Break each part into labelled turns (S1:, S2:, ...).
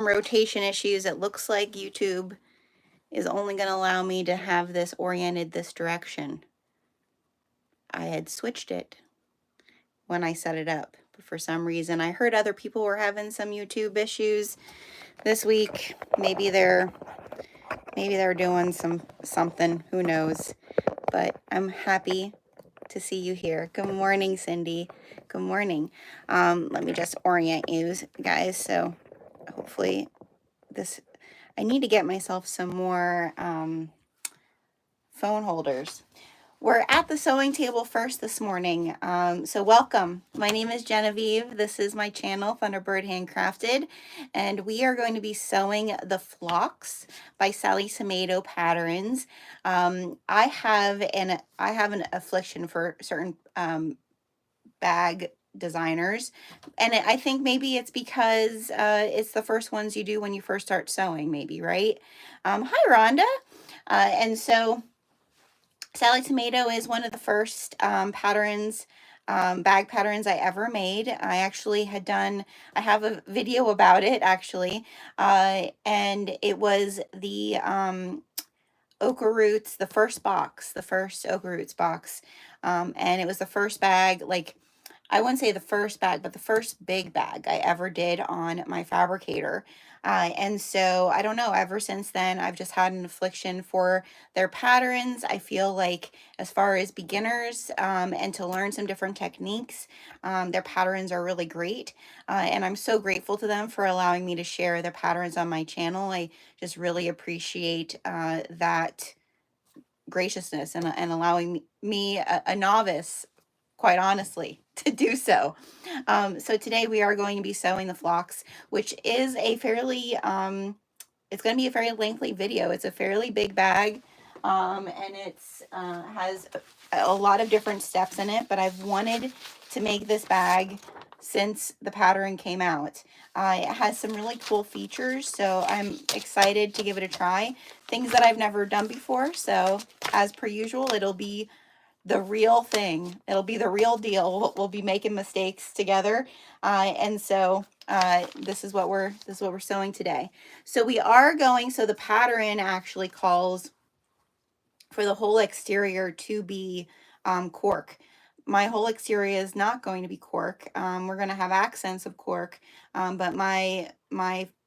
S1: rotation issues. It looks like YouTube is only going to allow me to have this oriented this direction. I had switched it when I set it up, but for some reason I heard other people were having some YouTube issues this week. Maybe they're doing something, who knows. But I'm happy to see you here. Good morning, Cindy. Good morning. Let me just orient you guys. So hopefully I need to get myself some more phone holders. We're at the sewing table first this morning. So welcome. My name is Genevieve. This is my channel, Thunderbird Handcrafted, and we are going to be sewing the Phlox by Sallie Tomato Patterns. I have an affliction for certain bag designers, and I think maybe it's because it's the first ones you do when you first start sewing, maybe, right? Hi, Rhonda. And so Sallie Tomato is one of the first patterns, bag patterns I ever made. I have a video about it actually, and it was the Ochre Roots, the first Ochre Roots box, and it was the first bag, like, I wouldn't say the first bag, but the first big bag I ever did on my fabricator. And so I don't know, ever since then, I've just had an affliction for their patterns. I feel like as far as beginners and to learn some different techniques, their patterns are really great. And I'm so grateful to them for allowing me to share their patterns on my channel. I just really appreciate that graciousness and allowing me, a novice, quite honestly, to do so. So today we are going to be sewing the Phlox, which is a fairly, it's going to be a very lengthy video. It's a fairly big bag, and it's has a lot of different steps in it, but I've wanted to make this bag since the pattern came out. It has some really cool features, so I'm excited to give it a try. Things that I've never done before, so as per usual, it'll be the real thing. It'll be the real deal. We'll be making mistakes together, and so this is what we're sewing today. So the pattern actually calls for the whole exterior to be cork. My whole exterior is not going to be cork. We're going to have accents of cork, but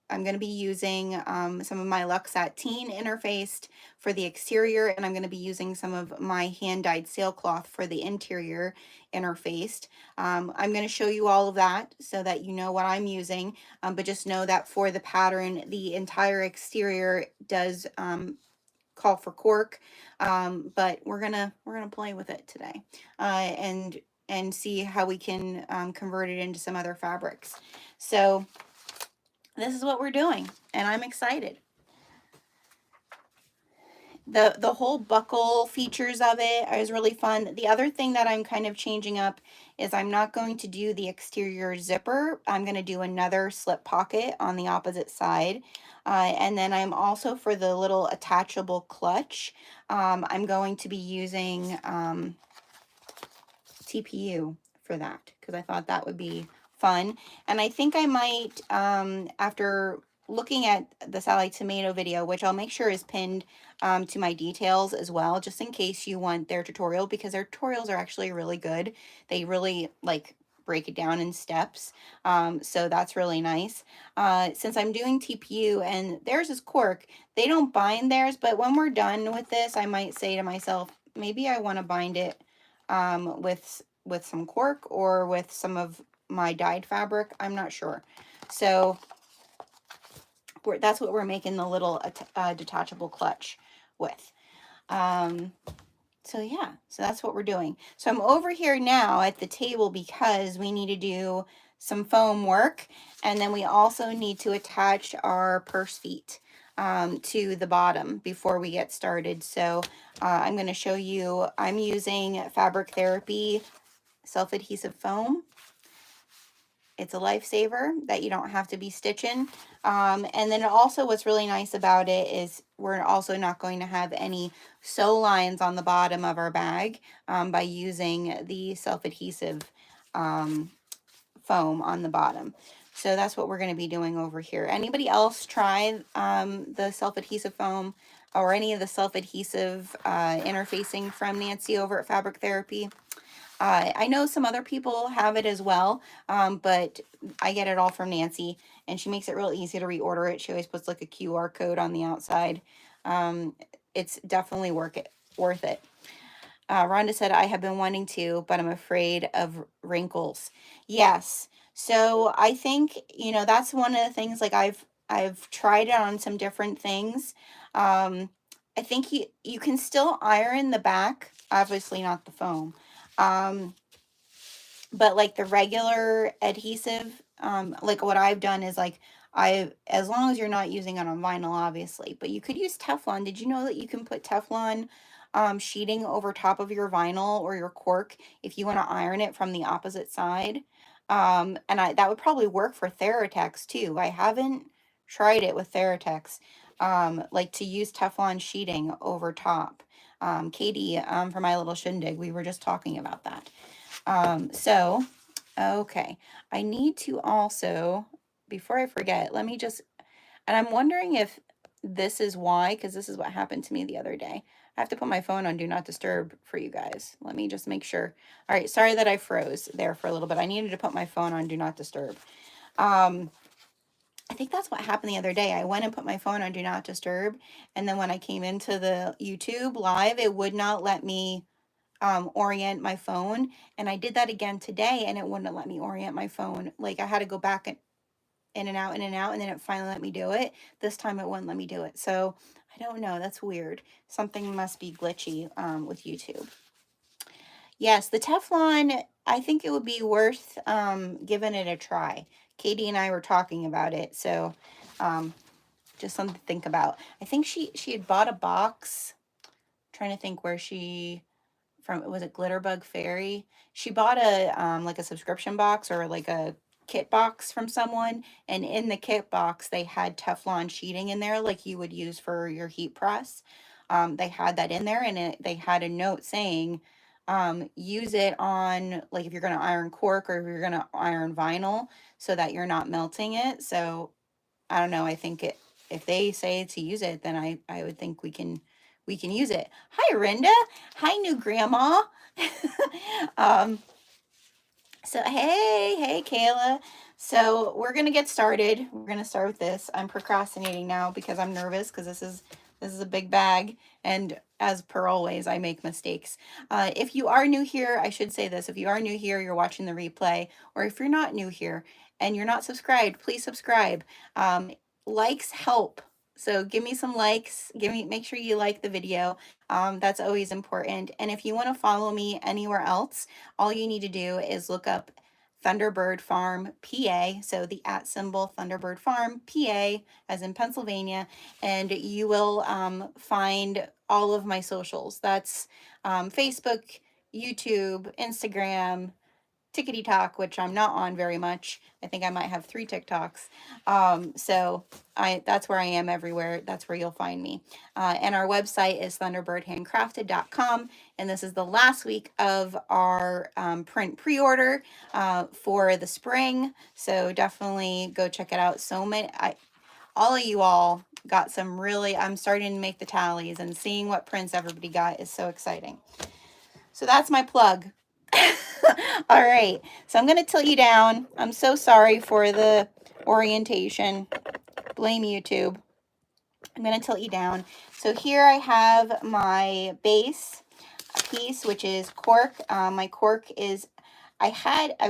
S1: I'm going to be using some of my Luxe Sateen interfaced for the exterior, and I'm going to be using some of my hand-dyed sailcloth for the interior interfaced. I'm going to show you all of that so that you know what I'm using, but just know that for the pattern, the entire exterior does call for cork, but we're gonna play with it today, and see how we can convert it into some other fabrics. So this is what we're doing, and I'm excited. The whole buckle features of it is really fun. The other thing that I'm kind of changing up is I'm not going to do the exterior zipper. I'm going to do another slip pocket on the opposite side. And then I'm also, for the little attachable clutch, I'm going to be using TPU for that, because I thought that would be fun. And I think I might, after looking at the Sallie Tomato video, which I'll make sure is pinned to my details as well, just in case you want their tutorial, because their tutorials are actually really good. They really break it down in steps, so that's really nice. Since I'm doing TPU and theirs is cork, they don't bind theirs, but when we're done with this, I might say to myself, maybe I want to bind it with some cork or with some of my dyed fabric. I'm not sure. So that's what we're making the little detachable clutch with. So yeah, so that's what we're doing. So I'm over here now at the table because we need to do some foam work, and then we also need to attach our purse feet to the bottom before we get started. So I'm going to show you, I'm using Fabric Therapy self-adhesive foam. It's a lifesaver that you don't have to be stitching. And then also what's really nice about it is we're also not going to have any sew lines on the bottom of our bag by using the self-adhesive foam on the bottom. So that's what we're going to be doing over here. Anybody else try the self-adhesive foam or any of the self-adhesive interfacing from Nancy over at Fabric Therapy? I know some other people have it as well, but I get it all from Nancy, and she makes it real easy to reorder it. She always puts like a QR code on the outside. It's definitely worth it. Rhonda said, I have been wanting to, but I'm afraid of wrinkles. Yes. So I think, that's one of the things, like I've tried it on some different things. I think you can still iron the back, obviously not the foam. But like the regular adhesive, like what I've done is like as long as you're not using it on vinyl, obviously, but you could use Teflon. Did you know that you can put Teflon sheeting over top of your vinyl or your cork if you want to iron it from the opposite side? And that would probably work for Theratex too. I haven't tried it with Theratex, like to use Teflon sheeting over top. Katie, from My Little Shindig, we were just talking about that. Okay, I need to also, before I forget, let me just, and I'm wondering if this is why, because this is what happened to me the other day. I have to put my phone on Do Not Disturb for you guys. Let me just make sure. All right, sorry that I froze there for a little bit. I needed to put my phone on Do Not Disturb. I think that's what happened the other day. I went and put my phone on Do Not Disturb, and then when I came into the YouTube live, it would not let me orient my phone, and I did that again today, and it wouldn't let me orient my phone. Like I had to go back in and out, and then it finally let me do it. This time it wouldn't let me do it. So I don't know. That's weird. Something must be glitchy with YouTube. Yes, the Teflon, I think it would be worth giving it a try. Katie and I were talking about it, so just something to think about. I think she had bought a box. I'm trying to think where she from, was it Glitterbug Fairy? She bought a like a subscription box or like a kit box from someone, and in the kit box they had Teflon sheeting in there like you would use for your heat press. They had that in there, and they had a note saying use it on, like, if you're going to iron cork or if you're going to iron vinyl, so that you're not melting it. So I don't know, I think if they say to use it, then I would think we can use it. Hi, Rinda. Hi, new grandma. So hey, Kayla. So we're gonna get started. We're gonna start with this. I'm procrastinating now because I'm nervous because this is a big bag, and as per always, I make mistakes. If you are new here, I should say this. If you are new here, you're watching the replay, or if you're not new here and you're not subscribed, please subscribe. Likes help. So give me some likes. Make sure you like the video. That's always important. And if you want to follow me anywhere else, all you need to do is look up Thunderbird Farm PA. So the @ symbol Thunderbird Farm PA, as in Pennsylvania, and you will find all of my socials. That's Facebook, YouTube, Instagram, Tickety Talk, which I'm not on very much. I think I might have 3 TikToks. So that's where I am everywhere. That's where you'll find me. And our website is thunderbirdhandcrafted.com. And this is the last week of our print pre-order for the spring. So definitely go check it out. All of you all got some really, I'm starting to make the tallies, and seeing what prints everybody got is so exciting. So that's my plug. All right, so I'm going to tilt you down. I'm so sorry for the orientation. Blame YouTube. I'm going to tilt you down. So here I have my base piece, which is cork. My cork is, I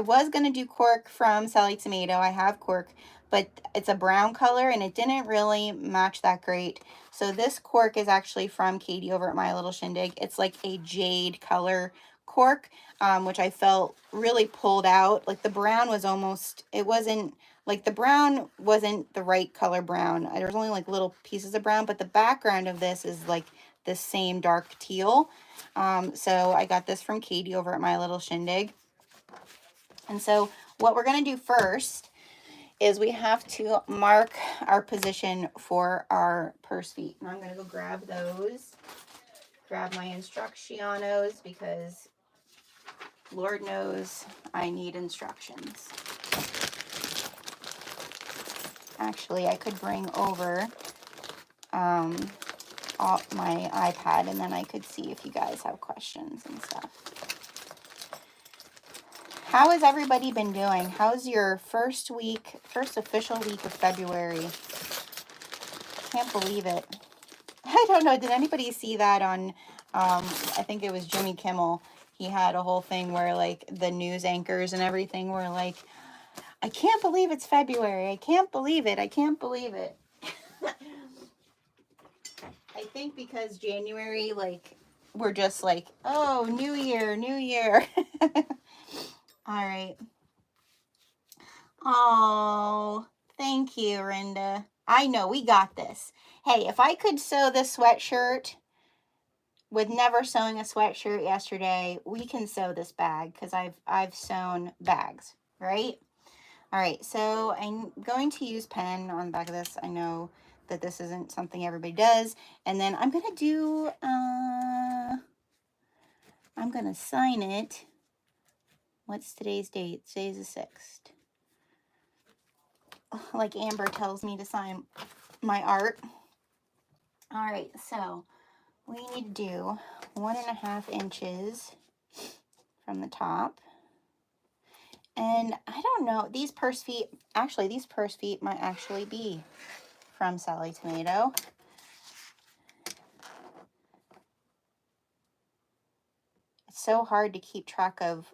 S1: was going to do cork from Sallie Tomato. I have cork, but it's a brown color and it didn't really match that great. So this cork is actually from Katie over at My Little Shindig. It's like a jade color cork, which I felt really pulled out. Like the brown was almost, it wasn't, like the brown wasn't the right color brown. There was only like little pieces of brown, but the background of this is like the same dark teal. So I got this from Katie over at My Little Shindig. And so what we're going to do first is we have to mark our position for our purse feet. And I'm going to go grab those, grab my instruccionos, because Lord knows I need instructions. Actually, I could bring over my iPad, and then I could see if you guys have questions and stuff. How has everybody been doing? How's your first official week of February? Can't believe it. I don't know. Did anybody see that on, I think it was Jimmy Kimmel. He had a whole thing where like the news anchors and everything were like, I can't believe it's February. I can't believe it. I can't believe it. I think because January, like, we're just like, oh, new year, new year. All right. Oh, thank you, Rinda. I know, we got this. Hey, if I could sew this sweatshirt with never sewing a sweatshirt yesterday, we can sew this bag because I've sewn bags, right? All right, so I'm going to use pen on the back of this. I know that this isn't something everybody does. And then I'm going to do, I'm going to sign it. What's today's date? Today's the 6th. Like Amber tells me to sign my art. All right, so we need to do 1.5 inches from the top. And I don't know, these purse feet might actually be from Sallie Tomato. It's so hard to keep track of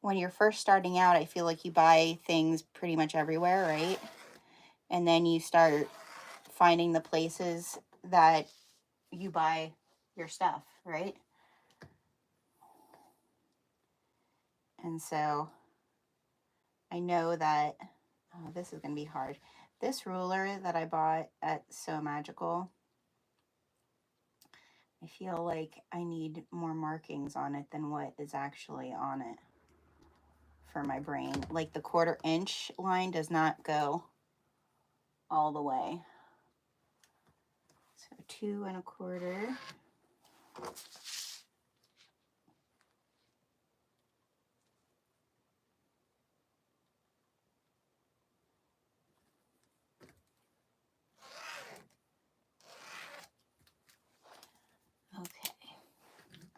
S1: when you're first starting out. I feel like you buy things pretty much everywhere, right? And then you start finding the places that you buy your stuff, right? And so I know that, oh, this is going to be hard. This ruler that I bought at So Magical, I feel like I need more markings on it than what is actually on it for my brain. Like the 1/4 inch line does not go all the way. So 2 1/4. Okay.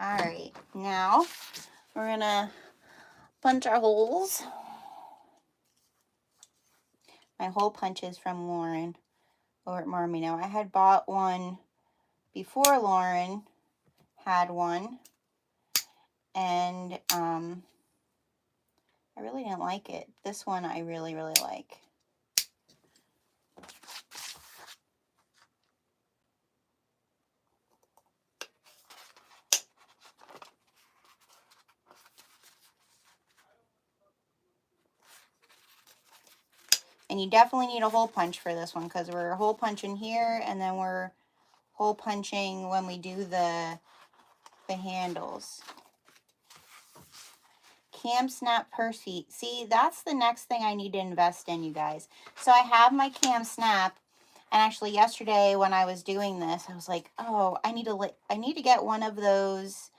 S1: All right. Now we're gonna punch our holes. My hole punch is from Lauren over at Marmino. I had bought one before Lauren had one, and I really didn't like it. This one I really, really like. And you definitely need a hole punch for this one because we're hole punching here, and then we're hole punching when we do the handles. Cam snap purse feet. See, that's the next thing I need to invest in, you guys. So I have my cam snap, and actually yesterday when I was doing this, I was like, oh, I need to get one of those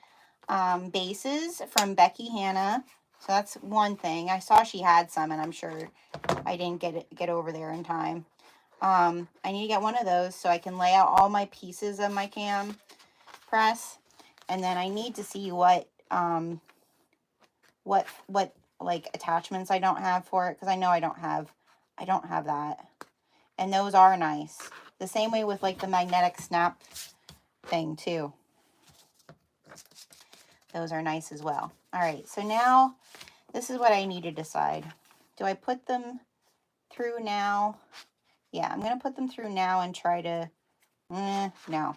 S1: bases from Becky Hanna. So that's one thing. I saw she had some, and I'm sure I didn't get over there in time. I need to get one of those so I can lay out all my pieces of my cam press, and then I need to see what like attachments I don't have for it, because I know I don't have that, and those are nice. The same way with like the magnetic snap thing too. Those are nice as well. All right, so now this is what I need to decide. Do I put them through now? Yeah, I'm going to put them through now and try to, no.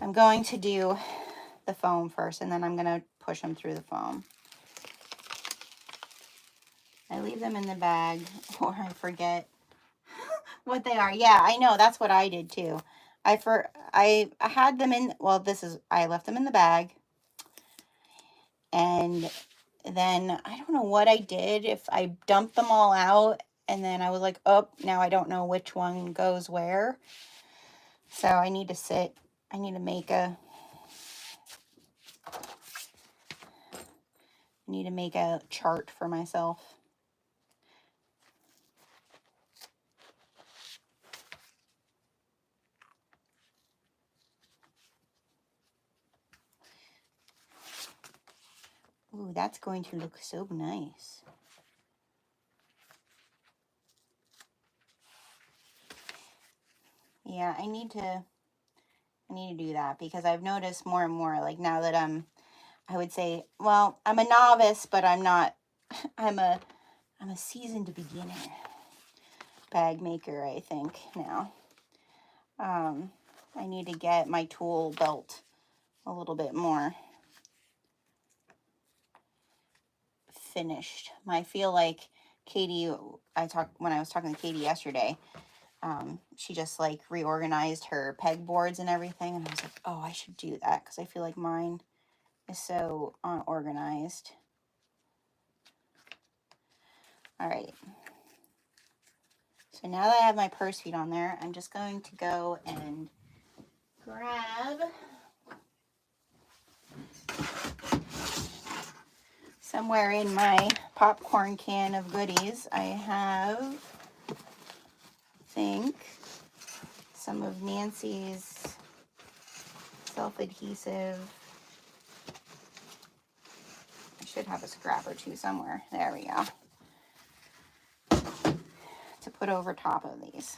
S1: I'm going to do the foam first, and then I'm going to push them through the foam. I leave them in the bag, or I forget what they are. Yeah, I know, that's what I did too. I had them in, well, I left them in the bag, and then I don't know what I did, if I dumped them all out, and then I was like, oh, now I don't know which one goes where. So I need to make a chart for myself. Ooh, that's going to look so nice. Yeah, I need to do that because I've noticed more and more, like now that I would say, well, I'm a novice, but I'm not, I'm a seasoned beginner bag maker, I think now. I need to get my tool belt a little bit more finished. I feel like Katie, when I was talking to Katie yesterday, she just like reorganized her pegboards and everything, and I was like, oh, I should do that because I feel like mine is so unorganized. All right. So now that I have my purse feet on there, I'm just going to go and grab somewhere in my popcorn can of goodies. I have, I think, some of Nancy's self-adhesive. I should have a scrap or two somewhere. There we go. To put over top of these.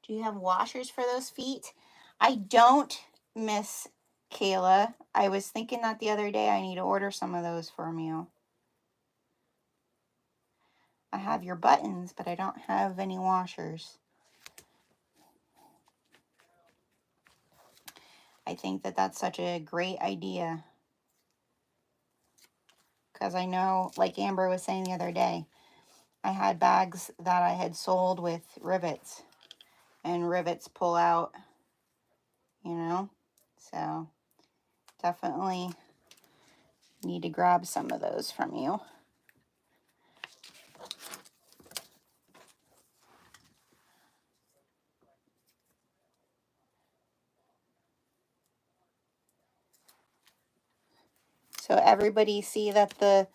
S1: Do you have washers for those feet? I don't, Miss Kayla. I was thinking that the other day. I need to order some of those for you. I have your buttons, but I don't have any washers. I think that that's such a great idea. Because I know, like Amber was saying the other day, I had bags that I had sold with rivets. And rivets pull out, you know. So, definitely need to grab some of those from you. So everybody see that the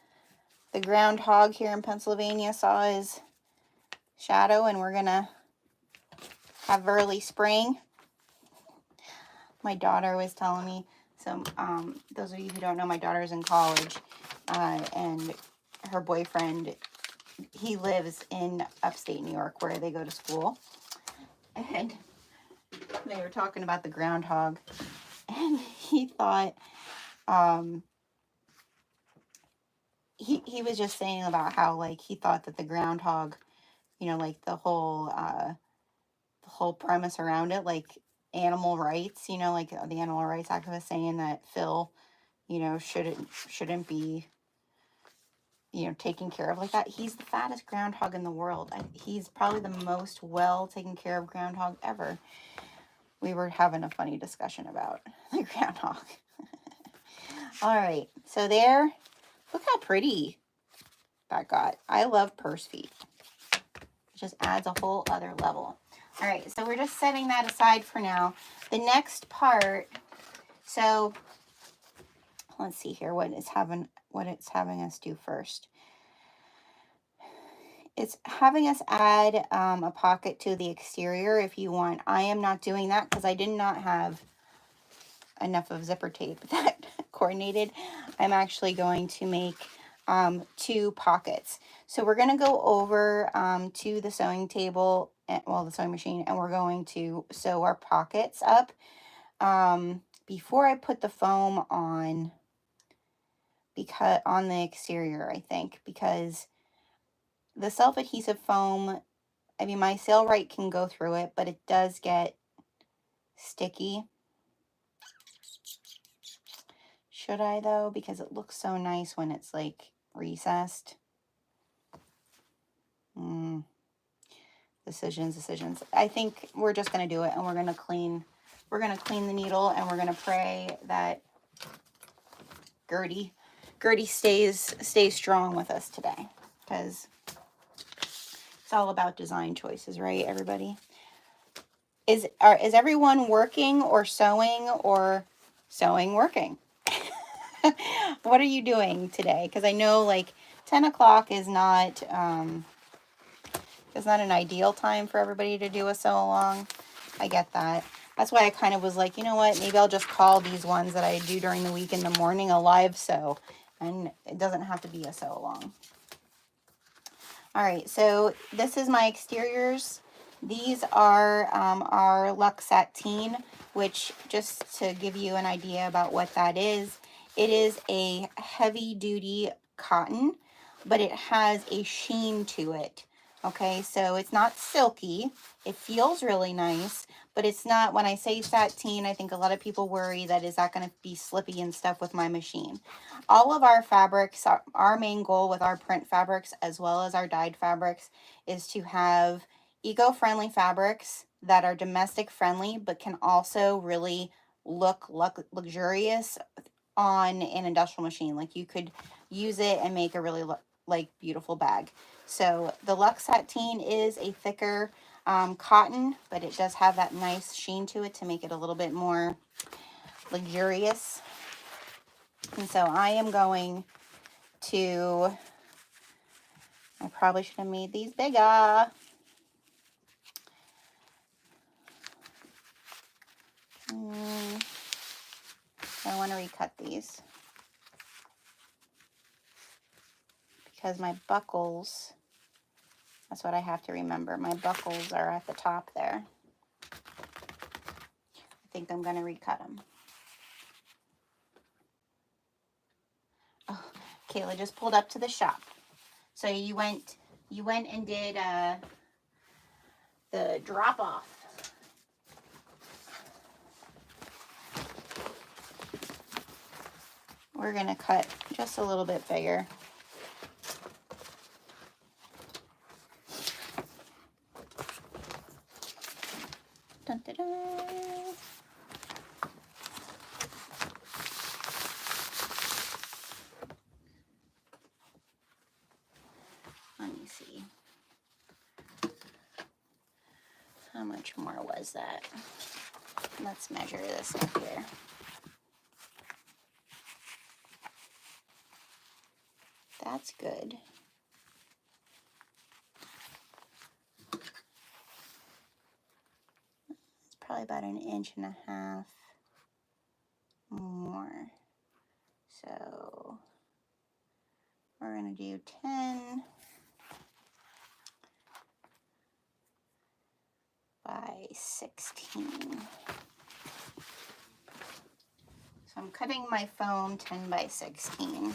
S1: groundhog here in Pennsylvania saw his shadow, and we're gonna have early spring. My daughter was telling me, so those of you who don't know, my daughter's in college, and her boyfriend, he lives in upstate New York where they go to school, and they were talking about the groundhog, and he thought, he was just saying about how, like, he thought that the groundhog, you know, like the whole premise around it, like animal rights, you know, like the animal rights activist saying that Phil, you know, shouldn't be, you know, taken care of like that. He's the fattest groundhog in the world. He's probably the most well taken care of groundhog ever. We were having a funny discussion about the groundhog. All right, so there, look how pretty that got. I love purse feet. It just adds a whole other level. All right, so we're just setting that aside for now. The next part, so let's see here what it's having us do first. It's having us add a pocket to the exterior if you want. I am not doing that because I did not have enough of zipper tape that coordinated. I'm actually going to make 2 pockets. So we're going to go over to the sewing table, the sewing machine, and we're going to sew our pockets up before I put the foam on, because on the exterior, I think, because the self-adhesive foam, I mean, my Sailrite can go through it, but it does get sticky. Should I, though? Because it looks so nice when it's, like, recessed. Decisions. I think we're just going to do it, and we're going to clean the needle, and we're going to pray that Gertie stays strong with us today, because it's all about design choices, right, everybody? Is everyone working or sewing working? What are you doing today? Because I know like 10 o'clock is not an ideal time for everybody to do a sew along. I get that. That's why I kind of was like, you know what, maybe I'll just call these ones that I do during the week in the morning a live sew, and it doesn't have to be a sew along. All right, so this is my exteriors. These are our Luxe Sateen, which, just to give you an idea about what that is, it is a heavy duty cotton, but it has a sheen to it. Okay, so it's not silky. It feels really nice, but it's not, when I say sateen, I think a lot of people worry that is that going to be slippy and stuff with my machine. All of our fabrics, our main goal with our print fabrics as well as our dyed fabrics is to have eco-friendly fabrics that are domestic friendly, but can also really look luxurious on an industrial machine. Like you could use it and make a really like beautiful bag. So the Luxe Sateen is a thicker cotton, but it does have that nice sheen to it to make it a little bit more luxurious. And so I am going to, I probably should have made these bigger. I want to recut these because my buckles, that's what I have to remember. My buckles are at the top there. I think I'm going to recut them. Oh, Kayla just pulled up to the shop. So you went and did the drop off. We're going to cut just a little bit bigger. Dun, dun, dun. Let me see. How much more was that? Let's measure this up here. That's good. It's probably about 1.5 inches more. So we're going to do 10 by 16. So I'm cutting my foam 10 by 16.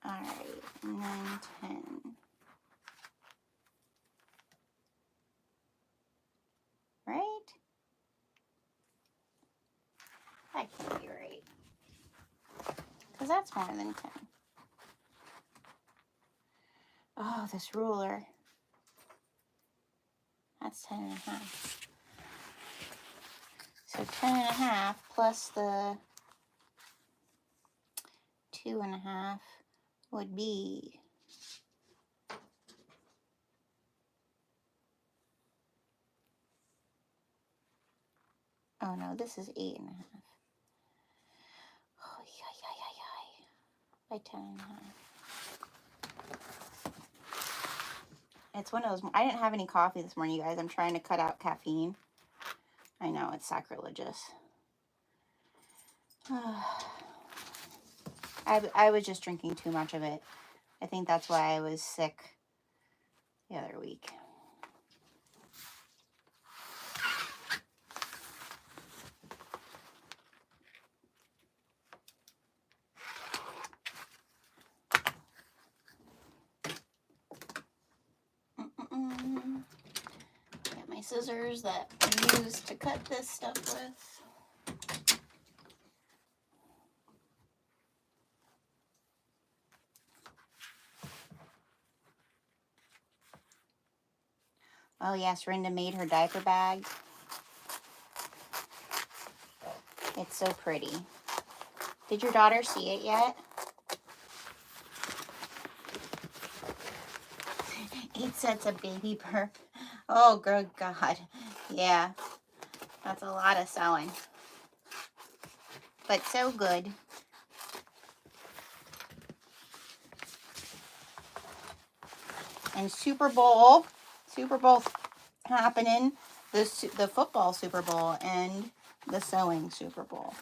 S1: All right, 9, 10. Right? That can't be right. Because that's more than 10. Oh, this ruler. That's 10.5. So 10.5 plus the 2.5 would be 8.5. Oh no, this is 8.5. Oh, by 10.5. It's one of those. I didn't have any coffee this morning, you guys. I'm trying to cut out caffeine. I know, it's sacrilegious. I was just drinking too much of it. I think that's why I was sick the other week. Got my scissors that I use to cut this stuff with. Oh yes, Rinda made her diaper bag. It's so pretty. Did your daughter see it yet? 8 sets of baby perp. Oh, good God. Yeah, that's a lot of sewing. But so good. And Super Bowl happening. The football Super Bowl and the sewing Super Bowl.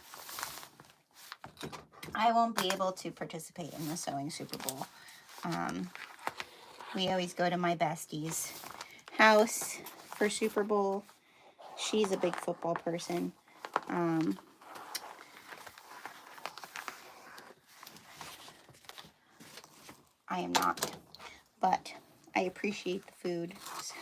S1: I won't be able to participate in the sewing Super Bowl. We always go to my bestie's house for Super Bowl. She's a big football person. I am not, but I appreciate the food. So.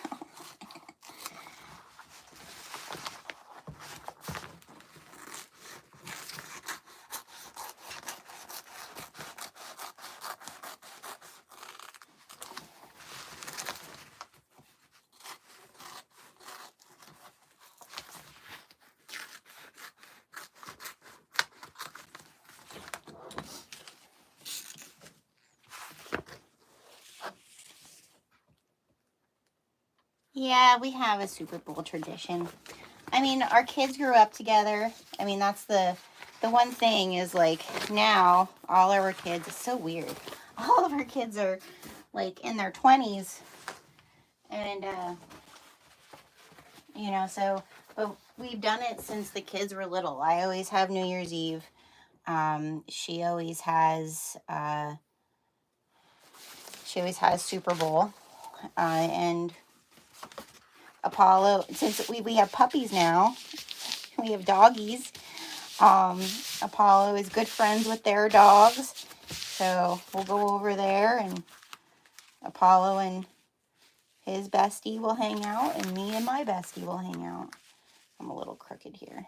S1: Yeah, we have a Super Bowl tradition. I mean, our kids grew up together. I mean, that's the one thing is, like, now all of our kids, it's so weird. All of our kids are, like, in their 20s. And, you know, so, but we've done it since the kids were little. I always have New Year's Eve. She always has Super Bowl. And Apollo, since we have puppies now, we have doggies. Apollo is good friends with their dogs, so we'll go over there, and Apollo and his bestie will hang out, and me and my bestie will hang out. I'm a little crooked here.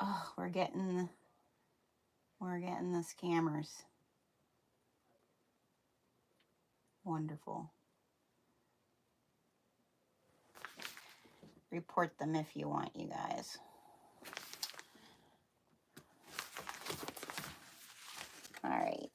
S1: Oh, we're getting the scammers. Wonderful. Report them if you want, you guys. All right.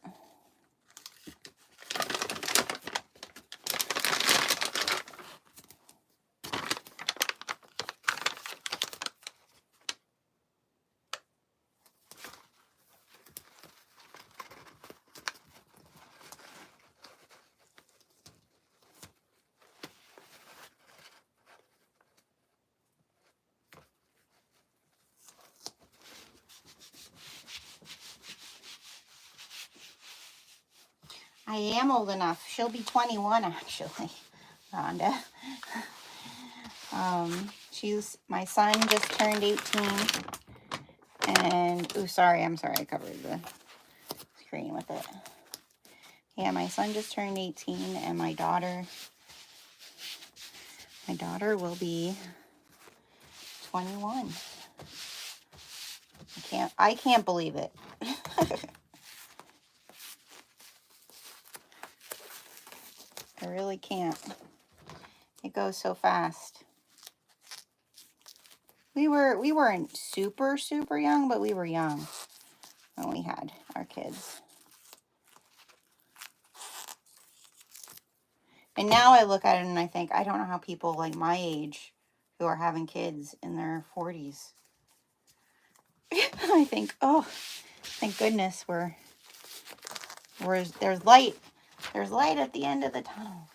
S1: I am old enough. She'll be 21, actually, Rhonda. My son just turned 18. And, I'm sorry, I covered the screen with it. Yeah, my son just turned 18, and my daughter will be 21. I can't believe it. I really can't. It goes so fast. We weren't super, super young, but we were young when we had our kids. And now I look at it and I think, I don't know how people like my age who are having kids in their 40s. I think, oh, thank goodness there's light. There's light at the end of the tunnel.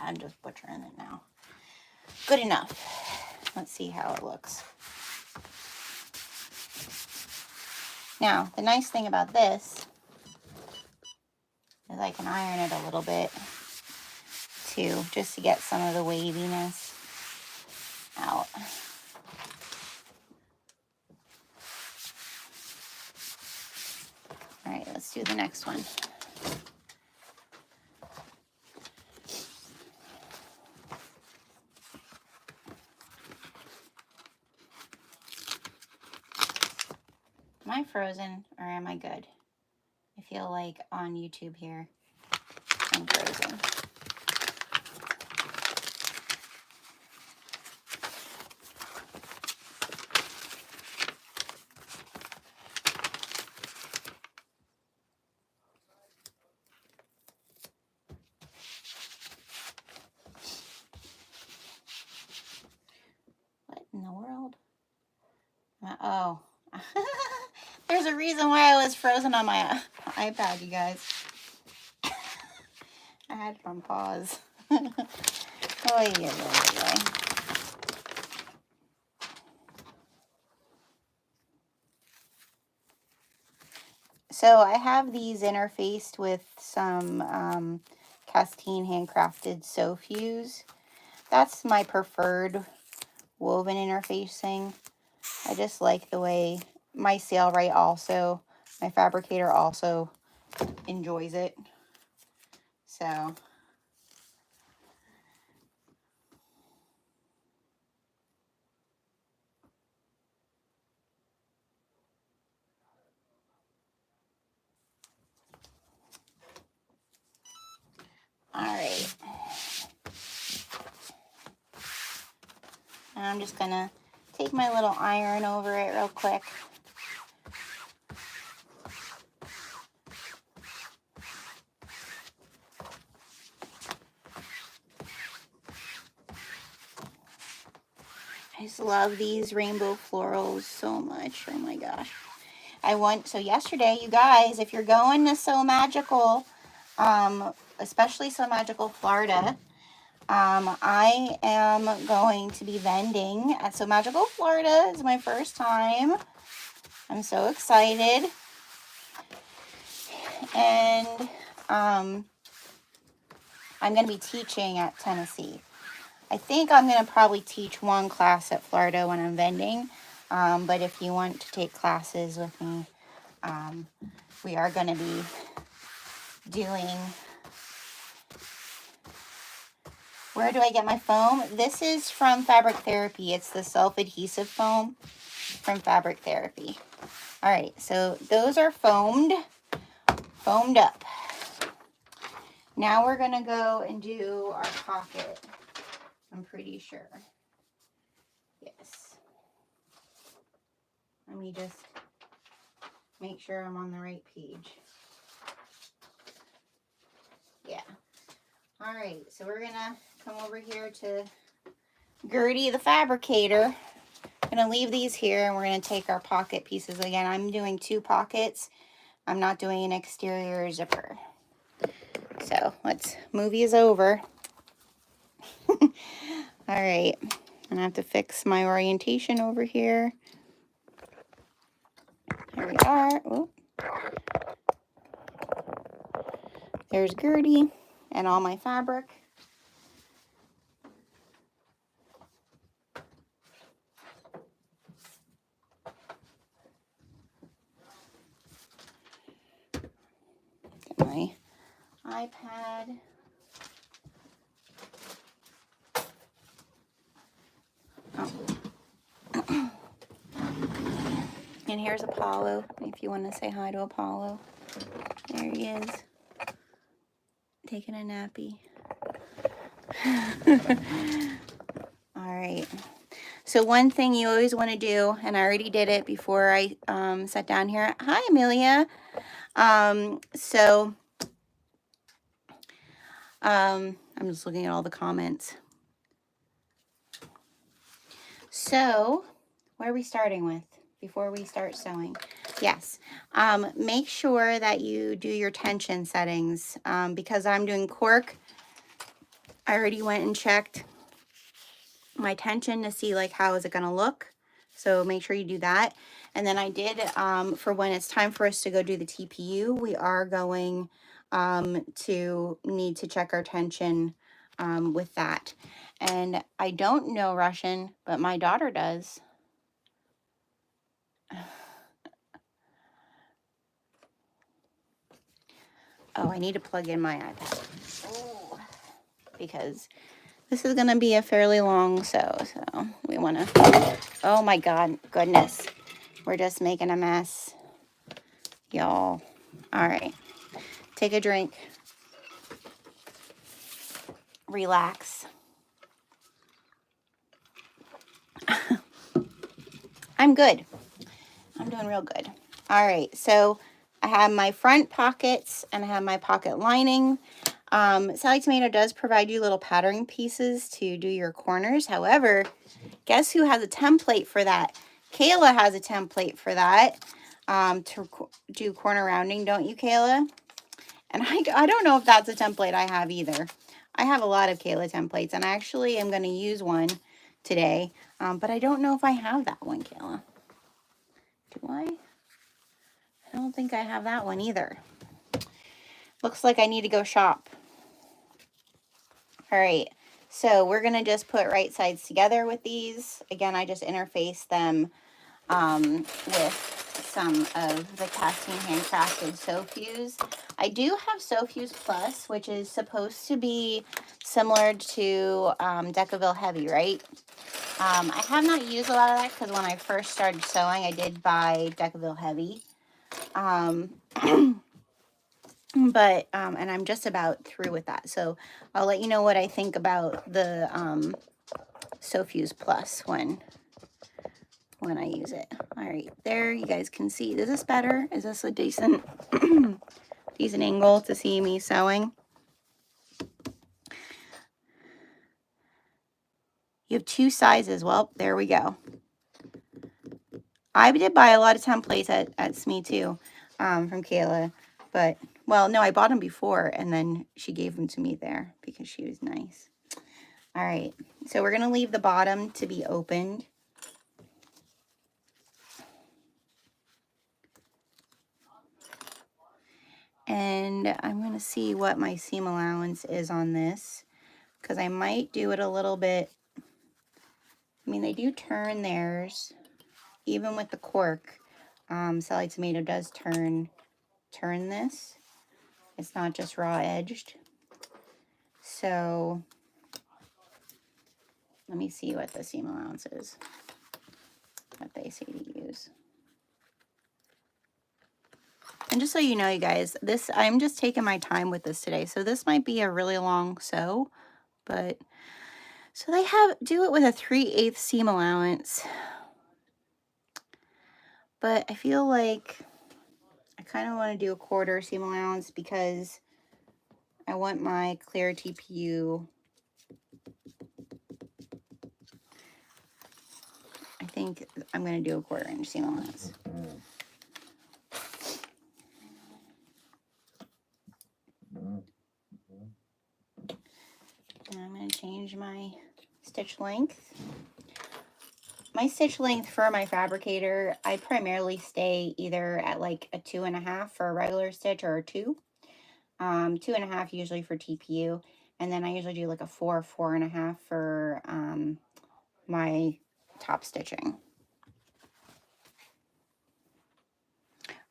S1: I'm just butchering it now. Good enough. Let's see how it looks. Now, the nice thing about this is I can iron it a little bit too, just to get some of the waviness out. All right, let's do the next one. Am I frozen or am I good? I feel like on YouTube here, I'm frozen. What in the world? Oh, there's a reason why I was frozen on my iPad, you guys. I had it on pause. Oh, yeah. So I have these interfaced with some Castine handcrafted sew fuse. That's my preferred woven interfacing. I just like the way my Sailrite also, my fabricator also enjoys it. So all right. And I'm just gonna take my little iron over it real quick. I just love these rainbow florals so much. Oh my gosh. So yesterday, you guys, if you're going to Sew Magical, especially Sew Magical Florida, I am going to be vending at Sew Magical Florida. It's my first time. I'm so excited. And I'm going to be teaching at Tennessee. I think I'm going to probably teach one class at Florida when I'm vending. But if you want to take classes with me, we are going to be doing... Where do I get my foam? This is from Fabric Therapy. It's the self-adhesive foam from Fabric Therapy. All right, so those are foamed up. Now we're going to go and do our pocket. I'm pretty sure. Yes. Let me just make sure I'm on the right page. Yeah. All right, so we're going to come over here to Gertie the fabricator. I'm going to leave these here and we're going to take our pocket pieces again. I'm doing 2 pockets. I'm not doing an exterior zipper. So movie is over. All right, and I have to fix my orientation over here. Here we are. Ooh. There's Gertie and all my fabric. Get my iPad. Oh. And here's Apollo, if you want to say hi to Apollo. There he is, taking a nappy. All right. So one thing you always want to do, and I already did it before I sat down here. Hi, Amelia. I'm just looking at all the comments. So, what are we starting with before we start sewing? Yes, make sure that you do your tension settings. Because I'm doing cork, I already went and checked my tension to see like how is it going to look. So make sure you do that. And then I did, for when it's time for us to go do the TPU, we are going to need to check our tension with that. And I don't know Russian, but my daughter does. Oh, I need to plug in my iPad. Oh, because this is going to be a fairly long sew. So we want to, oh my God, goodness. We're just making a mess, y'all. All right. Take a drink. Relax. I'm good. I'm doing real good. All right. So I have my front pockets and I have my pocket lining. Sallie Tomato does provide you little pattern pieces to do your corners. However, guess who has a template for that? Kayla has a template for that to do corner rounding, don't you, Kayla? And I don't know if that's a template I have either. I have a lot of Kayla templates, and I actually am going to use one today, but I don't know if I have that one, Kayla. Do I? I don't think I have that one either. Looks like I need to go shop. All right, so we're going to just put right sides together with these. Again, I just interface them with some of the casting handcrafted Sew Fuse. I do have Sew Fuse Plus, which is supposed to be similar to Decaville Heavy, right? I have not used a lot of that because when I first started sewing, I did buy Decaville Heavy. And I'm just about through with that. So I'll let you know what I think about the Sew Fuse Plus when I use it. All right, there you guys can see. Is this better? Is this a decent decent angle to see me sewing? You have two sizes. Well, there we go. I did buy a lot of templates at SME too, from Kayla, but well, no, I bought them before and then she gave them to me there because she was nice. All right, so we're gonna leave the bottom to be opened. And I'm going to see what my seam allowance is on this, because I might do it a little bit. I mean, they do turn theirs, even with the cork. Sallie Tomato does turn this. It's not just raw edged. So let me see what the seam allowance is, what they say to use. And just so you know, you guys, I'm just taking my time with this today. So this might be a really long sew, but so they do it with a 3/8 seam allowance. But I feel like I kind of want to do a 1/4 seam allowance because I want my clear TPU. I think I'm going to do a 1/4 inch seam allowance. And I'm going to change my stitch length. My stitch length for my fabricator, I primarily stay either at like a 2.5 for a regular stitch or a 2. 2.5 usually for TPU. And then I usually do like a 4.5 for my top stitching.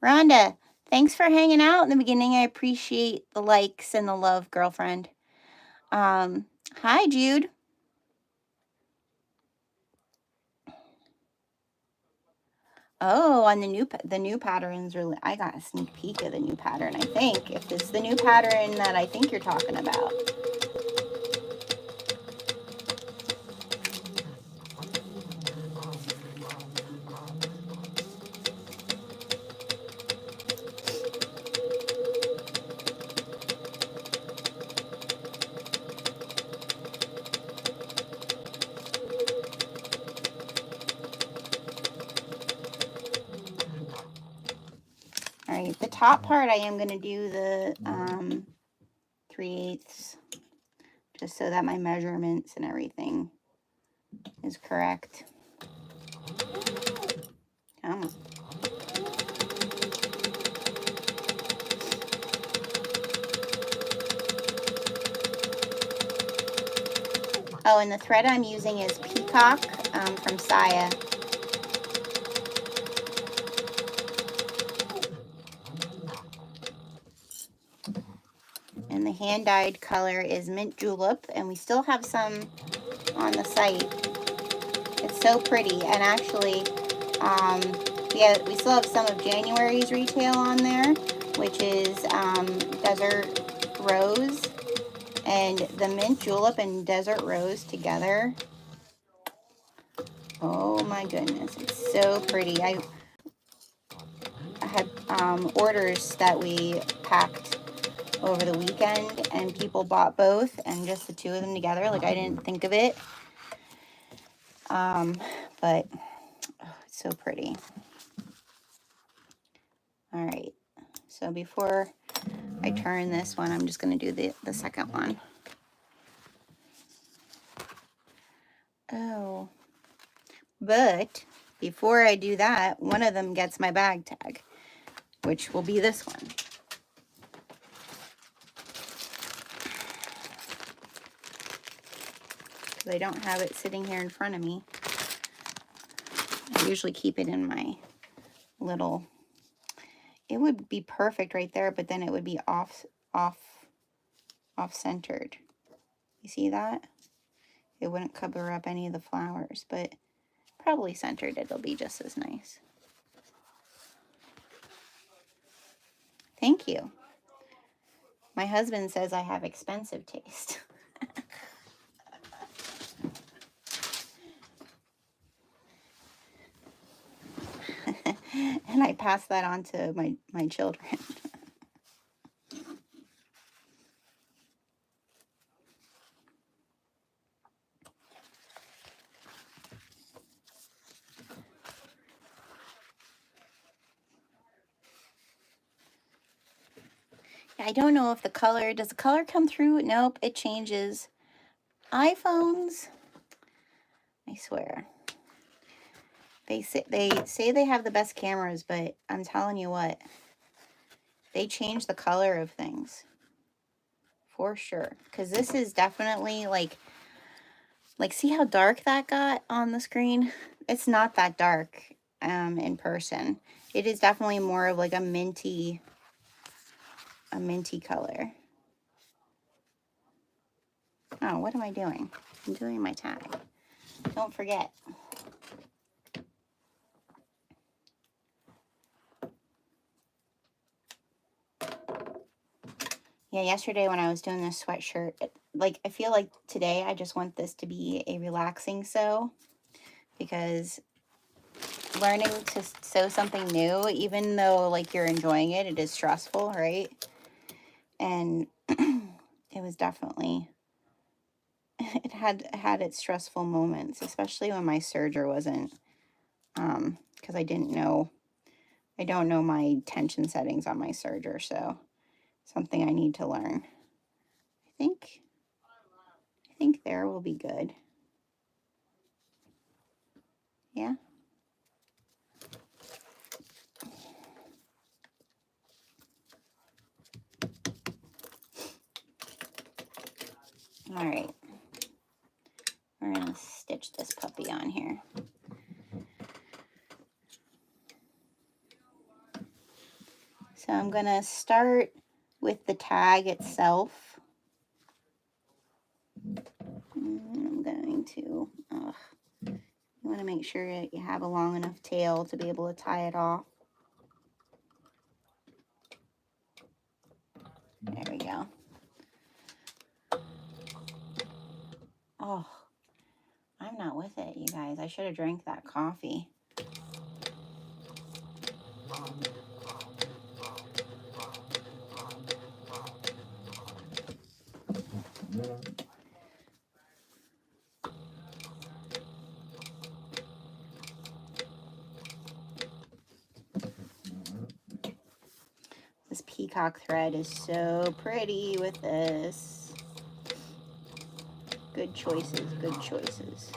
S1: Rhonda, thanks for hanging out in the beginning. I appreciate the likes and the love, girlfriend. Hi, Jude. Oh, on the new pattern's really, I got a sneak peek of the new pattern, I think. If it's the new pattern that I think you're talking about. All right, the top part I am going to do the 3/8, just so that my measurements and everything is correct. Come on. Oh, and the thread I'm using is Peacock from Saya. And the hand-dyed color is Mint Julep, and we still have some on the site. It's so pretty, and actually, we still have some of January's retail on there, which is Desert Rose, and the Mint Julep and Desert Rose together. Oh my goodness, it's so pretty. I had orders that we packed over the weekend, and people bought both, and just the two of them together. Like, I didn't think of it, but oh, it's so pretty. All right, so before I turn this one, I'm just going to do the second one. Oh, but before I do that, one of them gets my bag tag, which will be this one. Because I don't have it sitting here in front of me. I usually keep it in my little, it would be perfect right there, but then it would be off-centered. You see that? It wouldn't cover up any of the flowers, but probably centered, it'll be just as nice. Thank you. My husband says I have expensive taste. And I pass that on to my children. I don't know if the color, does the color come through? Nope, it changes. iPhones, I swear. They say they have the best cameras, but I'm telling you what, they change the color of things. For sure. Because this is definitely like, see how dark that got on the screen? It's not that dark in person. It is definitely more of like a minty color. Oh, what am I doing? I'm doing my tag. Don't forget. Yeah, yesterday when I was doing this sweatshirt, I feel like today I just want this to be a relaxing sew, because learning to sew something new, even though like you're enjoying it, it is stressful, right? And it was definitely, it had its stressful moments, especially when my serger wasn't, because I don't know my tension settings on my serger, so something I need to learn. I think there will be good. Yeah. All right. We're going to stitch this puppy on here. So I'm going to start with the tag itself. And I'm going to, you want to make sure that you have a long enough tail to be able to tie it off. There we go. Oh, I'm not with it, you guys. I should have drank that coffee. This peacock thread is so pretty with this. Good choices, good choices.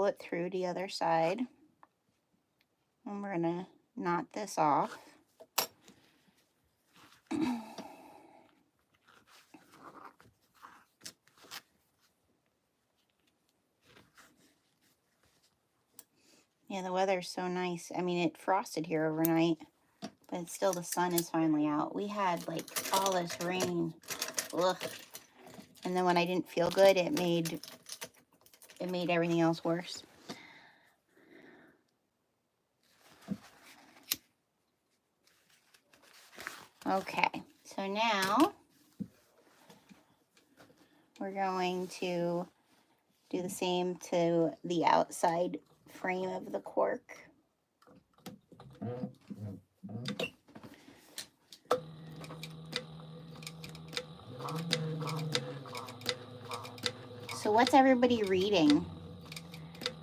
S1: it through to the other side. And we're gonna knot this off. Yeah, the weather's so nice. I mean, it frosted here overnight, but it's still, the sun is finally out. We had like all this rain. Ugh. And then when I didn't feel good, it made everything else worse. Okay, so now we're going to do the same to the outside frame of the cork. So what's everybody reading?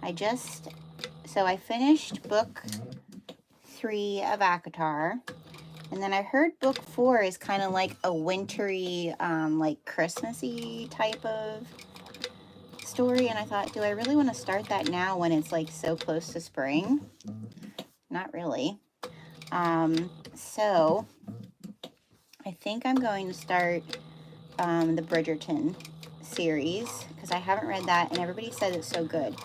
S1: I finished book 3 of ACOTAR, and then I heard book 4 is kind of like a wintry, like Christmassy type of story, and I thought, do I really want to start that now when it's like so close to spring? Not really. So I think I'm going to start the Bridgerton series, because I haven't read that and everybody said it's so good,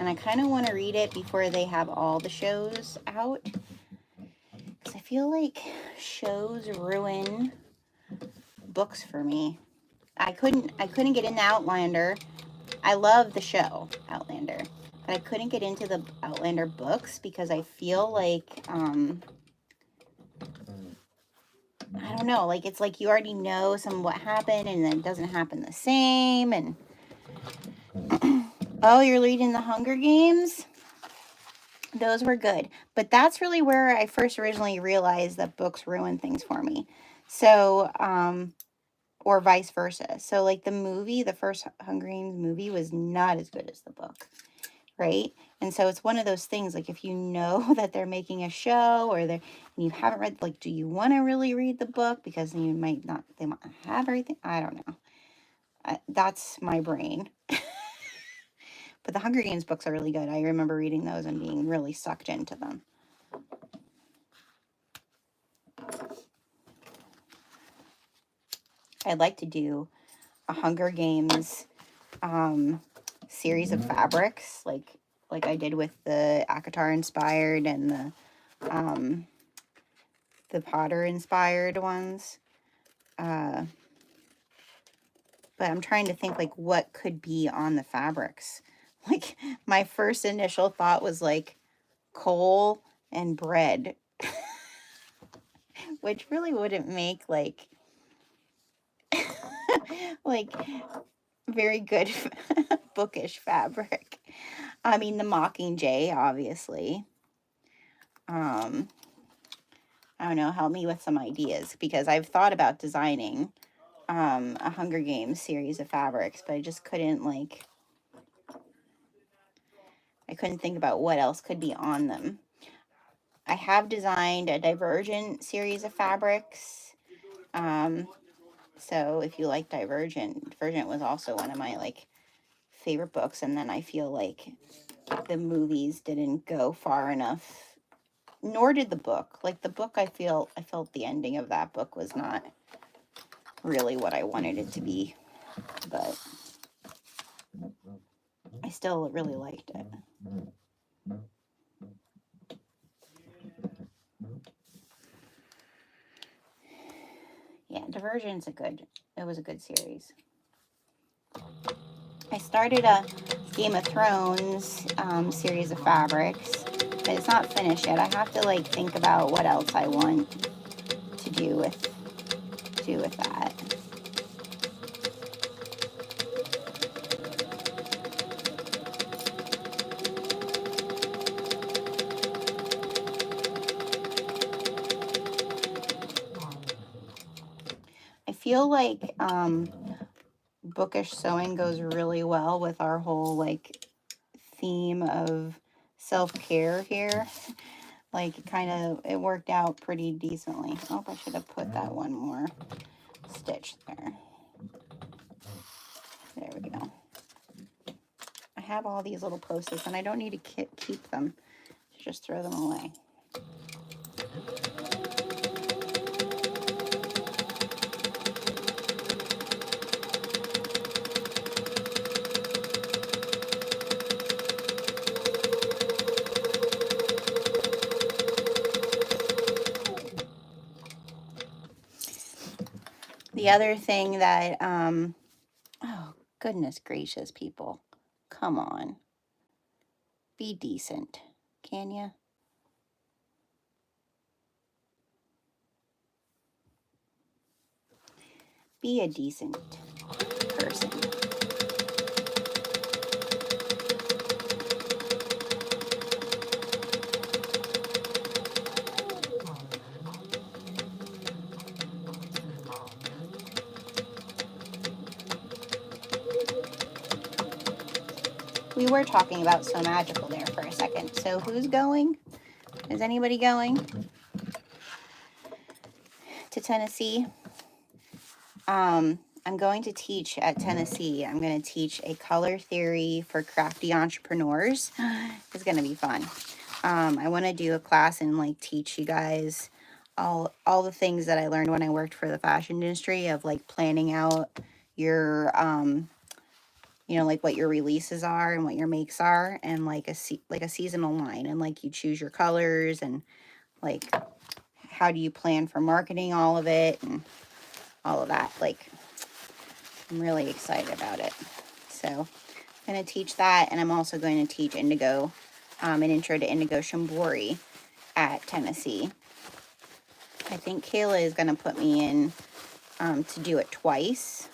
S1: and I kind of want to read it before they have all the shows out, because I feel like shows ruin books for me. I couldn't get into Outlander. I love the show Outlander, but I couldn't get into the Outlander books because I feel like I don't know, like it's like you already know some what happened and then it doesn't happen the same. And oh, you're reading the Hunger Games? Those were good. But that's really where I first originally realized that books ruin things for me. So, or vice versa. So like the first Hunger Games movie was not as good as the book, right? And so it's one of those things, like if you know that they're making a show or and you haven't read, like, do you want to really read the book? Because you might not, they might have everything. I don't know. That's my brain. But the Hunger Games books are really good. I remember reading those and being really sucked into them. I'd like to do a Hunger Games series of fabrics, like I did with the ACOTAR inspired and the Potter inspired ones. But I'm trying to think like what could be on the fabrics. Like my first initial thought was like coal and bread, which really wouldn't make like like very good bookish fabric. I mean, the Mockingjay, obviously. I don't know, help me with some ideas, because I've thought about designing a Hunger Games series of fabrics, but I just couldn't I couldn't think about what else could be on them. I have designed a Divergent series of fabrics. So if you like Divergent was also one of my like favorite books, and then I feel like the movies didn't go far enough, nor did the book. Like the book, I felt the ending of that book was not really what I wanted it to be, but I still really liked it. Yeah, Divergent's it was a good series. I started a Game of Thrones series of fabrics, but it's not finished yet. I have to like think about what else I want to do with that. I feel like bookish sewing goes really well with our whole like theme of self-care here. Like it worked out pretty decently. Oh, I should have put that one more stitch there. There we go. I have all these little Post-its and I don't need to keep them. Just throw them away. The other thing that, oh, goodness gracious, people. Come on. Be decent, can you? Be a decent person. We were talking about So Magical there for a second. So who's going? Is anybody going to Tennessee? I'm going to teach at Tennessee. I'm going to teach a color theory for crafty entrepreneurs. It's going to be fun. I want to do a class and like teach you guys all the things that I learned when I worked for the fashion industry of like planning out your you know, like what your releases are and what your makes are, and like a seasonal line, and like you choose your colors and like how do you plan for marketing all of it and all of that. Like, I'm really excited about it. So I'm going to teach that, and I'm also going to teach indigo, an intro to indigo shibori at Tennessee. I think Kayla is going to put me in to do it twice.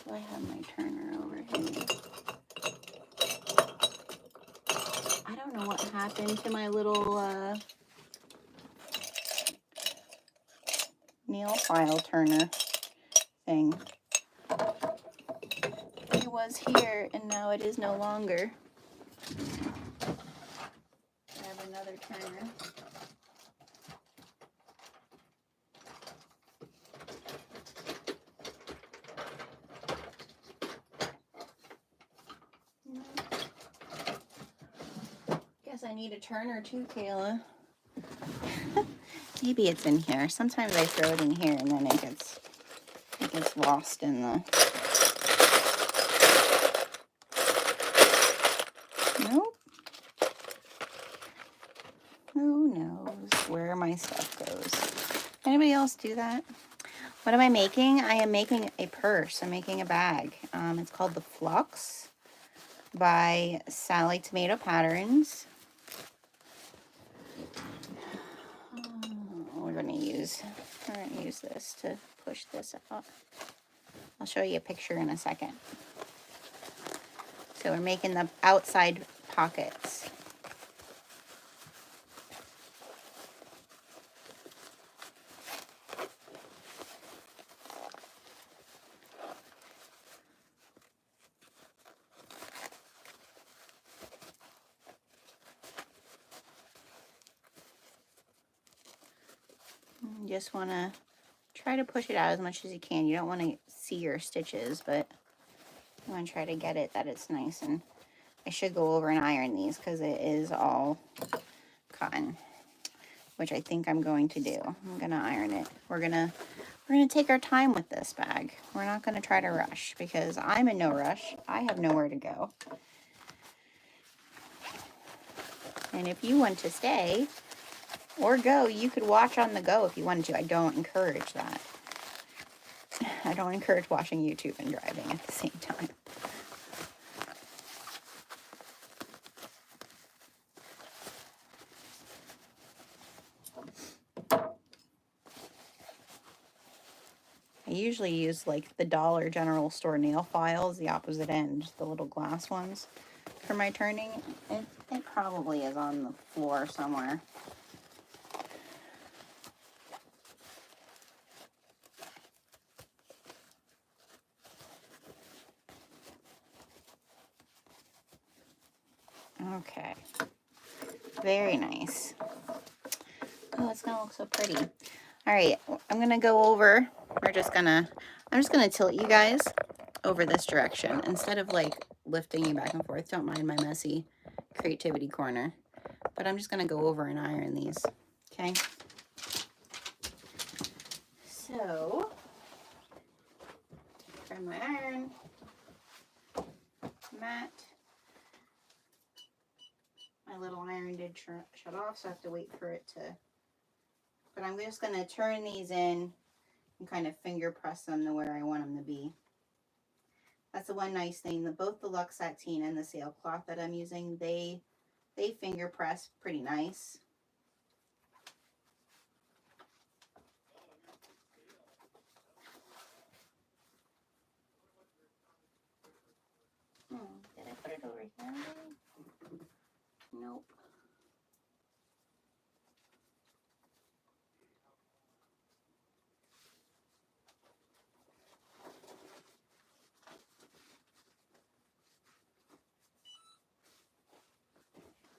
S1: Do I have my turner over here? I don't know what happened to my little nail file turner thing. It was here and now it is no longer. I have another turner. Guess I need a turner too, Kayla. Maybe it's in here. Sometimes I throw it in here and then it gets lost in the... Nope. Who knows where my stuff goes? Anybody else do that? What am I making? I am making a purse. I'm making a bag. It's called the Phlox by Sallie Tomato Patterns. We're gonna use this to push this out. I'll show you a picture in a second. So we're making the outside pockets. You just want to try to push it out as much as you can. You don't want to see your stitches, but you want to try to get it that it's nice. And I should go over and iron these because it is all cotton, which I think I'm going to do. I'm gonna iron it. We're gonna take our time with this bag. We're not gonna try to rush because I'm in no rush. I have nowhere to go. And if you want to stay or go, you could watch on the go if you wanted to. I don't encourage that. I don't encourage watching YouTube and driving at the same time. I usually use like the Dollar General Store nail files, the opposite end, the little glass ones for my turning. It probably is on the floor somewhere. Okay, very nice. Oh, it's gonna look so pretty. All right, I'm gonna go over. I'm just gonna tilt you guys over this direction instead of like lifting you back and forth. Don't mind my messy creativity corner, but I'm just going to go over and iron these. Okay. So, grab my iron mat. My little iron did shut off, so I have to wait for it to, but I'm just going to turn these in and kind of finger press them to where I want them to be. That's the one nice thing, that both the Luxe Sateen and the sailcloth that I'm using, they finger press pretty nice. Did I put it over here? Nope.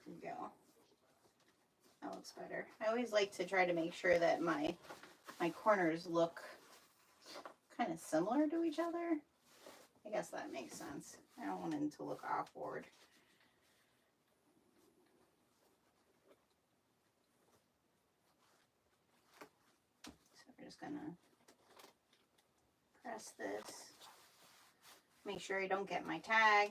S1: There we go. That looks better. I always like to try to make sure that my corners look kind of similar to each other. I guess that makes sense. I don't want them to look awkward. So we're just gonna press this. Make sure I don't get my tag.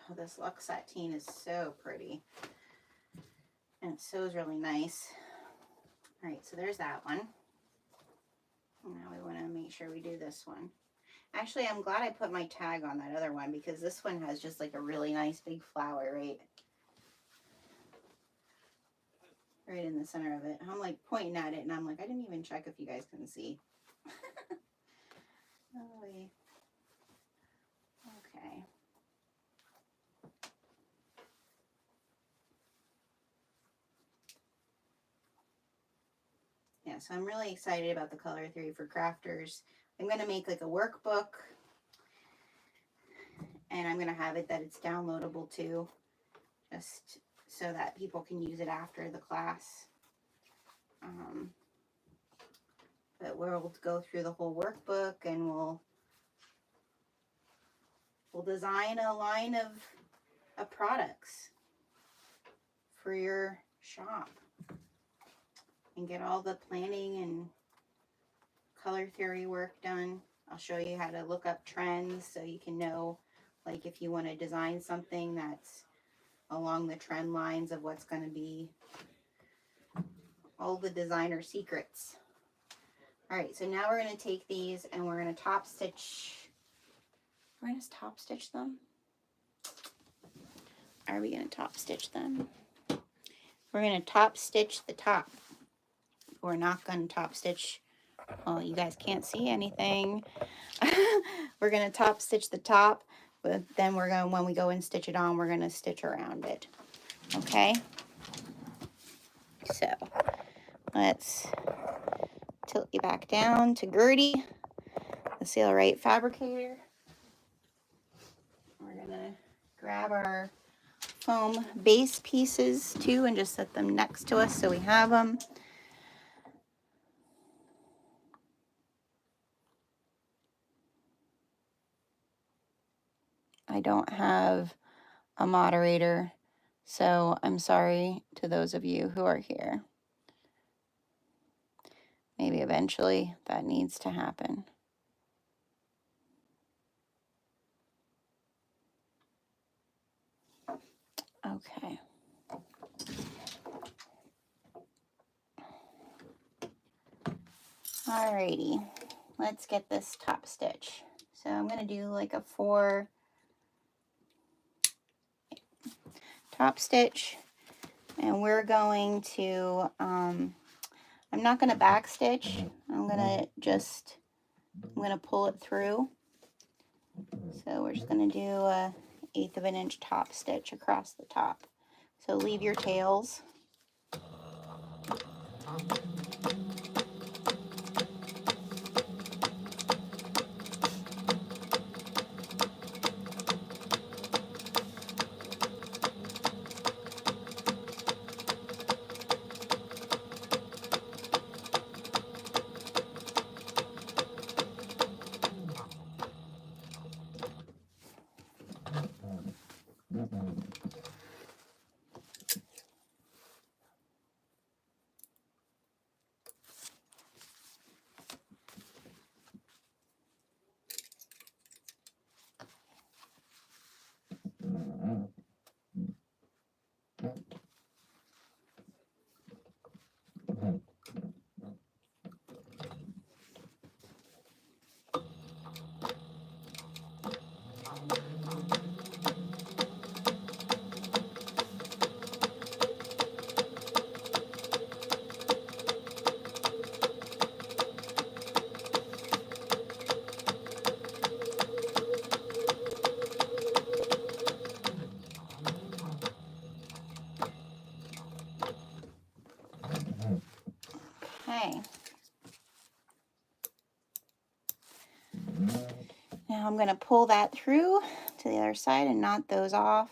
S1: Oh, this Luxe Sateen is so pretty. And it sews really nice. All right, so there's that one. Now we want to make sure we do this one. Actually, I'm glad I put my tag on that other one because this one has just like a really nice big flower right in the center of it. I'm like pointing at it and I'm like, I didn't even check if you guys can see. Oh, okay. Yeah, so I'm really excited about the color theory for crafters. I'm going to make like a workbook, and I'm going to have it that it's downloadable too, just so that people can use it after the class. But we'll go through the whole workbook, and we'll design a line of products for your shop and get all the planning and color theory work done. I'll show you how to look up trends so you can know, like, if you want to design something that's along the trend lines of what's going to be, all the designer secrets. All right, so now we're going to take these and we're going to top stitch. We're going to top stitch them. Are we going to top stitch them? We're going to top stitch the top. We're not going to top stitch. Well, you guys can't see anything. We're going to top stitch the top, but then we're going, when we go and stitch it on, we're going to stitch around it. Okay? So let's tilt you back down to Gertie, the Sailrite fabricator. We're going to grab our foam base pieces too and just set them next to us so we have them. I don't have a moderator, so I'm sorry to those of you who are here. Maybe eventually that needs to happen. Okay. Alrighty, let's get this top stitch. So I'm going to do like a 4 top stitch, and we're going to, I'm not going to back stitch. I'm going to pull it through. So we're just going to do a 1/8 of an inch top stitch across the top. So leave your tails. Now I'm going to pull that through to the other side and knot those off.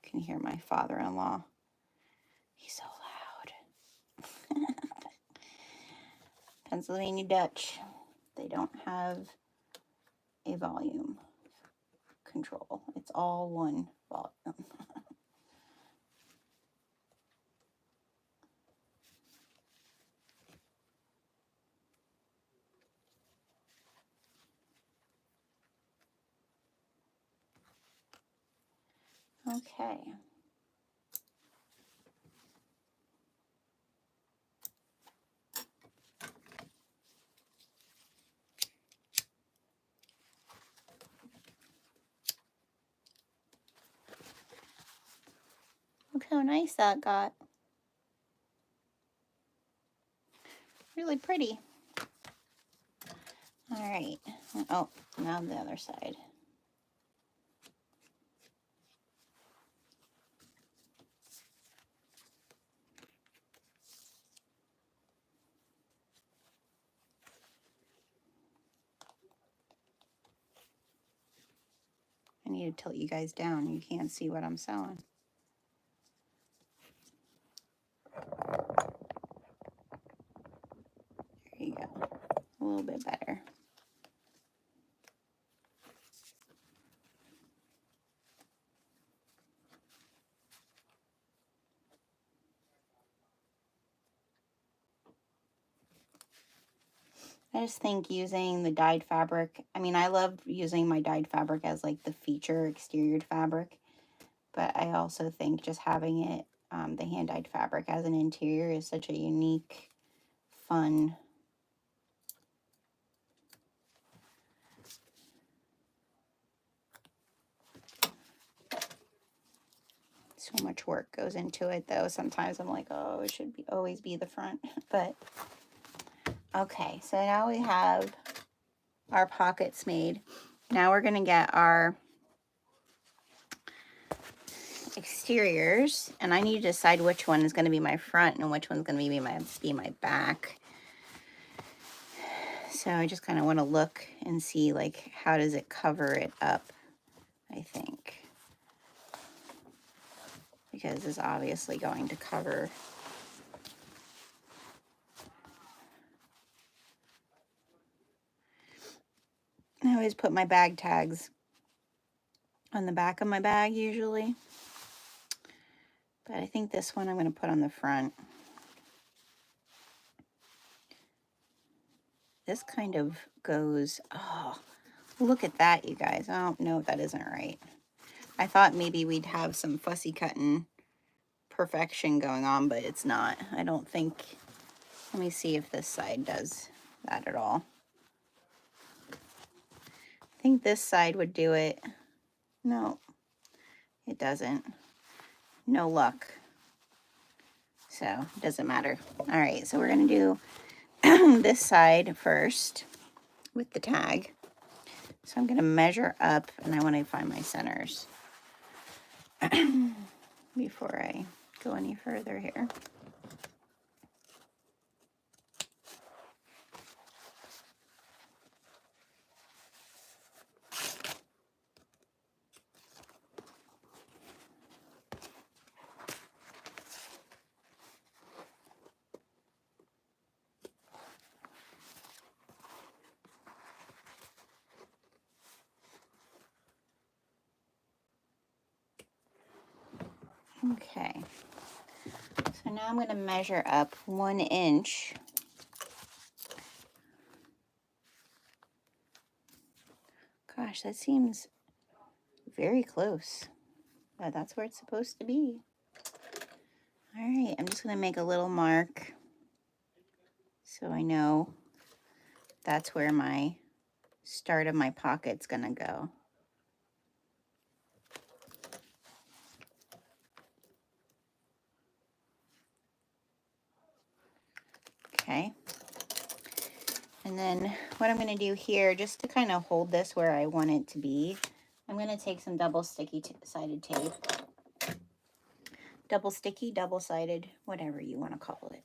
S1: You can hear my father-in-law. He's so loud. Pennsylvania Dutch. They don't have a volume control. It's all one volume. Okay. Look how nice that got. Really pretty. All right. Oh, now the other side. I need to tilt you guys down. You can't see what I'm sewing. There you go. A little bit better. I just think using the dyed fabric, I mean, I love using my dyed fabric as like the feature exterior fabric, but I also think just having it, the hand dyed fabric as an interior is such a unique, fun. So much work goes into it though. Sometimes I'm like, oh, it should be always be the front, but okay. So now we have our pockets made. Now we're going to get our exteriors, and I need to decide which one is going to be my front and which one's going to be my back. So I just kind of want to look and see, like, how does it cover it up, I think. Because it's obviously going to cover. I always put my bag tags on the back of my bag usually. But I think this one I'm going to put on the front. This kind of goes, oh, look at that, you guys. Oh, no, that isn't right. I thought maybe we'd have some fussy cutting perfection going on, but it's not. I don't think. Let me see if this side does that at all. I think this side would do it. No, it doesn't. No luck. So it doesn't matter. All right, so we're going to do this side first with the tag. So I'm going to measure up, and I want to find my centers before I go any further here. Okay, so now I'm going to measure up 1 inch. Gosh, that seems very close, but that's where it's supposed to be. All right, I'm just going to make a little mark so I know that's where my start of my pocket's going to go. Okay. And then what I'm going to do here, just to kind of hold this where I want it to be, I'm going to take some double sticky sided tape. double sticky, double-sided, whatever you want to call it.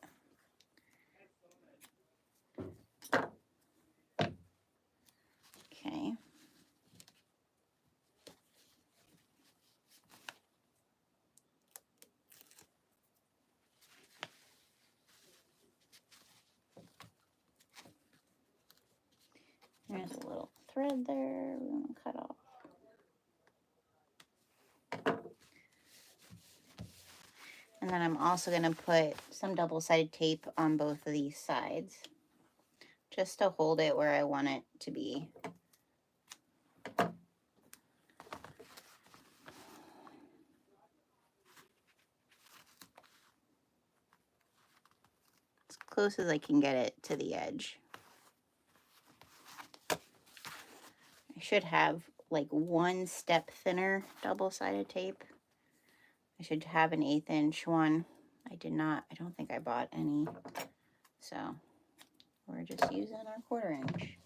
S1: Okay. There's a little thread there we're going to cut off. And then I'm also going to put some double-sided tape on both of these sides, just to hold it where I want it to be. As close as I can get it to the edge. I should have like 1 step thinner double-sided tape. I should have an 1/8 inch one. I did not. I don't think I bought any. So we're just using our 1/4 inch.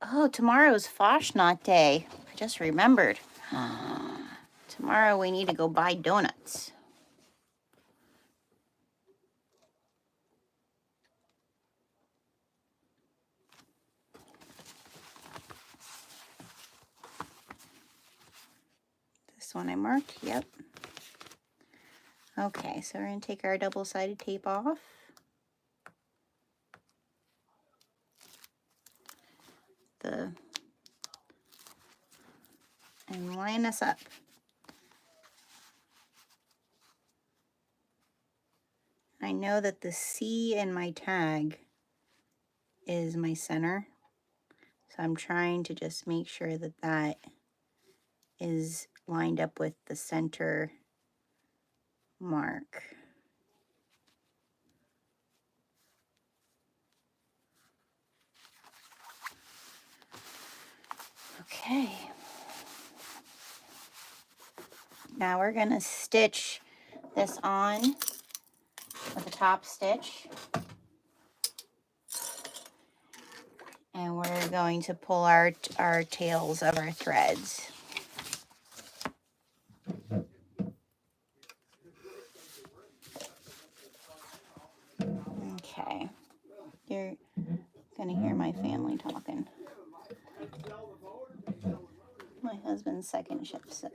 S1: Oh, tomorrow's Fashnacht Day. I just remembered. Tomorrow we need to go buy donuts. This one I marked, yep. Okay, so we're going to take our double-sided tape off. And line us up. I know that the C in my tag is my center, so I'm trying to just make sure that that is lined up with the center mark. Okay. Now we're going to stitch this on with a top stitch. And we're going to pull our tails of our threads. Okay. You're going to hear my family talking. My husband's second shift, so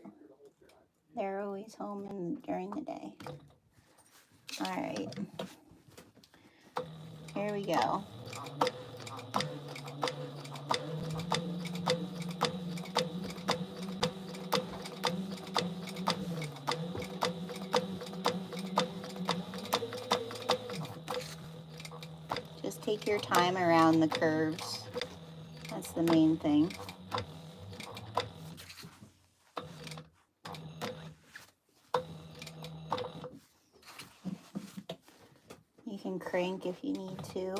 S1: they're always home during the day. All right. Here we go. Just take your time around the curves. That's the main thing. You can crank if you need to.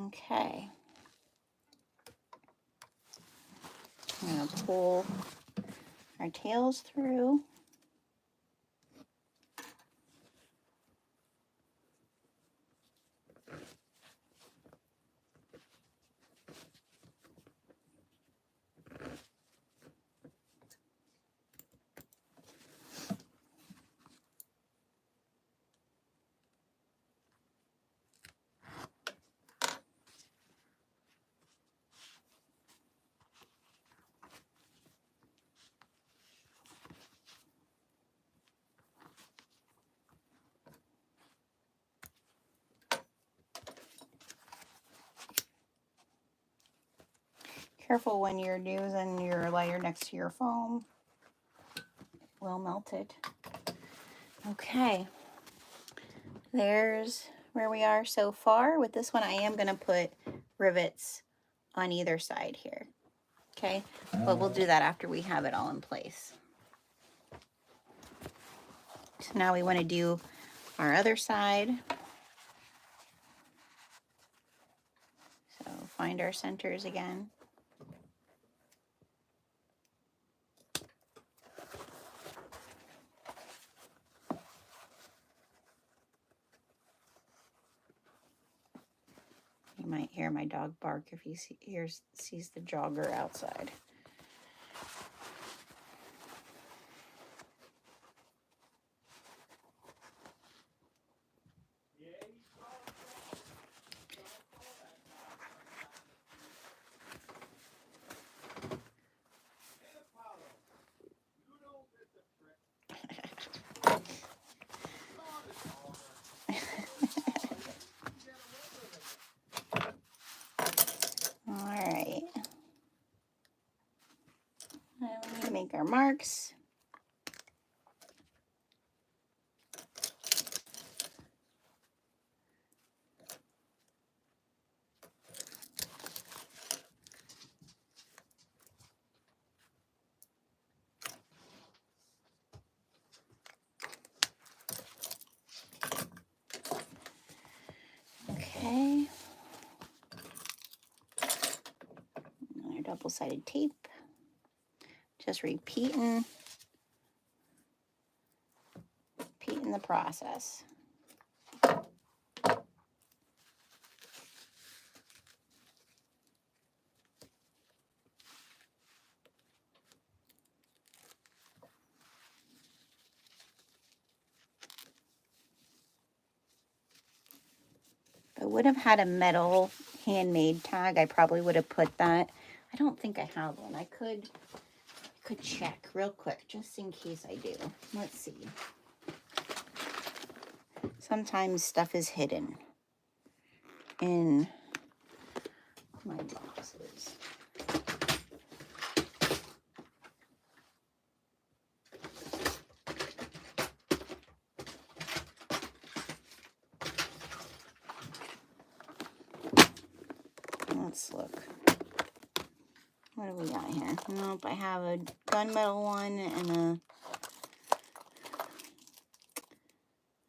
S1: Okay. I'm going to pull our tails through. Careful when you're using your layer next to your foam. Well melted. Okay. There's where we are so far. With this one, I am going to put rivets on either side here. Okay, but we'll do that after we have it all in place. So now we want to do our other side. So find our centers again. You might hear my dog bark if he sees the jogger outside. All right. Now we need to make our marks. Okay. Another double-sided tape. Just repeating the process. If I would have had a metal handmade tag, I probably would have put that. I don't think I have one. I could check real quick just in case I do. Let's see. Sometimes stuff is hidden in my boxes. Let's look. What do we got here? Nope, I have a gunmetal one and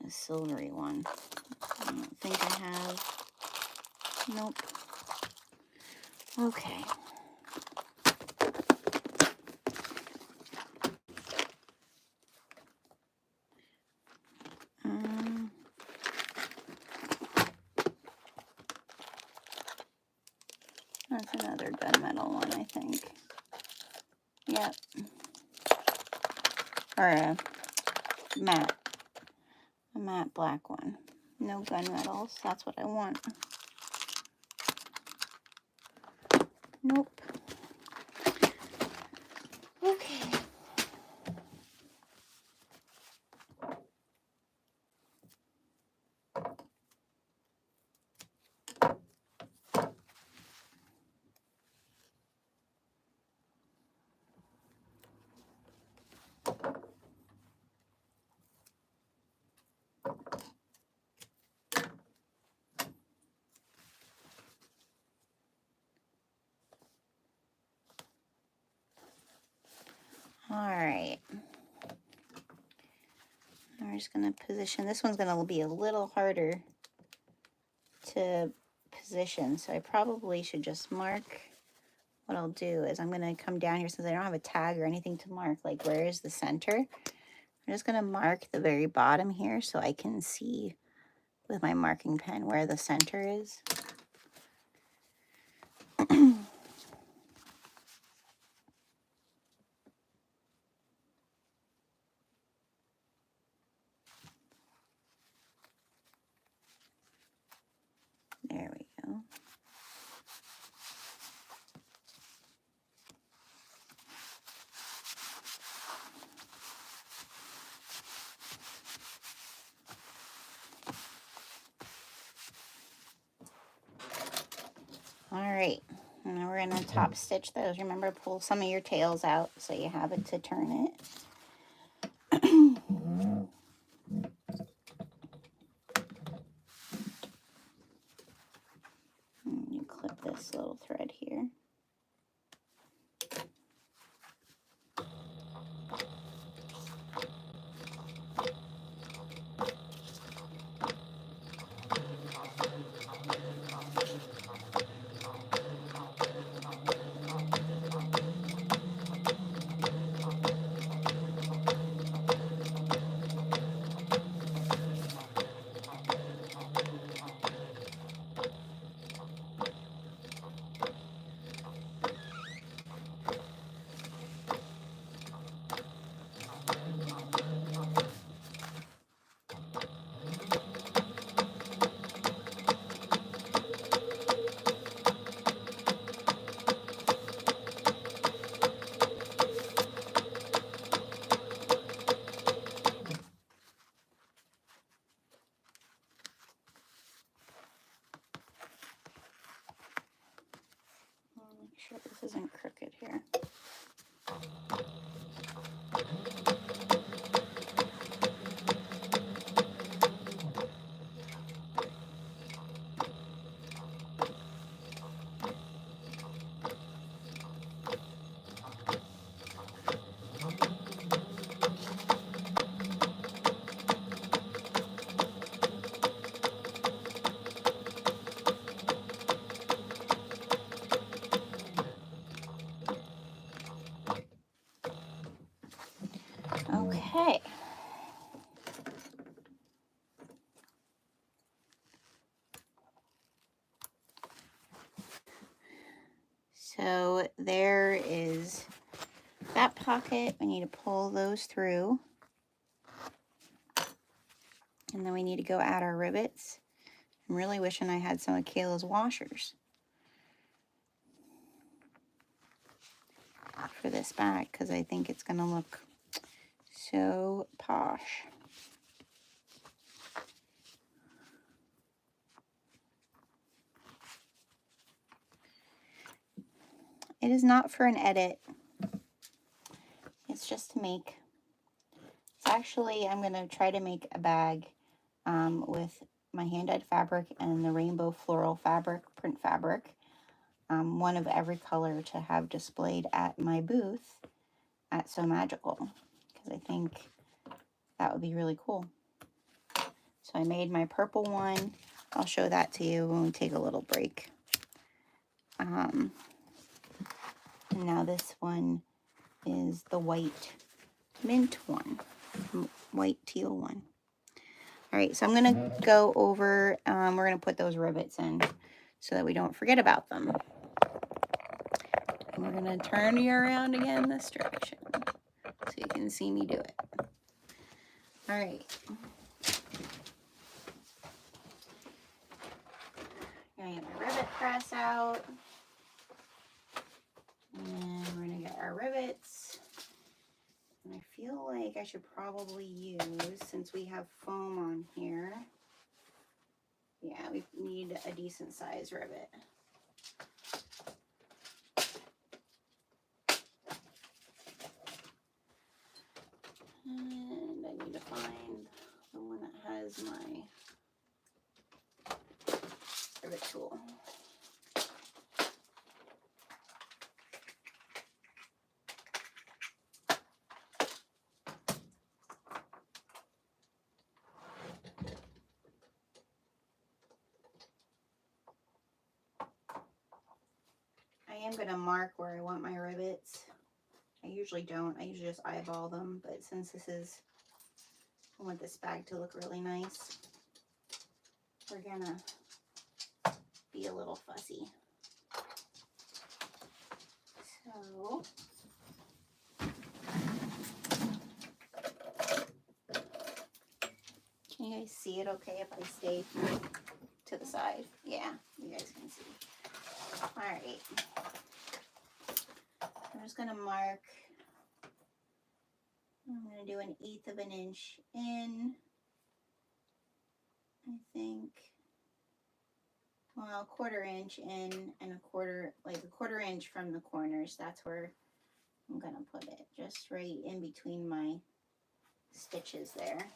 S1: a silvery one. I don't think I have. Nope. Okay. That's another gunmetal one, I think. Yep. Or a matte black one. No gunmetals. That's what I want. Nope. Okay. All right. We're just going to position. This one's going to be a little harder to position, so I probably should just mark. What I'll do is I'm going to come down here, since I don't have a tag or anything to mark, like where is the center. I'm just going to mark the very bottom here so I can see with my marking pen where the center is. There we go. All right, And then we're going to top stitch those. Remember, pull some of your tails out so you have it to turn it. And you clip this little thread here. Make sure this isn't crooked here. Okay. So there is that pocket. We need to pull those through. And then we need to go add our rivets. I'm really wishing I had some of Kayla's washers for this bag because I think it's going to look so posh. It is not for an edit. It's just to make. It's actually, I'm going to try to make a bag with my hand-dyed fabric and the rainbow floral fabric, print fabric. One of every color to have displayed at my booth at So Magical, because I think that would be really cool. So I made my purple one. I'll show that to you when we take a little break. And now this one is the white mint one, white teal one. All right, so I'm going to go over, we're going to put those rivets in so that we don't forget about them. And we're going to turn you around again this direction so you can see me do it. All right. I'm going to get my rivet press out. And we're going to get our rivets. And I feel like I should probably use, since we have foam on here, yeah, we need a decent size rivet. And I need to find the one that has my rivet tool. I am going to mark where I want my rivets. I usually don't. I usually just eyeball them, but since this is, I want this bag to look really nice, we're going to be a little fussy. So, can you guys see it okay if I stay to the side? Yeah, you guys can see. All right. I'm just going to mark. I'm going to do 1/8 of an inch in. I think well, 1/4 inch in and a quarter, like a 1/4 inch from the corners. That's where I'm gonna put it, just right in between my stitches there.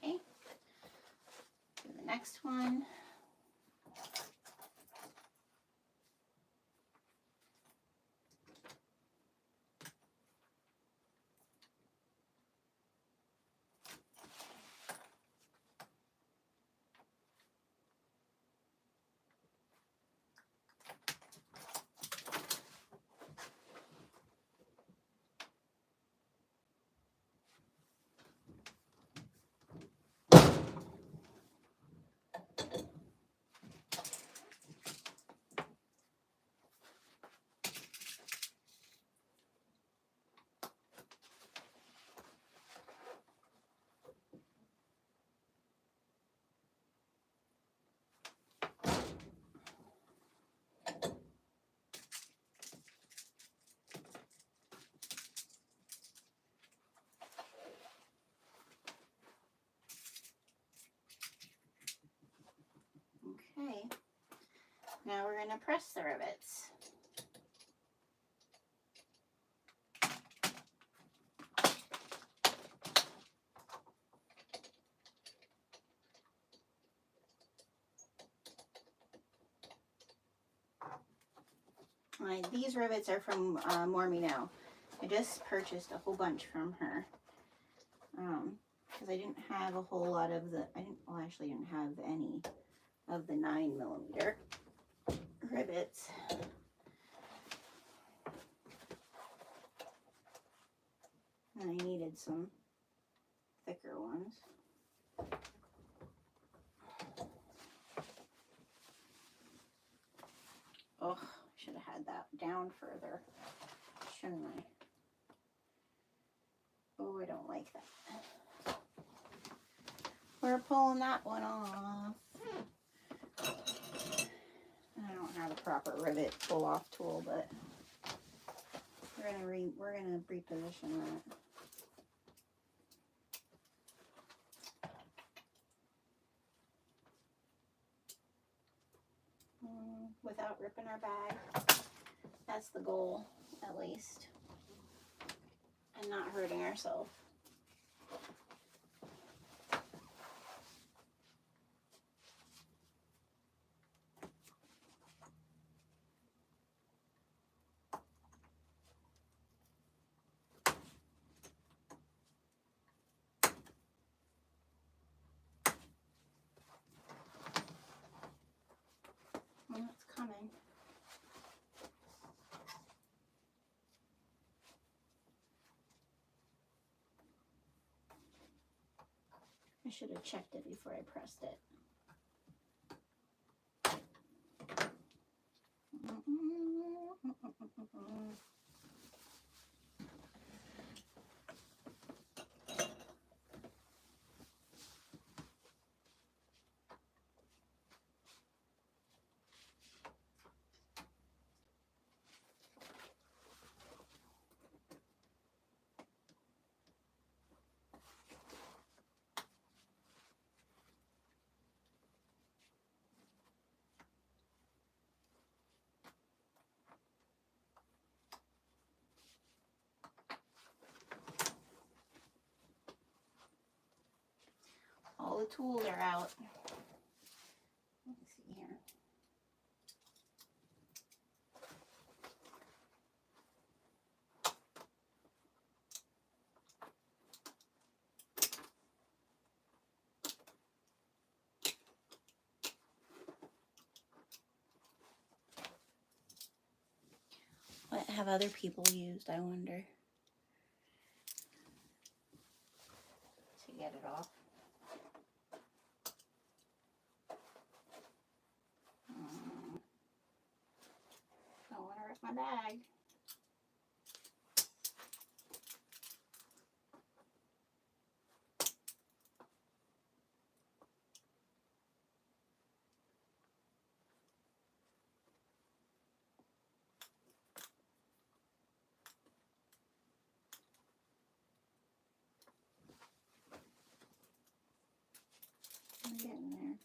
S1: Okay, do the next one. Okay, now we're going to press the rivets. These rivets are from More Me Now. I just purchased a whole bunch from her because I didn't have a whole lot of the, well, actually didn't have any of the 9mm rivets. And I needed some thicker ones. Oh, I should have had that down further, shouldn't I? Oh, I don't like that. We're pulling that one off. I don't have a proper rivet pull off tool, but we're gonna reposition that. Without ripping our bag. That's the goal, at least. And not hurting ourselves. Well, it's coming. I should have checked it before I pressed it. tools are out. Let's see here. What have other people used, I wonder, to get it off? I wonder where's my bag. I'm getting there.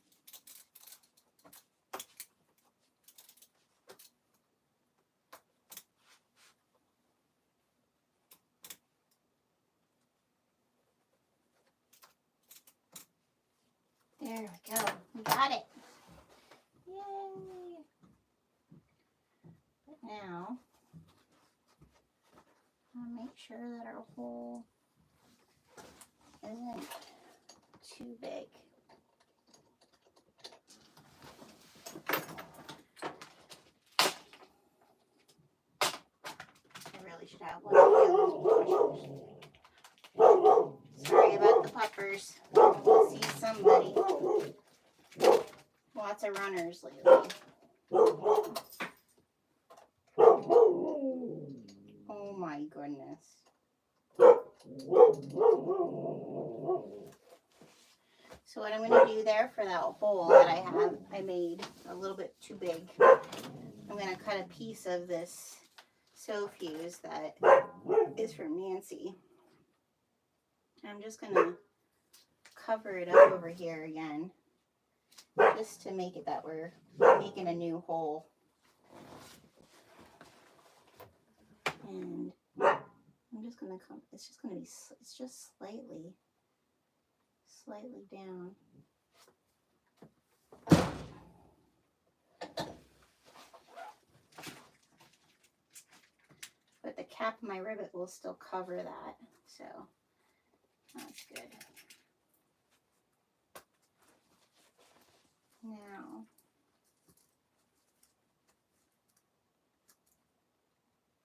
S1: There we go. We got it. Yay! But now, I'll make sure that our hole isn't too big. I really should have one of those pushers. Sorry about the puppers. See somebody. Lots of runners lately. Oh my goodness. So what I'm going to do there for that hole that I made a little bit too big. I'm going to cut a piece of this sew fuse that is from Nancy. I'm just going to cover it up over here again, just to make it that we're making a new hole. And I'm just going to come, it's just going to be, it's just slightly down. But the cap of my rivet will still cover that, so that's good.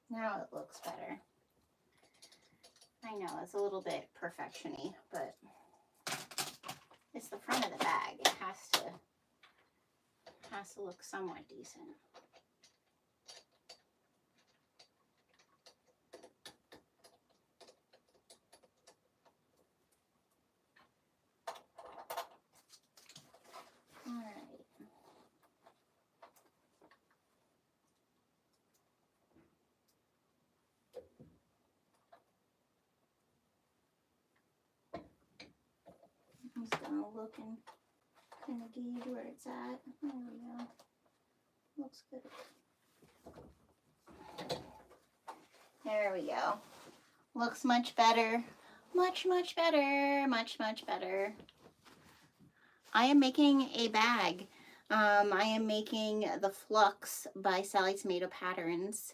S1: Now it looks better. I know it's a little bit perfection-y, but it's the front of the bag. It has to look somewhat decent. All right. I'm just gonna look and kind of gauge where it's at. There we go. Looks good. There we go. Looks much better. Much better. Much better. I am making a bag. I am making the Phlox by Sallie Tomato Patterns.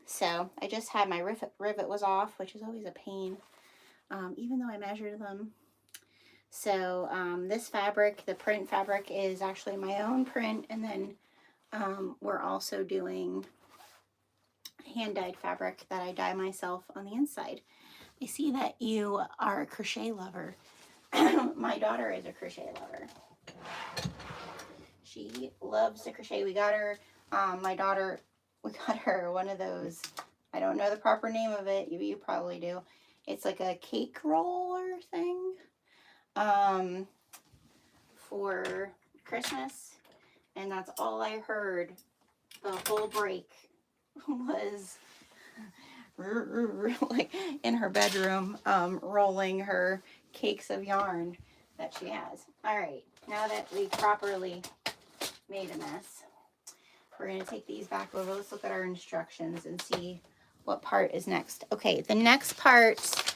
S1: So I just had my rivet was off, which is always a pain, even though I measured them. So this fabric, the print fabric, is actually my own print, and then we're also doing hand-dyed fabric that I dye myself on the inside. I see that you are a crochet lover. My daughter is a crochet lover. She loves to crochet. We got her, we got her one of those, I don't know the proper name of it, you probably do. It's like a cake roller thing for Christmas, and that's all I heard the whole break was like in her bedroom rolling her cakes of yarn that she has. All right, now that we properly made a mess, we're going to take these back over. Let's look at our instructions and see what part is next. Okay, the next part,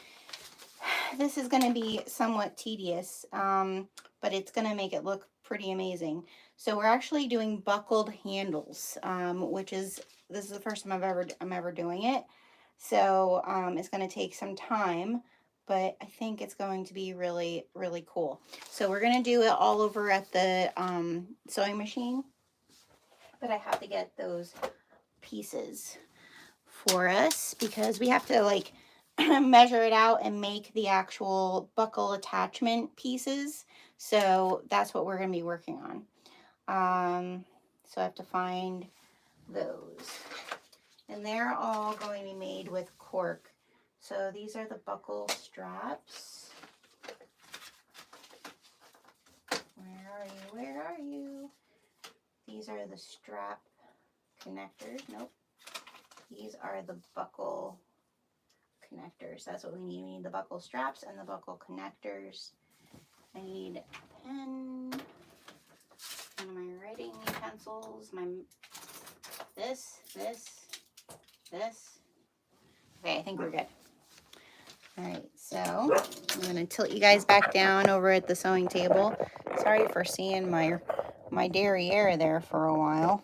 S1: this is going to be somewhat tedious, but it's going to make it look pretty amazing. So we're actually doing buckled handles, this is the first time I'm ever doing it. So it's going to take some time, but I think it's going to be really, really cool. So we're going to do it all over at the sewing machine, but I have to get those pieces for us because we have to like measure it out and make the actual buckle attachment pieces. So that's what we're going to be working on. So I have to find those. And they're all going to be made with cork. So these are the buckle straps. Where are you? Where are you? These are the strap connectors. Nope. These are the buckle connectors. That's what we need. We need the buckle straps and the buckle connectors. I need a pen. One of my writing utensils. This. Okay, I think we're good. All right, so I'm going to tilt you guys back down over at the sewing table. Sorry for seeing my derriere there for a while.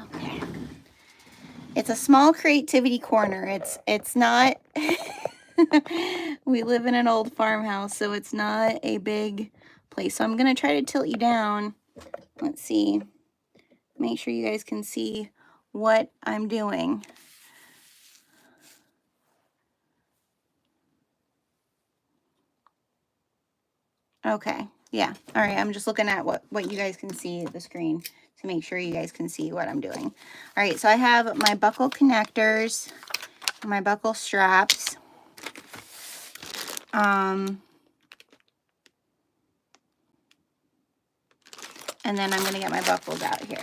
S1: Okay. It's a small creativity corner. It's not we live in an old farmhouse, so it's not a big place. So I'm going to try to tilt you down. Let's see. Make sure you guys can see what I'm doing. Okay. Yeah. All right. I'm just looking at what you guys can see at the screen to make sure you guys can see what I'm doing. All right. So I have my buckle connectors, my buckle straps. And then I'm going to get my buckles out here.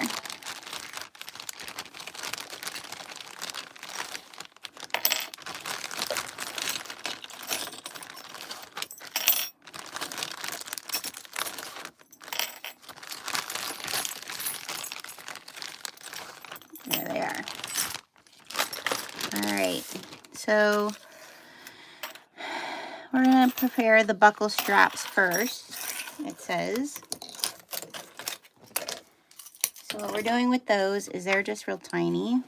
S1: There they are. All right. So we're going to prepare the buckle straps first, it says. So what we're doing with those is they're just real tiny.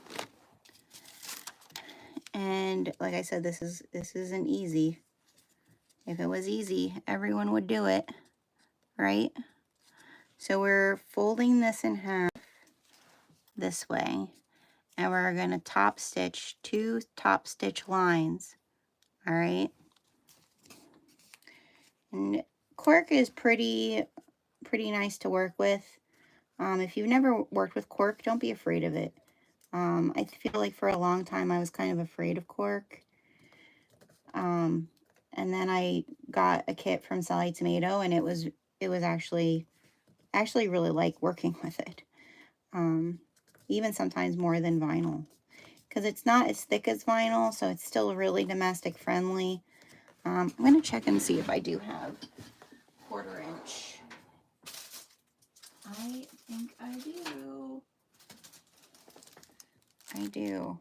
S1: And like I said, this isn't easy. If it was easy, everyone would do it, right? So we're folding this in half this way, and we're going to top stitch 2 top stitch lines. All right. And cork is pretty nice to work with. If you've never worked with cork, don't be afraid of it. I feel like for a long time I was kind of afraid of cork. And then I got a kit from Sallie Tomato, and it was actually really like working with it. Even sometimes more than vinyl, because it's not as thick as vinyl, so it's still really domestic friendly. I'm going to check and see if I do have 1/4 inch. I think I do. I do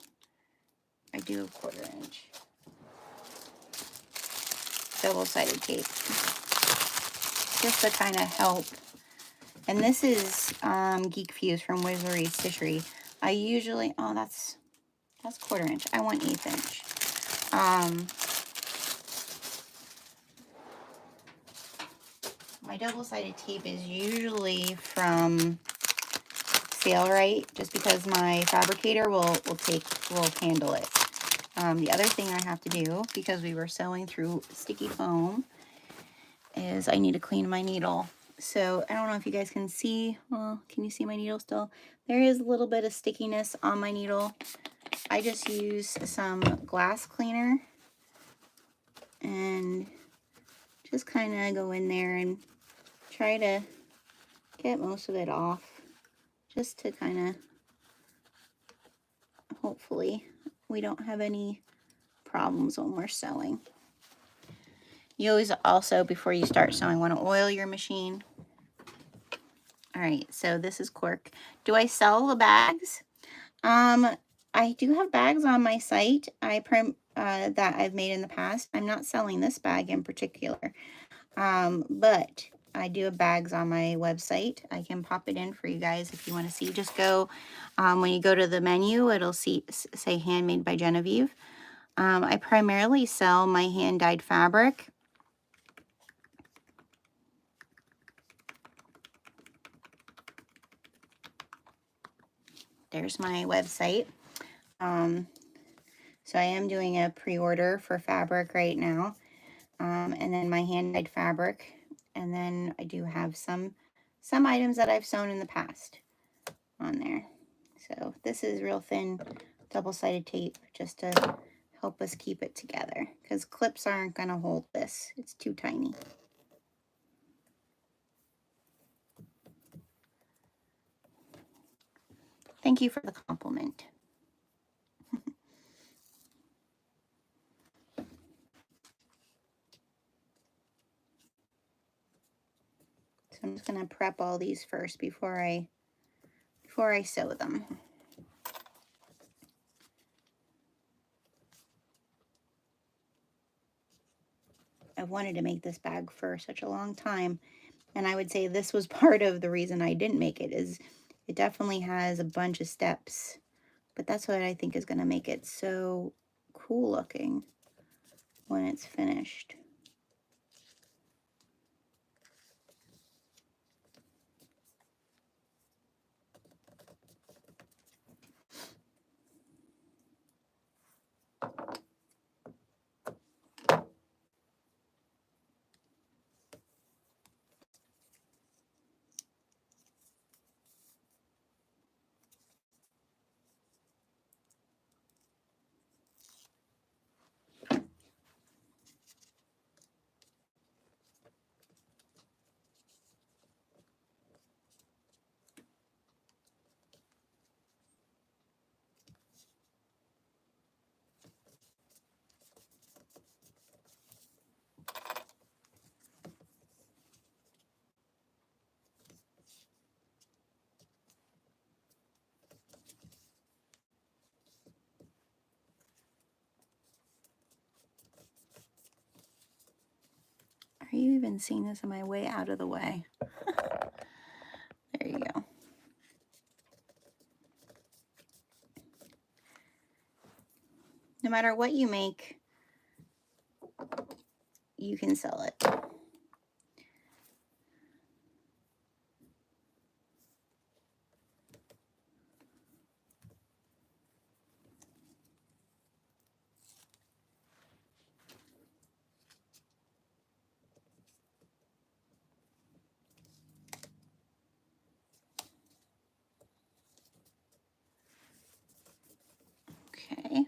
S1: have 1/4 inch. Double-sided tape. Just to kind of help. And this is Geek Fuse from Wizardry Stitchery. I usually, oh, that's 1/4 inch. I want 1/8 inch. My double-sided tape is usually from Sallie, just because my fabricator will handle it. The other thing I have to do, because we were sewing through sticky foam, is I need to clean my needle. So I don't know if you guys can see. Well, can you see my needle still? There is a little bit of stickiness on my needle. I just use some glass cleaner and just kind of go in there and try to get most of it off, just to kind of, hopefully we don't have any problems when we're sewing. You always also, before you start sewing, want to oil your machine. All right, so this is cork. Do I sell the bags? I do have bags on my site that I've made in the past. I'm not selling this bag in particular, but I do have bags on my website. I can pop it in for you guys if you want to see. Just go, when you go to the menu, it'll say Handmade by Genevieve. I primarily sell my hand-dyed fabric. There's my website. So I am doing a pre-order for fabric right now. And then my hand-dyed fabric. And then I do have some items that I've sewn in the past on there. So this is real thin double-sided tape just to help us keep it together, because clips aren't going to hold this. It's too tiny. Thank you for the compliment. So I'm just going to prep all these first before I sew them. I've wanted to make this bag for such a long time, and I would say this was part of the reason I didn't make it. Is it definitely has a bunch of steps, but that's what I think is going to make it so cool looking when it's finished. Are you even seeing this? Am I way out of the way? There you go. No matter what you make, you can sell it. Okay.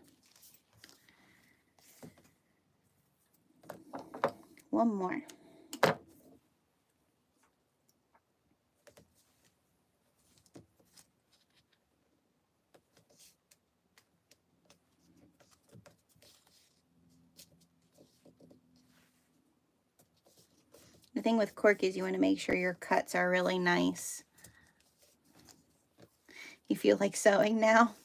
S1: One more. The thing with cork is you want to make sure your cuts are really nice. You feel like sewing now?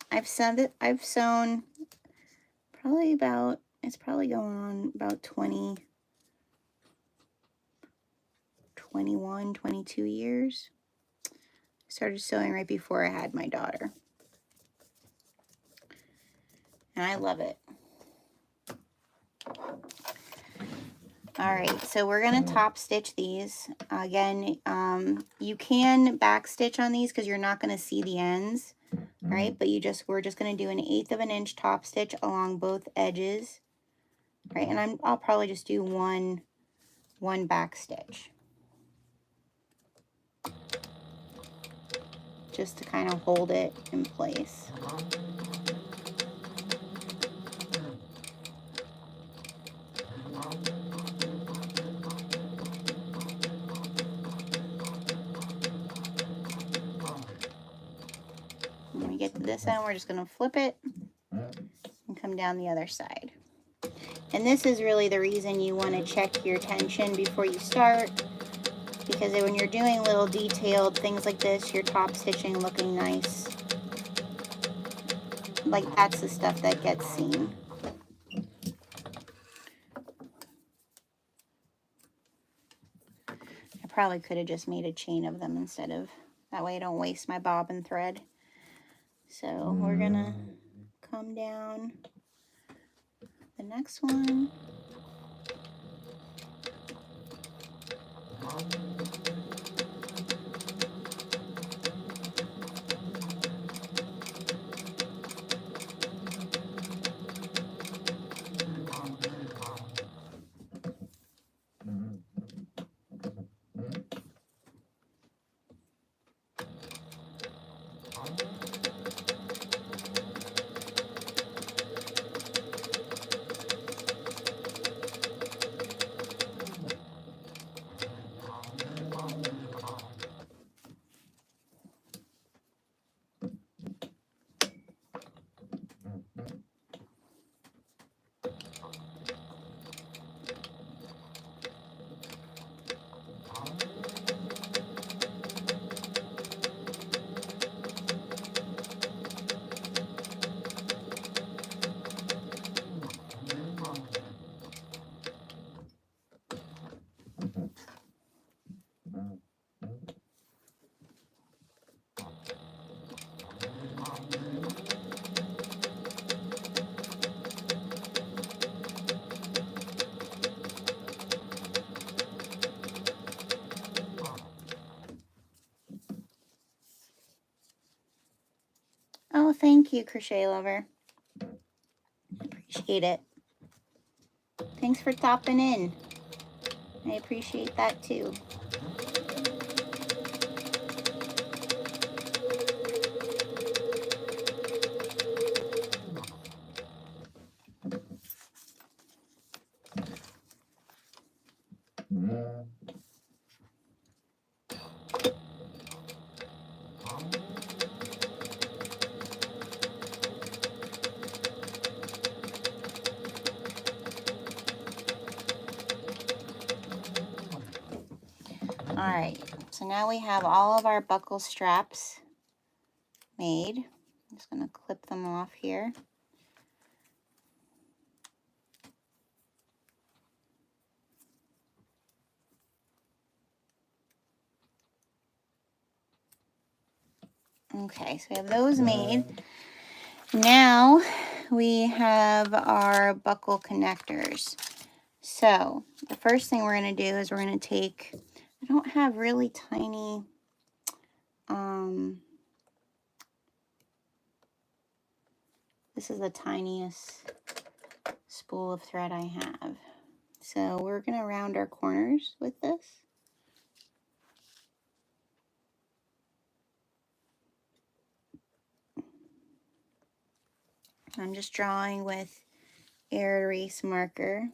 S1: I've sewn probably about, it's probably going on about 21, 22 years. I started sewing right before I had my daughter. And I love it. All right, so we're gonna top stitch these. Again, you can back stitch on these because you're not gonna see the ends, right? But we're just gonna do 1/8 of an inch top stitch along both edges, right? And I'll probably just do one back stitch, just to kind of hold it in place. When we get to this end, we're just going to flip it and come down the other side. And this is really the reason you want to check your tension before you start, because when you're doing little detailed things like this, your top stitching looking nice, like that's the stuff that gets seen. I probably could have just made a chain of them instead of, that way I don't waste my bobbin thread. So we're gonna come down the next one. Oh, thank you, Crochet Lover. Appreciate it. Thanks for stopping in. I appreciate that too. All right, so now we have all of our buckle straps made. I'm just gonna clip them off here. Okay, so we have those made. Now we have our buckle connectors. So the first thing we're going to do is we're going to take, I don't have really tiny, this is the tiniest spool of thread I have. So we're going to round our corners with this. I'm just drawing with air erase marker.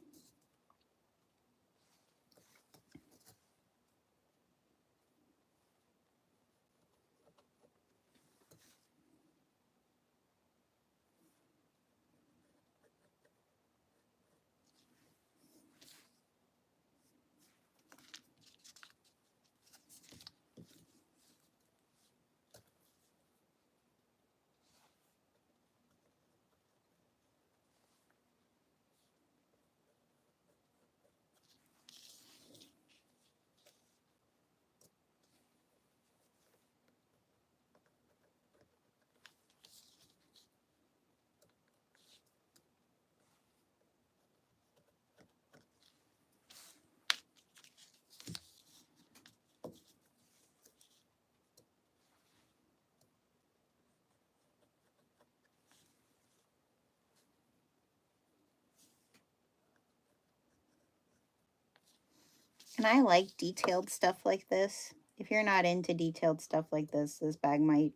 S1: And I like detailed stuff like this. If you're not into detailed stuff like this, this bag might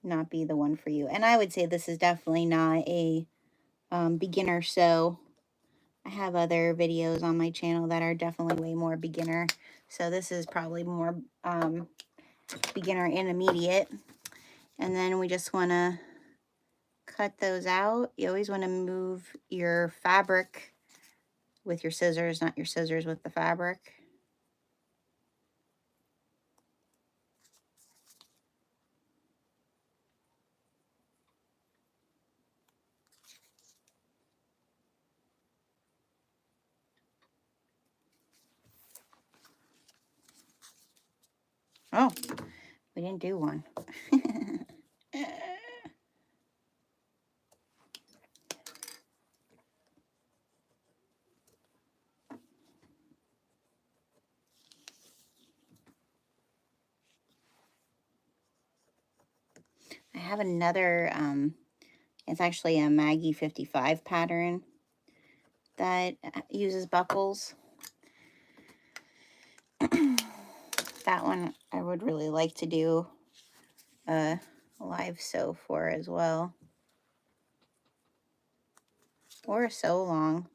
S1: not be the one for you. And I would say this is definitely not a beginner sew. I have other videos on my channel that are definitely way more beginner. So this is probably more beginner intermediate. And then we just want to cut those out. You always want to move your fabric with your scissors, not your scissors with the fabric. Oh, we didn't do one. I have another, it's actually a Maggie 55 pattern that uses buckles. That one I would really like to do a live sew for as well, or a sew along.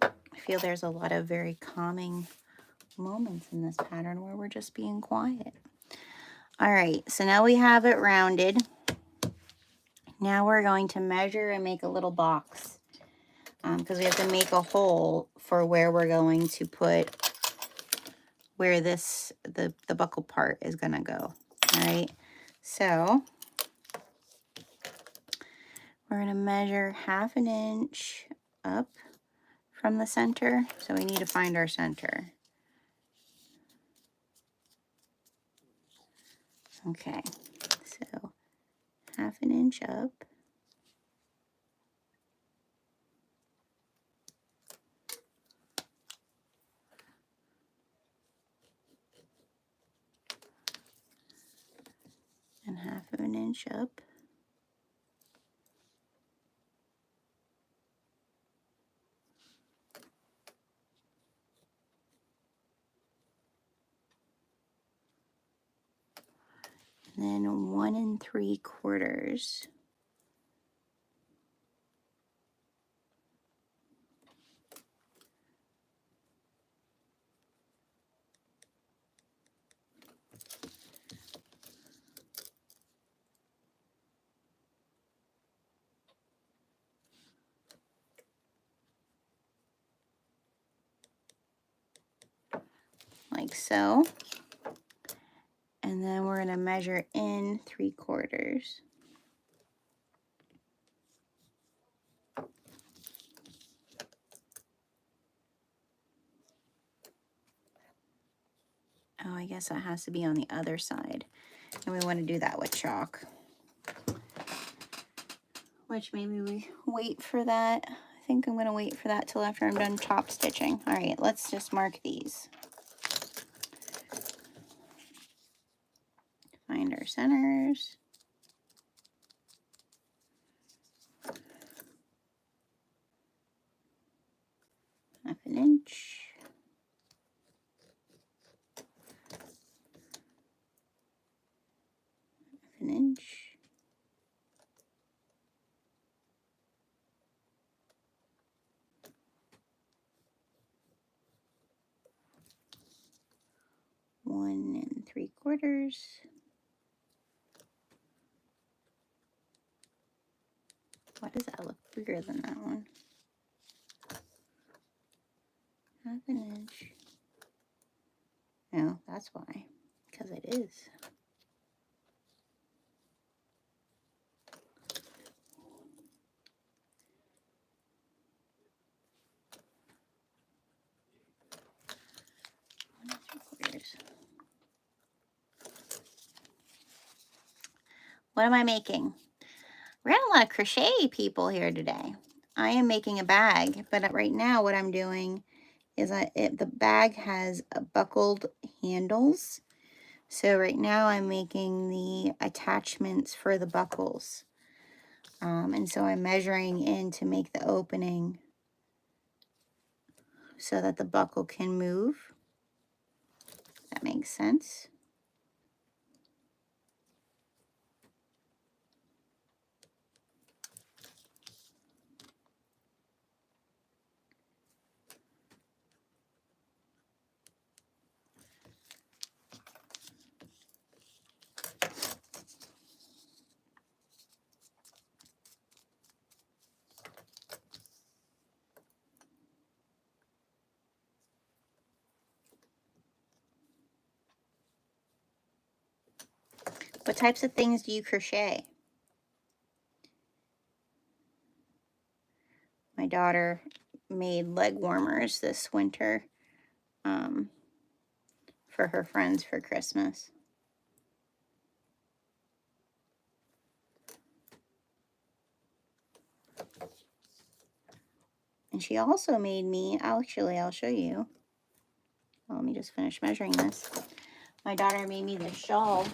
S1: I feel there's a lot of very calming moments in this pattern where we're just being quiet. All right, so now we have it rounded. Now we're going to measure and make a little box, because we have to make a hole for where we're going to put where this the buckle part is going to go. All right, so we're going to measure 1/2 inch up from the center. So we need to find our center. Okay, so 1/2 inch up. And 1/2 inch up. And then 1 3/4. Like so. And then we're going to measure in 3/4. Oh, I guess that has to be on the other side. And we want to do that with chalk. Which maybe we wait for that. I think I'm going to wait for that till after I'm done top stitching. All right, let's just mark these. Find our centers. Half an inch. Half an inch. One 3/4. Why does that look bigger than that one? Half an inch. No, that's why. Because it is. What am I making? We're having a lot of crochet people here today. I am making a bag, but right now what I'm doing is the bag has buckled handles. So right now I'm making the attachments for the buckles. And so I'm measuring in to make the opening so that the buckle can move. That makes sense. What types of things do you crochet? My daughter made leg warmers this winter for her friends for Christmas. And she also made me, actually, I'll show you. Well, let me just finish measuring this. My daughter made me this shawl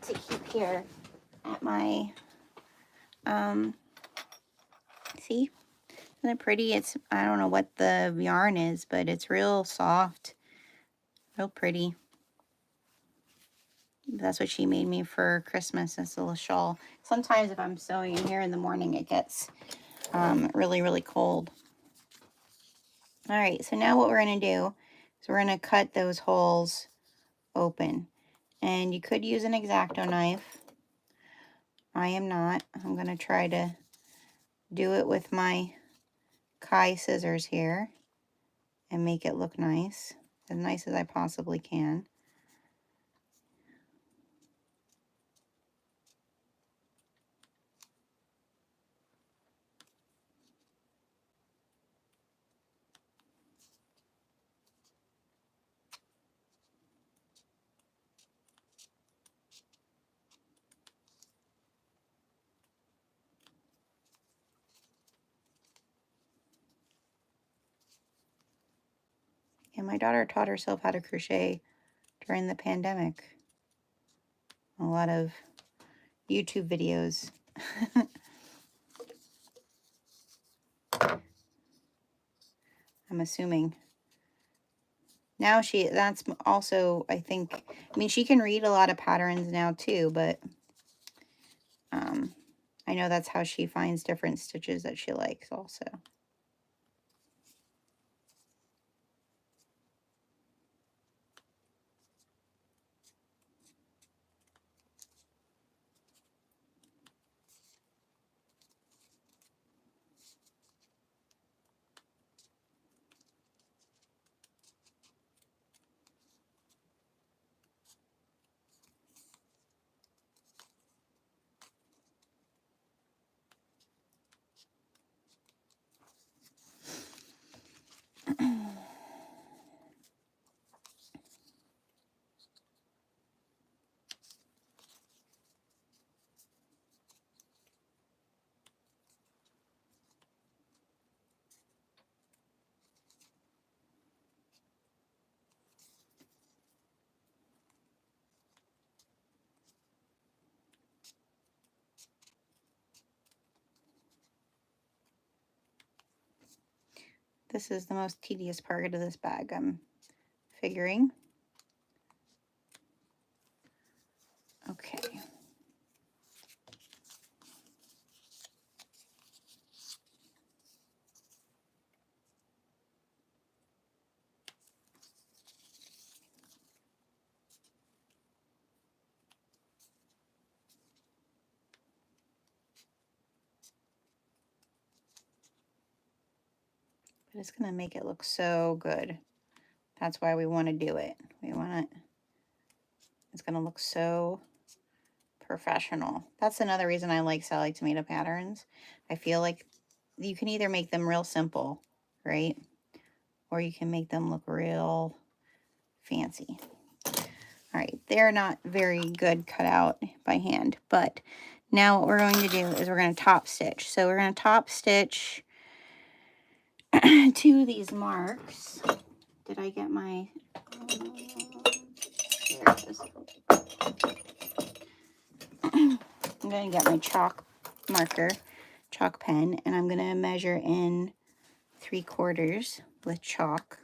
S1: to keep here at my, see? Isn't it pretty? It's, I don't know what the yarn is, but it's real soft, real pretty. That's what she made me for Christmas, this little shawl. Sometimes if I'm sewing in here in the morning, it gets really, really cold. All right, so now what we're going to do is we're going to cut those holes open. And you could use an X-Acto knife. I am not. I'm going to try to do it with my Kai scissors here and make it look nice as I possibly can. And my daughter taught herself how to crochet during the pandemic. A lot of YouTube videos. I'm assuming. Now that's also, I think, I mean, she can read a lot of patterns now too, but I know that's how she finds different stitches that she likes also. This is the most tedious part of this bag, I'm figuring. Okay. But it's going to make it look so good. That's why we want to do it. It's going to look so professional. That's another reason I like Sallie Tomato patterns. I feel like you can either make them real simple, right? Or you can make them look real fancy. All right, they're not very good cut out by hand, but now what we're going to do is we're going to top stitch. So we're going to top stitch to these marks. Did I get my... there it is. I'm going to get my chalk marker, chalk pen, and I'm going to measure in 3/4 with chalk.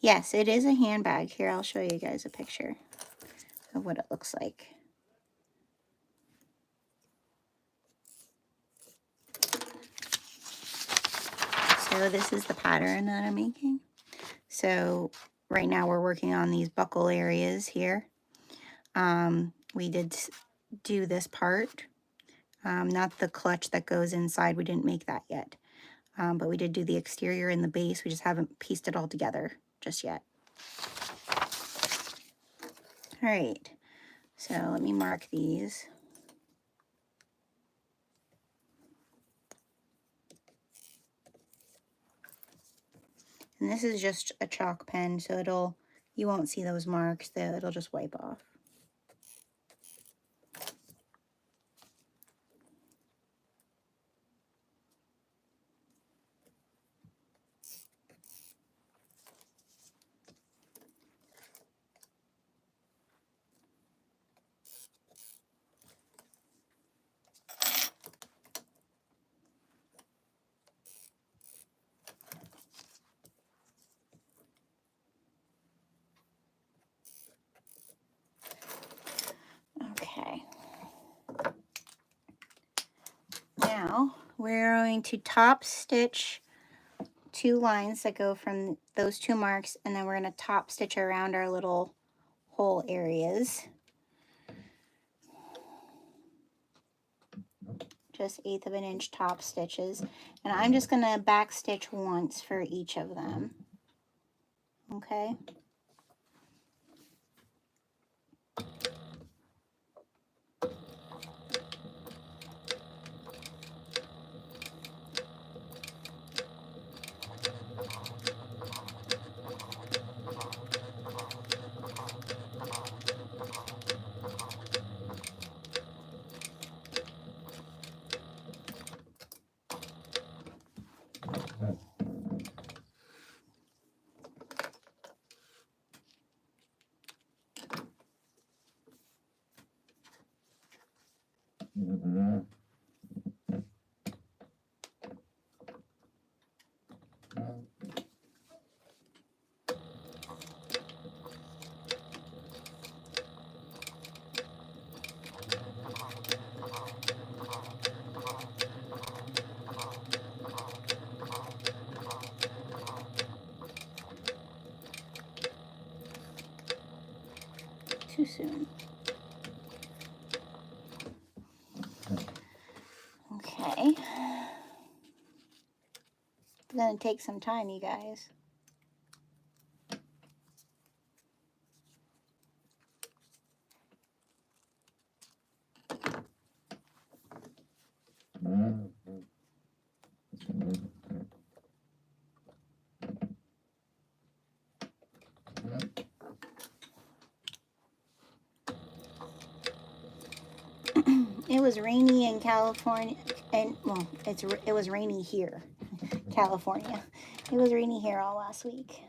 S1: Yes, it is a handbag. Here, I'll show you guys a picture of what it looks like. So this is the pattern that I'm making. So right now we're working on these buckle areas here. We did do this part, not the clutch that goes inside. We didn't make that yet. But we did do the exterior and the base. We just haven't pieced it all together just yet. All right, so let me mark these. And this is just a chalk pen, so you won't see those marks, it'll just wipe off. Okay. Now we're going to top stitch 2 lines that go from those 2 marks, and then we're going to top stitch around our little hole areas. Just 1/8 of an inch top stitches, and I'm just going to back stitch once for each of them. Okay. Too soon. Okay. It's going to take some time, you guys. It was rainy in California, and well, it was rainy here, California. It was rainy here all last week.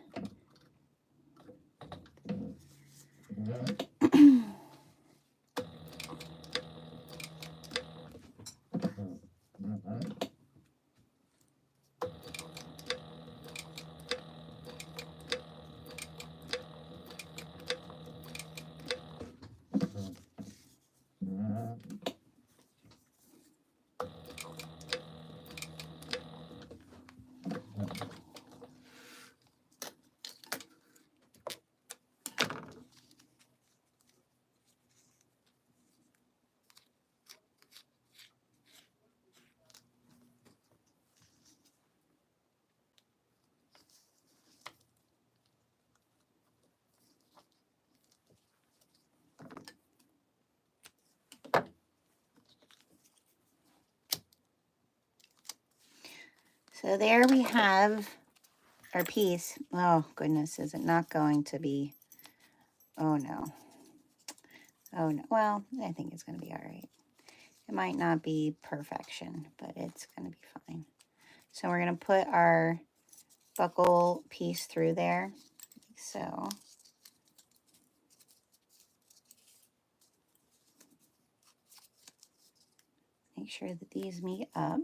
S1: So there we have our piece. Oh goodness, is it not going to be? Oh no. Oh no. Well, I think it's going to be all right. It might not be perfection, but it's going to be fine. So we're going to put our buckle piece through there. So make sure that these meet up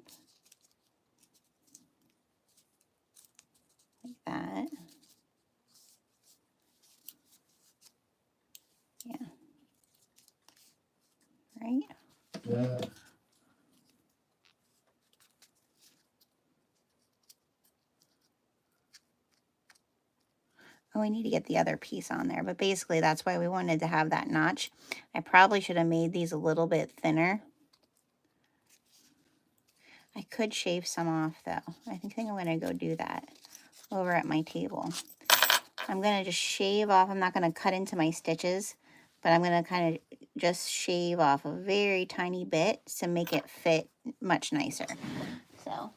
S1: like that. Yeah. Right? Yeah. Oh, we need to get the other piece on there, but basically that's why we wanted to have that notch. I probably should have made these a little bit thinner. I could shave some off though. I think I'm going to go do that over at my table. I'm going to just shave off. I'm not going to cut into my stitches, but I'm going to kind of just shave off a very tiny bit to make it fit much nicer. So.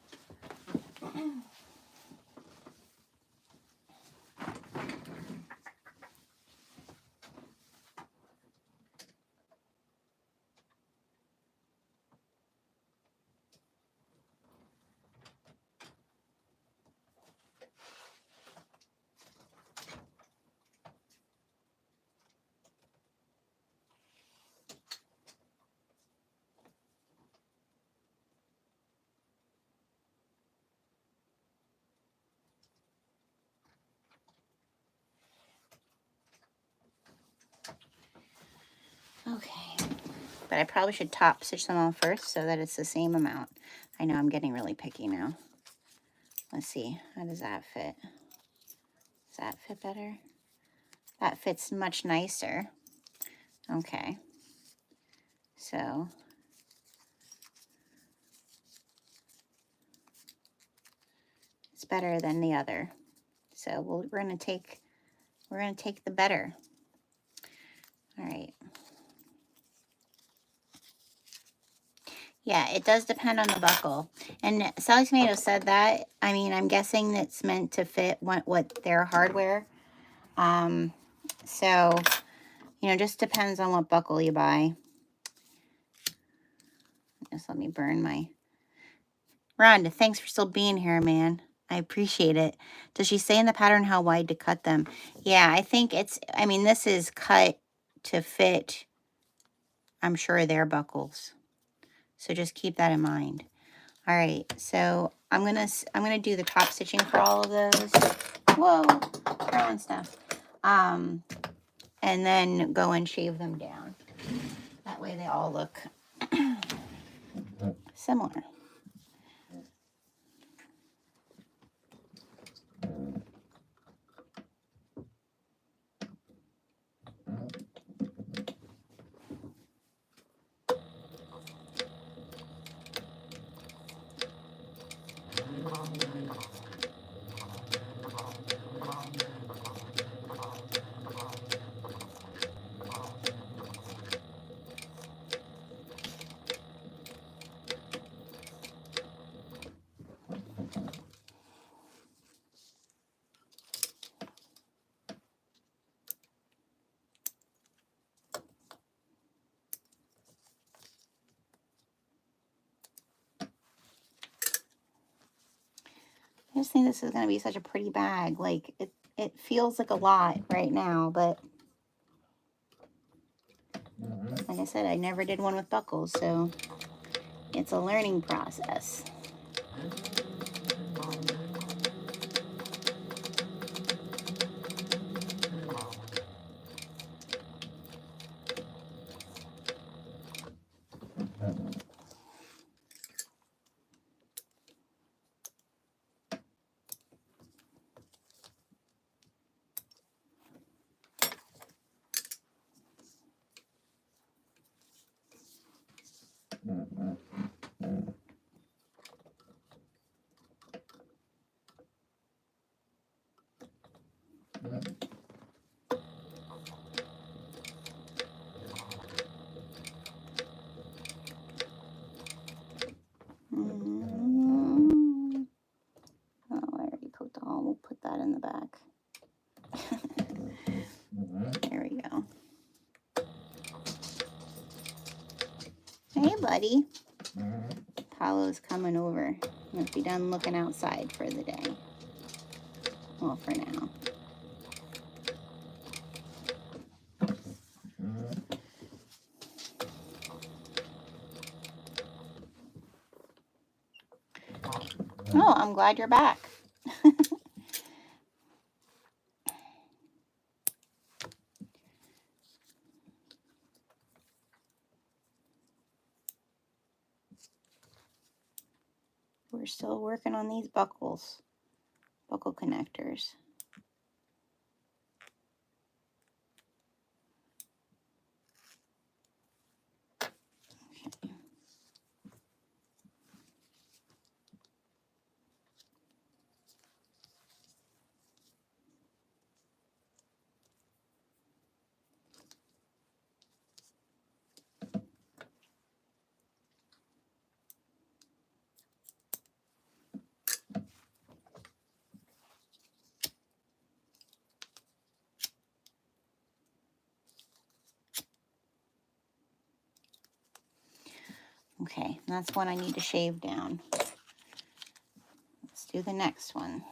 S1: Okay, but I probably should top stitch them all first so that it's the same amount. I know I'm getting really picky now. Let's see, how does that fit? Does that fit better? That fits much nicer. Okay, so it's better than the other. So we're gonna take the better. All right. Yeah, it does depend on the buckle. And Sally Tomato said that. I mean, I'm guessing it's meant to fit what their hardware. So, you know, just depends on what buckle you buy. Just let me burn my... Rhonda, thanks for still being here, man. I appreciate it. Does she say in the pattern how wide to cut them? Yeah, I think it's... I mean, this is cut to fit, I'm sure, their buckles. So just keep that in mind. All right, so I'm gonna do the top stitching for all of those. Whoa, throwing stuff. And then go and shave them down. That way they all look similar. I just think this is going to be such a pretty bag. Like, it feels like a lot right now, but like I said, I never did one with buckles, so it's a learning process. Oh, I already poked the hole. We'll put that in the back. There we go. Hey, buddy. Paolo's coming over. Must be done looking outside for the day. Well, for now. Oh, I'm glad you're back. We're still working on these buckle connectors. Okay. Okay, that's one I need to shave down. Let's do the next one.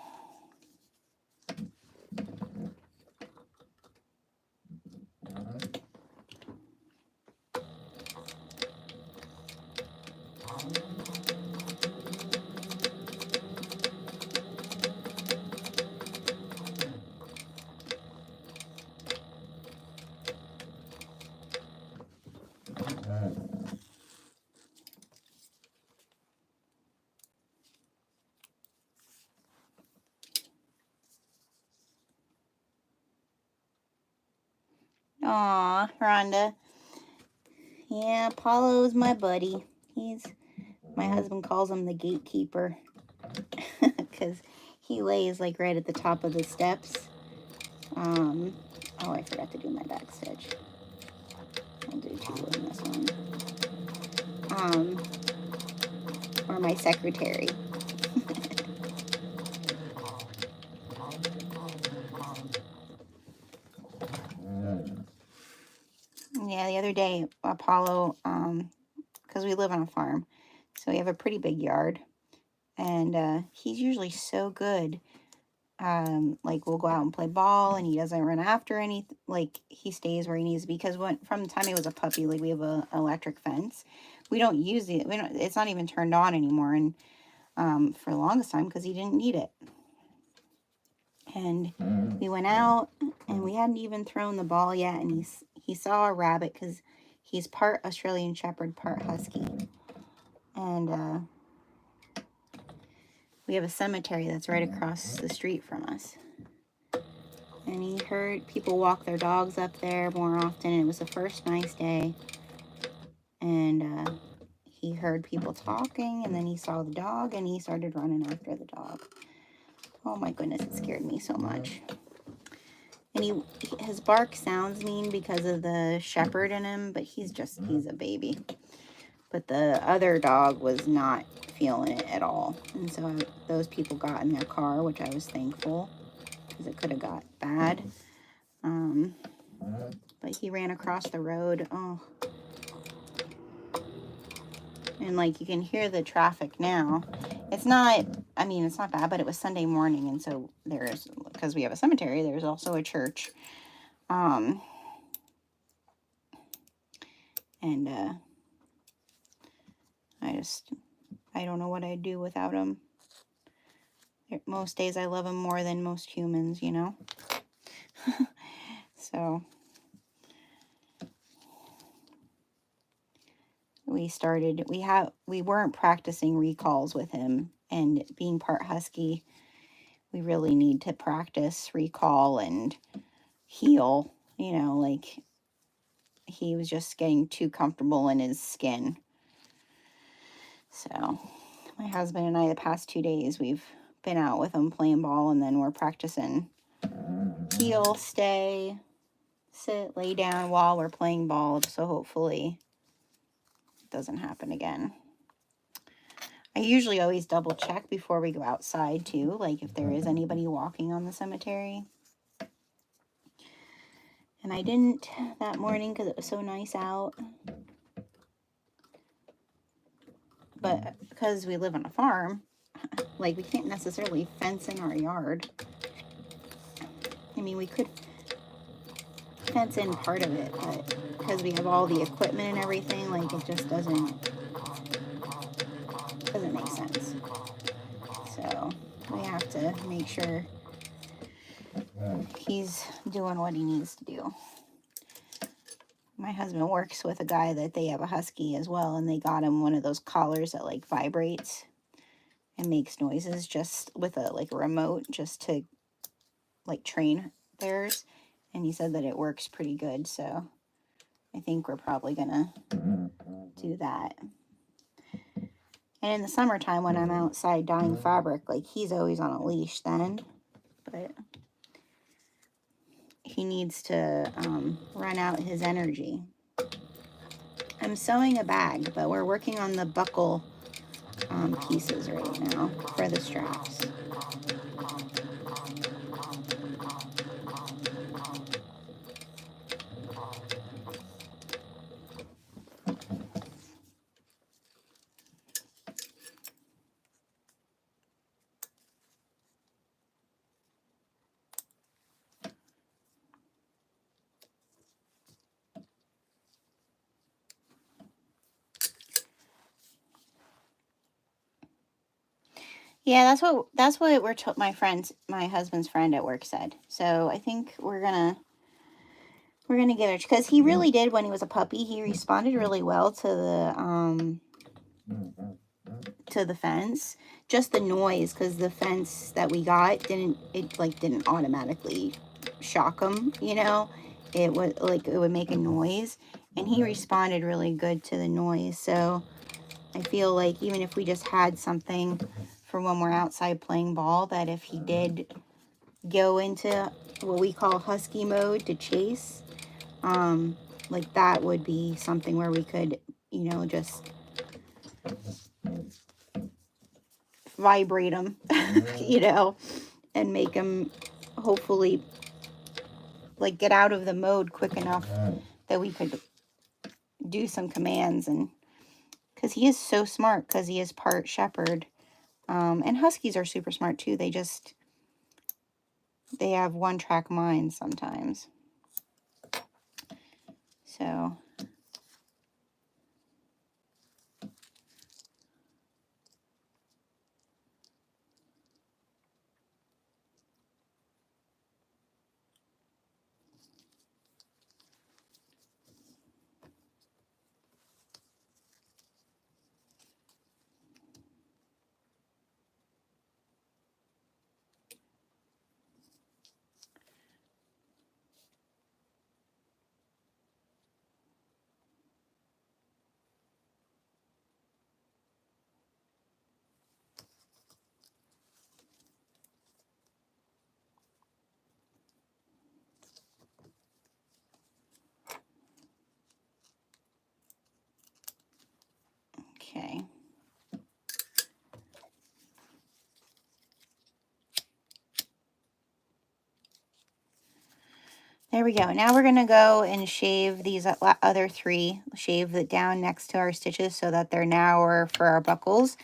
S1: Aw, Rhonda. Yeah, Apollo's my buddy. My husband calls him the gatekeeper because he lays like right at the top of the steps. Oh, I forgot to do my back stitch. I'll do 2 in this one. Or my secretary. Yeah, the other day, Apollo, because we live on a farm, so we have a pretty big yard, and he's usually so good. Like we'll go out and play ball, and he doesn't run after anything. Like he stays where he needs to be, because from the time he was a puppy, like we have an electric fence. We don't use it. It's not even turned on anymore, and for the longest time because he didn't need it. And we went out, and we hadn't even thrown the ball yet, and he saw a rabbit because he's part Australian Shepherd, part Husky. And we have a cemetery that's right across the street from us. And he heard people walk their dogs up there more often. And it was the first nice day. And he heard people talking, and then he saw the dog, and he started running after the dog. Oh my goodness, it scared me so much. And his bark sounds mean because of the shepherd in him, but he's a baby. But the other dog was not feeling it at all. And so those people got in their car, which I was thankful, because it could have got bad. But he ran across the road. Oh. And like you can hear the traffic now. It's not bad, but it was Sunday morning, and so because we have a cemetery, there's also a church. And I don't know what I'd do without him. Most days I love him more than most humans, you know. So we weren't practicing recalls with him, and being part Husky, we really need to practice recall and heel, you know, like he was just getting too comfortable in his skin. So my husband and I, the past 2 days, we've been out with him playing ball, and then we're practicing heel, stay, sit, lay down while we're playing ball, so hopefully it doesn't happen again. I usually always double check before we go outside too, like if there is anybody walking on the cemetery. And I didn't that morning because it was so nice out. But because we live on a farm, like we can't necessarily fence in our yard. I mean, we could fence in part of it, but because we have all the equipment and everything, like it just doesn't make sense. So we have to make sure he's doing what he needs to do. My husband works with a guy that they have a Husky as well, and they got him one of those collars that like vibrates and makes noises, just with a remote, just to like train theirs. And he said that it works pretty good, so I think we're probably gonna do that. And in the summertime, when I'm outside dyeing fabric, like he's always on a leash then, but he needs to run out his energy. I'm sewing a bag, but we're working on the buckle pieces right now for the straps. Yeah, that's what my husband's friend at work said. So I think we're gonna give it, because he really did when he was a puppy. He responded really well to the fence. Just the noise, because the fence that we got didn't automatically shock him. It was like it would make a noise, and he responded really good to the noise. So I feel like even if we just had something for when we're outside playing ball, that if he did go into what we call husky mode to chase, like that would be something where we could, just vibrate him, and make him hopefully like get out of the mode quick enough that we could do some commands. And because he is so smart, because he is part shepherd, and huskies are super smart too. They have one track minds sometimes. So okay. There we go. Now we're going to go and shave these other three, shave it down next to our stitches so that they're narrower for our buckles.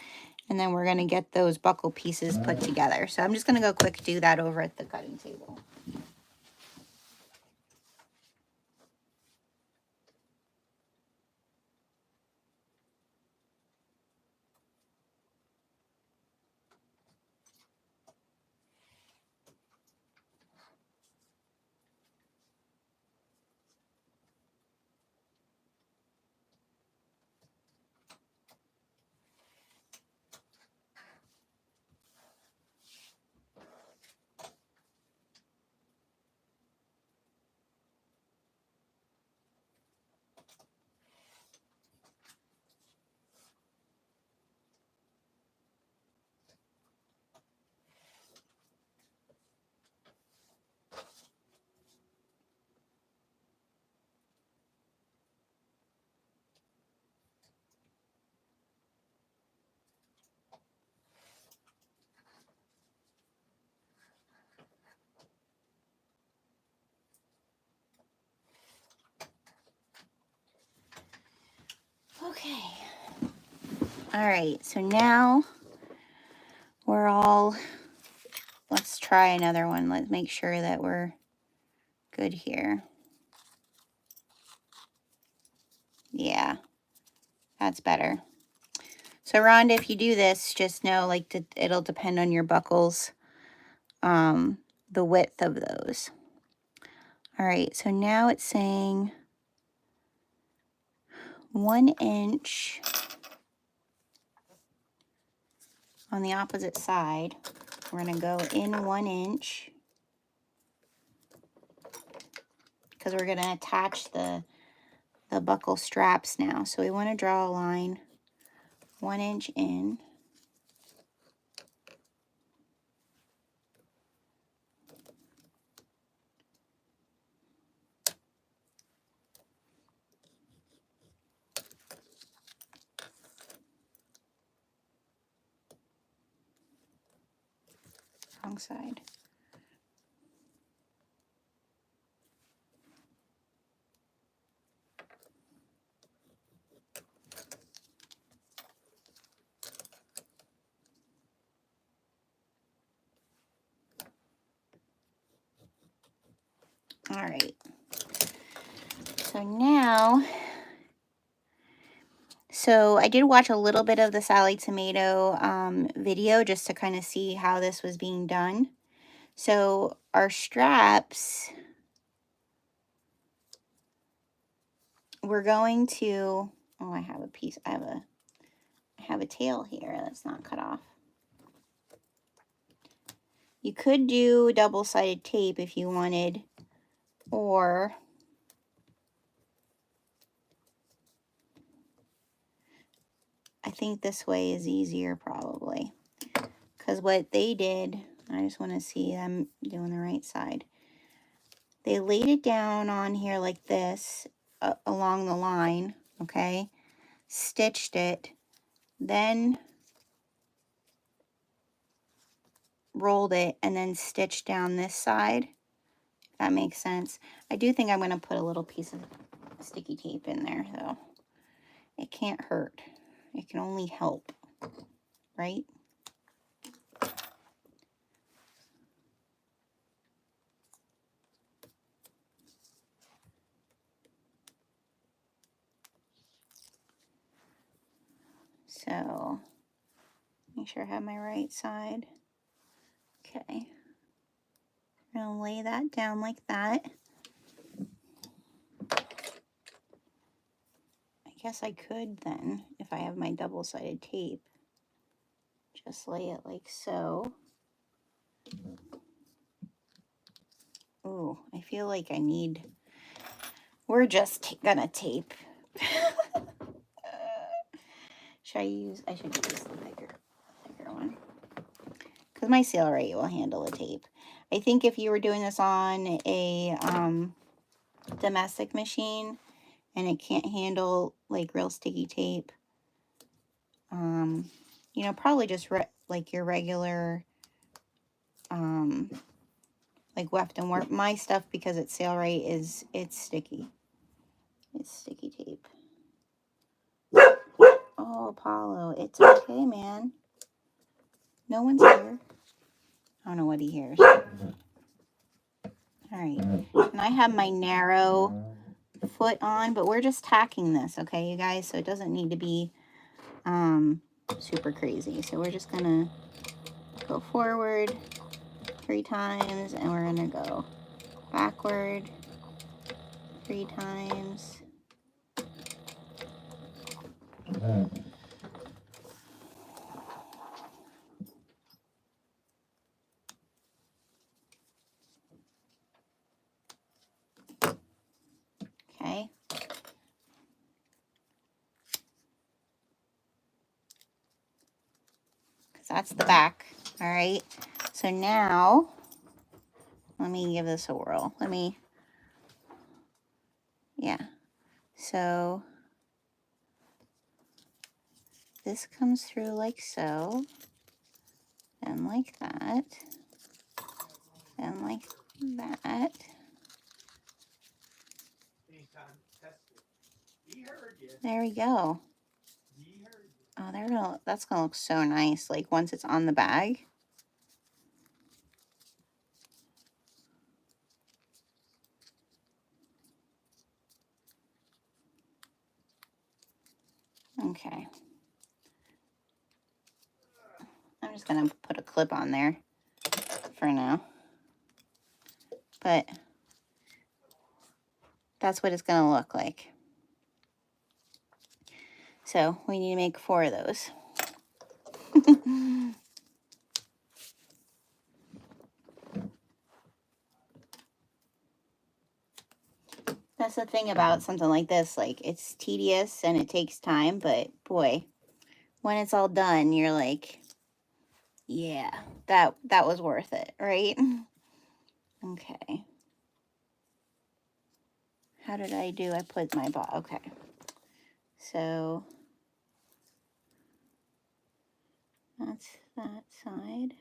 S1: And then we're going to get those buckle pieces put together. So I'm just going to go quick do that over at the cutting table. Okay. All right. So now we're all, let's try another one. Let's make sure that we're good here. Yeah, that's better. So Rhonda, if you do this, just know it'll depend on your buckles, the width of those. All right, so now it's saying 1 inch on the opposite side. We're going to go in 1 inch because we're going to attach the buckle straps now. So we want to draw a line 1 inch in. Wrong side. All right. So now, So I did watch a little bit of the Sallie Tomato video just to kind of see how this was being done. So our straps, we're going to, oh, I have a piece, I have a tail here that's not cut off. You could do double-sided tape if you wanted, or I think this way is easier probably. Because what they did, I just want to see them doing the right side. They laid it down on here like this, along the line, okay? Stitched it, then rolled it, and then stitched down this side. If that makes sense. I do think I'm going to put a little piece of sticky tape in there, though. It can't hurt. It can only help, right? So, make sure I have my right side. Okay. I'm going to lay that down like that. I guess I could then, if I have my double-sided tape, just lay it like so. Ooh, I feel like I need, we're just gonna tape. I should use the bigger one. Because my Sallie will handle the tape. I think if you were doing this on a domestic machine and it can't handle like real sticky tape, you know, probably just like your regular like weft and warp. My stuff, because it's Sallie, it's sticky. It's sticky tape. Oh, Apollo, it's okay, man. No one's here. I don't know what he hears. All right, and I have my narrow foot on, but we're just tacking this, okay, you guys? So it doesn't need to be super crazy. So we're just gonna go forward 3 times, and we're gonna go backward 3 times. Okay. Because that's the back. All right. So now, let me give this a whirl. Yeah. So this comes through like so, and like that, and like that. There we go. Oh, that's gonna look so nice, like once it's on the bag. Okay. I'm just gonna put a clip on there for now. But that's what it's gonna look like. So we need to make 4 of those. That's the thing about something like this, like it's tedious and it takes time, but boy, when it's all done, you're like, yeah, that was worth it, right? Okay. How did I do? I put my ball. Okay. So that's that side.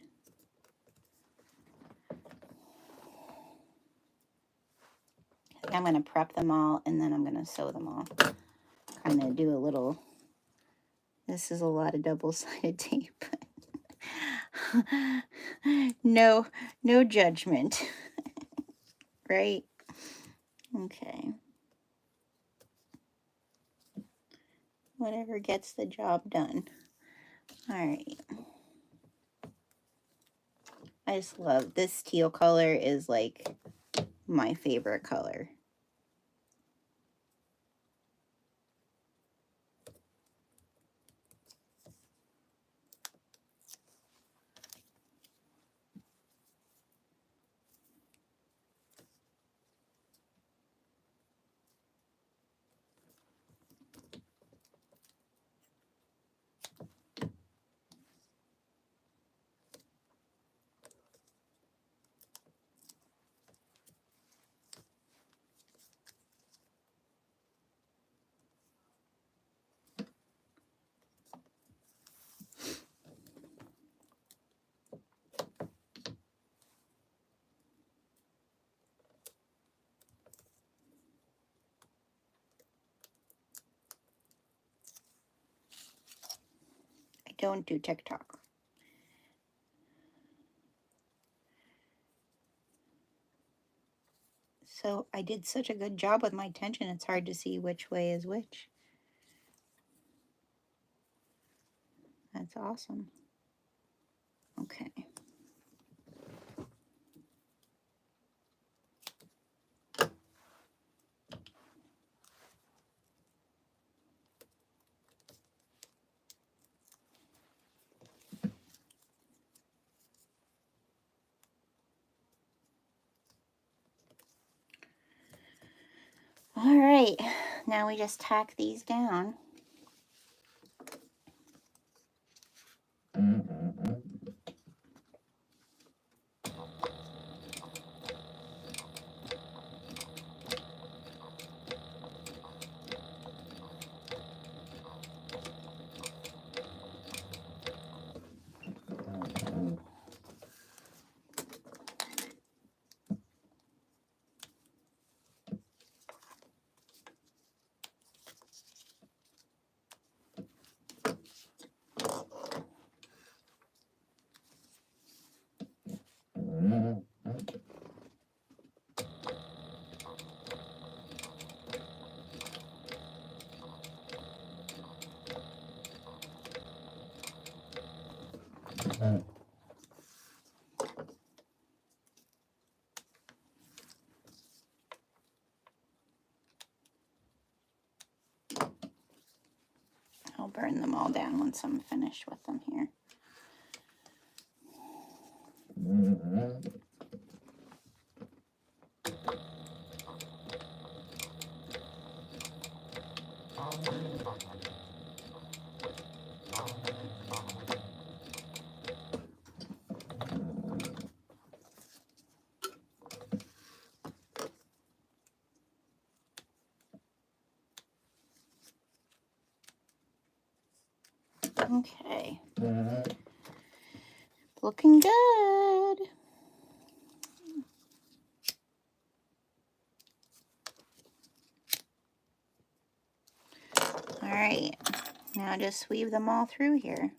S1: I'm going to prep them all, and then I'm going to sew them all. Kind of do a little, this is a lot of double-sided tape. No judgment. Right? Okay. Whatever gets the job done. All right. I just love this teal color, is like my favorite color. I don't do TikTok. So I did such a good job with my tension, it's hard to see which way is which. That's awesome. Okay. All right, now we just tack these down. I'll burn them all down once I'm finished with them here. Okay. Looking good. All right, now just weave them all through here.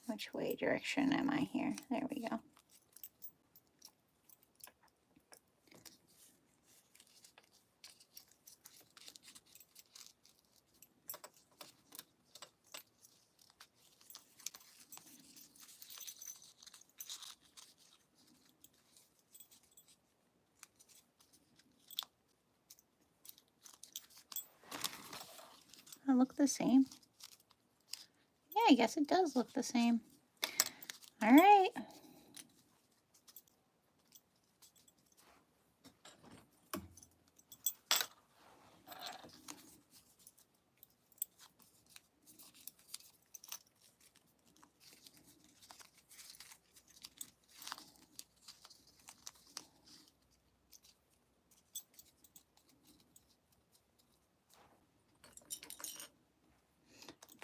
S1: Which way direction am I here? There we go. It look the same. Yeah, I guess it does look the same. All right.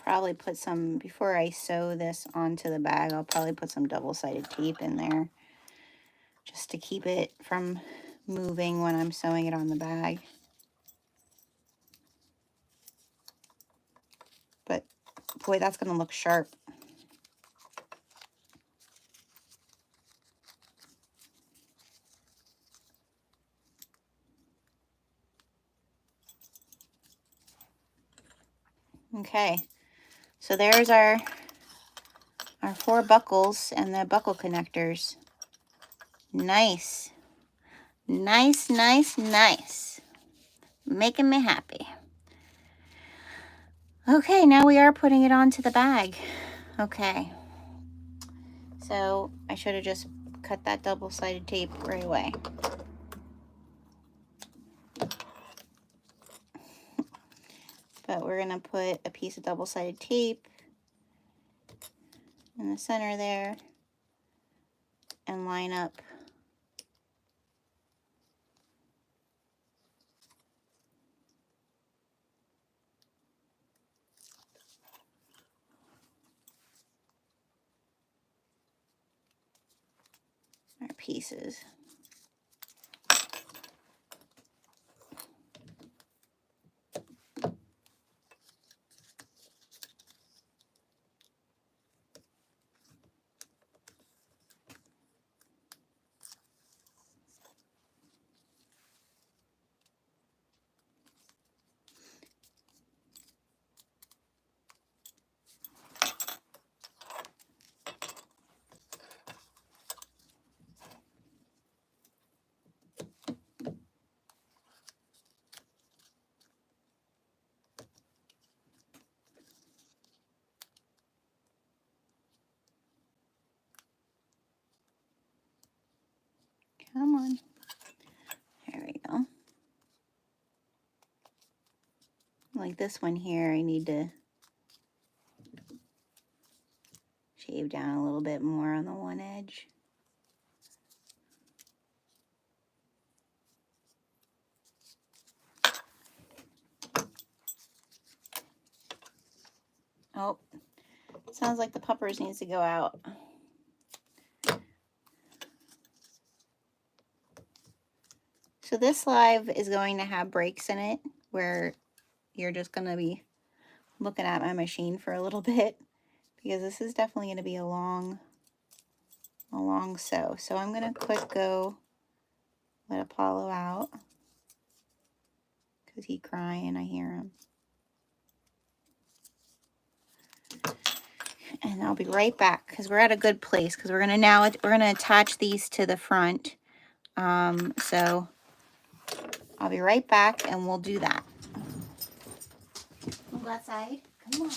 S1: Probably put some, before I sew this onto the bag, I'll probably put some double-sided tape in there just to keep it from moving when I'm sewing it on the bag. But boy, that's going to look sharp. Okay, so there's our 4 buckles and the buckle connectors. Nice. Nice, nice, nice. Making me happy. Okay, now we are putting it onto the bag. Okay. So I should have just cut that double-sided tape right away. But we're going to put a piece of double-sided tape in the center there and line up our pieces. Come on. There we go. Like this one here, I need to shave down a little bit more on the one edge. Oh, sounds like the puppers needs to go out. So this live is going to have breaks in it where you're just going to be looking at my machine for a little bit, because this is definitely going to be a long sew. So I'm going to quick go let Apollo out because he's crying. I hear him. And I'll be right back because we're at a good place, because we're going to attach these to the front. So I'll be right back and we'll do that. We'll go outside. Come on.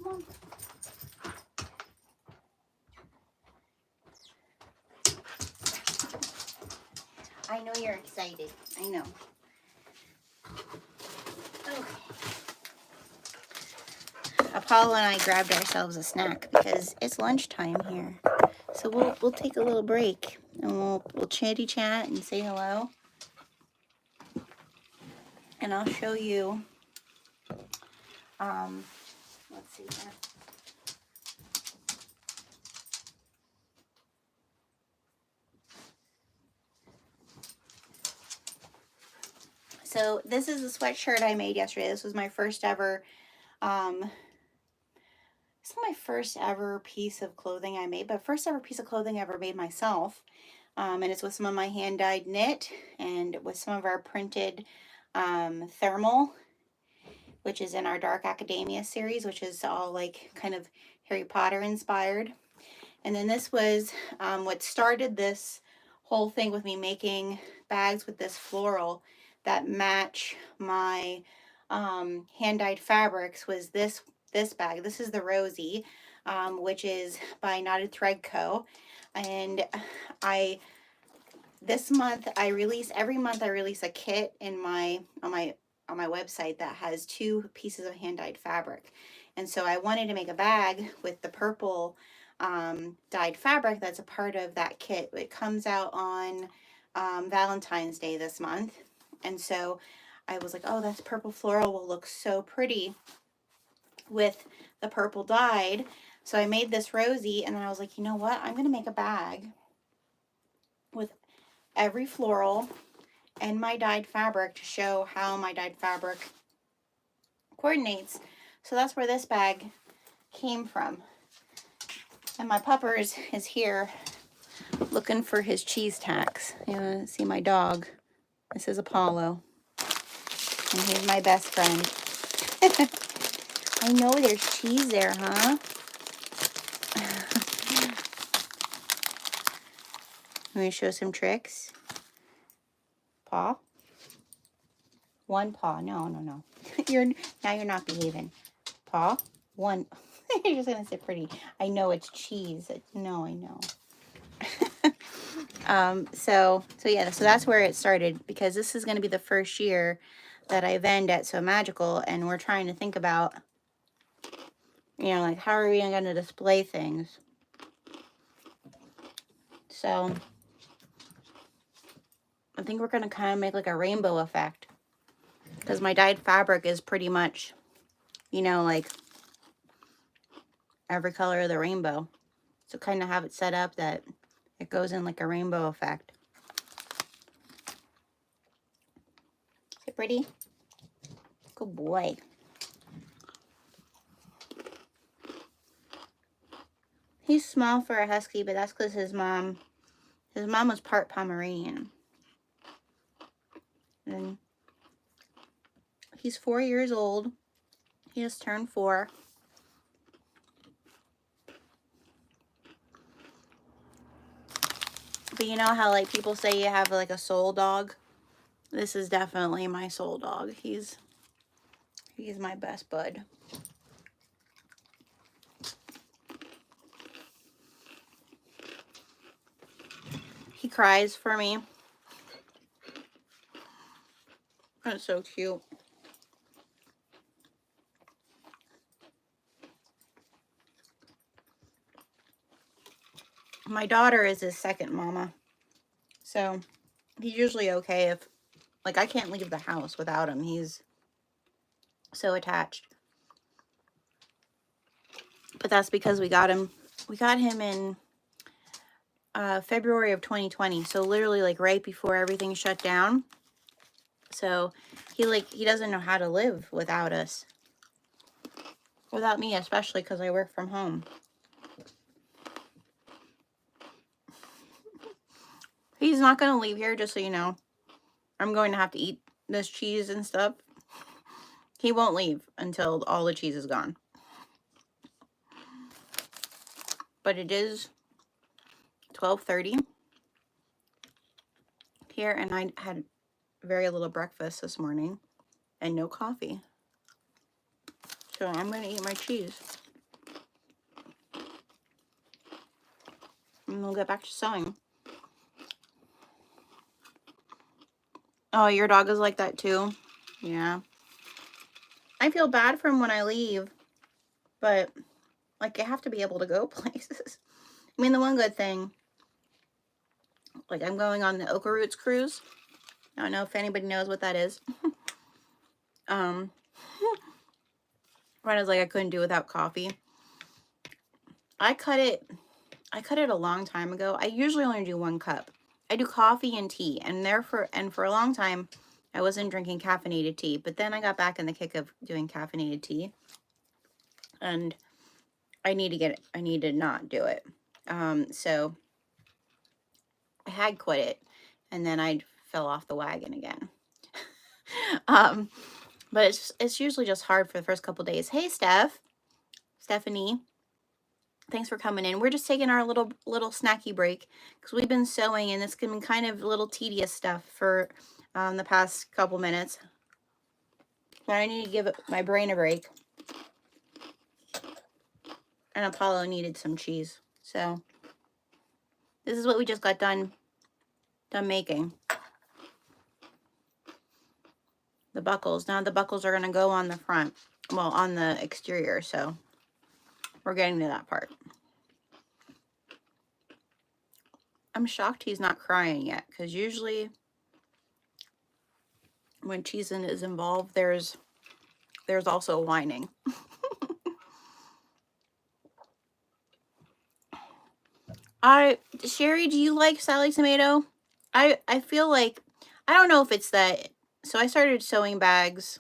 S1: on. I know you're excited. I know. Okay. Apollo and I grabbed ourselves a snack because it's lunchtime here. So we'll take a little break and we'll chatty chat and say hello. And I'll show you let's see here. So this is a sweatshirt I made yesterday. This was my first ever it's not my first ever piece of clothing I made, but first ever piece of clothing I ever made myself. And it's with some of my hand-dyed knit and with some of our printed thermal, which is in our Dark Academia series, which is all like kind of Harry Potter inspired. And then this was what started this whole thing with me making bags with this floral that match my hand-dyed fabrics was this bag. This is the Rosie, which is by Knotted Thread Co. And this month every month I release a kit in my on my website that has 2 pieces of hand-dyed fabric. And so I wanted to make a bag with the purple dyed fabric that's a part of that kit. It comes out on Valentine's Day this month. And so I was like, oh, that purple floral will look so pretty with the purple dyed. So I made this Rosie, and then I was like, you know what? I'm going to make a bag with every floral and my dyed fabric to show how my dyed fabric coordinates. So that's where this bag came from. And my puppers is here looking for his cheese tacks. You want to see my dog? This is Apollo. And he's my best friend. I know there's cheese there, huh? Let me show some tricks. Paw. One paw. No. Now you're not behaving. Paw. One. You're just gonna say pretty. I know it's cheese. No, I know. So yeah, so that's where it started, because this is going to be the first year that I vend at So Magical, and we're trying to think about, you know, like, how are we going to display things? So I think we're going to kind of make like a rainbow effect, because my dyed fabric is pretty much, you know, like every color of the rainbow. So kind of have it set up that it goes in like a rainbow effect. Is it pretty? Good boy. He's small for a husky, but that's because his mom was part Pomeranian. And he's 4 years old. He just turned 4. But you know how like people say you have like a soul dog? This is definitely my soul dog. He's my best bud. He cries for me. That's so cute. My daughter is his second mama. So he's usually okay if, like, I can't leave the house without him. He's so attached. But that's because we got him in February of 2020. So literally like right before everything shut down. So he doesn't know how to live without us. Without me, especially because I work from home. He's not going to leave here, just so you know. I'm going to have to eat this cheese and stuff. He won't leave until all the cheese is gone. But it is 12:30 here, and I had very little breakfast this morning and no coffee. So I'm going to eat my cheese. And we'll get back to sewing. Oh, your dog is like that too? Yeah. I feel bad for him when I leave, but like I have to be able to go places. I mean, the one good thing, like I'm going on the Oka Roots cruise. I don't know if anybody knows what that is. Right, I was like, I couldn't do without coffee. I cut it a long time ago. I usually only do 1 cup. I do coffee and tea, and for a long time I wasn't drinking caffeinated tea, but then I got back in the kick of doing caffeinated tea, and I need to not do it. So I had quit it, and then I fell off the wagon again. But it's usually just hard for the first couple days. Hey, Stephanie. Thanks for coming in. We're just taking our little snacky break because we've been sewing, and it's been kind of a little tedious stuff for the past couple minutes. But I need to give my brain a break. And Apollo needed some cheese. So this is what we just got done making. The buckles. Now the buckles are going to go on the front. Well, on the exterior. So we're getting to that part. I'm shocked he's not crying yet, because usually when cheese is involved, there's also whining. Sherry, do you like Sallie tomato? I feel like, I don't know if it's that. So I started sewing bags.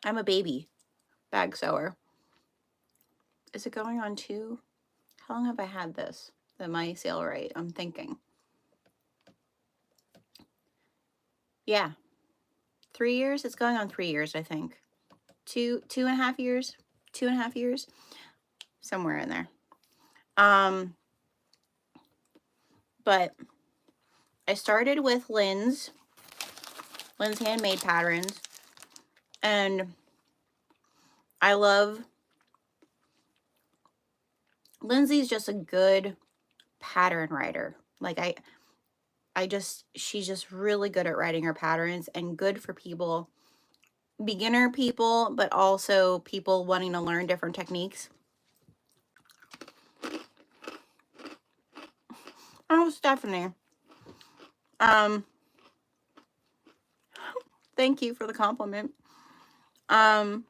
S1: I'm a baby bag sewer. Is it going on 2? How long have I had this? My sale rate, I'm thinking. Yeah. 3 years? It's going on 3 years, I think. 2.5 years? 2.5 years? Somewhere in there. But I started with Lynn's handmade patterns, and I love Lindsay's just a good pattern writer. Like she's just really good at writing her patterns, and good for people, beginner people, but also people wanting to learn different techniques. Oh, Stephanie. Thank you for the compliment. And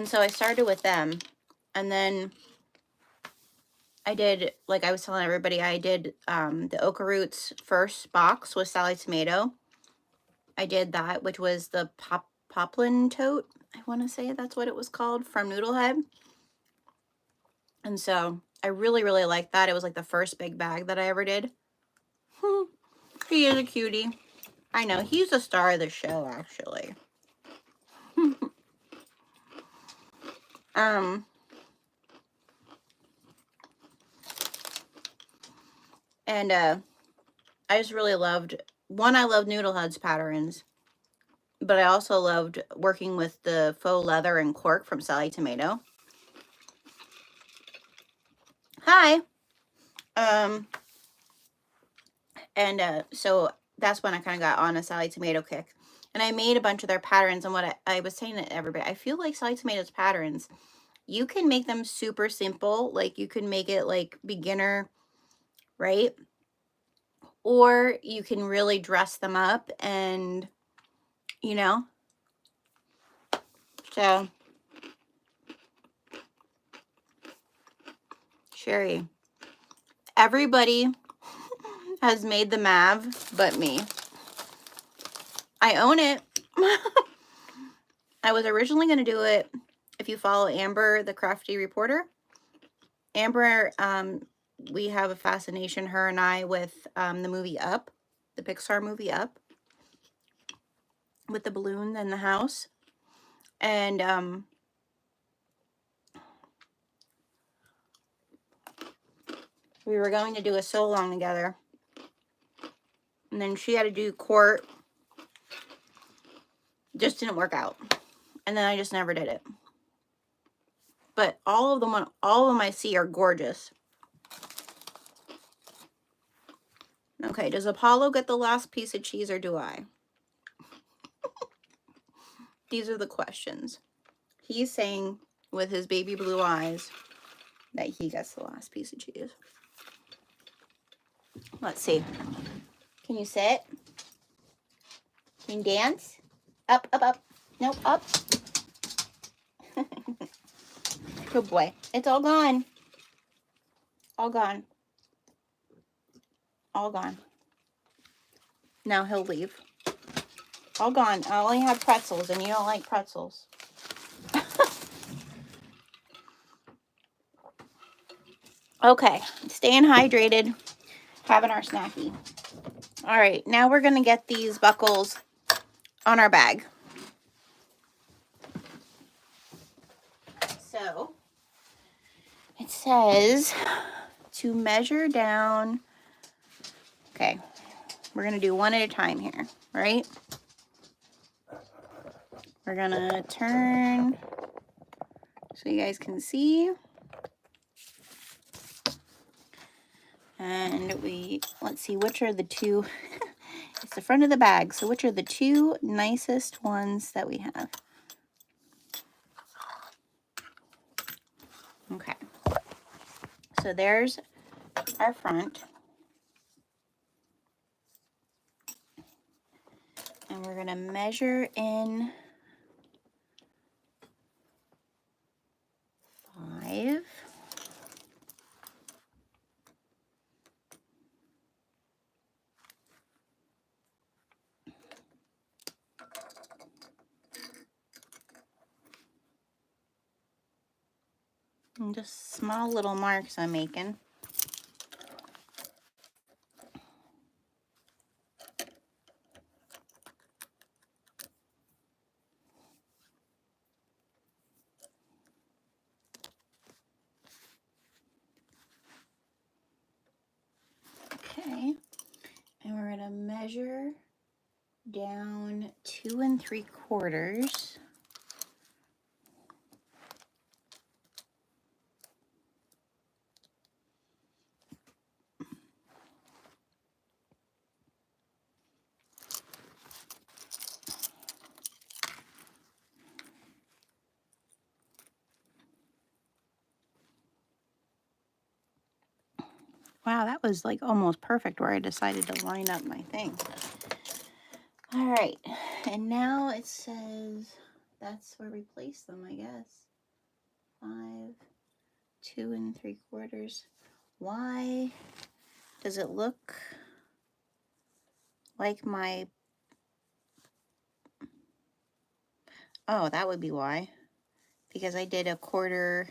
S1: so I started with them, and then I did, like I was telling everybody, I did the Oka Roots first box with Sallie tomato. I did that, which was the poplin tote. I want to say that's what it was called, from Noodlehead. And so I really, really liked that. It was like the first big bag that I ever did. He is a cutie. I know, he's the star of the show, actually. And I just really loved, I loved Noodlehead's patterns, but I also loved working with the faux leather and cork from Sallie tomato. Hi. And so that's when I kind of got on a Sallie tomato kick, and I made a bunch of their patterns. And what I was saying to everybody, I feel like Sallie tomato's patterns, you can make them super simple, like you can make it like beginner, right? Or you can really dress them up, and you know, so Sherry, everybody has made the Mav but me. I own it. I was originally going to do it, if you follow Amber, the crafty reporter. Amber, we have a fascination, her and I, with the movie Up, the Pixar movie Up, with the balloon and the house. And we were going to do a sew along together. And then she had to do court. Just didn't work out. And then I just never did it. but all of them I see are gorgeous. Okay, does Apollo get the last piece of cheese or do I? These are the questions. He's saying with his baby blue eyes that he gets the last piece of cheese. Let's see. Can you sit? Can you dance? Up, up, up. Nope, up. Good boy. It's all gone. All gone. All gone. Now he'll leave. All gone. I only have pretzels, and you don't like pretzels. Okay, staying hydrated, having our snacky. All right, now we're going to get these buckles on our bag. So, it says to measure down. Okay, we're going to do one at a time here, right? We're going to turn so you guys can see. And let's see, which are the two, it's the front of the bag. So which are the two nicest ones that we have? Okay. So there's our front. And we're going to measure in 5. And just small little marks I'm making. Okay. And we're going to measure down 2 3/4. Wow, that was like almost perfect where I decided to line up my thing. All right, and now it says that's where we place them, I guess. 5, 2 3/4. Why does it look like my... Oh, that would be why. Because I did a quarter...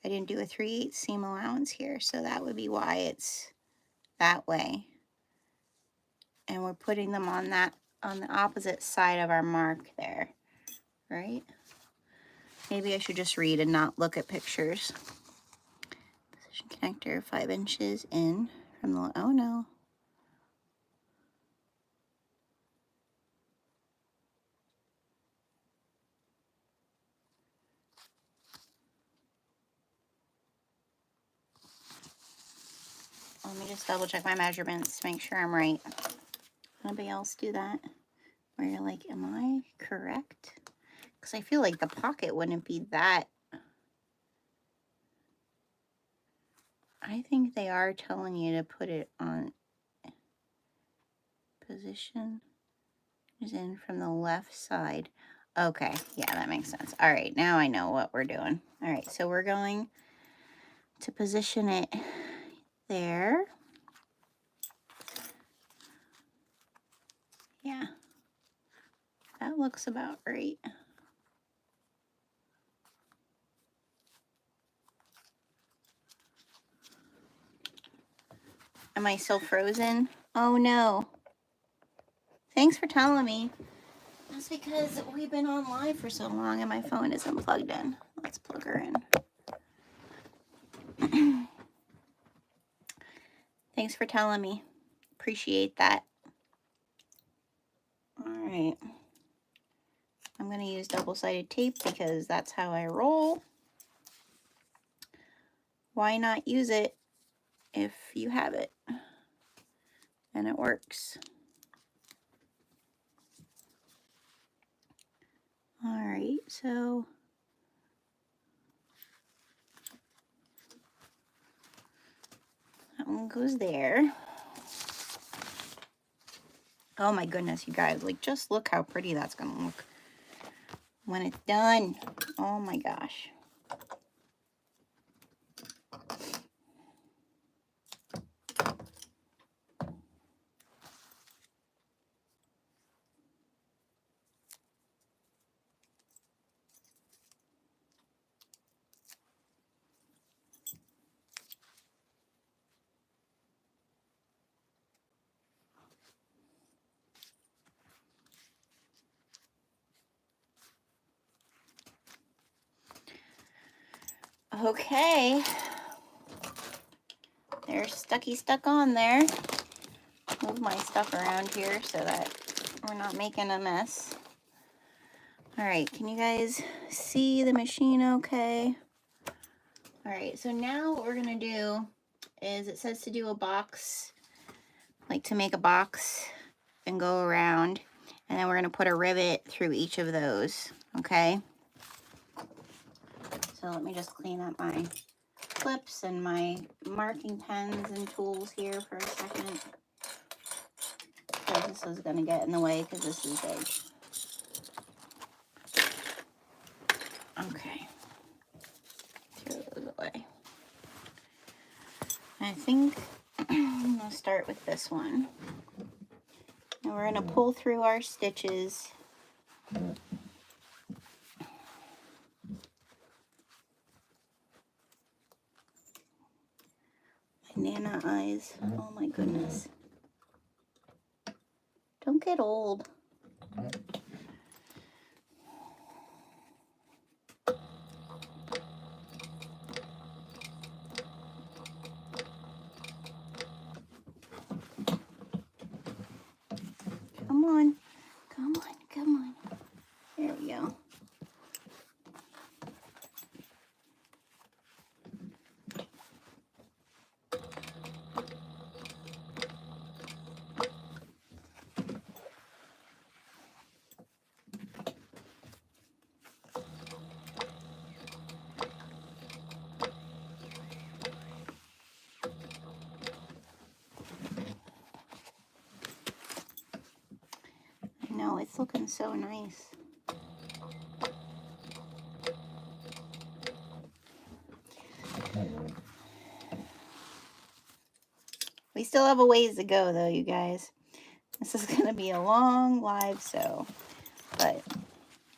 S1: I didn't do a 3/8 seam allowance here, so that would be why it's that way. And we're putting them on the opposite side of our mark there, right? Maybe I should just read and not look at pictures. Position connector 5 inches in from the... Oh no. Let me just double check my measurements to make sure I'm right. Anybody else do that? Where you're like, am I correct? Because I feel like the pocket wouldn't be that. I think they are telling you to put it on position is in from the left side. Okay, yeah, that makes sense. All right, now I know what we're doing. All right, so we're going to position it there. Yeah, that looks about right. Am I still frozen? Oh no. Thanks for telling me. That's because we've been on live for so long and my phone isn't plugged in. Let's plug her in. Thanks for telling me. Appreciate that. All right. I'm going to use double-sided tape because that's how I roll. Why not use it if you have it and it works? All right, so that one goes there. Oh my goodness, you guys, like just look how pretty that's gonna look when it's done. Oh my gosh. Okay, they're stuck on there. Move my stuff around here so that we're not making a mess. All right, can you guys see the machine okay? All right, so now what we're gonna do is, it says to do a box, like to make a box and go around, and then we're gonna put a rivet through each of those, okay? So let me just clean up my clips and my marking pens and tools here for a second. So this is gonna get in the way because this is big. Okay, throw those away. I think I'm gonna start with this one. And we're gonna pull through our stitches. My Nana eyes, oh my goodness. Don't get old. Come on, come on, come on. There we go. I know, it's looking so nice. We still have a ways to go though, you guys. This is gonna be a long live sew, but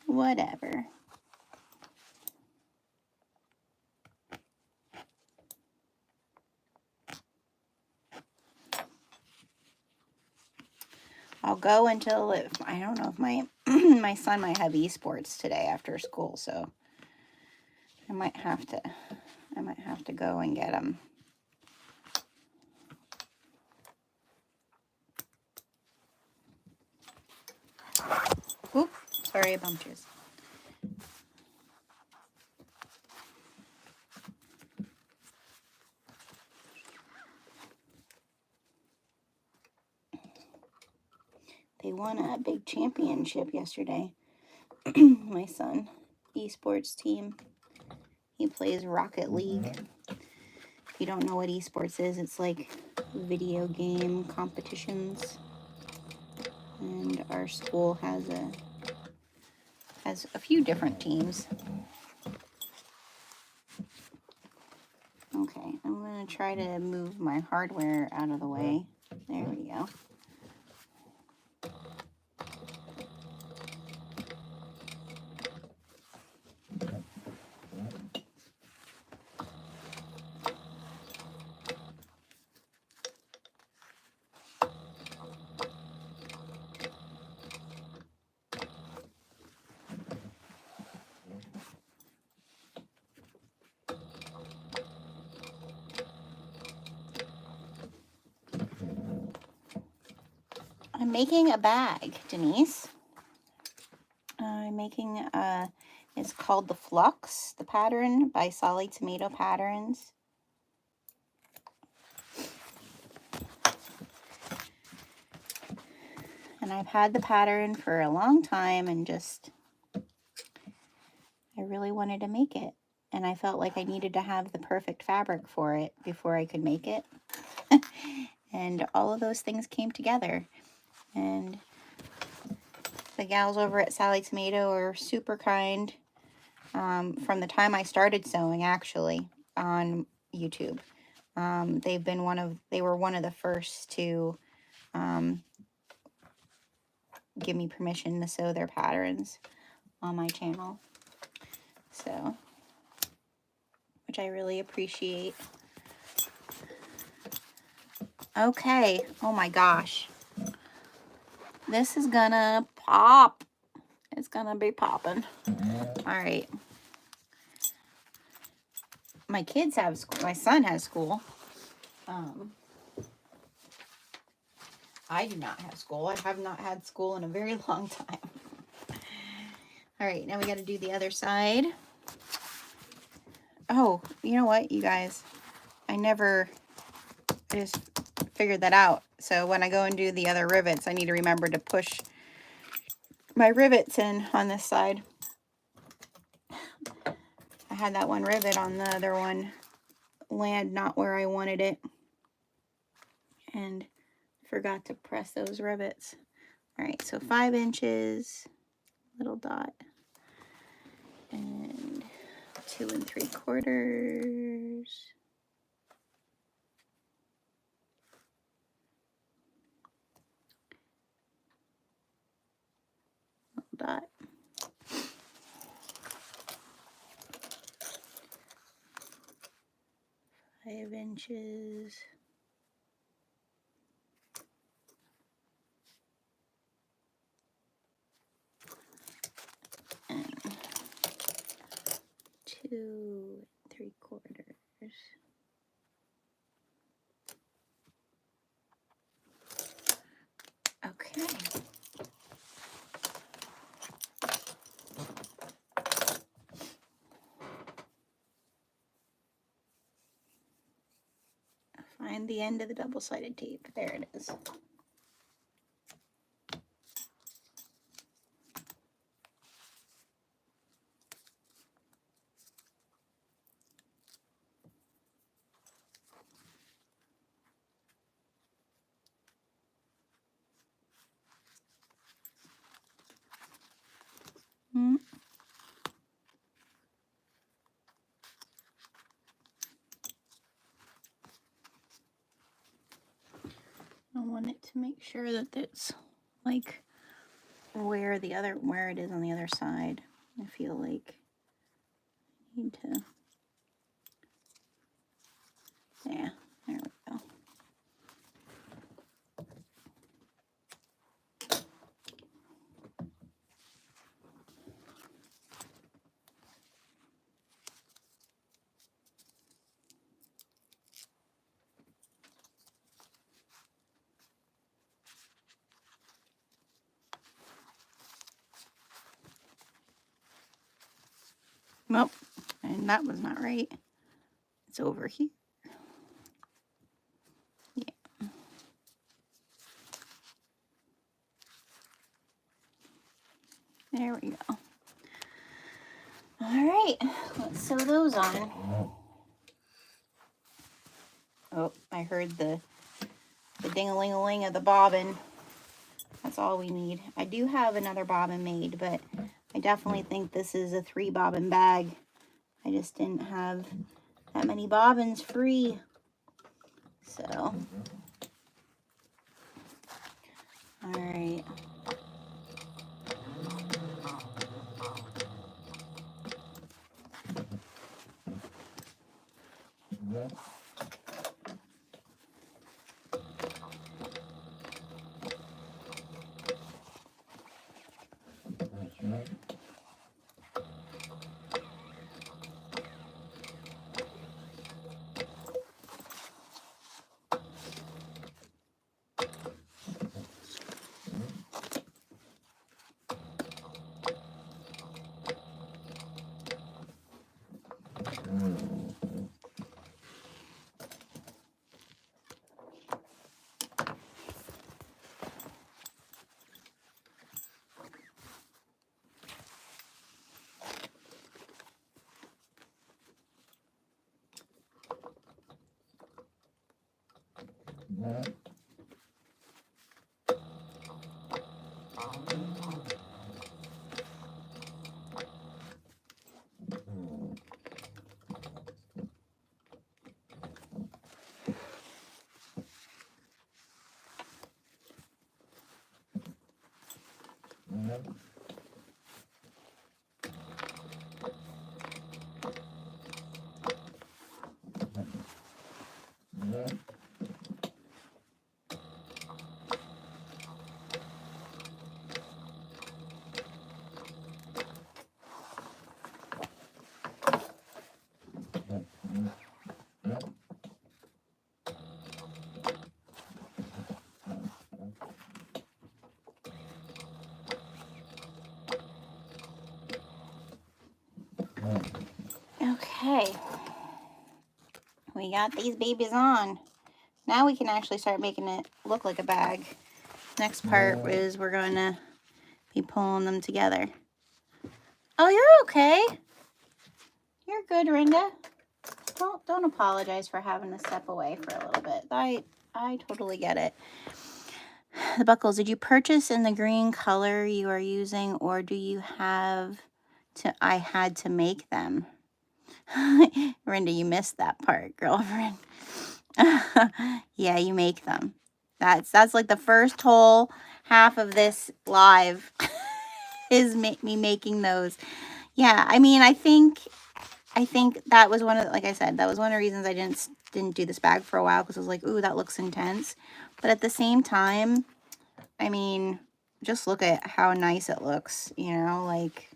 S1: whatever. I'll go until I don't know if my my son might have esports today after school, so I might have to go and get him. Oop, sorry I bumped yours. They won a big championship yesterday. My son, esports team. He plays Rocket League. If you don't know what esports is, it's like video game competitions. And our school has a few different teams. Okay, I'm gonna try to move my hardware out of the way. There we go. I'm making a bag, Denise. I'm I'm making, it's called the Phlox, the pattern by Sallie Tomato Patterns. And I've had the pattern for a long time and just, I really wanted to make it. And I felt like I needed to have the perfect fabric for it before I could make it. And all of those things came together. And the gals over at Sallie Tomato are super kind. From the time I started sewing, actually, on YouTube. They were one of the first to give me permission to sew their patterns on my channel. So, which I really appreciate. Okay, oh my gosh. This is gonna pop. It's gonna be popping. All right. My kids have school. My son has school. I do not have school. I have not had school in a very long time. All right, now we got to do the other side. Oh, you know what, you guys? I just figured that out. So when I go and do the other rivets, I need to remember to push my rivets in on this side. I had that one rivet on the other one land not where I wanted it, and forgot to press those rivets. All right, so 5 inches, little dot, and 2 3/4. Dot. 5 inches. And 2 3/4. Okay. Find the end of the double-sided tape. There it is. I want it to make sure that it's like where it is on the other side. I feel like I need to, yeah, there we go. Nope, and that was not right. It's over here. Yeah. There we go. All right, let's sew those on. Oh, I heard the ding-a-ling-a-ling of the bobbin. That's all we need. I do have another bobbin made, but I definitely think this is a 3 bobbin bag. I just didn't have that many bobbins free. So, all right. Okay, we got these babies on. Now we can actually start making it look like a bag. Next part is we're going to be pulling them together. Oh, you're okay. You're good, Rinda. Don't apologize for having to step away for a little bit. I totally get it. The buckles, did you purchase in the green color you are using, or do you have to, I had to make them? Rinda, you missed that part, girlfriend. Yeah, you make them. That's like the first whole half of this live is me making those. Yeah, I mean, I think that was one of, like I said, that was one of the reasons I didn't do this bag for a while, because I was like, ooh, that looks intense. But at the same time, I mean, just look at how nice it looks, you know, like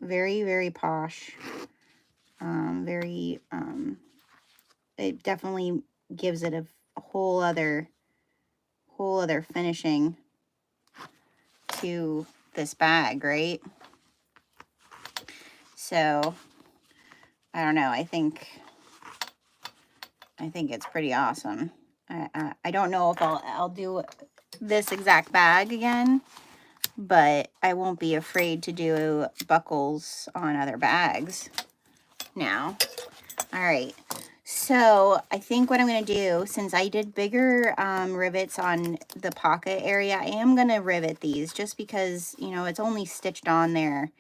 S1: very, very posh. It definitely gives it a whole other finishing to this bag, right? So I don't know. I think it's pretty awesome. I don't know if I'll do this exact bag again, but I won't be afraid to do buckles on other bags now. All right. So I think what I'm going to do, since I did bigger rivets on the pocket area, I am going to rivet these just because, you know, it's only stitched on there.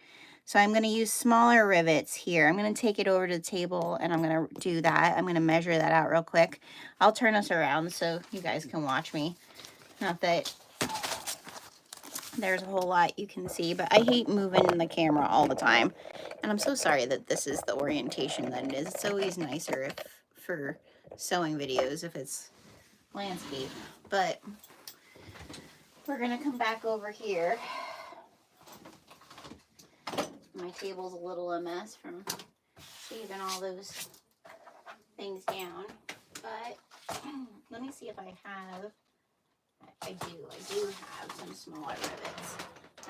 S1: So I'm going to use smaller rivets here. I'm going to take it over to the table and I'm going to do that. I'm going to measure that out real quick. I'll turn us around so you guys can watch me. Not that there's a whole lot you can see, but I hate moving the camera all the time. And I'm so sorry that this is the orientation that it is. It's always nicer if for sewing videos if it's landscape. But we're going to come back over here. My table's a little a mess from shaving all those things down. But let me see if I have, I do have some smaller rivets.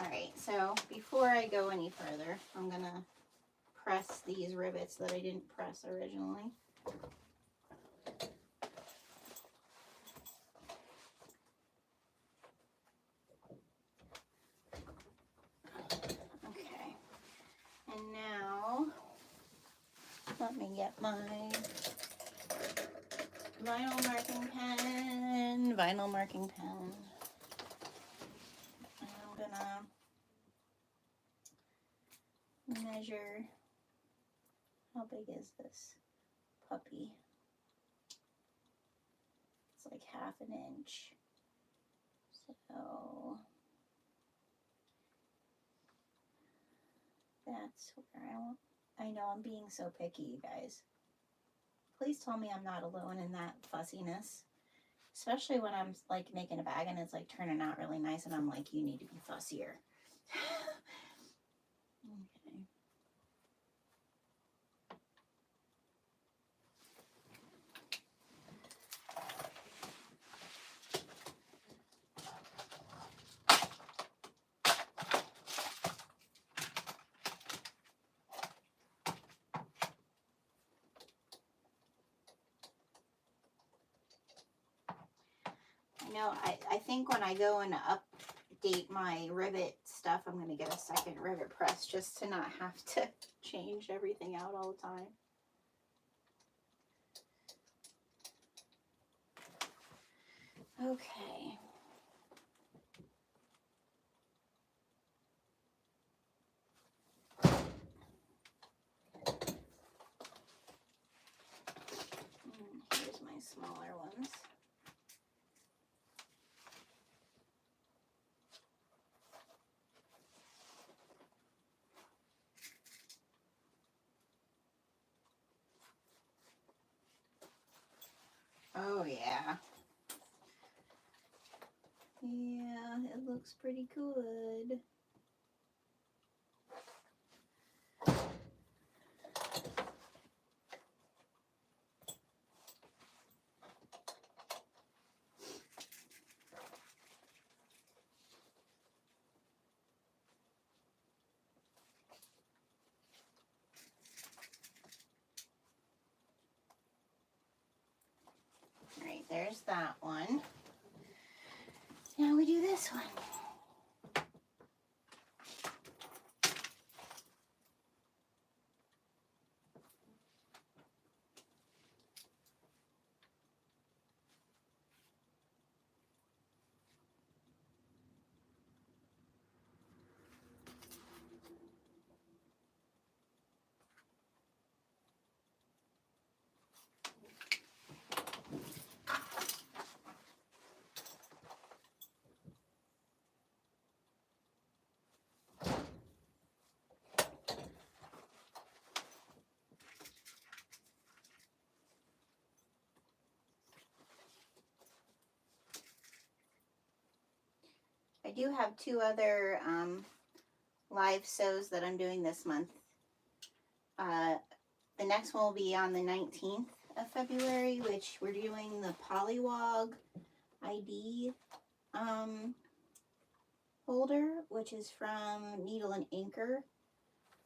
S1: All right, so before I go any further, I'm going to press these rivets that I didn't press originally. Okay, and now let me get my vinyl marking pen. And I'm gonna measure, how big is this puppy? It's like 1/2 inch. So that's where I know I'm being so picky, you guys. Please tell me I'm not alone in that fussiness. Especially when I'm like making a bag and it's like turning out really nice and I'm like, you need to be fussier. Okay. I know, I think when I go and update my rivet stuff, I'm going to get a second rivet press just to not have to change everything out all the time. Okay. Here's my smaller ones. Oh yeah. Yeah, it looks pretty good. All right, there's that one. Now we do this one. I do have two other live sews that I'm doing this month. The next one will be on the 19th of February, which we're doing the Polywog ID holder, which is from Needle and Anchor.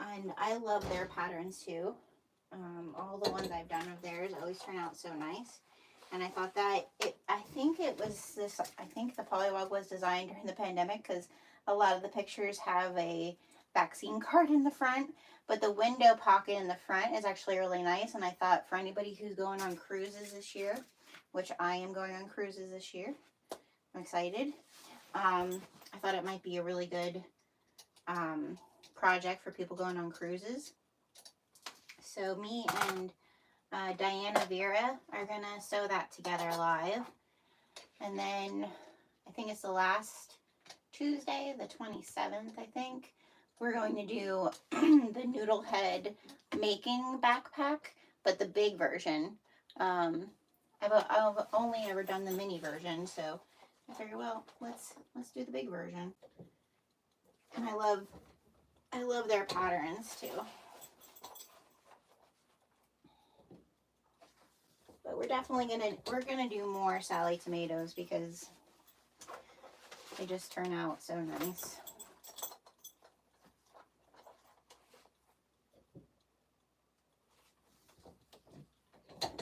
S1: And I love their patterns too. All the ones I've done of theirs always turn out so nice. And I thought that I think the Polywog was designed during the pandemic because a lot of the pictures have a vaccine card in the front, but the window pocket in the front is actually really nice. And I thought for anybody who's going on cruises this year, which I am going on cruises this year, I'm excited. I thought it might be a really good project for people going on cruises. So me and Diana Vera are gonna sew that together live, and then I think it's the last Tuesday, the 27th, I think, we're going to do the noodle head making backpack, but the big version. I've only ever done the mini version, so I figured, well, let's do the big version. And I love their patterns too. But we're definitely gonna do more Sallie tomatoes because they just turn out so nice.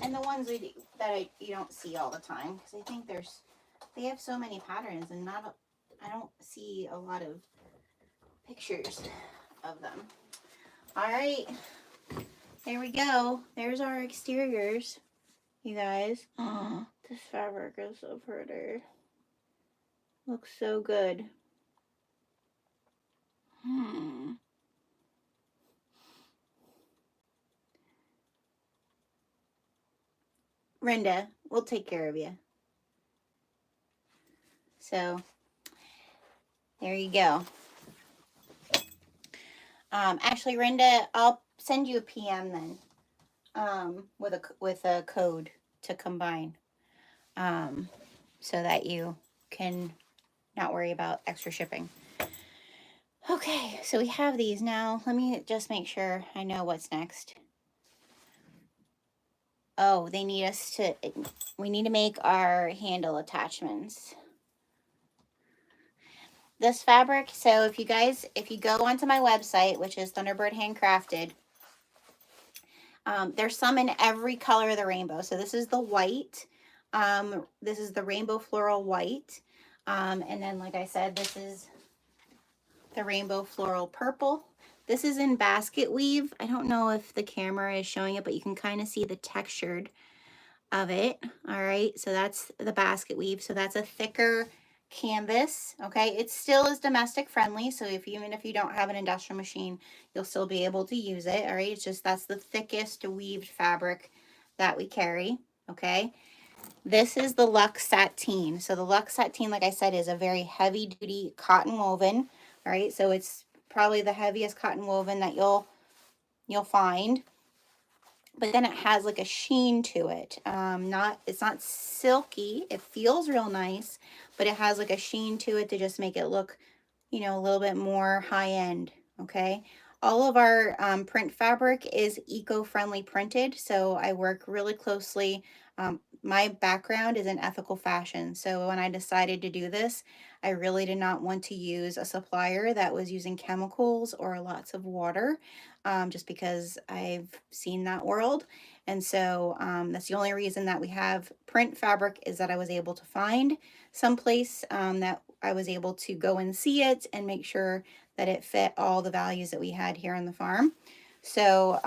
S1: And the ones that you don't see all the time, because I think they have so many patterns and I don't see a lot of pictures of them. All right, there we go. There's our exteriors, you guys. Oh, this fabric is so pretty. Looks so good. Rinda, we'll take care of you. So there you go. Actually, Rinda, I'll send you a PM then, with a code to combine, so that you can not worry about extra shipping. Okay, so we have these now. Let me just make sure I know what's next. Oh, we need to make our handle attachments. This fabric, so if you go onto my website, which is Thunderbird Handcrafted, there's some in every color of the rainbow. So this is the white. This is the rainbow floral white. And then, like I said, this is the rainbow floral purple. This is in basket weave. I don't know if the camera is showing it, but you can kind of see the textured of it. All right, so that's the basket weave. So that's a thicker canvas. Okay, it still is domestic friendly, so even if you don't have an industrial machine, you'll still be able to use it. All right, it's just that's the thickest weaved fabric that we carry. Okay, this is the Luxe Sateen. So the Luxe Sateen, like I said, is a very heavy duty cotton woven. All right, so it's probably the heaviest cotton woven that you'll find. But then it has like a sheen to it. It's not silky. It feels real nice, but it has like a sheen to it to just make it look, a little bit more high end. Okay. All of our print fabric is eco-friendly printed. So I work really closely. My background is in ethical fashion. So when I decided to do this, I really did not want to use a supplier that was using chemicals or lots of water, just because I've seen that world. And so that's the only reason that we have print fabric, is that I was able to find someplace that I was able to go and see it and make sure that it fit all the values that we had here on the farm. So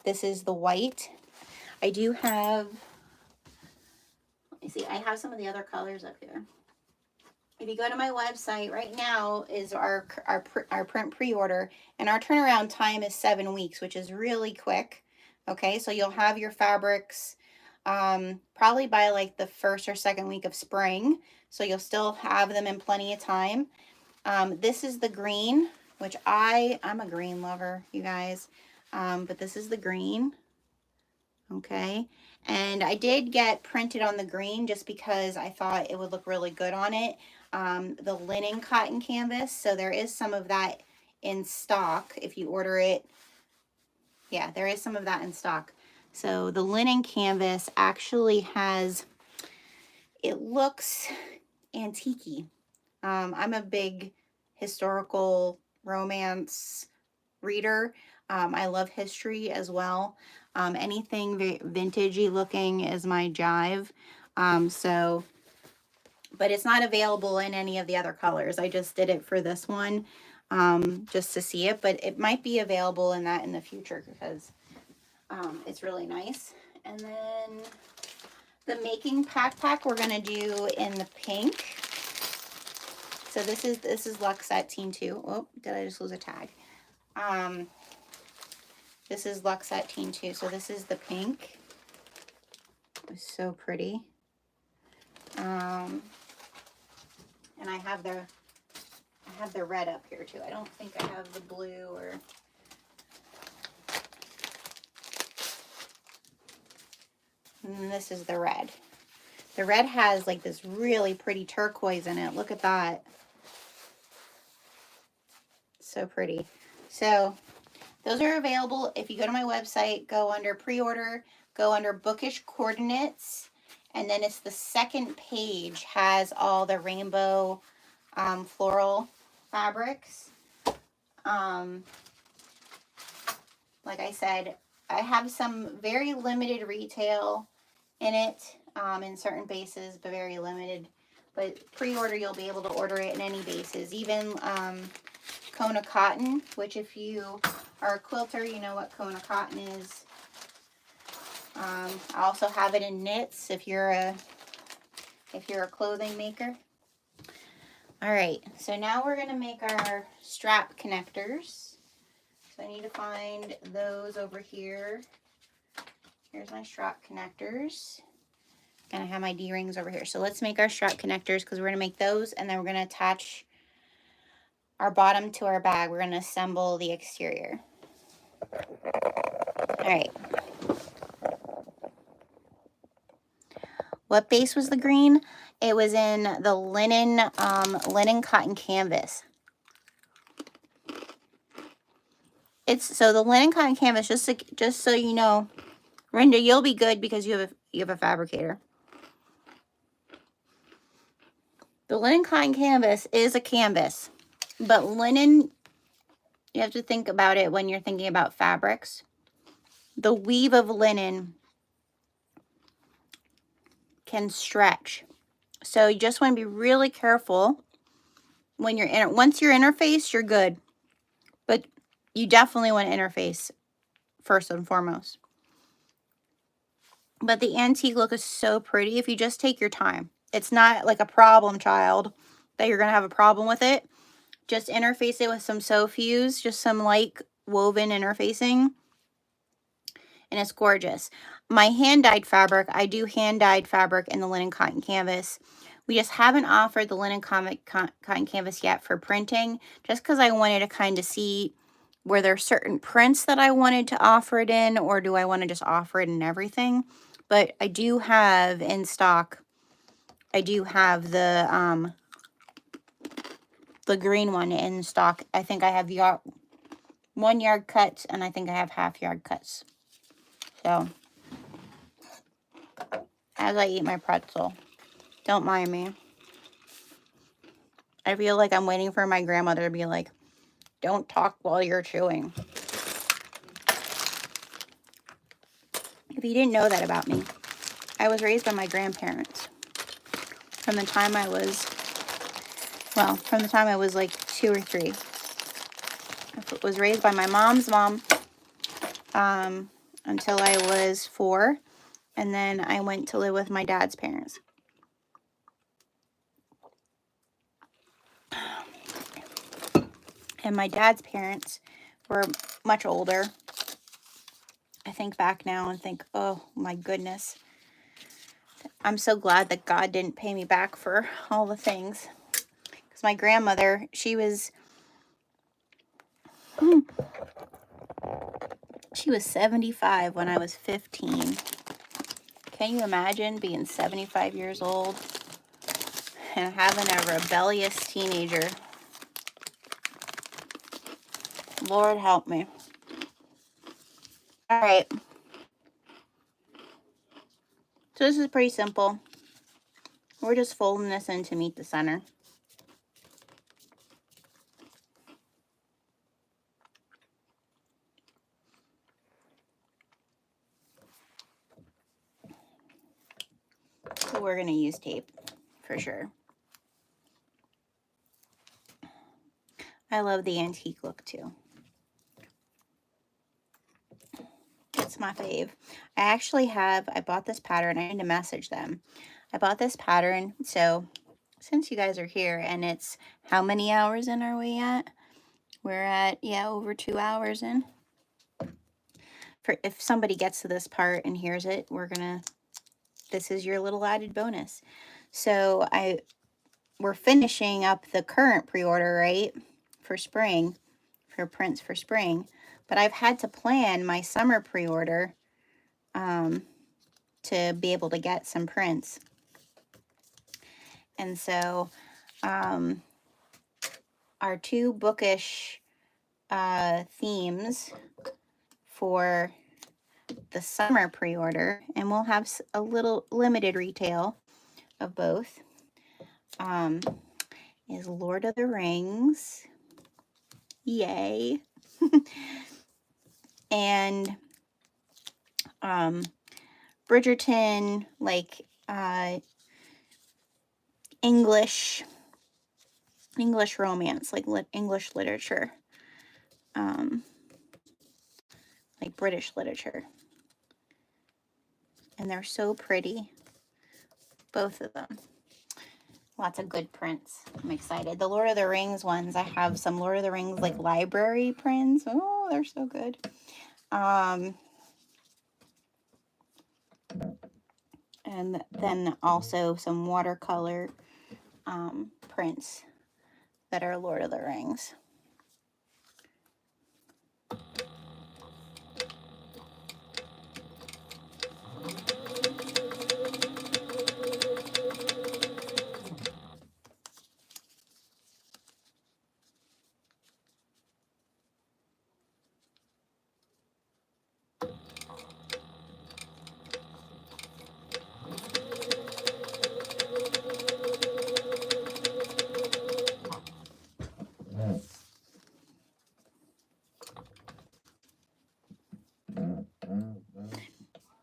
S1: this is the white. I do have, let me see, I have some of the other colors up here. If you go to my website right now is our print pre-order, and our turnaround time is 7 weeks, which is really quick. Okay, so you'll have your fabrics probably by like the first or second week of spring. So you'll still have them in plenty of time. This is the green, which I'm a green lover, you guys. But this is the green. Okay, and I did get printed on the green just because I thought it would look really good on it. The linen cotton canvas, so there is some of that in stock if you order it. Yeah, there is some of that in stock. So the linen canvas actually it looks antique-y. I'm a big historical romance reader. I love history as well. Anything vintagey looking is my jive. But it's not available in any of the other colors. I just did it for this one, just to see it, but it might be available in the future, because it's really nice. And then the making pack we're gonna do in the pink. So this is Luxe Sateen too. Oh, did I just lose a tag? This is Luxe Sateen too. So this is the pink. It's so pretty. And I have the red up here too. I don't think I have the blue or. And this is the red. The red has like this really pretty turquoise in it. Look at that. So pretty. So those are available. If you go to my website, go under pre-order, go under bookish coordinates, and then it's the second page has all the rainbow floral fabrics. Like I said, I have some very limited retail in it, in certain bases, but very limited. But pre-order, you'll be able to order it in any bases, even Kona cotton, which if you are a quilter, you know what Kona cotton is. I also have it in knits if you're a clothing maker. All right, so now we're going to make our strap connectors. So I need to find those over here. Here's my strap connectors. And I have my D-rings over here. So let's make our strap connectors, because we're going to make those, and then we're going to attach our bottom to our bag. We're going to assemble the exterior. All right. What base was the green? It was in the linen cotton canvas. So the linen cotton canvas, just so you know, Rinda, you'll be good because you have a fabricator. The linen cotton canvas is a canvas, but linen, you have to think about it when you're thinking about fabrics. The weave of linen can stretch. So you just want to be really careful when you're once you're interfaced, you're good. But you definitely want to interface first and foremost. But the antique look is so pretty if you just take your time. It's not like a problem child that you're going to have a problem with it. Just interface it with some sew fuse, just some light woven interfacing, and it's gorgeous. My hand-dyed fabric, I do hand-dyed fabric in the linen cotton canvas. We just haven't offered the linen cotton canvas yet for printing, just because I wanted to kind of see were there certain prints that I wanted to offer it in, or do I want to just offer it in everything. But I do have in stock, I do have the green one in stock. I think I have 1 yard cuts, and I think I have half yard cuts. So as I eat my pretzel, don't mind me. I feel like I'm waiting for my grandmother to be like, don't talk while you're chewing. If you didn't know that about me, I was raised by my grandparents. From the time I was like 2 or 3. I was raised by my mom's mom until I was 4. And then I went to live with my dad's parents. And my dad's parents were much older. I think back now and think, oh my goodness. I'm so glad that God didn't pay me back for all the things. Because my grandmother, she was 75 when I was 15. Can you imagine being 75 years old and having a rebellious teenager? Lord help me. All right. So this is pretty simple. We're just folding this in to meet the center. So we're going to use tape for sure. I love the antique look too. It's my fave. I bought this pattern. I need to message them. I bought this pattern. So since you guys are here, and it's how many hours in are we at? We're at, yeah, over 2 hours in. If somebody gets to this part and hears it, this is your little added bonus. So we're finishing up the current pre-order, right? For spring, for prints for spring. But I've had to plan my summer pre-order to be able to get some prints. And so our 2 bookish themes for the summer pre-order, and we'll have a little limited retail of both, is Lord of the Rings. Yay. And Bridgerton, like English romance, like English literature, like British literature. And they're so pretty, both of them. Lots of good prints. I'm excited. The Lord of the Rings ones, I have some Lord of the Rings like library prints. Oh, they're so good. And then also some watercolor prints that are Lord of the Rings.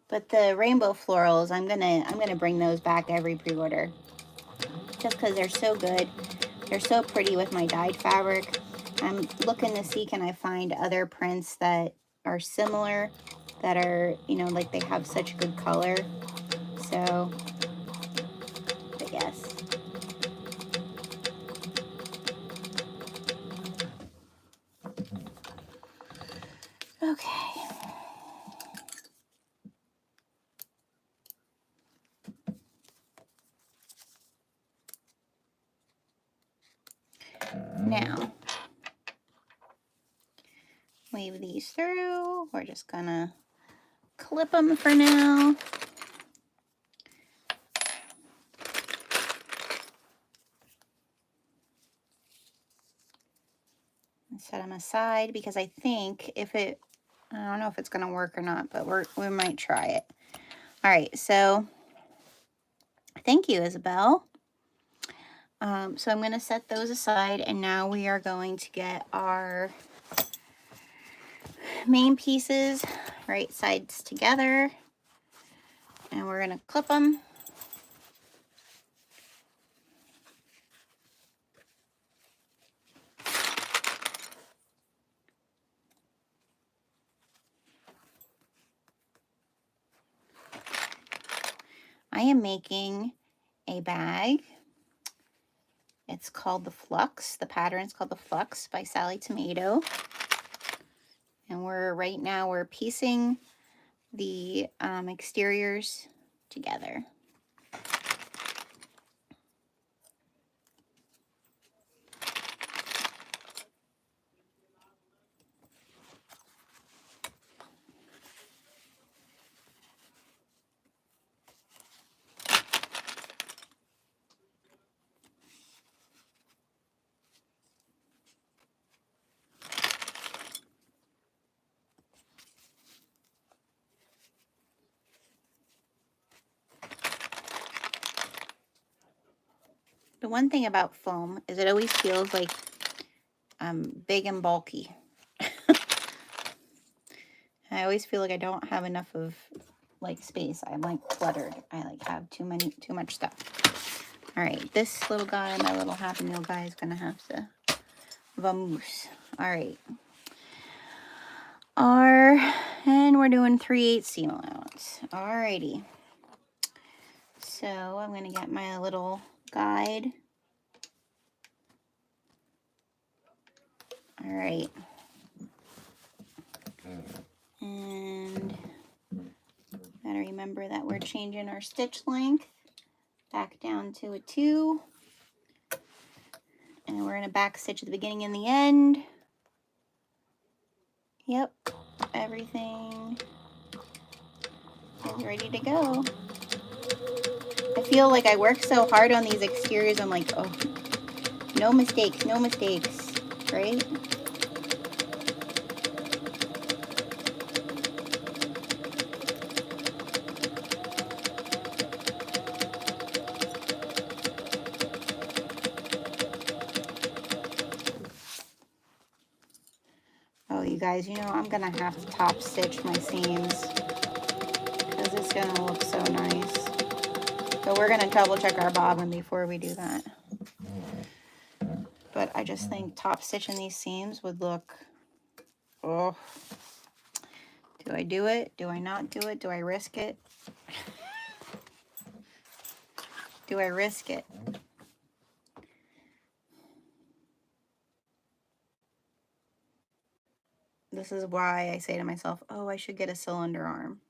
S1: But the rainbow florals, I'm gonna bring those back every pre-order, just because they're so good. They're so pretty with my dyed fabric. I'm looking to see, can I find other prints that are similar that are, you know, like they have such good color. So, but yes. Okay. Now, wave these through. We're just gonna clip them for now. And set them aside because I think if it, I don't know if it's gonna work or not, but we might try it. All right, so thank you, Isabel. So I'm gonna set those aside, and now we are going to get our main pieces right sides together, and we're gonna clip them. I am making a bag. It's called the Phlox. The pattern is called the Phlox by Sallie Tomato. And right now we're piecing the exteriors together. The one thing about foam is it always feels like big and bulky. I always feel like I don't have enough of like space. I'm like cluttered. I like have too much stuff. All right, this little guy, my little Happy Meal guy, is gonna have to vamoose. All right. And we're doing 3/8 seam allowance. All righty. So I'm gonna get my little guide. All right. And gotta remember that we're changing our stitch length back down to a 2. And we're gonna back stitch at the beginning and the end. Yep, everything is ready to go. I feel like I work so hard on these exteriors. I'm like, oh, no mistakes, right? Oh, you guys, you know, I'm gonna have to top stitch my seams because it's gonna look so nice. So we're gonna double check our bobbin before we do that. But I just think top stitching these seams would look, oh, do I do it? Do I not do it? Do I risk it? Do I risk it? This is why I say to myself, oh, I should get a cylinder arm.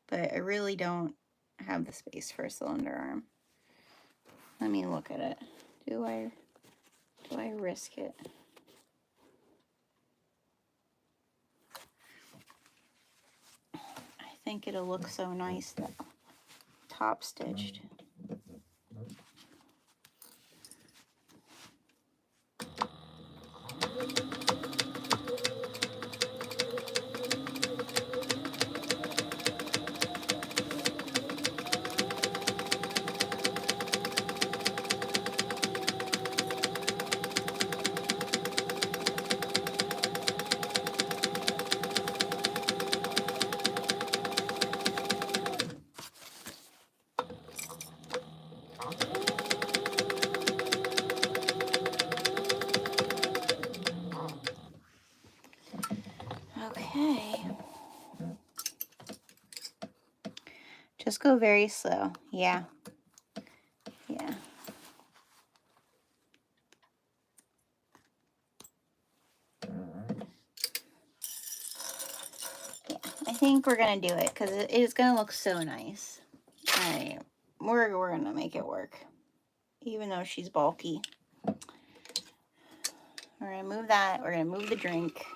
S1: But I really don't have the space for a cylinder arm. Let me look at it. Do I risk it? I think it'll look so nice though. Top stitched. Just go very slow. Yeah. Yeah. Yeah, I think we're gonna do it because it is gonna look so nice. All right, we're gonna make it work, even though she's bulky. We're gonna move that. We're gonna move the drink.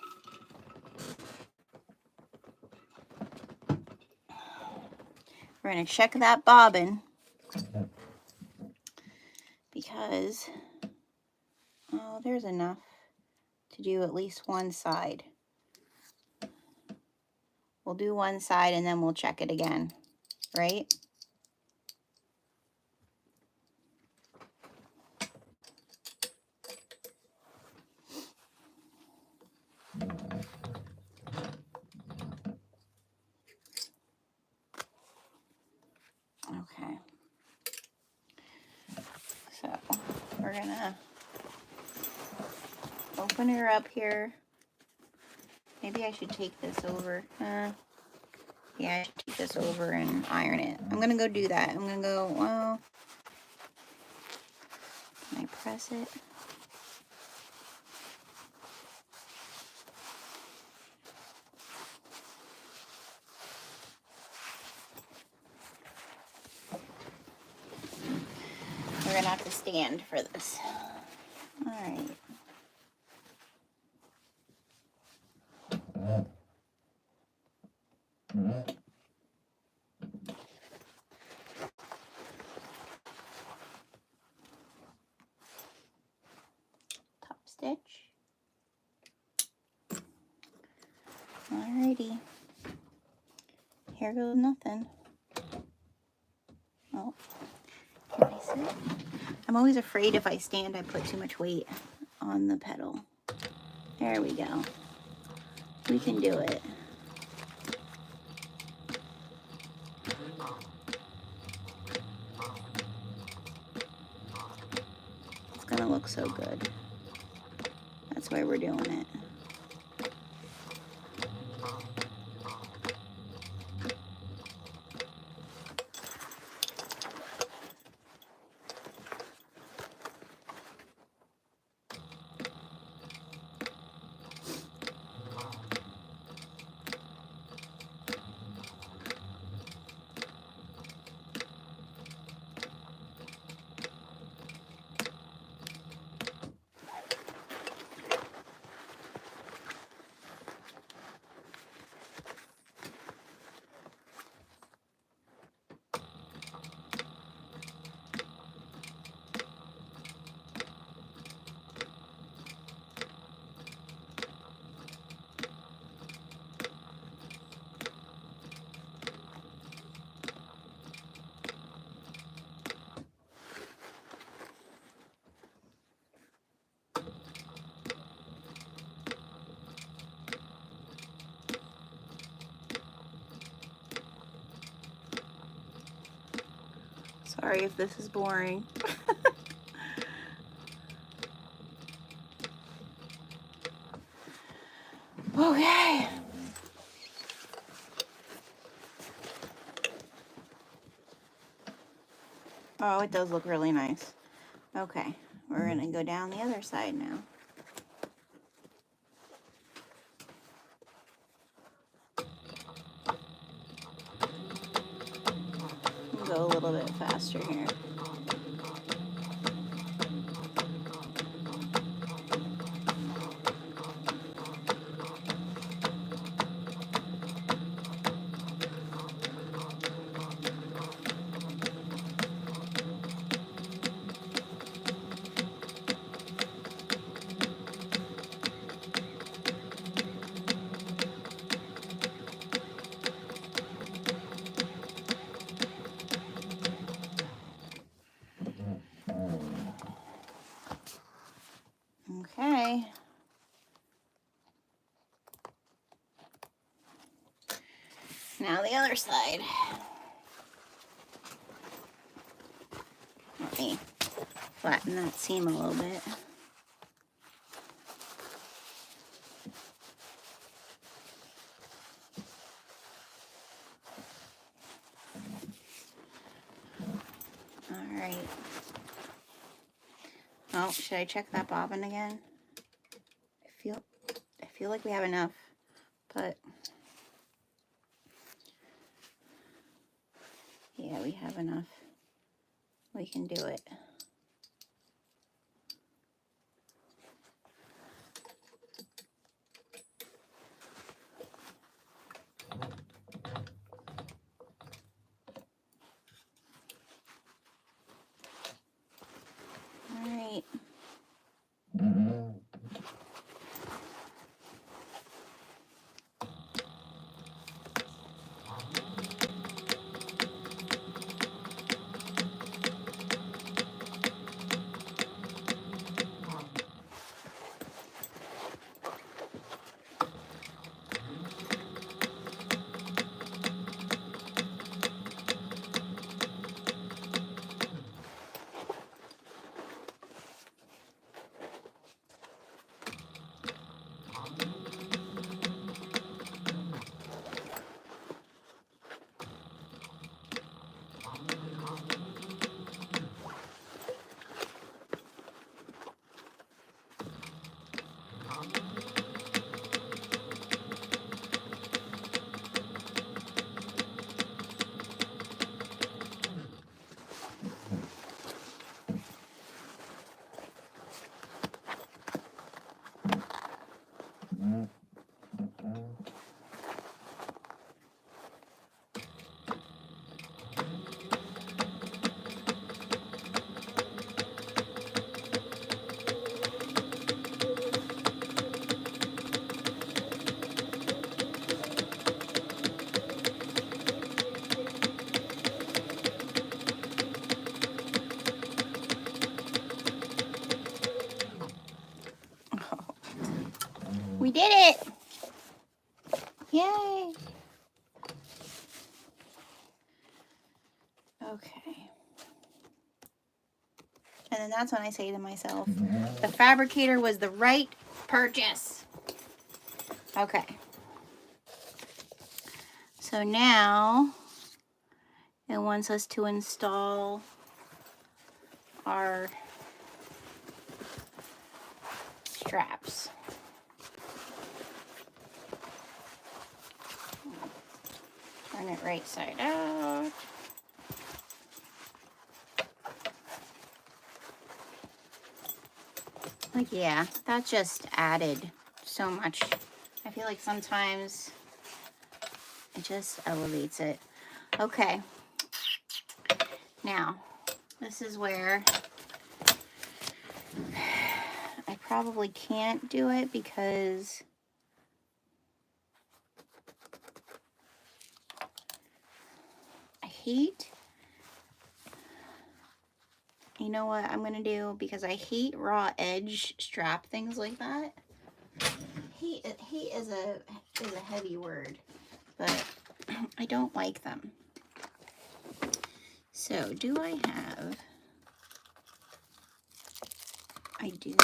S1: We're gonna check that bobbin because, oh, there's enough to do at least one side. We'll do one side and then we'll check it again, right? Okay. So we're gonna open her up here. Maybe I should take this over. Yeah, I should take this over and iron it. I'm gonna go do that. I'm gonna go, well, can I press it? We're gonna have to stand for this. All right. Top stitch. Alrighty. Here goes nothing. Oh, can I sit? I'm always afraid if I stand I put too much weight on the pedal. There we go. We can do it. It's gonna look so good. That's why we're doing it. Sorry if this is boring. Okay. Oh, it does look really nice. Okay, we're gonna go down the other side now. Go a little bit faster here. Okay. Now the other side. Let me flatten that seam a little bit. right. Oh, should I check that bobbin again? I feel like we have enough, but yeah, we have enough. We can do it. All right. We did it! Yay! Okay. And then that's when I say to myself, the fabricator was the right purchase. Okay. So now it wants us to install our straps. Turn it right side out. Like, yeah, that just added so much. I feel like sometimes it just elevates it. Okay. Now, this is where I probably can't do it because I hate, you know what I'm gonna do, because I hate raw edge strap things like that. Hate is a heavy word, but I don't like them. So do I have, I do.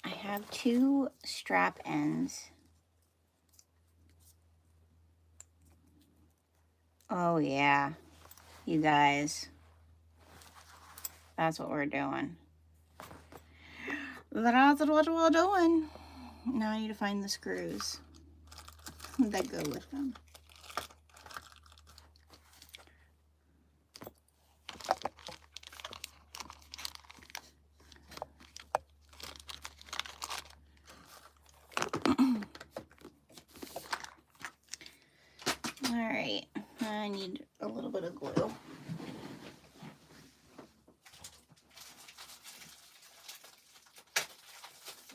S1: I have 2 strap ends. Oh yeah, you guys. That's what we're doing. That's what we're doing. Now I need to find the screws that go with them. All right, I need a little bit of glue.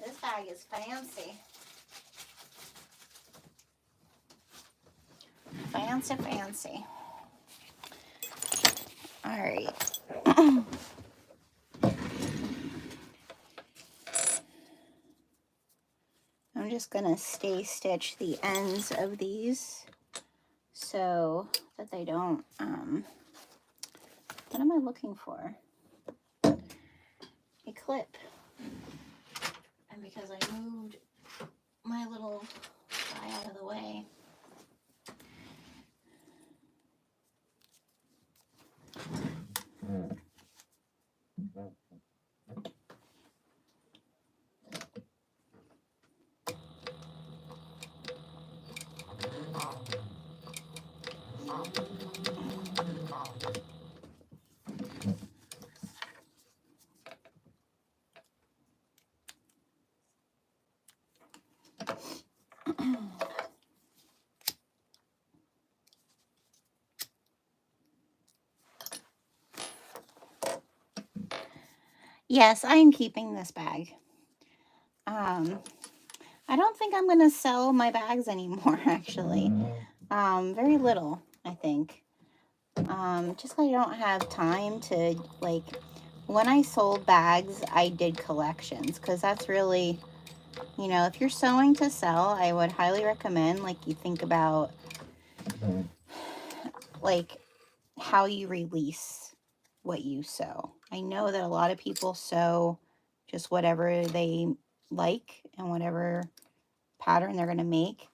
S1: This bag is fancy. Fancy, fancy. All right. I'm just gonna stay stitch the ends of these so that they don't, what am I looking for? A clip. And because I moved my little guy out of the way, Yes, I'm keeping this bag. I don't think I'm going to sell my bags anymore, actually. Very little, I think. Just 'cause I don't have time to, like, when I sold bags, I did collections, because that's really, you know, if you're sewing to sell, I would highly recommend, like, you think about, like, how you release what you sew. I know that a lot of people sew just whatever they like and whatever pattern they're going to make.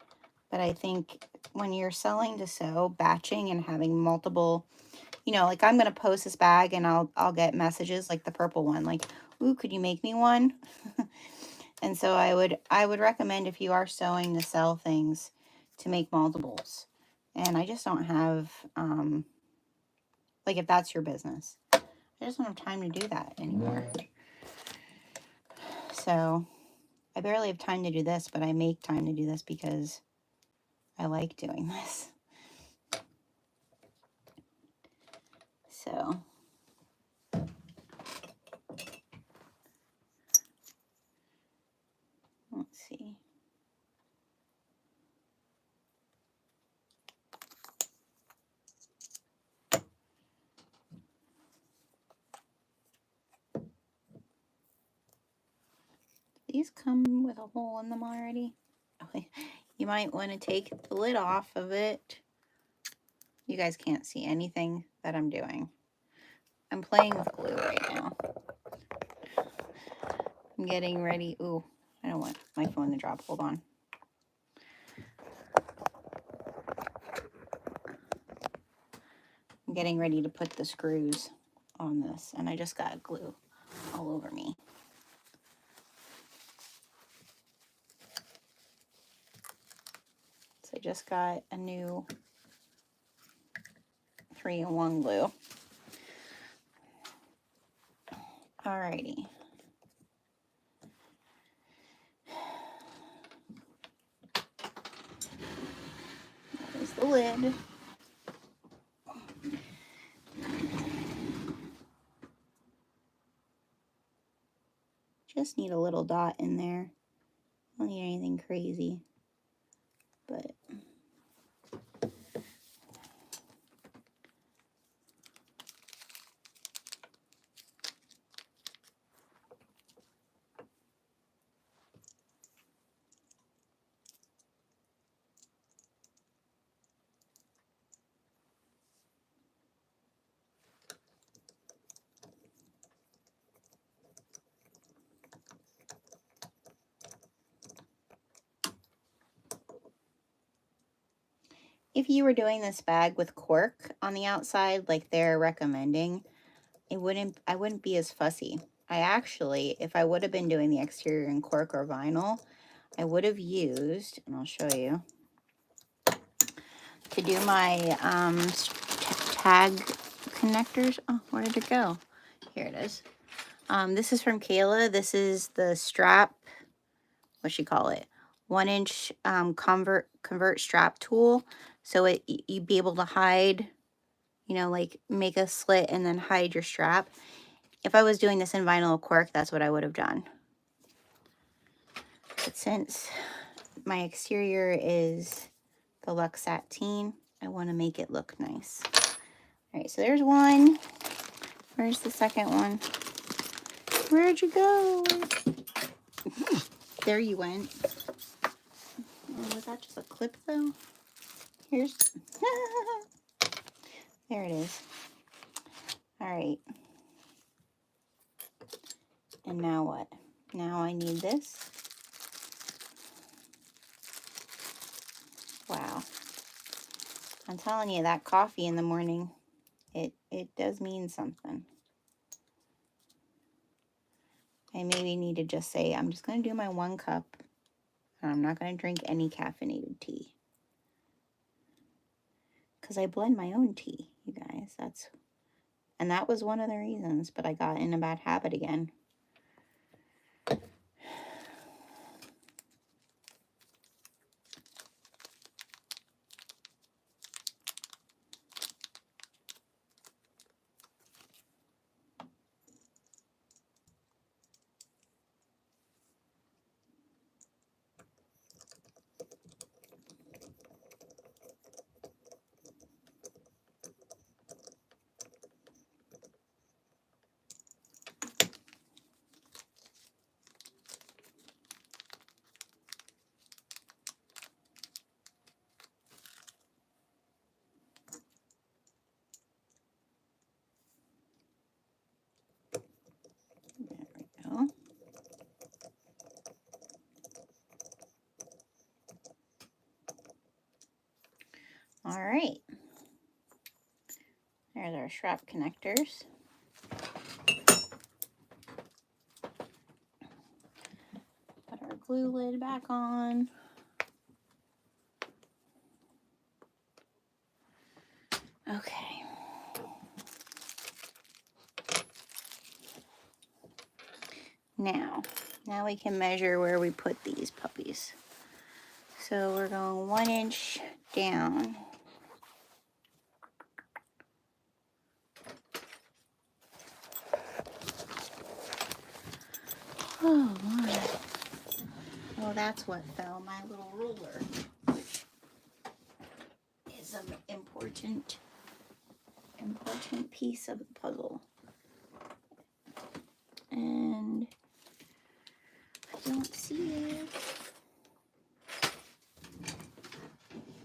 S1: But I think when you're selling to sew, batching and having multiple, you know, like I'm going to post this bag and I'll get messages like the purple one, like, ooh, could you make me one? And so I would recommend, if you are sewing to sell things, to make multiples. And I just don't have, like, if that's your business, I just don't have time to do that anymore. So I barely have time to do this, but I make time to do this because I like doing this. So let's see. These come with a hole in them already. You might want to take the lid off of it. You guys can't see anything that I'm doing. I'm playing with glue right now. I'm getting ready. Ooh, I don't want my phone to drop. Hold on. I'm getting ready to put the screws on this, and I just got glue all over me. So I just got a new 3-in-1 glue. Alrighty. There's the lid. Just need a little dot in there. Don't need anything crazy, but if you were doing this bag with cork on the outside, like they're recommending, I wouldn't be as fussy. I actually, if I would have been doing the exterior in cork or vinyl, I would have used, and I'll show you, to do my tag connectors. Oh, where did it go? Here it is. This is from Kayla. This is the strap, what she call it? 1-inch convert strap tool. So you'd be able to hide, you know, like make a slit and then hide your strap. If I was doing this in vinyl cork, that's what I would have done. But since my exterior is the Luxe Sateen, I want to make it look nice. All right, so there's one. Where's the second one? Where'd you go? There you went. Oh, was that just a clip though? Here's, there it is. All right. And now what? Now I need this. Wow. I'm telling you, that coffee in the morning, it does mean something. I maybe need to just say, I'm just going to do my 1 cup. And I'm not going to drink any caffeinated tea. Because I blend my own tea, you guys. And that was one of the reasons, but I got in a bad habit again. There we go. All right. There's our strap connectors. Put our glue lid back on. Okay. Now we can measure where we put these puppies. So we're going 1 inch down. Oh my. Well, that's what fell, my little ruler, which is an important piece of the puzzle. And I don't see it.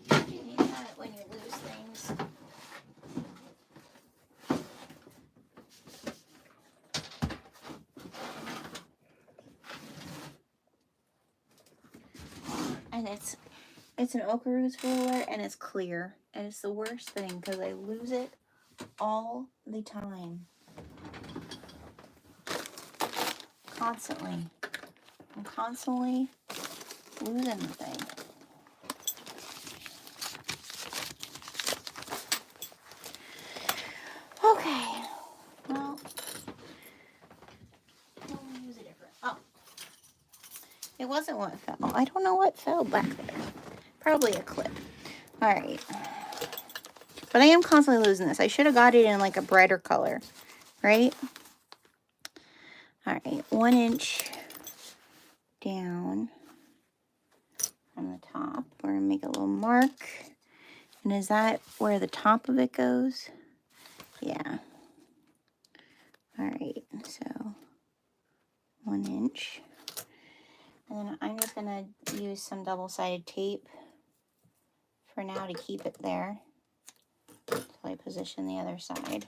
S1: You have it when you lose things. And it's an Okaroo's ruler, and it's clear. And it's the worst thing because I lose it all the time. Constantly. I'm constantly losing the thing. Okay. Well, we'll use a different. Oh. It wasn't what fell. I don't know what fell back there. Probably a clip. All right. But I am constantly losing this. I should have got it in like a brighter color, right? All right, 1 inch down on the top. We're gonna make a little mark. And is that where the top of it goes? Yeah. All right, so 1 inch. And then I'm just gonna use some double-sided tape for now to keep it there until I position the other side.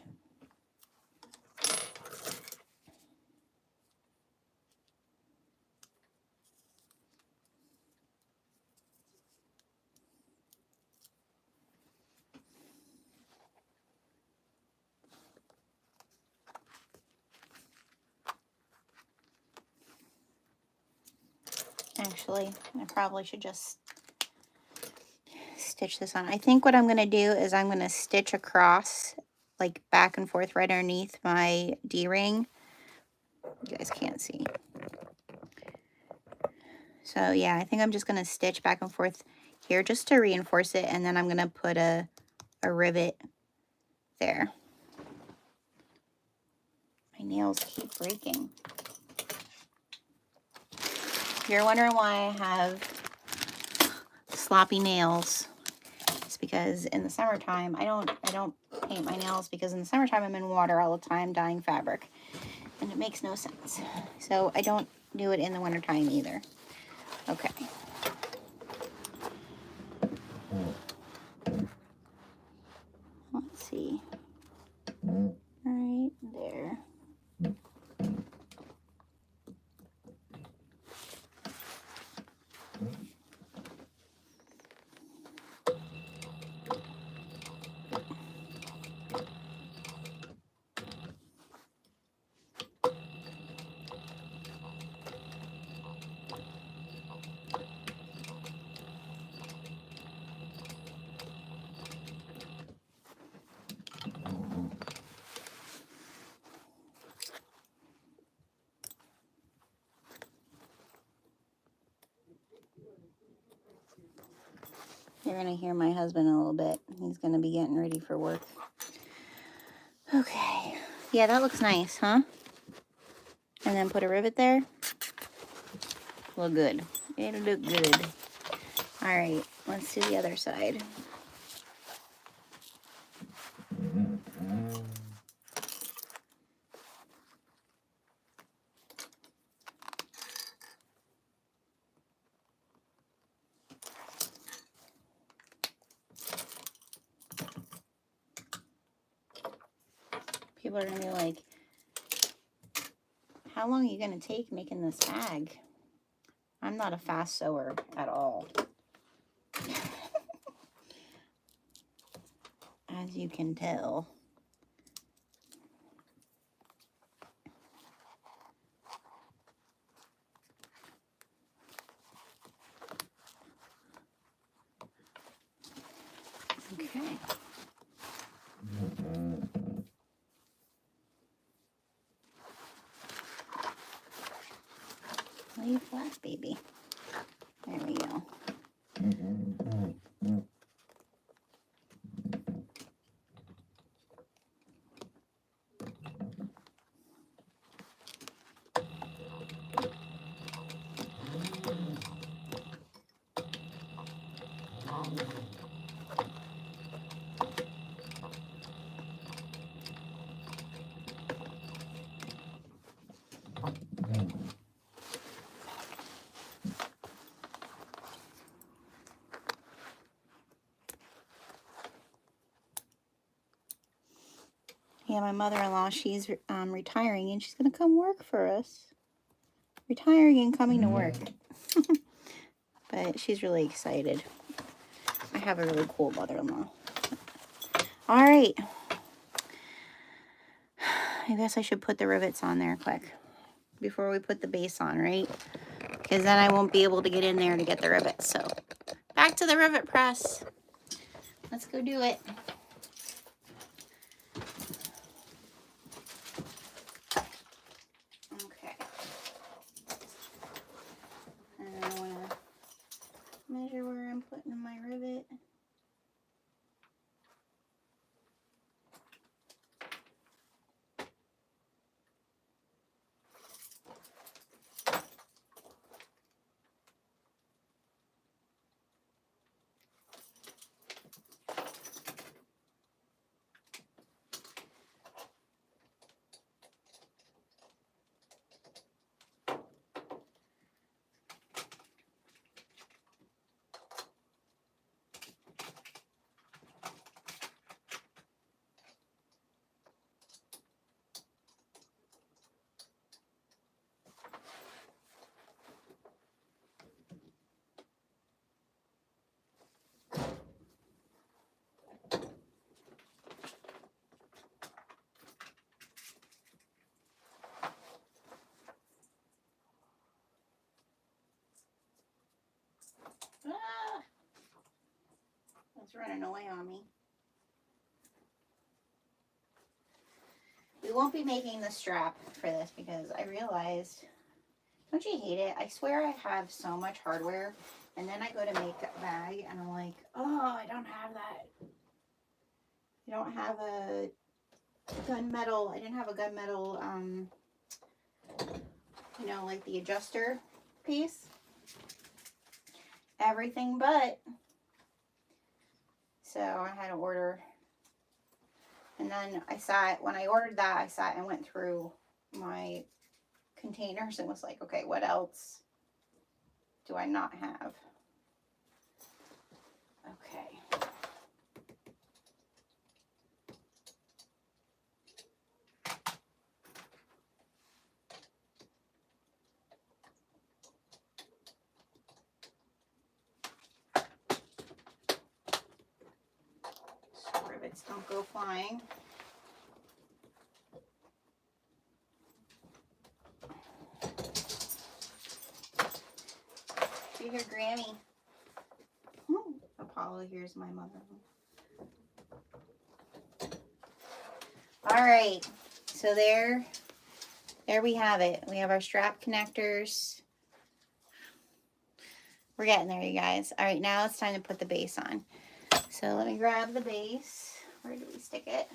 S1: Actually, I probably should just stitch this on. I think what I'm going to do is I'm going to stitch across, like back and forth right underneath my D-ring. You guys can't see. So yeah, I think I'm just going to stitch back and forth here just to reinforce it, and then I'm going to put a rivet there. My nails keep breaking. If you're wondering why I have sloppy nails, it's because in the summertime I don't paint my nails, because in the summertime I'm in water all the time dyeing fabric, and it makes no sense. So I don't do it in the wintertime either. Okay. Let's see. Right there. You're going to hear my husband a little bit. He's going to be getting ready for work. Okay. Yeah, that looks nice, huh? And then put a rivet there. Look good. It'll look good. All right, let's do the other side. People are going to be like, how long are you going to take making this bag? I'm not a fast sewer at all. As you can tell. Okay. Lay flat, baby. There we go. Yeah, my mother-in-law, she's retiring, and she's going to come work for us. Retiring and coming to work. But she's really excited. I have a really cool mother-in-law. All right. I guess I should put the rivets on there quick before we put the base on, right? Because then I won't be able to get in there to get the rivets. So back to the rivet press. Let's go do it. Okay. And I want to measure where I'm putting my rivet. Ah! It's running away on me. We won't be making the strap for this because I realized, don't you hate it? I swear I have so much hardware, and then I go to make a bag and I'm like, oh, I don't have that. I don't have a gunmetal. I didn't have a gunmetal, you know, like the adjuster piece. Everything but. So I had to order. And then when I ordered that, I sat and went through my containers and was like, okay, what else do I not have? Okay. So rivets don't go flying. Do you hear Grammy? Oh, Apollo here's my mother. All right, so there we have it. We have our strap connectors. We're getting there, you guys. All right, now it's time to put the base on. So let me grab the base. Where do we stick it?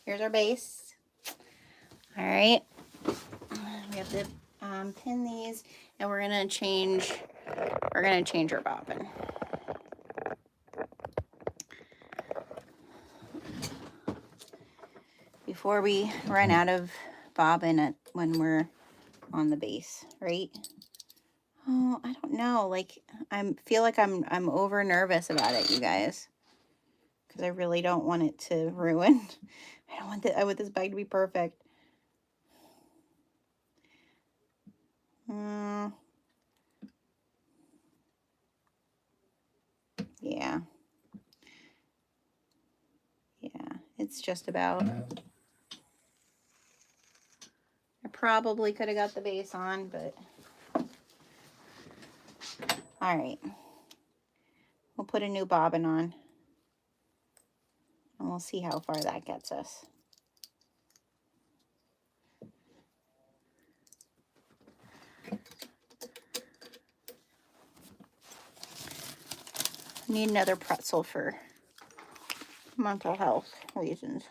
S1: Here's our base. All right. We have to pin these, and we're gonna change our bobbin. Before we run out of bobbin when we're on the base, right? Oh, I don't know. Like I feel like I'm over nervous about it, you guys, because I really don't want it to ruin. I want this bag to be perfect. Yeah. Yeah, it's just about. I probably could have got the base on, but all right. We'll put a new bobbin on, and we'll see how far that gets us. Need another pretzel for mental health reasons.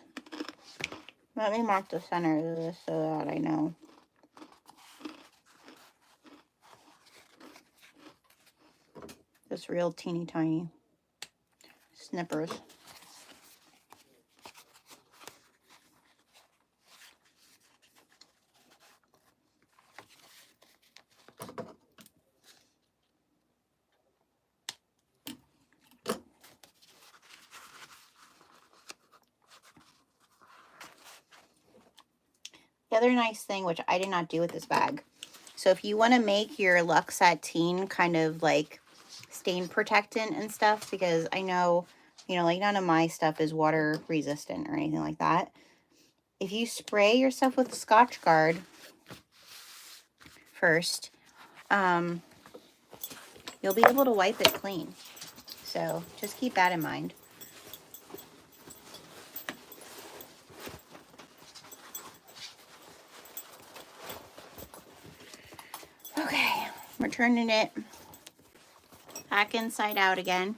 S1: Let me mark the center of this so that I know. Just real teeny tiny snippers. The other nice thing, which I did not do with this bag, so if you want to make your Luxe Sateen kind of like stain protectant and stuff, because I know, you know, like none of my stuff is water resistant or anything like that. If you spray your stuff with Scotch Guard first, you'll be able to wipe it clean. So just keep that in mind. Okay, we're turning it back inside out again.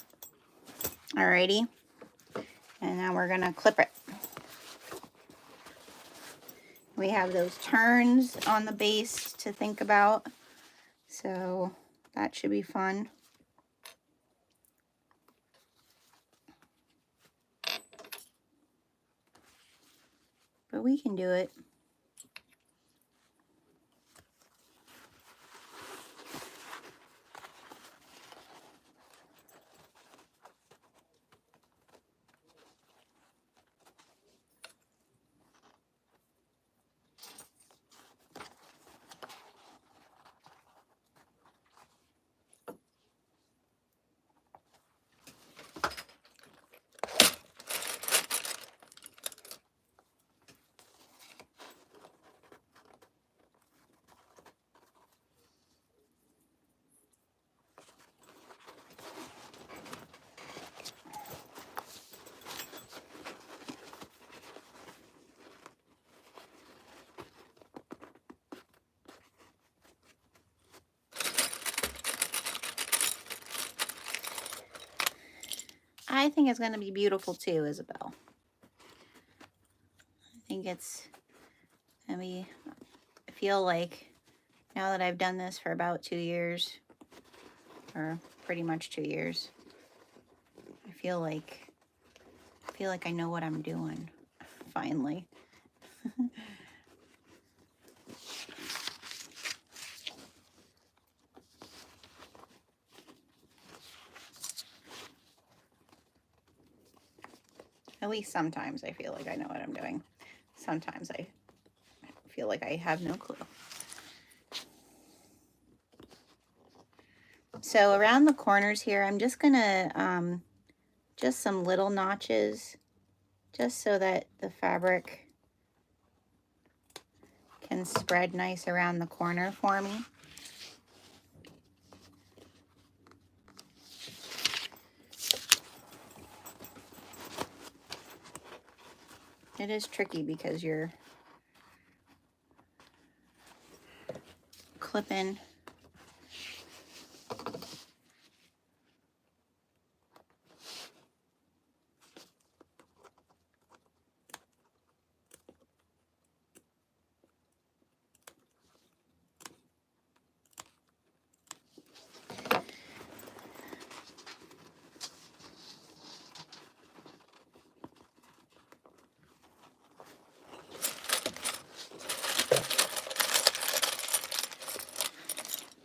S1: Alrighty. And now we're gonna clip it. We have those turns on the base to think about, so that should be fun. But we can do it. I think it's going to be beautiful too, Isabel. I think it's going to be, I feel like now that I've done this for about 2 years, or pretty much 2 years, I feel like I know what I'm doing, finally. At least sometimes I feel like I know what I'm doing. Sometimes I feel like I have no clue. So around the corners here, I'm just gonna, just some little notches, just so that the fabric can spread nice around the corner for me. It is tricky because you're clipping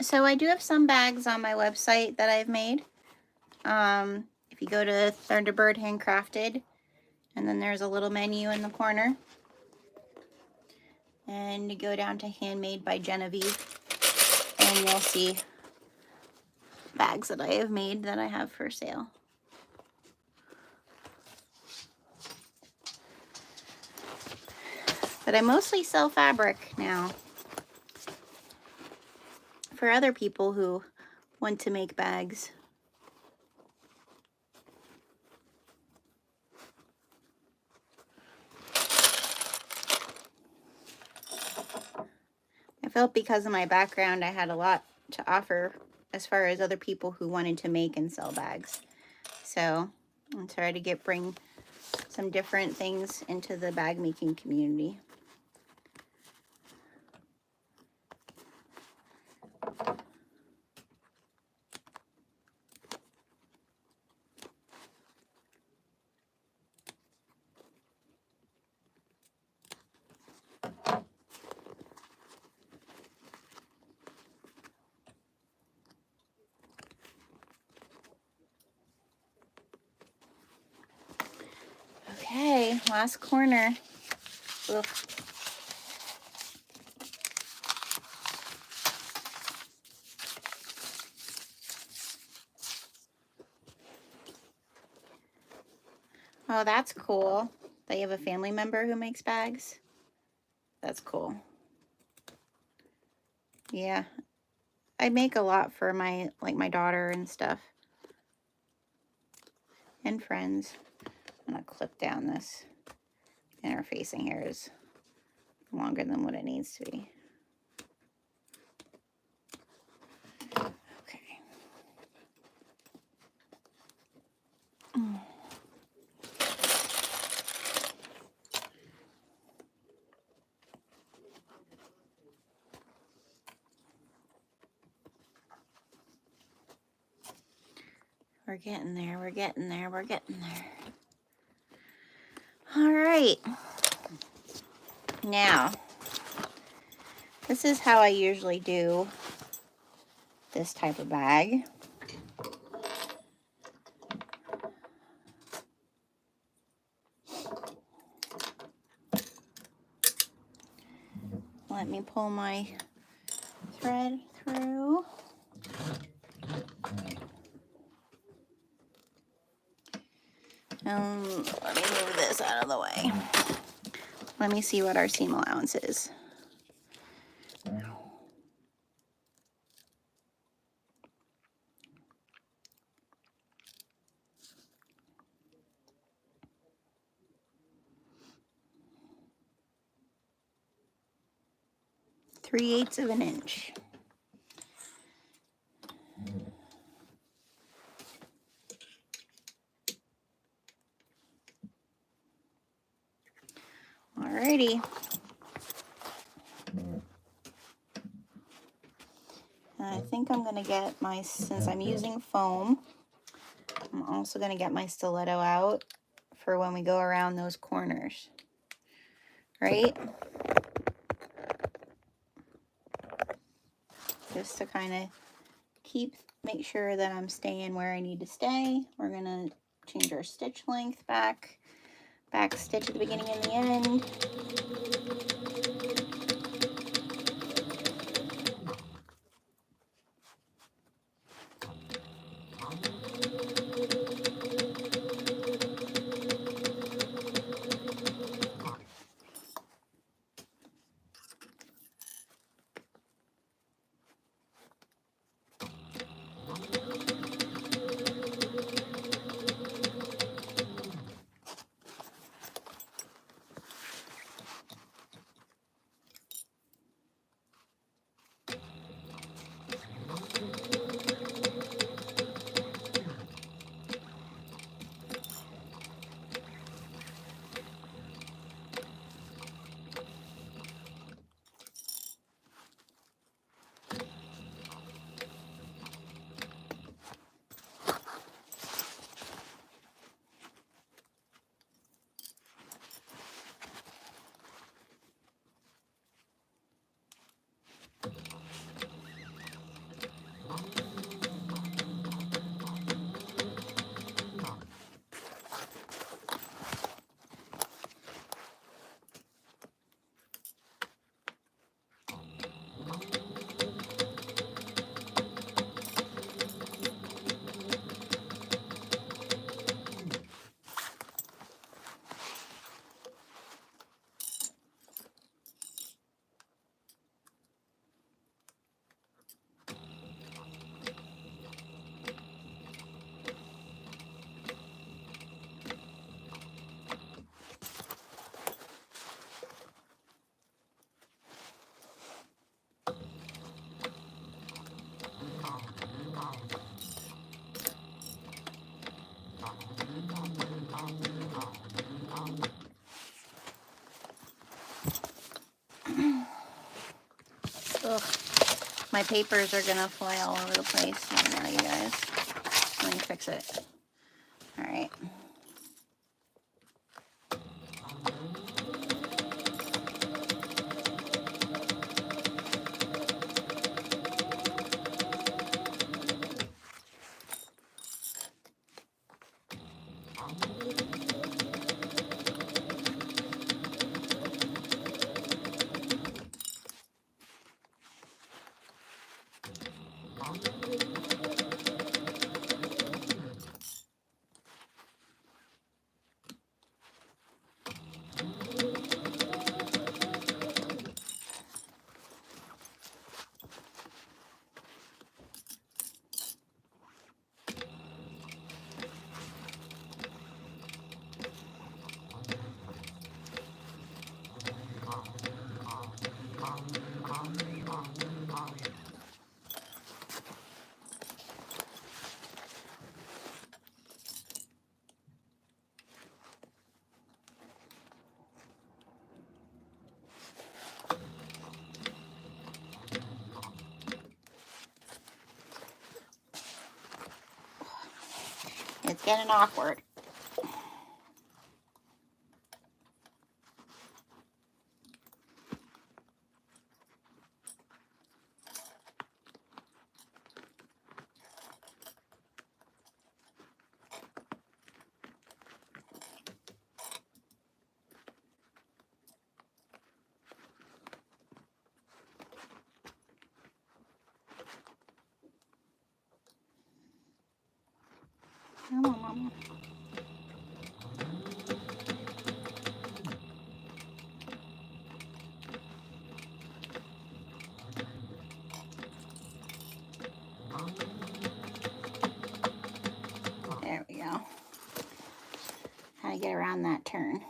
S1: So I do have some bags on my website that I've made. If you go to Thunderbird Handcrafted, and then there's a little menu in the corner, and you go down to Handmade by Genevieve, and you'll see bags that I have made that I have for sale. But I mostly sell fabric now for other people who want to make bags. I felt because of my background, I had a lot to offer as far as other people who wanted to make and sell bags. So I'll try to bring some different things into the bag making community. Okay, last corner. Ugh. Oh, that's cool. They have a family member who makes bags. That's cool. Yeah, I make a lot for my daughter and stuff, and friends. I'm gonna clip down this interfacing here is longer than what it needs to be. Okay. We're getting there, we're getting there, we're getting there. All right. Now, this is how I usually do this type of bag. Let me pull my thread through. Let me move this out of the way. Let me see what our seam allowance is. Three-eighths of an inch. Alrighty. I think I'm gonna get since I'm using foam, I'm also gonna get my stiletto out for when we go around those corners, right? Just to kind of make sure that I'm staying where I need to stay. We're gonna change our stitch length back stitch at the beginning and the end. Ugh. My papers are gonna fly all over the place right now, you guys. Let me fix it. All right. It's getting awkward. Come on, Mama. There we go. How to get around that turn.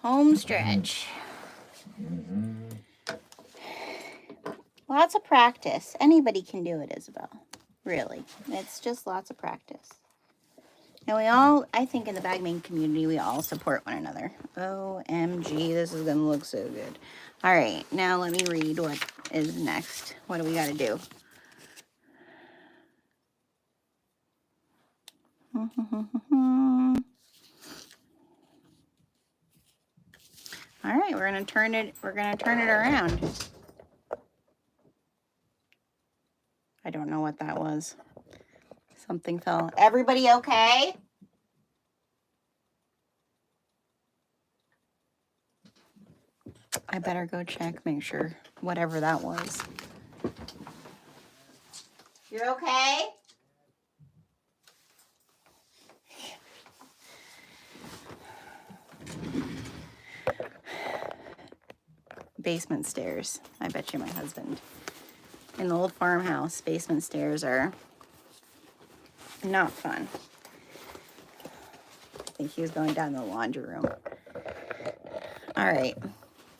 S1: Home stretch. Lots of practice. Anybody can do it, Isabel. Really. It's just lots of practice. And we all, I think in the bag making community, we all support one another. OMG, this is going to look so good. All right, now let me read what is next. What do we got to do? All right, we're going to turn it around. I don't know what that was. Something fell. Everybody okay? I better go check, make sure whatever that was. You're okay? Basement stairs. I bet you my husband. In the old farmhouse, basement stairs are not fun. I think he was going down the laundry room. All right.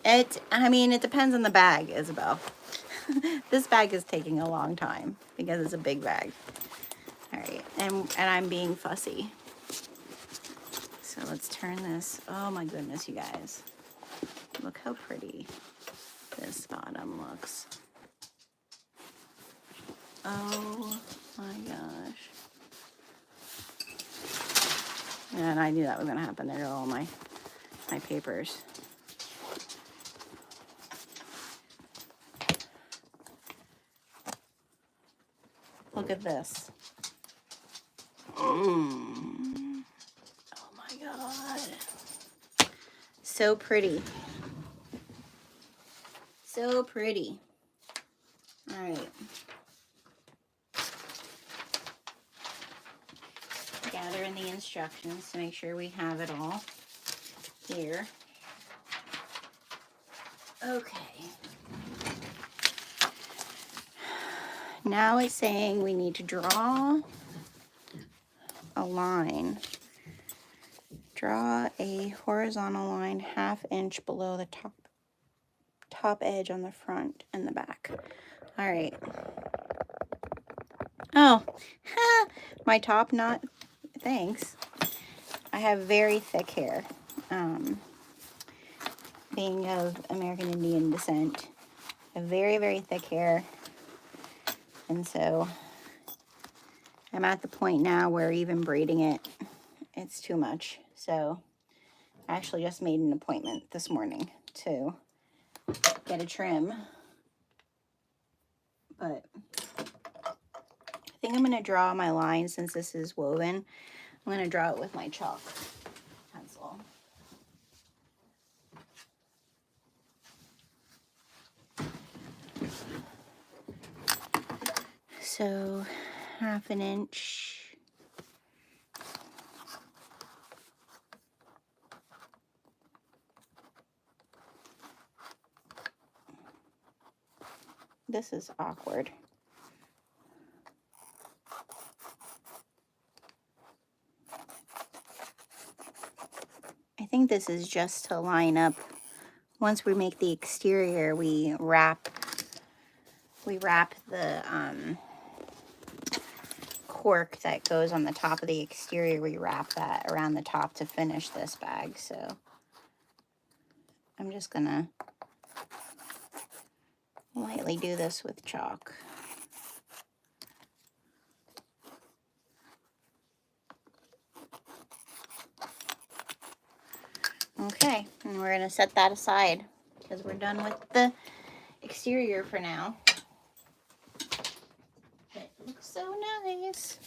S1: I mean, it depends on the bag, Isabel. This bag is taking a long time because it's a big bag. All right, and I'm being fussy. So let's turn this. Oh my goodness, you guys. Look how pretty this bottom looks. Oh my gosh. And I knew that was gonna happen. There go all my papers. Look at this. Oh my God. So pretty. So pretty. All right. Gathering the instructions to make sure we have it all here. Okay. Now it's saying we need to draw a line. Draw a horizontal line 1/2 inch below the top edge on the front and the back. All right. Oh, my top knot. Thanks. I have very thick hair. Being of American Indian descent, I have very, very thick hair. And so I'm at the point now where even braiding it, it's too much. So I actually just made an appointment this morning to get a trim. But I think I'm going to draw my line since this is woven. I'm going to draw it with my chalk pencil. So 1/2 inch. This is awkward. I think this is just to line up. Once we make the exterior, we wrap the cork that goes on the top of the exterior. We wrap that around the top to finish this bag. So I'm just gonna lightly do this with chalk. Okay, and we're gonna set that aside because we're done with the exterior for now. It looks so nice.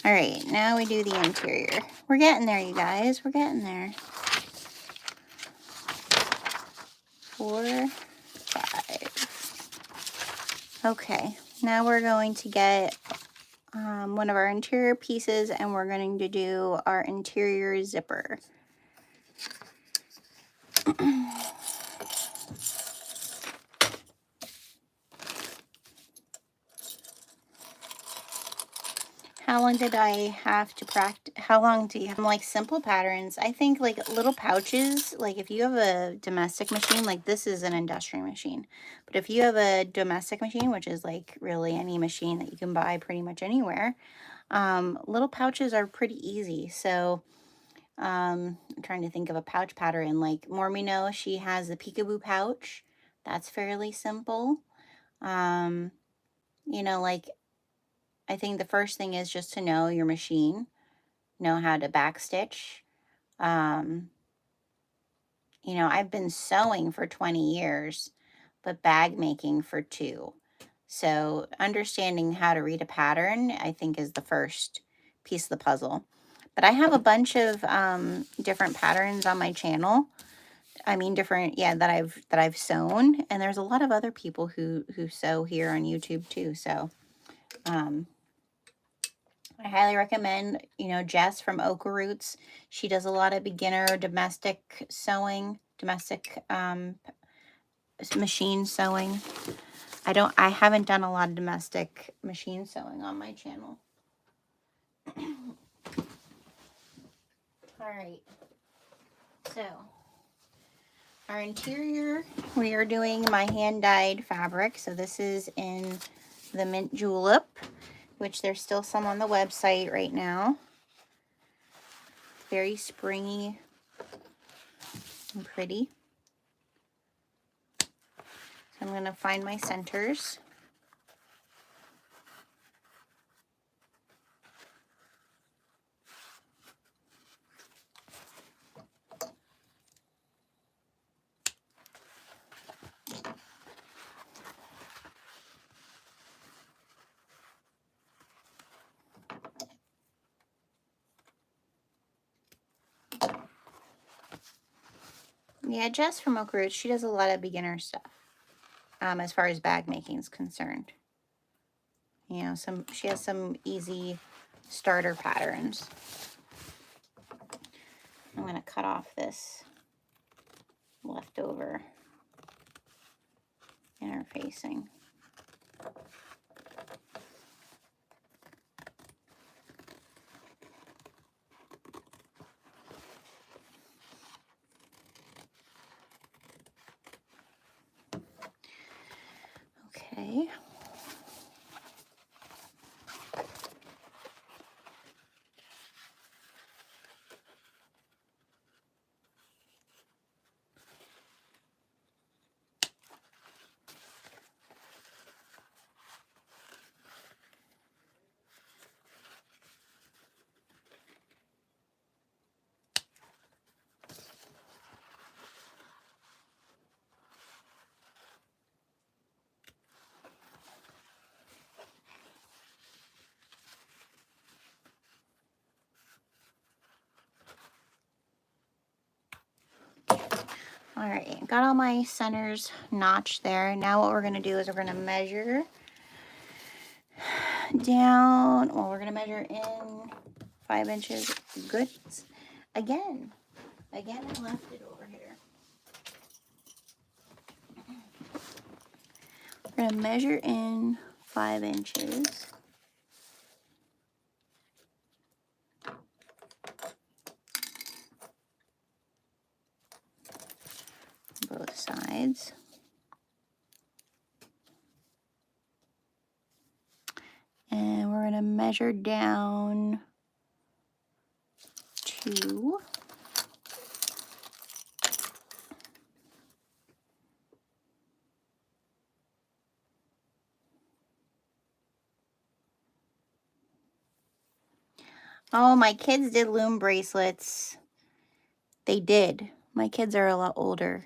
S1: All right, now we do the interior. We're getting there, you guys. We're getting there. 4, 5. Okay, now we're going to get one of our interior pieces and we're going to do our interior zipper. How long did I have to practice? How long do you have? Like simple patterns. I think like little pouches, like if you have a domestic machine, like this is an industrial machine. But if you have a domestic machine, which is like really any machine that you can buy pretty much anywhere, little pouches are pretty easy. So I'm trying to think of a pouch pattern. Like Mormino, she has the peekaboo pouch. That's fairly simple. You know, like I think the first thing is just to know your machine, know how to backstitch. You know, I've been sewing for 20 years, but bag making for 2. So understanding how to read a pattern, I think, is the first piece of the puzzle. But I have a bunch of different patterns on my channel. I mean, different, yeah, that I've sewn, and there's a lot of other people who sew here on YouTube too. So, I highly recommend, you know, Jess from Oka Roots. She does a lot of beginner domestic sewing, domestic machine sewing. I haven't done a lot of domestic machine sewing on my channel. All right. So, our interior, we are doing my hand-dyed fabric. So this is in the mint julep, which there's still some on the website right now. Very springy and pretty. So I'm going to find my centers. Yeah, Jess from Oak Roots, she does a lot of beginner stuff as far as bag making is concerned. You know, she has some easy starter patterns. going to cut off this leftover interfacing. Okay. All right, got all my centers notched there. Now what we're going to do is we're going to measure down. Well, we're going to measure in 5 inches. Good. Again, I left it over here. We're going to measure in 5 inches. Both sides. And we're going to measure down to oh, my kids did loom bracelets. They did. My kids are a lot older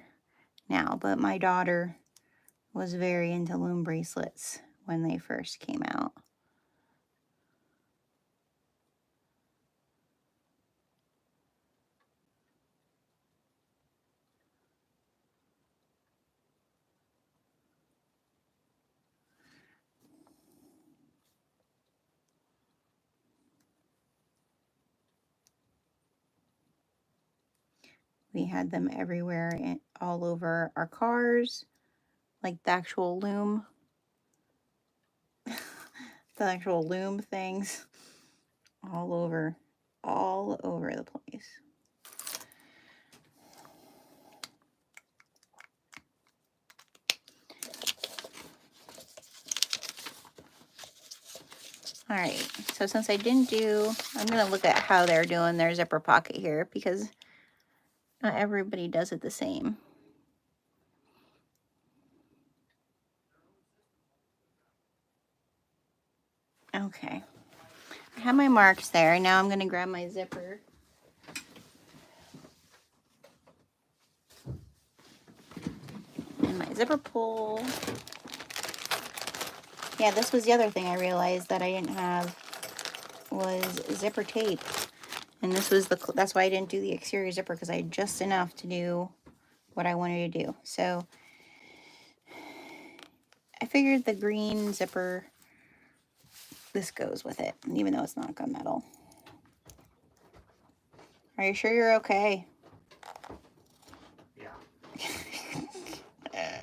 S1: now, but my daughter was very into loom bracelets when they first came out. We had them everywhere, all over our cars, like the actual loom, the actual loom things, all over the place. All right, so since I didn't do, I'm going to look at how they're doing their zipper pocket here because not everybody does it the same. Okay, I have my marks there. Now I'm going to grab my zipper. And my zipper pull. Yeah, this was the other thing I realized that I didn't have was zipper tape. And this was that's why I didn't do the exterior zipper, because I had just enough to do what I wanted to do. So I figured the green zipper, this goes with it, even though it's not gunmetal. Are you sure you're okay?
S2: Yeah.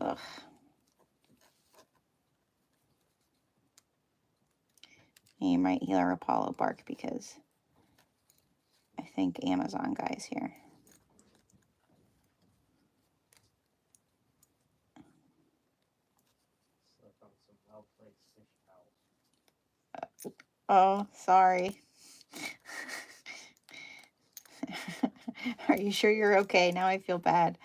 S1: Ugh. You might hear Apollo bark because I think Amazon guy's here. Oh, sorry. Are you sure you're okay? Now I feel bad.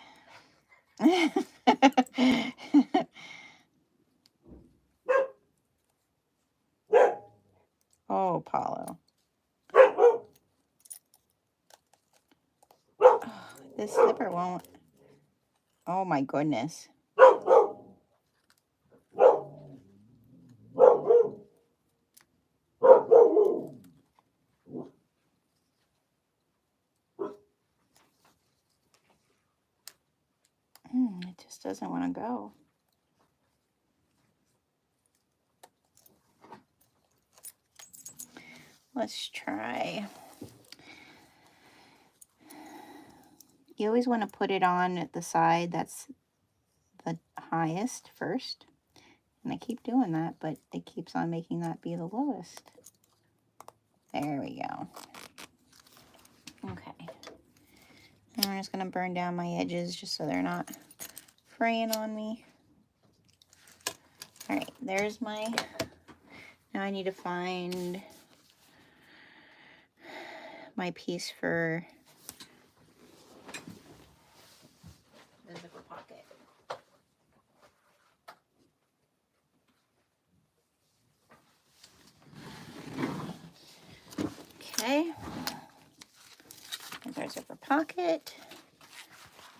S1: Oh, Apollo. Oh, this slipper won't. Oh my goodness. just doesn't want to go. Let's try. You always want to put it on at the side that's the highest first. And I keep doing that, but it keeps on making that be the lowest. There we go. Okay. And I'm just going to burn down my edges just so they're not fraying on me. All right, there's my... Now I need to find my piece for the zipper pocket. Okay, there's our zipper pocket.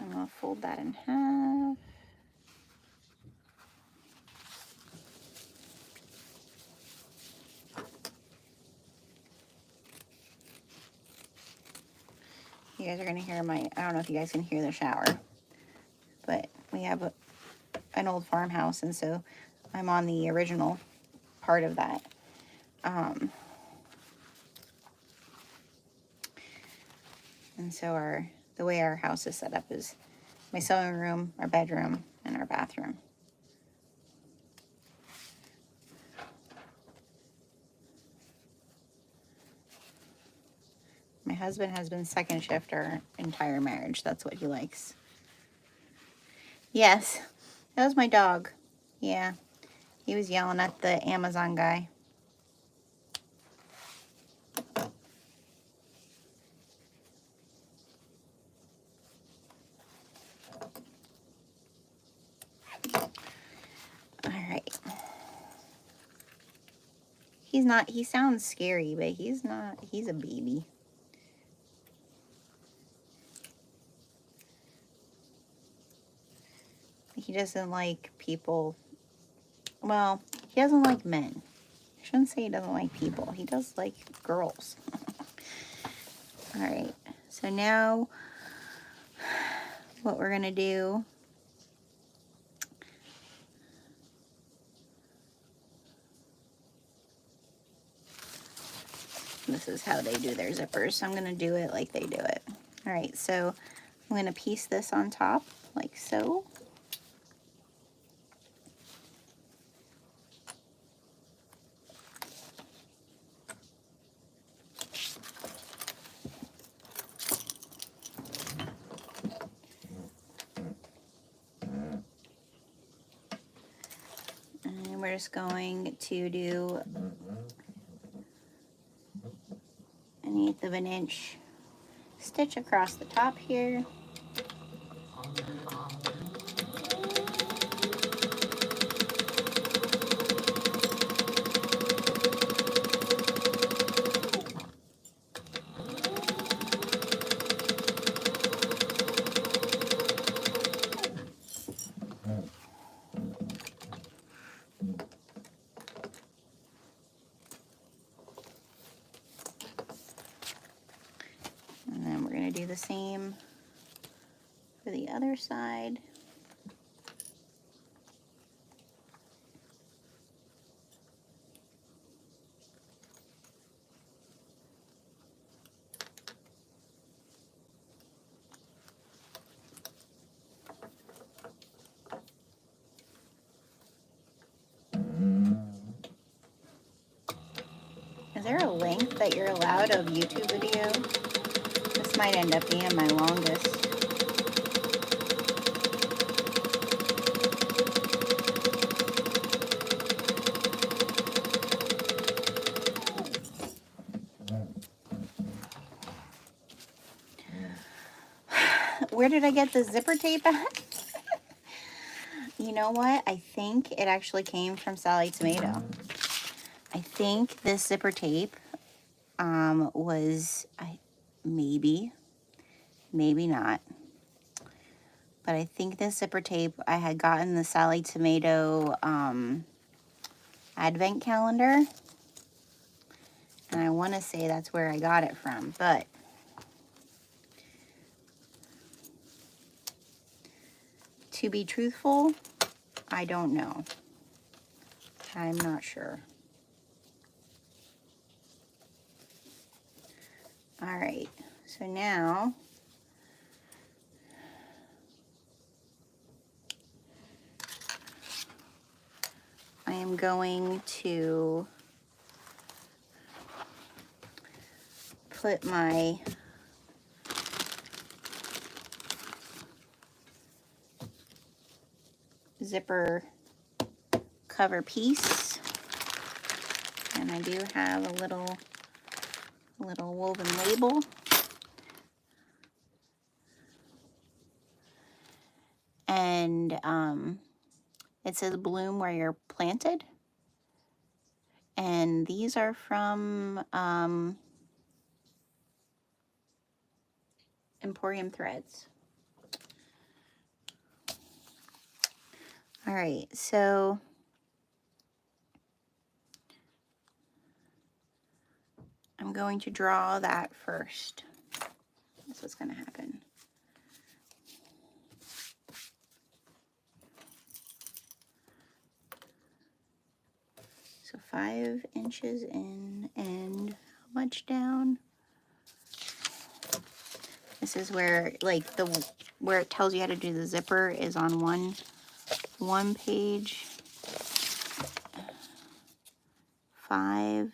S1: I'm going to fold that in half. You guys are going to hear my, I don't know if you guys can hear the shower, but we have an old farmhouse, and so I'm on the original part of that. And so the way our house is set up is my sewing room, our bedroom, and our bathroom. My husband has been second shift our entire marriage. That's what he likes. Yes, that was my dog. Yeah, he was yelling at the Amazon guy. All right. He sounds scary, but he's not. He's a baby. He doesn't like people. Well, he doesn't like men. I shouldn't say he doesn't like people. He does like girls. All right. So now what we're going to do, this is how they do their zippers. So I'm going to do it like they do it. All right. So I'm going to piece this on top like so. And we're just going to do 1/8 of an inch stitch across the top here. And then we're going to do the same for the other side. Is there a length that you're allowed of YouTube video? This might end up being my longest. Where did I get the zipper tape at? You know what? I think it actually came from Sallie Tomato. I think this zipper tape was, maybe not. But I think this zipper tape, I had gotten the Sallie Tomato advent calendar. And I want to say that's where I got it from, but To be truthful, I don't know. I'm not sure. All right, so now I am going to put my zipper cover piece, and I do have a little woven label. And it says bloom where you're planted. And these are from Emporium Threads. All right, so I'm going to draw that first. That's what's going to happen. So 5 inches in, and how much down? This is where, like, where it tells you how to do the zipper is on one page. 5,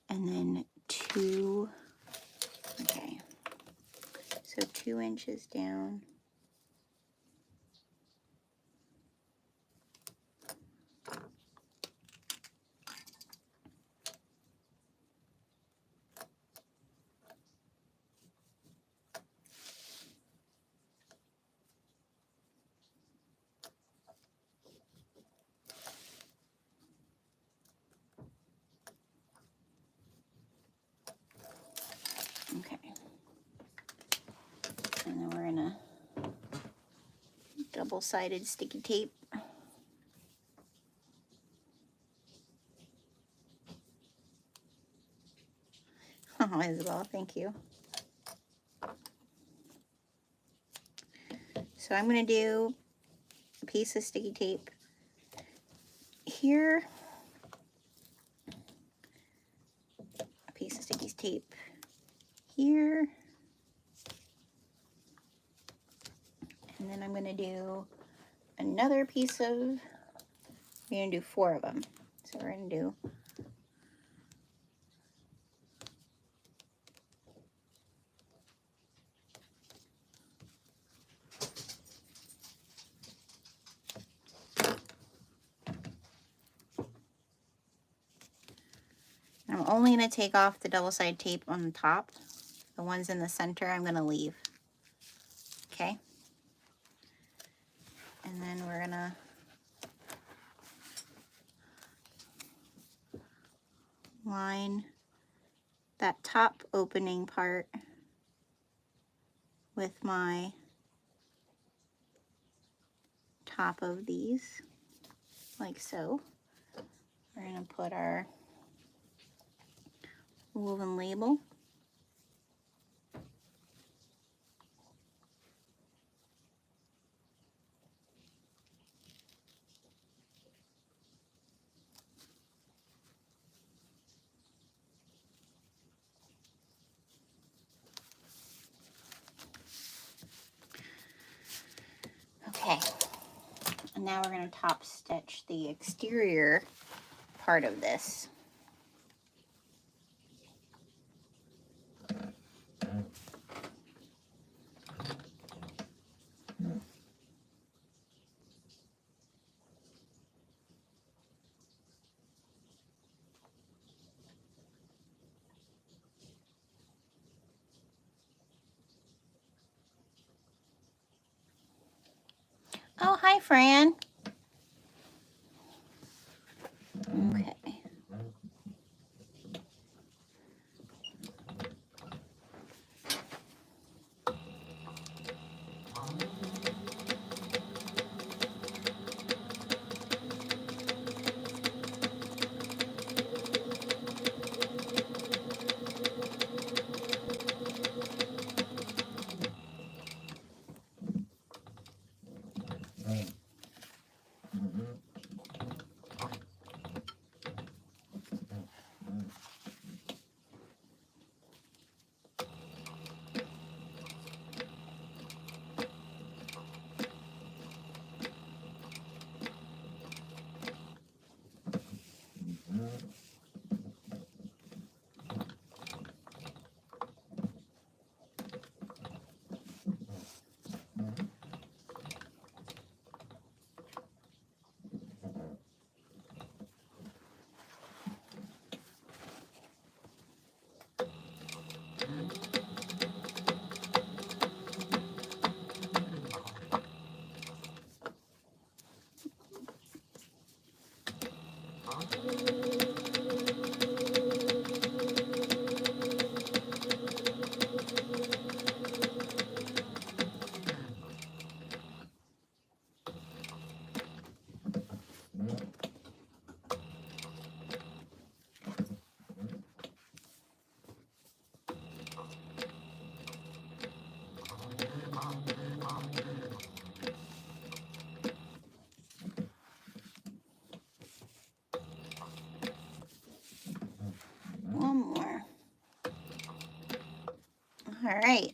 S1: and then 2. Okay, so 2 inches down. Okay, and then we're gonna double-sided sticky tape. Oh, Isabel, thank you. So I'm gonna do a piece of sticky tape here, a piece of sticky tape here, and then I'm gonna do another piece of, we're gonna do 4 of them. So we're gonna do I'm only going to take off the double-sided tape on the top. The ones in the center I'm going to leave. Okay? And then we're going to line that top opening part with my top of these, like so. We're going to put our woven label. Okay, and now we're going to top stitch the exterior part of this. Oh, hi, Fran. Okay. right.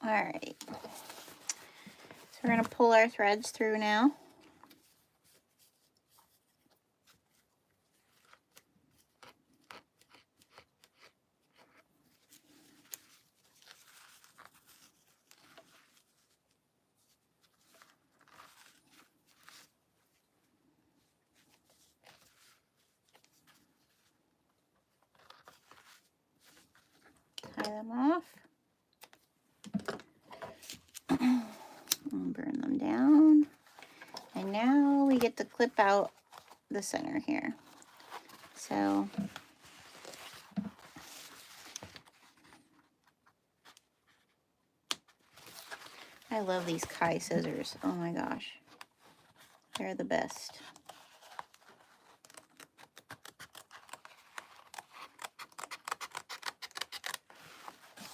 S1: All right. So we're going to pull our threads through now. Tie them off. And burn them down. And now we get to clip out the center here. So I love these Kai scissors. Oh my gosh. They're the best.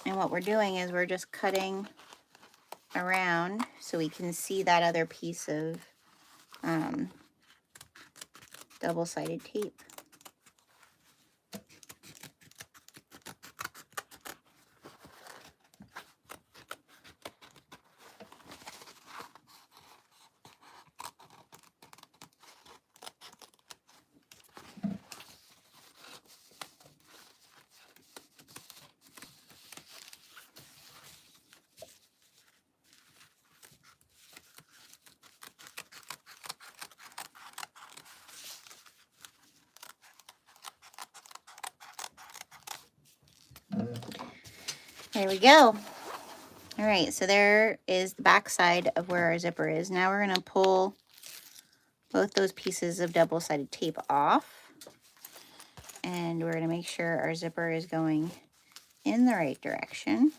S1: And what we're doing is we're just cutting around so we can see that other piece of double-sided tape. There we go. All right, so there is the back side of where our zipper is. Now we're going to pull both those pieces of double-sided tape off. And we're going to make sure our zipper is going in the right direction.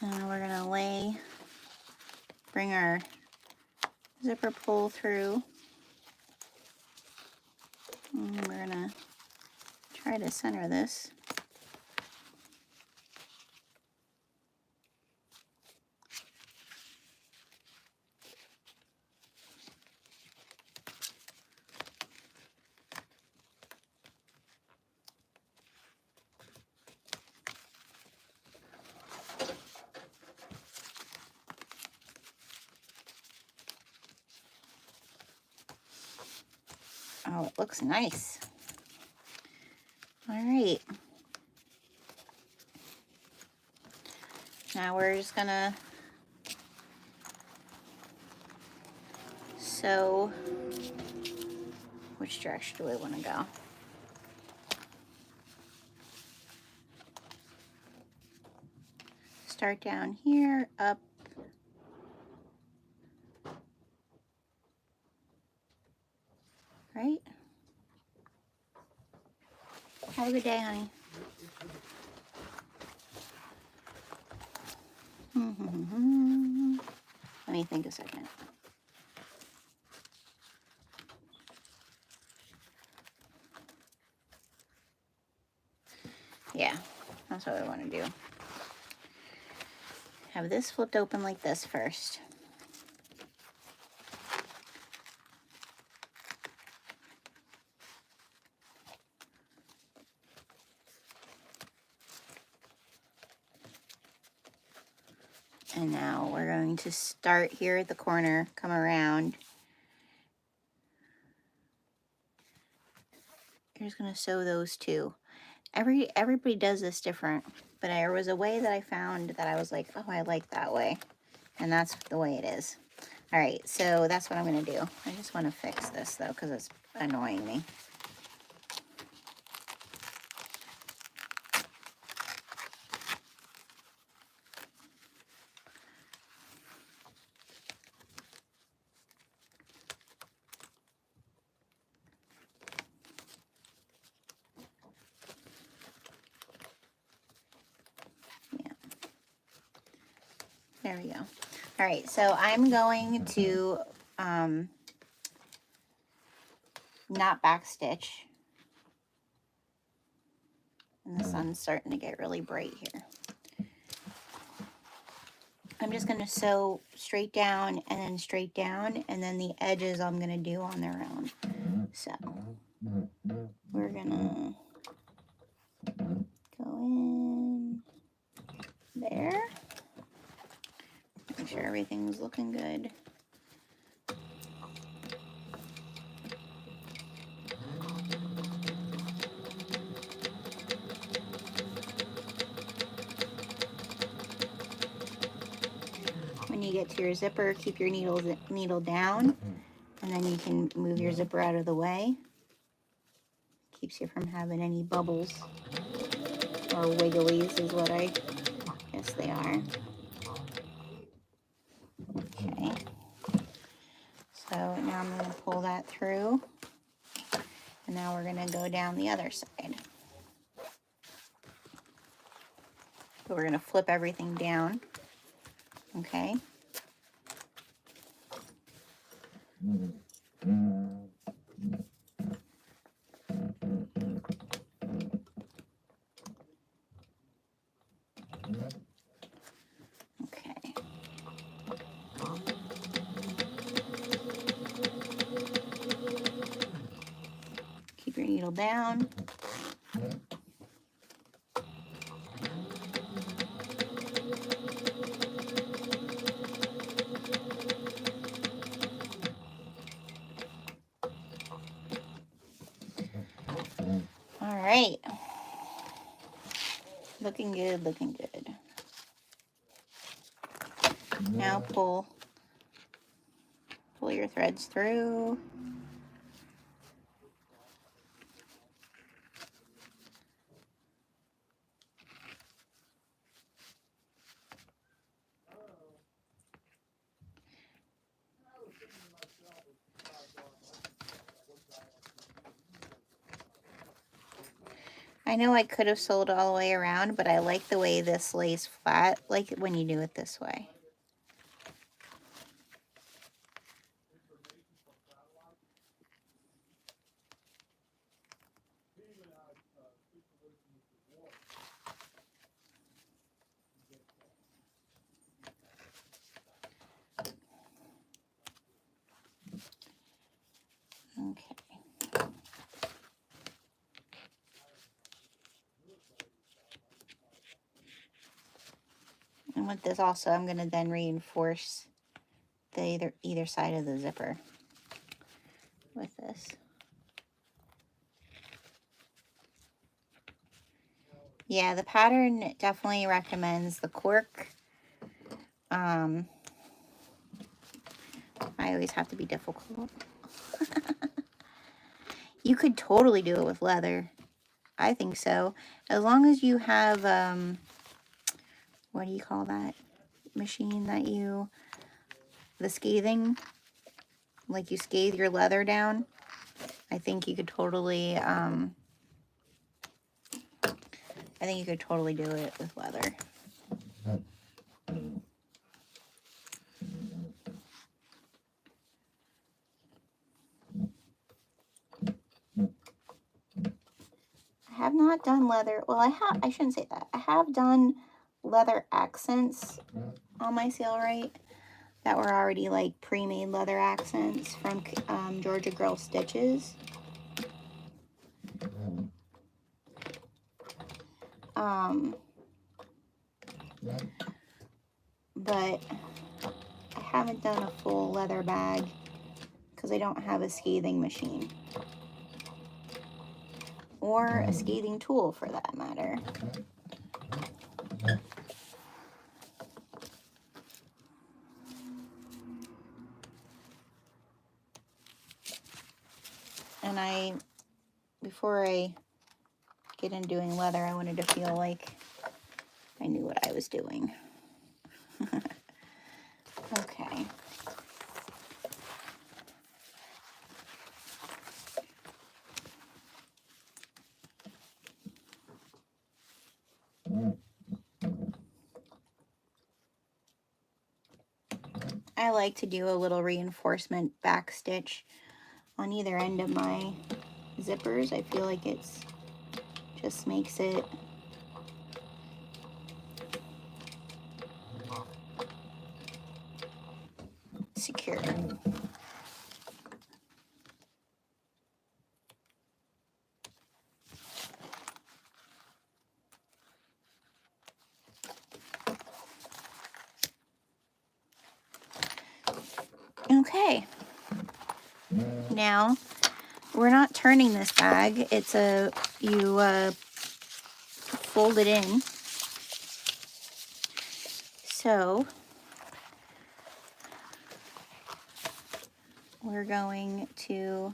S1: And we're going to bring our zipper pull through. And we're going to try to center this. Oh, it looks nice. All right. Now we're just gonna sew. Which direction do we want to go? Start down here, up. Right? Have a good day, honey. Let me think a second. Yeah, that's what we want to do. Have this flipped open like this first. And now we're going to start here at the corner, come around. You're just going to sew those two. Everybody does this different, but there was a way that I found that I was like, oh, I like that way. And that's the way it is. All right, so that's what I'm going to do. I just want to fix this, though, because it's annoying me. Yeah. There we go. All right, so I'm going to not backstitch. And the sun's starting to get really bright here. I'm just going to sew straight down and then straight down, and then the edges I'm going to do on their own. So we're going to go in there. Make sure everything's looking good. When you get to your zipper, keep your needle down, and then you can move your zipper out of the way. Keeps you from having any bubbles or wigglies is what I guess they are. Okay. So now I'm going to pull that through, and now we're going to go down the other side. So we're going to flip everything down. Okay. Okay. Keep your needle down. All right. Looking good, looking good. Now pull your threads through. I know I could have sewed all the way around, but I like the way this lays flat, like when you do it this way. Okay. And with this also, I'm going to then reinforce the either side of the zipper with this. Yeah, the pattern definitely recommends the cork. I always have to be difficult. You could totally do it with leather. I think so. As long as you have, what do you call that machine that the scathing, like you scathe your leather down. I think you could totally, I think you could totally do it with leather. I have not done leather. Well, I shouldn't say that. I have done leather accents on my Sailrite that were already like pre-made leather accents from Georgia Girl Stitches. But I haven't done a full leather bag because I don't have a scathing machine. Or a scathing tool for that matter. before I get into doing leather, I wanted to feel like I knew what I was doing. Okay. I like to do a little reinforcement back stitch on either end of my zippers. I feel like it's just makes it secure. Okay. Now, we're not turning this bag. It's you fold it in. So, we're going to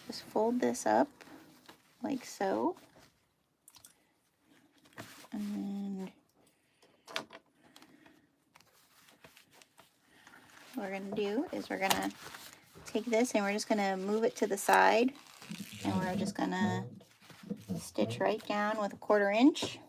S1: just fold this up like so. And what we're going to do is we're going to take this and we're just going to move it to the side. And we're just going to stitch right down with a 1/4 inch.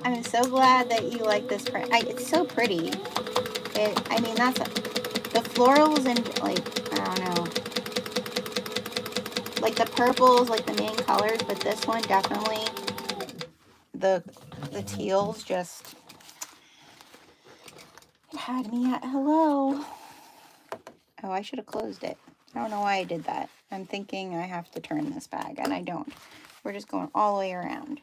S1: I'm so glad that you like this print. It's so pretty. I mean, that's the florals and like, I don't know, like the purples, like the main colors, but this one definitely, the teals just had me at hello. Oh, I should have closed it. I don't know why I did that. I'm thinking I have to turn this bag, and I don't. We're just going all the way around.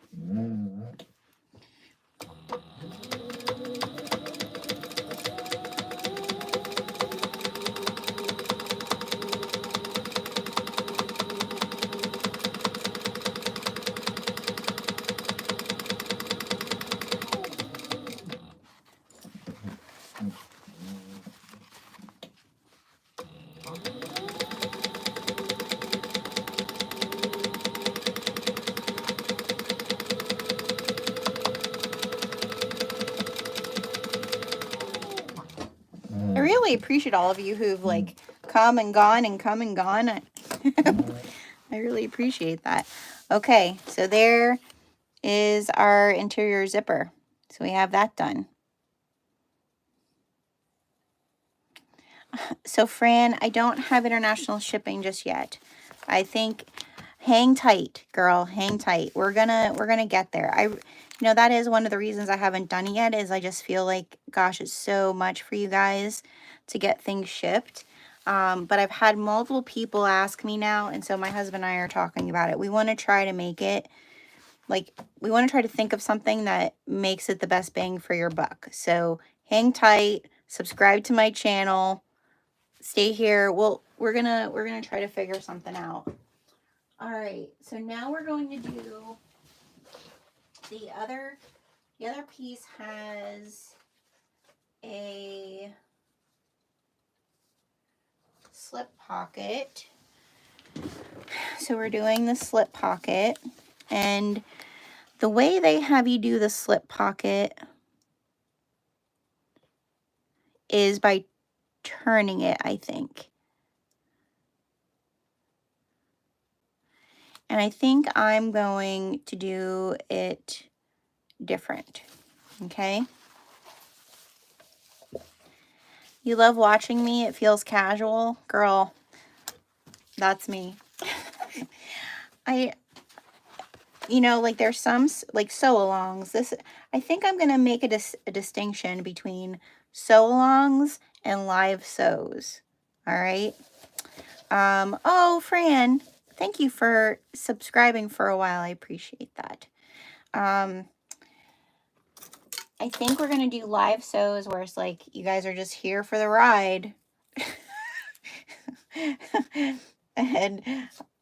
S1: I really appreciate all of you who've like come and gone and come and gone. I really appreciate that. Okay, so there is our interior zipper. So we have that done. So Fran, I don't have international shipping just yet. I think hang tight, girl, hang tight. We're gonna get there. That is one of the reasons I haven't done it yet is I just feel like, gosh, it's so much for you guys to get things shipped. But I've had multiple people ask me now, and so my husband and I are talking about it. We want to try to make it, like, we want to try to think of something that makes it the best bang for your buck. So hang tight, subscribe to my channel, stay here. Well, we're gonna try to figure something out. All right, so now we're going to do the other piece has a slip pocket. So we're doing the slip pocket, and the way they have you do the slip pocket is by turning it, I think. And I think I'm going to do it different. Okay? You love watching me. It feels casual. Girl, that's me. Like there's some like sew-alongs. I think I'm going to make a distinction between sew-alongs and live sews. All right. Oh, Fran, thank you for subscribing for a while. I appreciate that. I think we're going to do live sews where it's like you guys are just here for the ride. And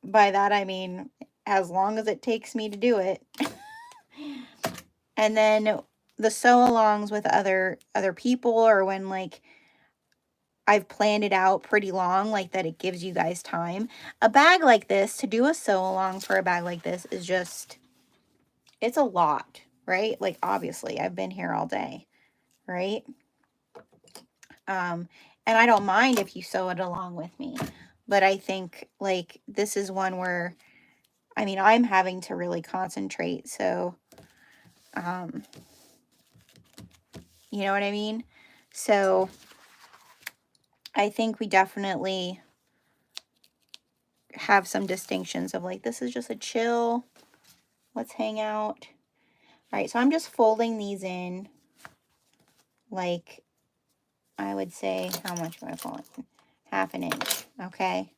S1: by that, I mean, as long as it takes me to do it. And then the sew-alongs with other people, or when like I've planned it out pretty long, like that it gives you guys time. A bag like this, to do a sew-along for a bag like this is just, it's a lot, right? Like, obviously, I've been here all day, right? And I don't mind if you sew it along with me, but I think like this is one where, I mean, I'm having to really concentrate. So, you know what I mean? So I think we definitely have some distinctions of like, this is just a chill, let's hang out. All right, so I'm just folding these in like, I would say, how much am I folding? 1/2 inch, okay?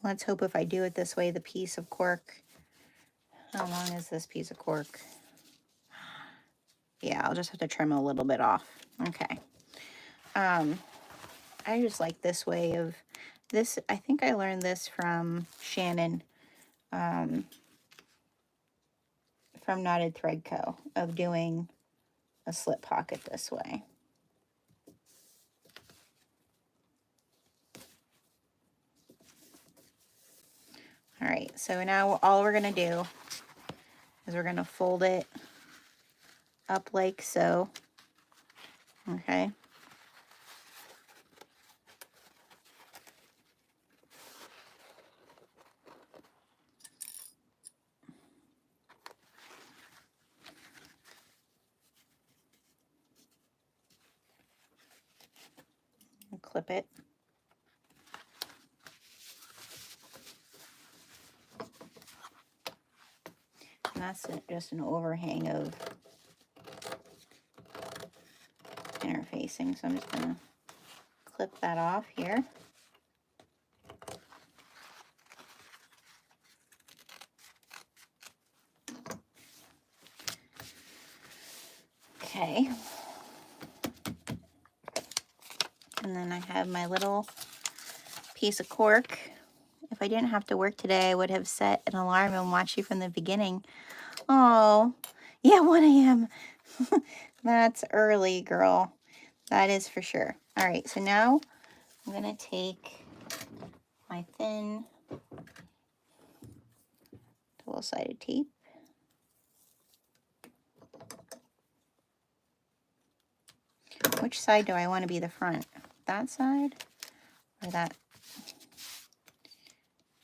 S1: Let's hope if I do it this way, the piece of cork, how long is this piece of cork? Yeah, I'll just have to trim a little bit off. Okay. I just like this way of this. I think I learned this from Shannon, from Knotted Thread Co., of doing a slip pocket this way. All right, so now all we're gonna do is we're gonna fold it up like so, okay? And clip it. And that's just an overhang of interfacing, so I'm just gonna clip that off here. Okay. And then I have my little piece of cork. If I didn't have to work today, I would have set an alarm and watched you from the beginning. Oh, yeah, 1 a.m. That's early, girl. That is for sure. All right, so now I'm going to take my thin double-sided tape. Which side do I want to be the front? That side or that?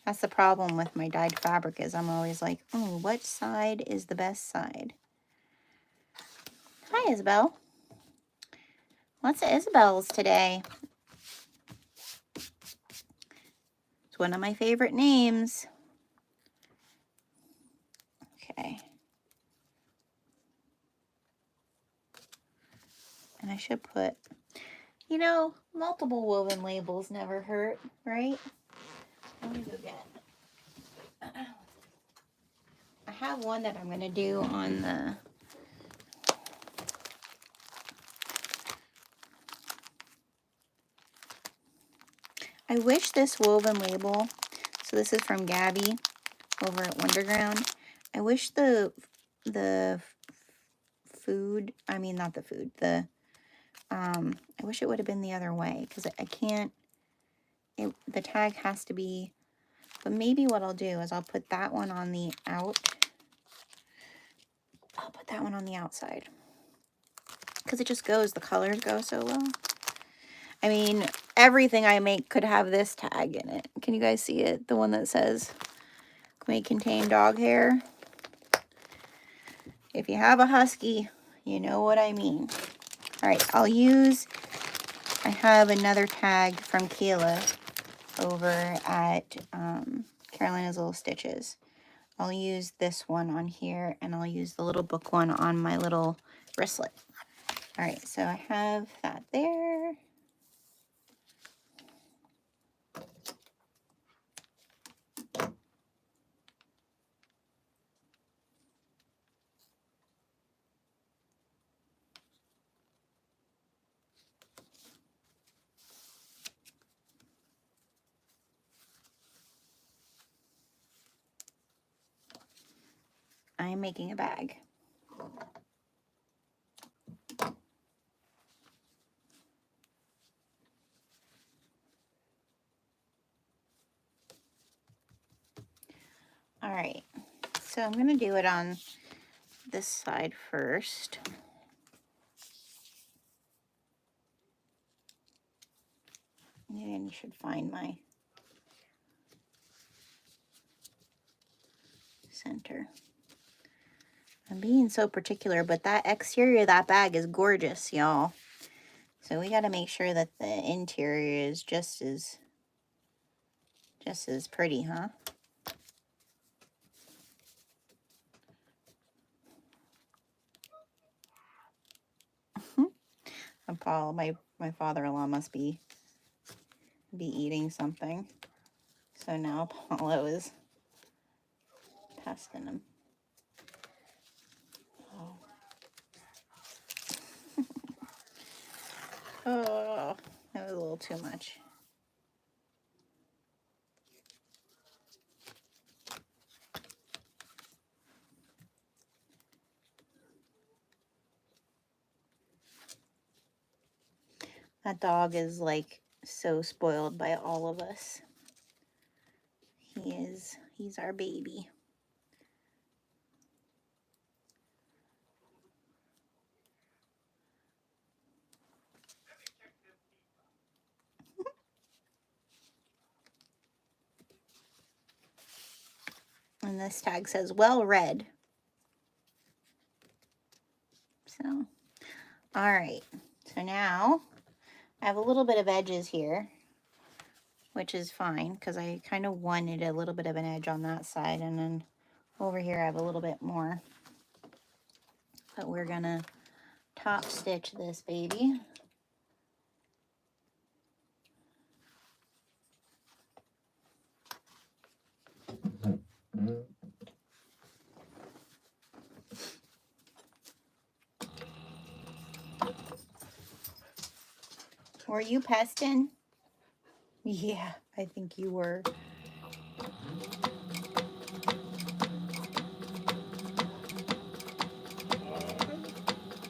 S1: That's the problem with my dyed fabric, is I'm always like, oh, what side is the best side? Hi, Isabel. Lots of Isabels today. It's one of my favorite names. Okay. And I should put, you know, multiple woven labels never hurt, right? Let me go get. I have one that I'm going to do on the... I wish this woven label, so this is from Gabby over at Wonderground. I wish the food, I mean not the food, I wish it would have been the other way, because I can't, the tag has to be, but maybe what I'll do is I'll put that one on the out. I'll put that one on the outside, because it just goes, the colors go so well. I mean, everything I make could have this tag in it. Can you guys see it? The one that says, may contain dog hair. If you have a husky, you know what I mean. All right, I have another tag from Kayla over at Carolina's Little Stitches. I'll use this one on here, and I'll use the little book one on my little wristlet. All right, so I have that there. I'm making a bag. All right, so I'm going to do it on this side first. And you should find my center. I'm being so particular, but that exterior of that bag is gorgeous, y'all. So we got to make sure that the interior is just as pretty, huh? And Paul, my father-in-law must be eating something. So now Paulo is testing him. Oh. Oh, that was a little too much. That dog is like so spoiled by all of us. He's our baby. And this tag says, well read. So, all right. So now I have a little bit of edges here, which is fine because I kind of wanted a little bit of an edge on that side. And then over here I have a little bit more. But we're going to top stitch this baby. Were you pesting? Yeah, I think you were.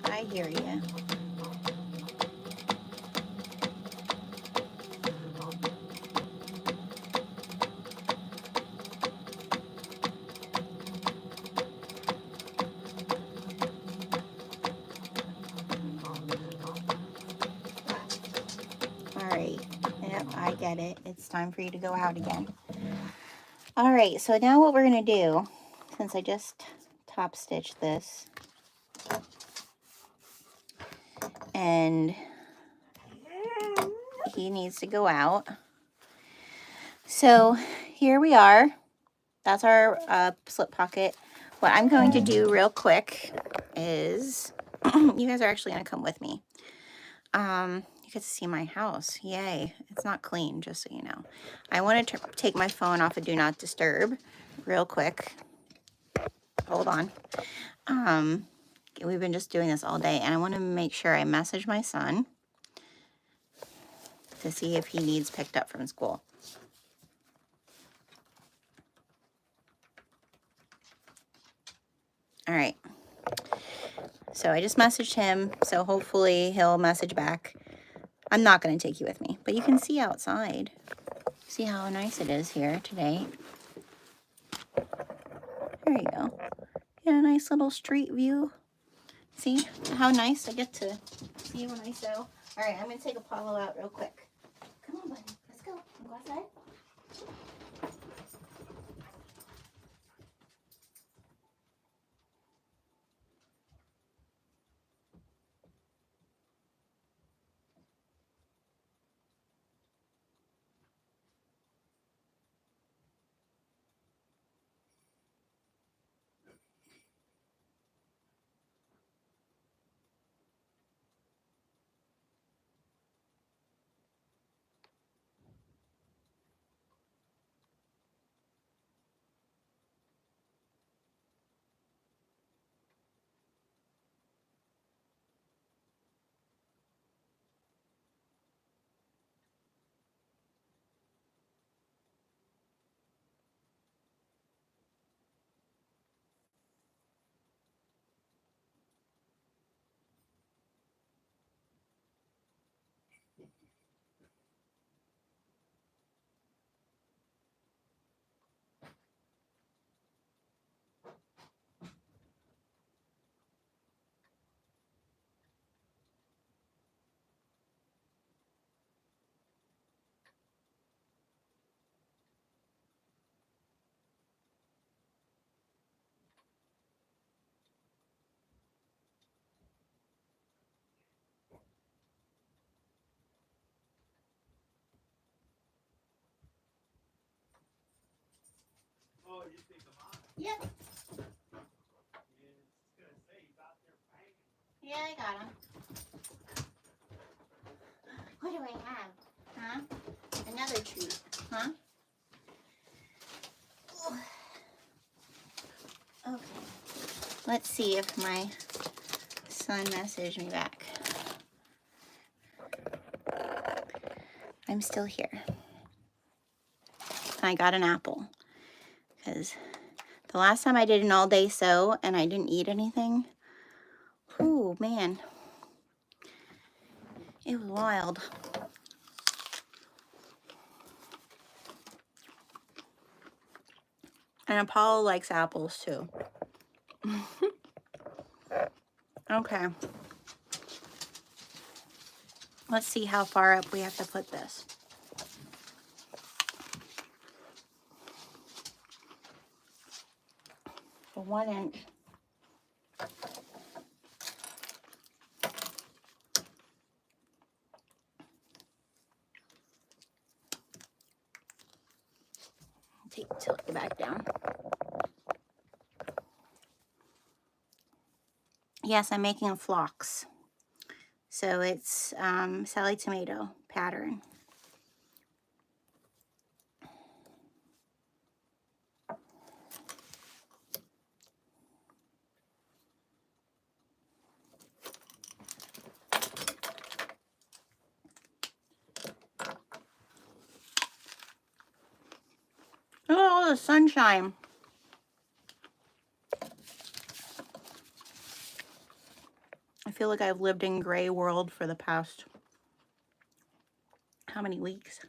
S1: I hear you. All right. Yep, I get it. It's time for you to go out again. All right, so now what we're going to do, since I just top stitched this, and he needs to go out. So here we are. That's our slip pocket. What I'm going to do real quick is, you guys are actually going to come with me. You get to see my house. Yay. It's not clean, just so you know. I want to take my phone off of Do Not Disturb real quick. Hold on. We've been just doing this all day, and I want to make sure I message my son to see if he needs picked up from school. All right. So I just messaged him, so hopefully he'll message back. I'm not going to take you with me, but you can see outside. See how nice it is here today. There you go. Yeah, a nice little street view. See how nice I get to see when I sew. All right, I'm going to take Apollo out real quick. Come on, buddy. Let's go. Go outside. Yep. Yeah, I got them. What do I have? Huh? Another treat. Huh? Okay. Let's see if my son messaged me back. I'm still here. I got an apple because the last time I did an all-day sew and I didn't eat anything, ooh, man, it was wild. And Apollo likes apples too. Okay. Let's see how far up we have to put this. The 1 inch. Tilt it back down. Yes, I'm making a Phlox. So it's Sallie tomato pattern. Oh, the sunshine. I feel like I've lived in gray world for the past, how many weeks?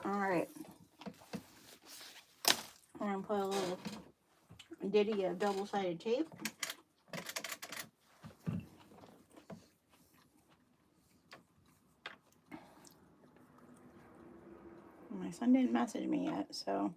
S1: All right. I'm gonna put a little ditty of double-sided tape. My son didn't message me yet, so.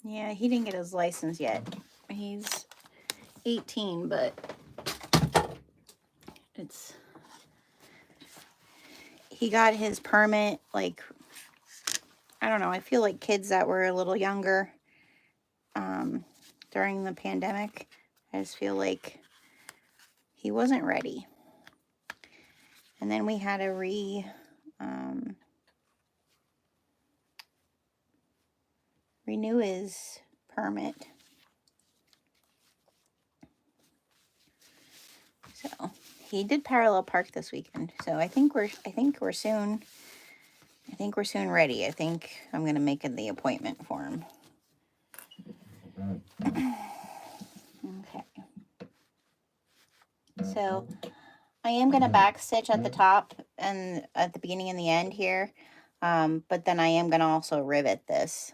S1: Yeah, he didn't get his license yet. He's 18, but he got his permit, like, I don't know, I feel like kids that were a little younger during the pandemic, I just feel like he wasn't ready. And then we had to renew his permit. So he did parallel park this weekend. So I think we're soon ready. I think I'm gonna make the appointment for him. Okay. So I am gonna back stitch at the top and at the beginning and the end here. But then I am gonna also rivet this.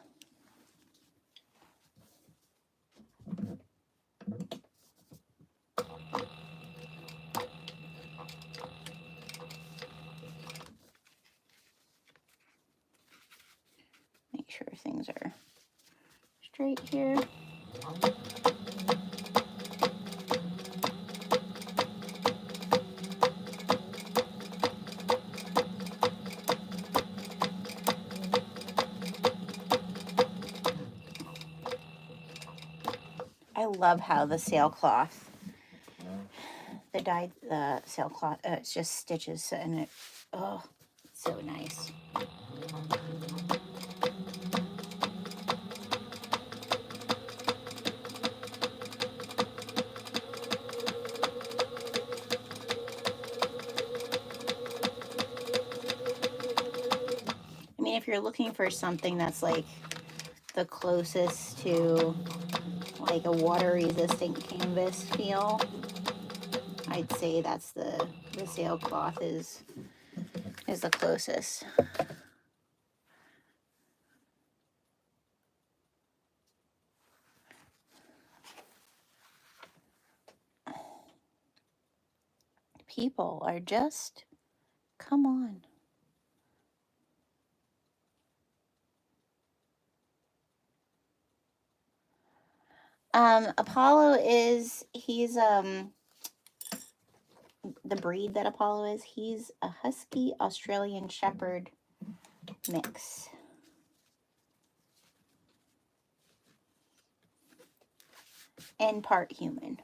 S1: Make sure things are straight here. I love how the sailcloth, the sailcloth, it's just stitches and it, oh, it's so nice. I mean, if you're looking for something that's like the closest to like a water resistant canvas feel, I'd say that's the sailcloth is the closest. People are just, come on. Apollo he's the breed that Apollo is, he's a Husky Australian Shepherd mix. And part human.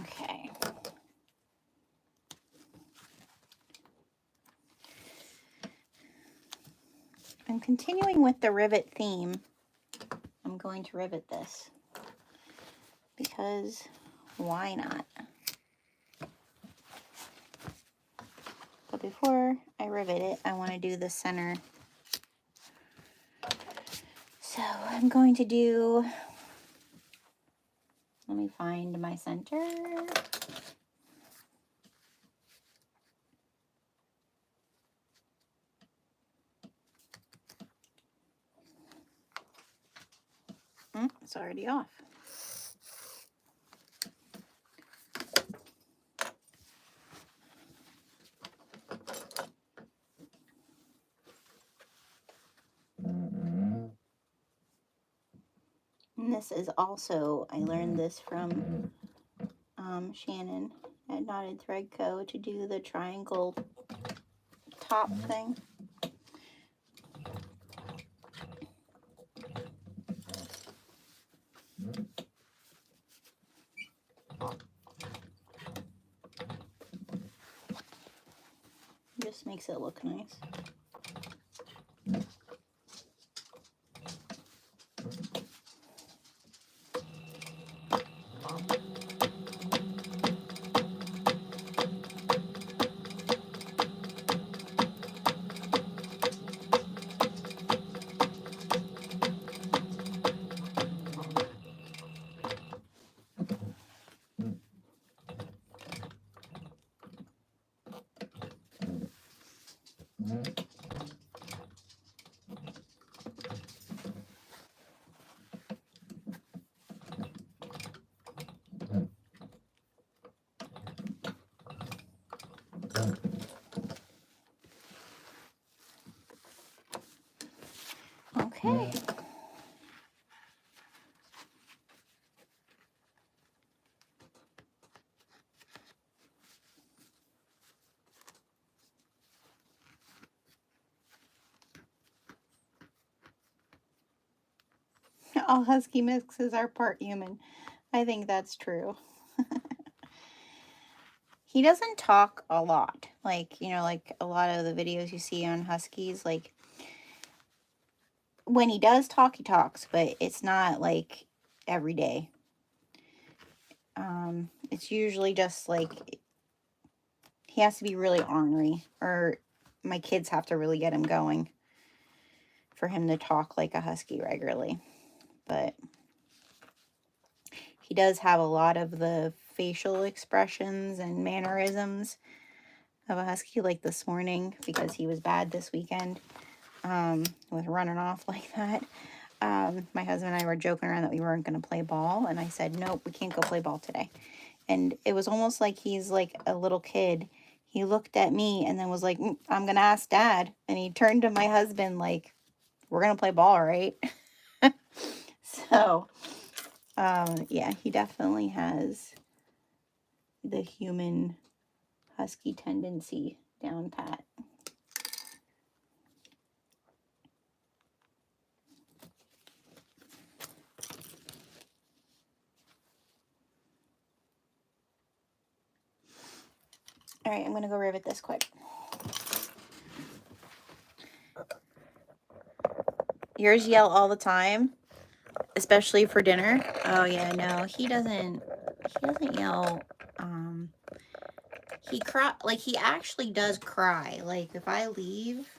S1: Okay. I'm continuing with the rivet theme. I'm going to rivet this because why not? But before I rivet it, I want to do the center. So I'm going to do, let me find my center. It's already off. And this is also, I learned this from Shannon at Knotted Thread Co. to do the triangle top thing. Just makes it look nice. Okay. All husky mixes are part human. I think that's true. He doesn't talk a lot. Like, you know, like a lot of the videos you see on huskies, like when he does talk, he talks, but it's not like every day. It's usually just like he has to be really ornery, or my kids have to really get him going for him to talk like a husky regularly. But he does have a lot of the facial expressions and mannerisms of a husky, like this morning, because he was bad this weekend with running off like that. My husband and I were joking around that we weren't going to play ball, and I said, nope, we can't go play ball today. And it was almost like he's like a little kid. He looked at me and then was like, I'm going to ask Dad. And he turned to my husband like, we're going to play ball, right? So, yeah, he definitely has the human husky tendency down pat. All right, I'm going to go rivet this quick. Yours yell all the time, especially for dinner. Oh yeah, no, he doesn't yell. He actually does cry. Like if I leave,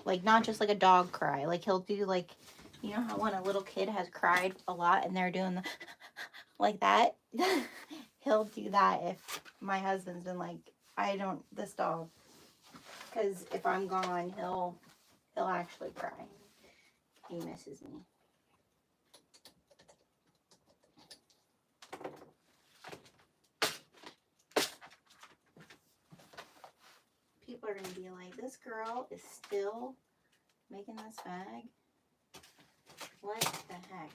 S1: like not just like a dog cry. Like he'll do like, you know how when a little kid has cried a lot and they're doing the like that? He'll do that if my husband's been like, this dog. because if I'm gone, he'll actually cry. He misses me. People are going to be like, this girl is still making this bag? What the heck?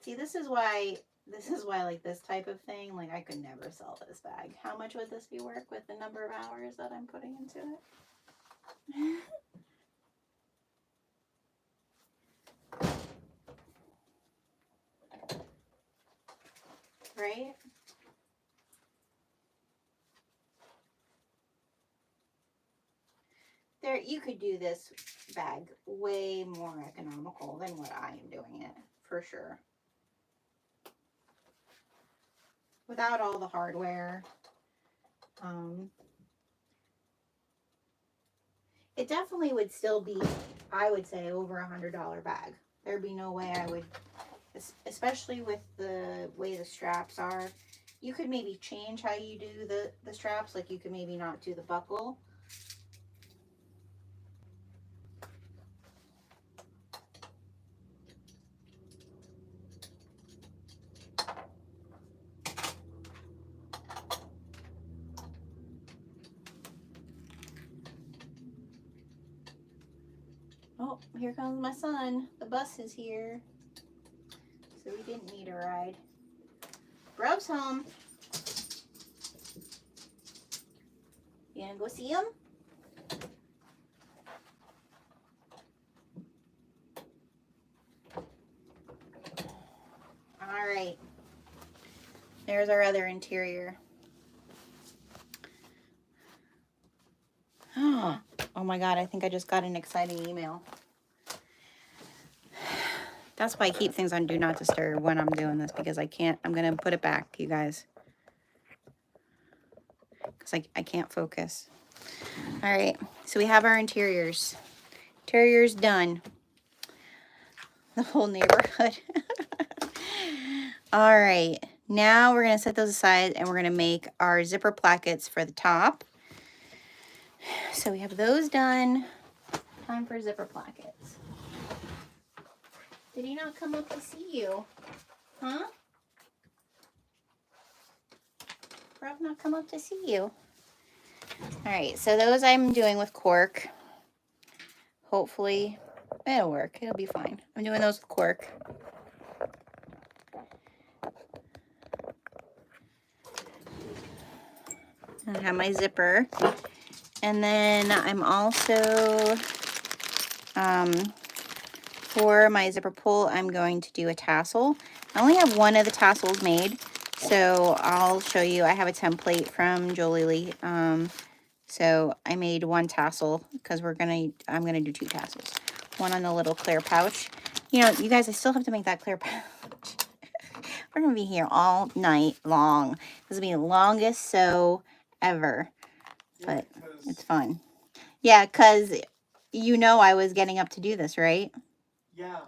S1: See, this is why like this type of thing, like I could never sell this bag. How much would this be worth with the number of hours that I'm putting into it? Right? There, you could do this bag way more economical than what I am doing it, for sure. Without all the hardware. It definitely would still be, I would say, over $100 bag. There'd be no way I would, especially with the way the straps are. You could maybe change how you do the straps. Like you could maybe not do the buckle. Oh, here comes my son. The bus is here. So we didn't need a ride. Bro's home. You gonna go see him? All right. There's our other interior. Oh my God, I think I just got an exciting email. That's why I keep things on Do Not Disturb when I'm doing this, because I can't, I'm going to put it back, you guys. Because I can't focus. All right, so we have our interiors. Interior's done. The whole neighborhood. All right, now we're going to set those aside and we're going to make our zipper plackets for the top. So we have those done. Time for zipper plackets. Did he not come up to see you? Huh? Rob not come up to see you? All right, so those I'm doing with cork. Hopefully it'll work. It'll be fine. I'm doing those with cork. I have my zipper. And then I'm also, for my zipper pull, I'm going to do a tassel. I only have one of the tassels made, so I'll show you. I have a template from Jolie Lee. So I made one tassel because I'm gonna do two tassels. One on the little clear pouch. You know, you guys, I still have to make that clear pouch. We're gonna be here all night long. This will be the longest sew ever, but it's fun. Yeah, because you know I was getting up to do this, right?
S2: Yeah,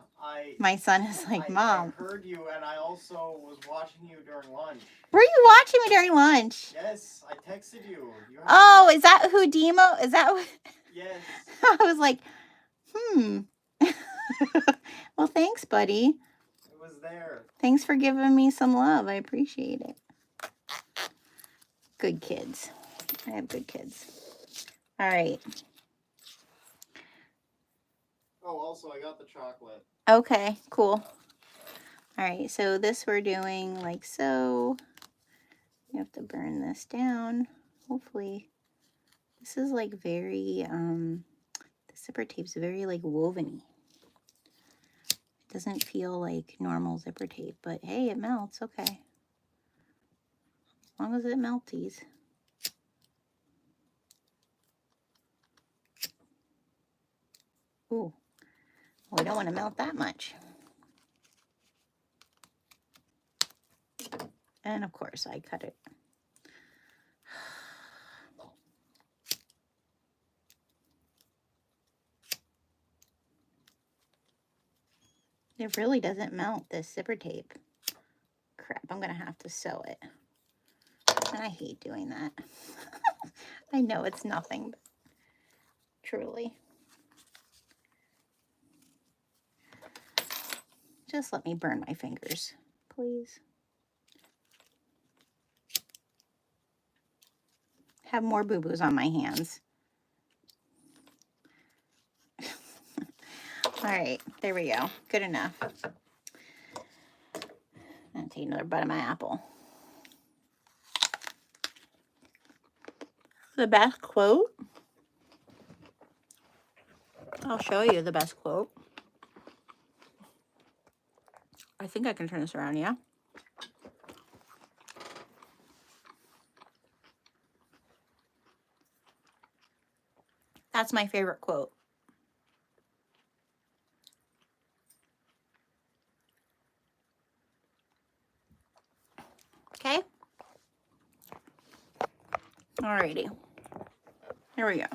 S1: My son is like, Mom.
S2: I heard you, and I also was watching you during lunch.
S1: Were you watching me during lunch?
S2: Yes, I texted you.
S1: Oh, is that who Demo? Is that what?
S2: Yes.
S1: I was like, Well, thanks, buddy.
S2: It was there.
S1: Thanks for giving me some love. I appreciate it. Good kids. I have good kids. All right.
S2: Oh, also, I got the chocolate.
S1: Okay, cool. All right, so this we're doing like so. You have to burn this down. Hopefully, this is like very, the zipper tape's very like woven-y. It doesn't feel like normal zipper tape, but hey, it melts, okay. As long as it melties. Ooh, well, we don't want to melt that much. And of course, I cut it. It really doesn't melt, this zipper tape. Crap, I'm gonna have to sew it. And I hate doing that. I know it's nothing, but truly. Just let me burn my fingers, please. Have more boo-boos on my hands. All right, there we go. Good enough. I'm gonna take another bite of my apple. The best quote? I'll show you the best quote. I think I can turn this around, yeah? That's my favorite quote. Okay? Alrighty. Here we go.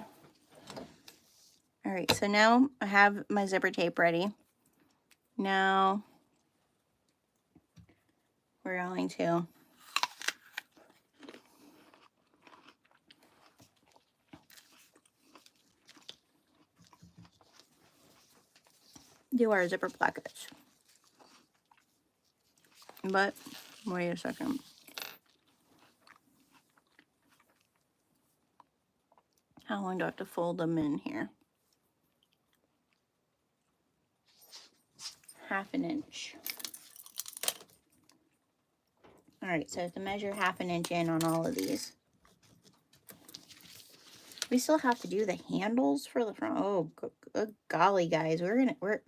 S1: Alright, so now I have my zipper tape ready. Now we're going to do our zipper plackets. But wait a second. How long do I have to fold them in here? 1/2 inch. All right, so I have to measure 1/2 inch in on all of these. We still have to do the handles for the front. Oh, good golly, guys, we're in it. We're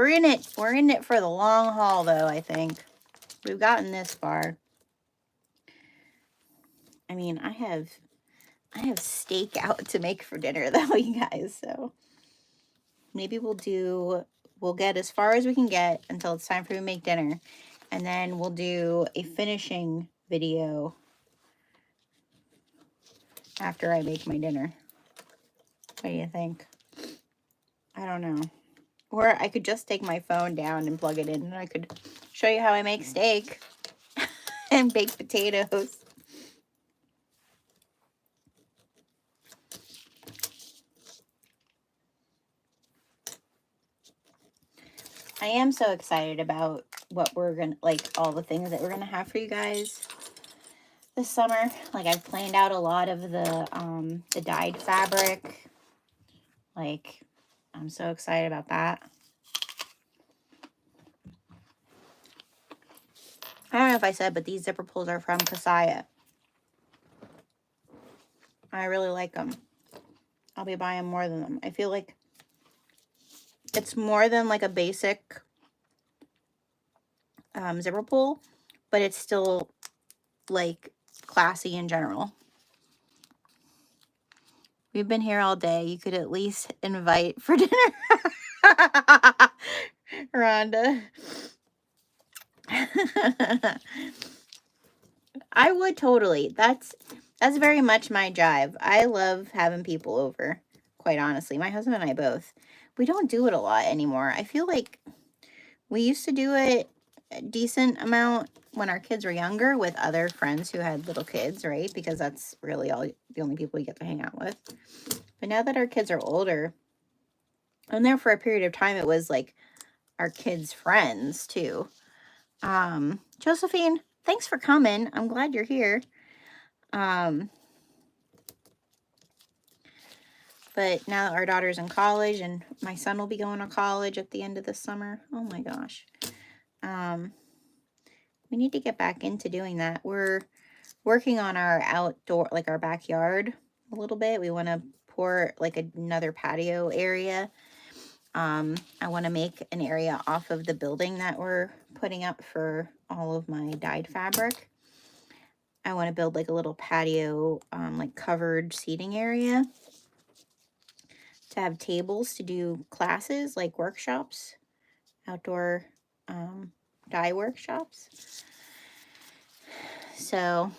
S1: in it. We're in it for the long haul, though. I think we've gotten this far. I mean, I have steak out to make for dinner, though, you guys. So maybe we'll get as far as we can get until it's time for me to make dinner, and then we'll do a finishing video after I make my dinner. What do you think? I don't know. Or I could just take my phone down and plug it in, and I could show you how I make steak and baked potatoes. I am so excited about what we're gonna, like, all the things that we're gonna have for you guys this summer. Like, I've planned out a lot of the dyed fabric. Like, I'm so excited about that. I don't know if I said, but these zipper pulls are from Kasaya. I really like them. I'll be buying more than them. I feel like it's more than like a basic zipper pull, but it's still like classy in general. We've been here all day. You could at least invite for dinner. Rhonda. I would totally. That's very much my jive. I love having people over, quite honestly. My husband and I both. We don't do it a lot anymore. I feel like we used to do it a decent amount when our kids were younger with other friends who had little kids, right? Because that's really the only people you get to hang out with. But now that our kids are older, and there for a period of time, it was like our kids' friends too. Josephine, thanks for coming. I'm glad you're here. But now that our daughter's in college and my son will be going to college at the end of the summer. Oh my gosh. We need to get back into doing that. We're working on our outdoor, like our backyard a little bit. We want to pour like another patio area. I want to make an area off of the building that we're putting up for all of my dyed fabric. I want to build like a little patio, like covered seating area to have tables to do classes, like workshops, outdoor dye workshops. So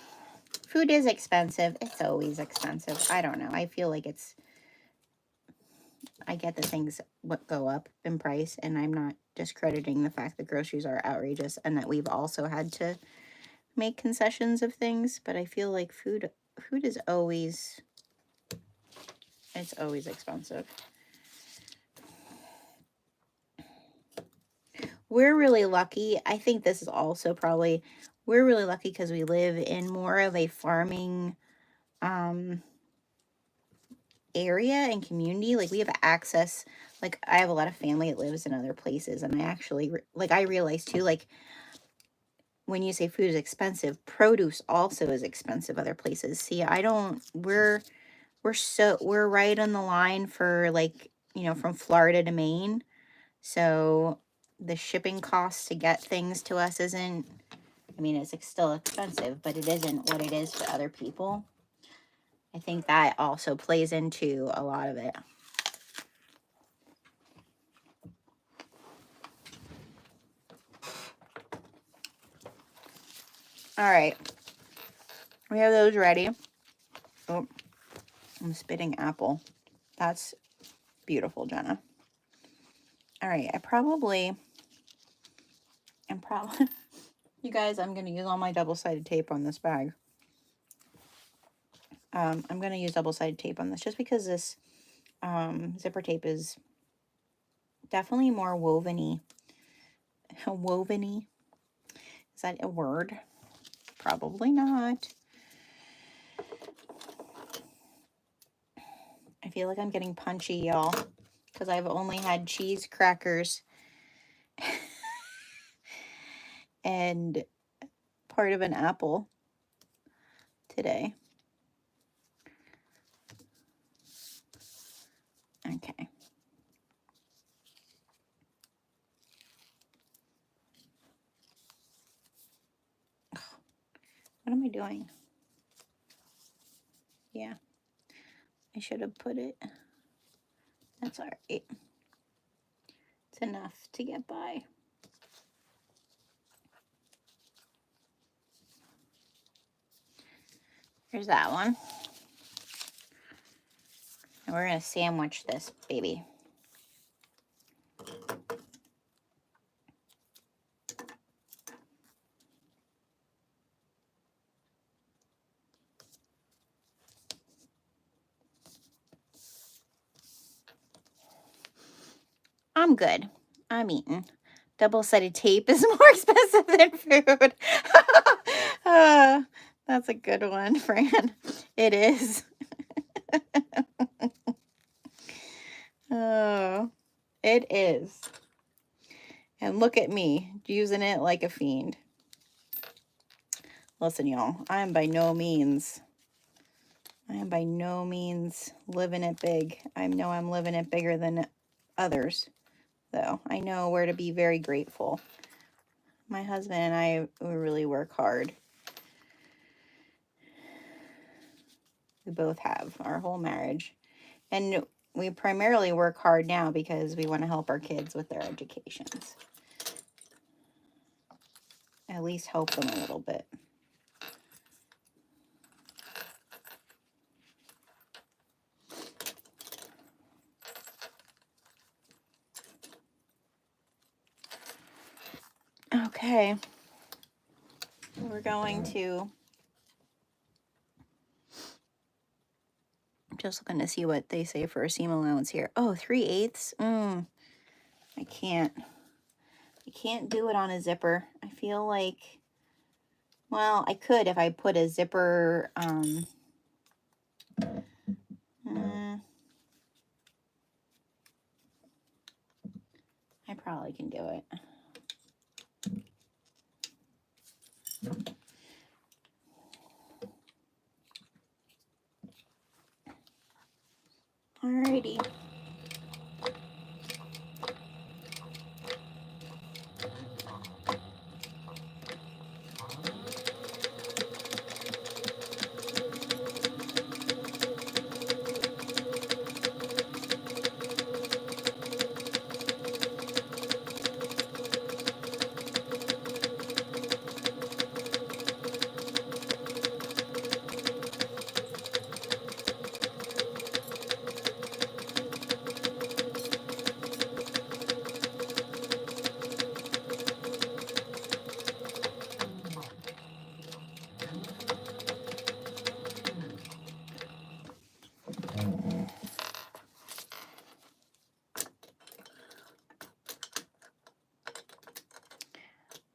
S1: food is expensive. It's always expensive. I don't know. I feel like I get the things what go up in price, and I'm not discrediting the fact that groceries are outrageous and that we've also had to make concessions of things, but I feel like food food is always, it's always expensive. We're really lucky. I think this is also probably, we're really lucky because we live in more of a farming area and community. Like we have access, like I have a lot of family that lives in other places, and I actually like I realize too, like when you say food is expensive, produce also is expensive other places. See, I don't, we're right on the line for, like, you know, from Florida to Maine. So the shipping costs to get things to us isn't, I mean, it's still expensive, but it isn't what it is for other people. I think that also plays into a lot of it. All right. We have those ready. Oh, I'm spitting apple. That's beautiful, Jenna. All right. I'm probably, you guys, I'm going to use all my double-sided tape on this bag. I'm going to use double-sided tape on this just because this zipper tape is definitely more woven-y. Woven-y? Is that a word? Probably not. I feel like I'm getting punchy, y'all, because I've only had cheese, crackers, and part of an apple today. Okay. What am I doing? Yeah. I should have put it. That's all right. It's enough to get by. Here's that one. And we're going to sandwich this baby. I'm good. I'm eating. Double-sided tape is more expensive than food. That's a good one, Fran. It is. Oh, it is. And look at me, using it like a fiend. Listen, y'all, I am by no means living it big. I know I'm living it bigger than others, though. I know where to be very grateful. My husband and I, we really work hard. We both have our whole marriage. And we primarily work hard now because we want to help our kids with their educations. At least help them a little bit. Okay. We're going to, just looking to see what they say for a seam allowance here. Oh, 3/8. I can't do it on a zipper. I feel like, well, I could if I put a zipper, I probably can do it. Alrighty.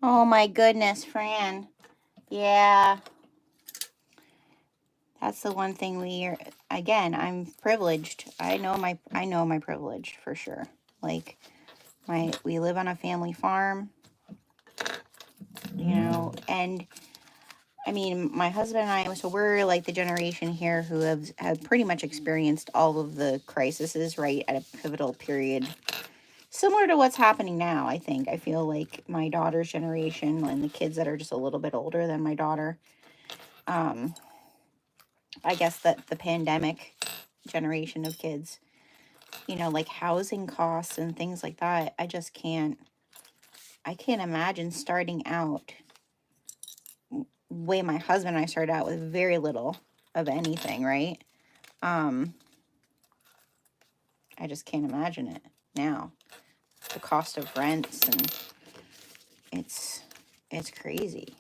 S1: Oh my goodness, Fran. Yeah. That's the one thing again, I'm privileged. I know my privilege for sure. Like we live on a family farm, you know, and I mean, my husband and I, so we're like the generation here who have pretty much experienced all of the crises, right, at a pivotal period. Similar to what's happening now, I think. I feel like my daughter's generation and the kids that are just a little bit older than my daughter, I guess that the pandemic generation of kids, you know, like housing costs and things like that, I can't imagine starting out way my husband and I started out with very little of anything, right? I just can't imagine it now. The cost of rents, and it's crazy.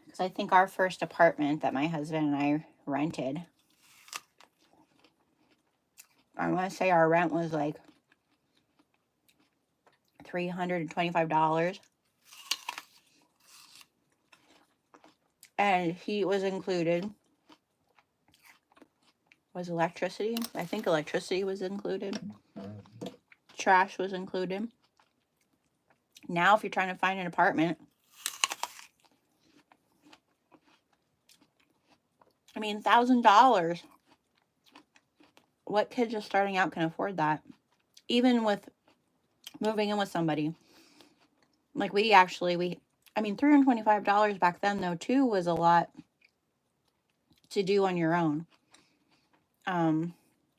S1: Because I think our first apartment that my husband and I rented, I want to say our rent was like $325, and heat was included. Was electricity? I think electricity was included. Trash was included. Now, if you're trying to find an apartment, I mean, $1,000. What kid just starting out can afford that? Even with moving in with somebody. Like I mean, $325 back then, though, too, was a lot to do on your own.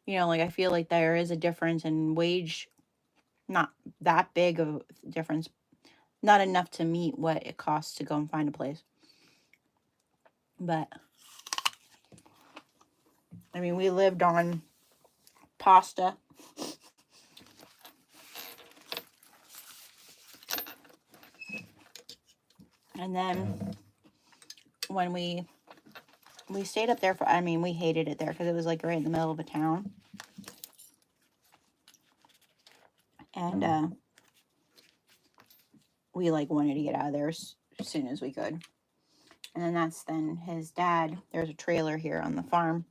S1: You know, like I feel like there is a difference in wage, not that big of a difference, not enough to meet what it costs to go and find a place. But I mean, we lived on pasta. And then when we stayed up there I mean, we hated it there because it was like right in the middle of a town. And we like wanted to get out of there as soon as we could. And then that's then his dad, there's a trailer here on the farm.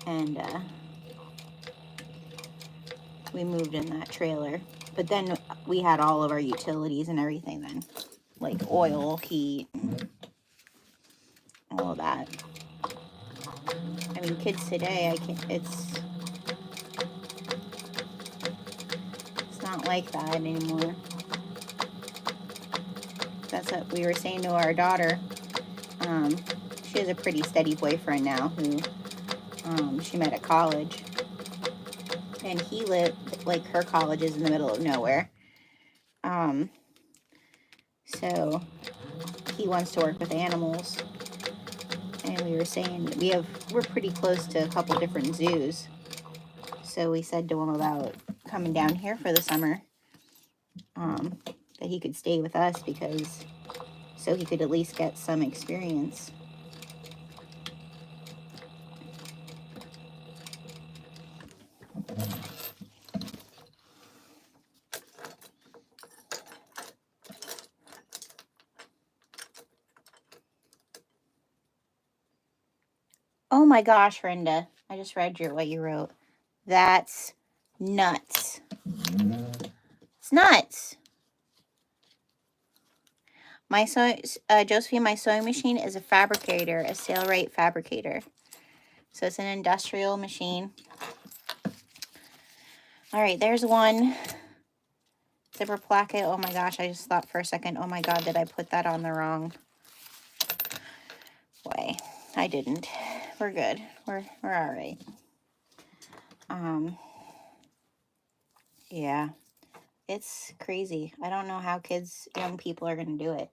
S1: And we moved in that trailer. But then we had all of our utilities and everything then. Like oil, heat, all of that. I mean, kids today, it's not like that anymore. That's what we were saying to our daughter. She has a pretty steady boyfriend now who she met at college. And he lived, like, her college is in the middle of nowhere. So he wants to work with animals. And we were saying we're pretty close to a couple different zoos. So we said to him about coming down here for the summer, that he could stay with us so he could at least get some experience. Oh my gosh, Brenda. I just read what you wrote. That's nuts. It's nuts. Josephine, my sewing machine is a fabricator, a Sailrite fabricator. So it's an industrial machine. All right, there's one. Zipper placket. Oh my gosh, I just thought for a second, oh my God, did I put that on the wrong way? I didn't. We're good. We're all right. Yeah, it's crazy. I don't know how young people are going to do it.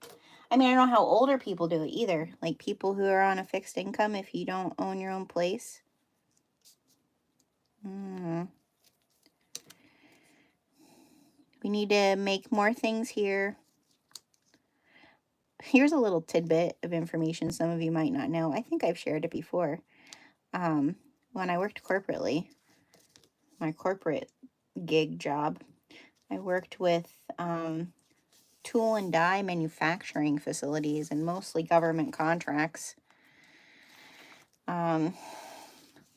S1: I mean, I don't know how older people do it either. Like people who are on a fixed income if you don't own your own place. We need to make more things here. Here's a little tidbit of information some of you might not know. I think I've shared it before. When I worked corporately, my corporate gig job, I worked with tool and die manufacturing facilities and mostly government contracts.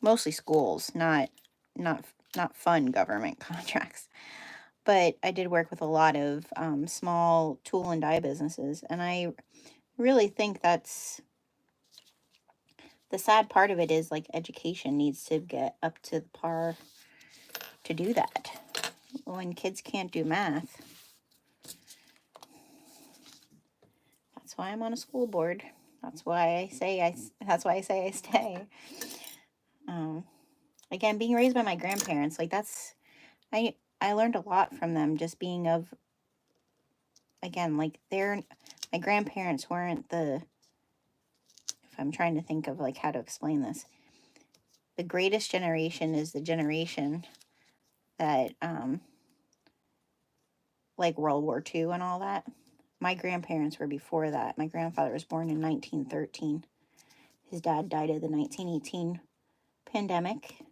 S1: Mostly schools, not fun government contracts. But I did work with a lot of small tool and die businesses, and I really think that's the sad part of it is like education needs to get up to the par to do that. When kids can't do math, that's why I'm on a school board. That's why I say I stay. Again, being raised by my grandparents, like I learned a lot from them, just being of, again, like my grandparents weren't if I'm trying to think of like how to explain this. The greatest generation is the generation that like World War II and all that. My grandparents were before that. My grandfather was born in 1913. His dad died of the 1918 pandemic.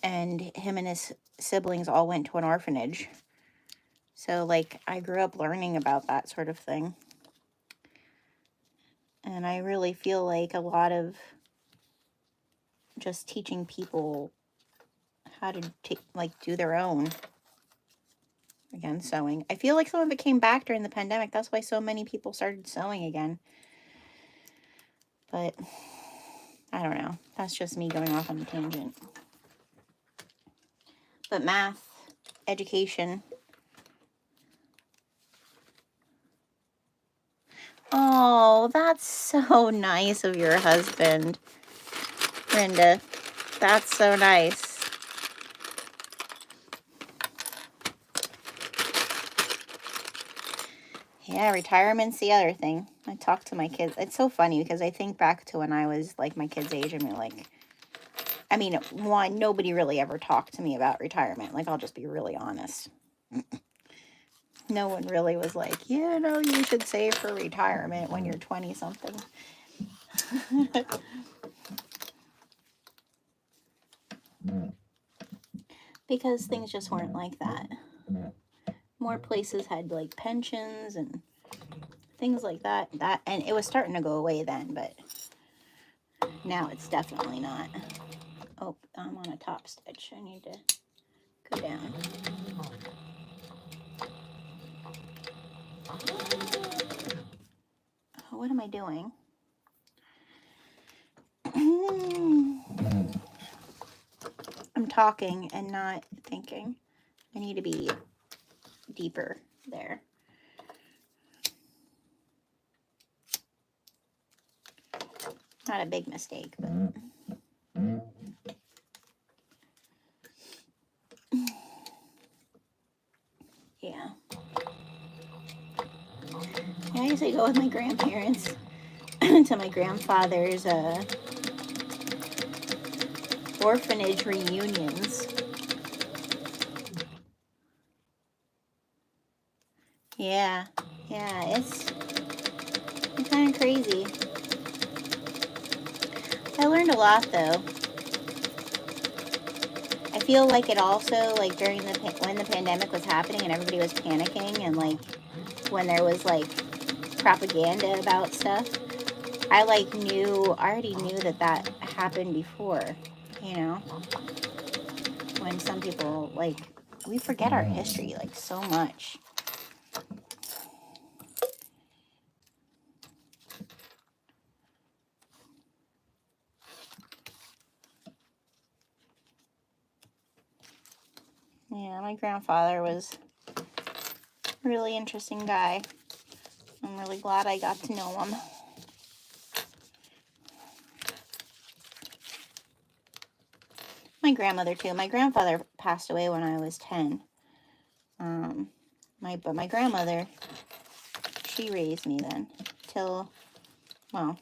S1: And him and his siblings all went to an orphanage. So, like, I grew up learning about that sort of thing. And I really feel like a lot of just teaching people how to do their own, again, sewing. I feel like some of it came back during the pandemic. That's why so many people started sewing again. But I don't know. That's just me going off on a tangent. But math, education. Oh, that's so nice of your husband, Linda. That's so nice. Yeah, retirement's the other thing. I talk to my kids. It's so funny because I think back to when I was like my kids' age. I mean, one, nobody really ever talked to me about retirement. Like, I'll just be really honest. No one really was like, you should save for retirement when you're 20 something. Because things just weren't like that. More places had like pensions and things like that. And it was starting to go away then, but now it's definitely not. Oh, I'm on a top stitch. I need to go down. Oh, what am I doing? I'm talking and not thinking. I need to be deeper there. Not a big mistake, but yeah. I usually go with my grandparents to my grandfather's orphanage reunions. Yeah, it's kind of crazy. I learned a lot though. I feel like it also, like during when the pandemic was happening and everybody was panicking, and like when there was like propaganda about stuff, I already knew that happened before, when some people, like, we forget our history like so much. Yeah, my grandfather was a really interesting guy. I'm really glad I got to know him. My grandmother too. My grandfather passed away when I was 10. But my grandmother, she raised me then till, well,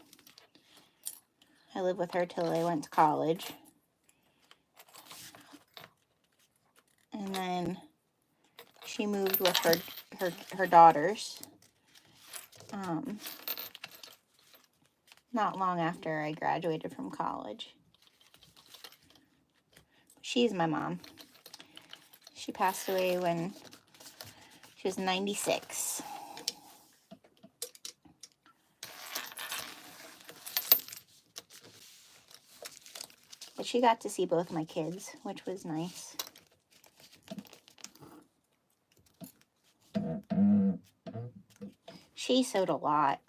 S1: I lived with her till I went to college. And then she moved with her daughters. Not long after I graduated from college. She's my mom. She passed away when she was 96. But she got to see both my kids, which was nice. She sewed a lot.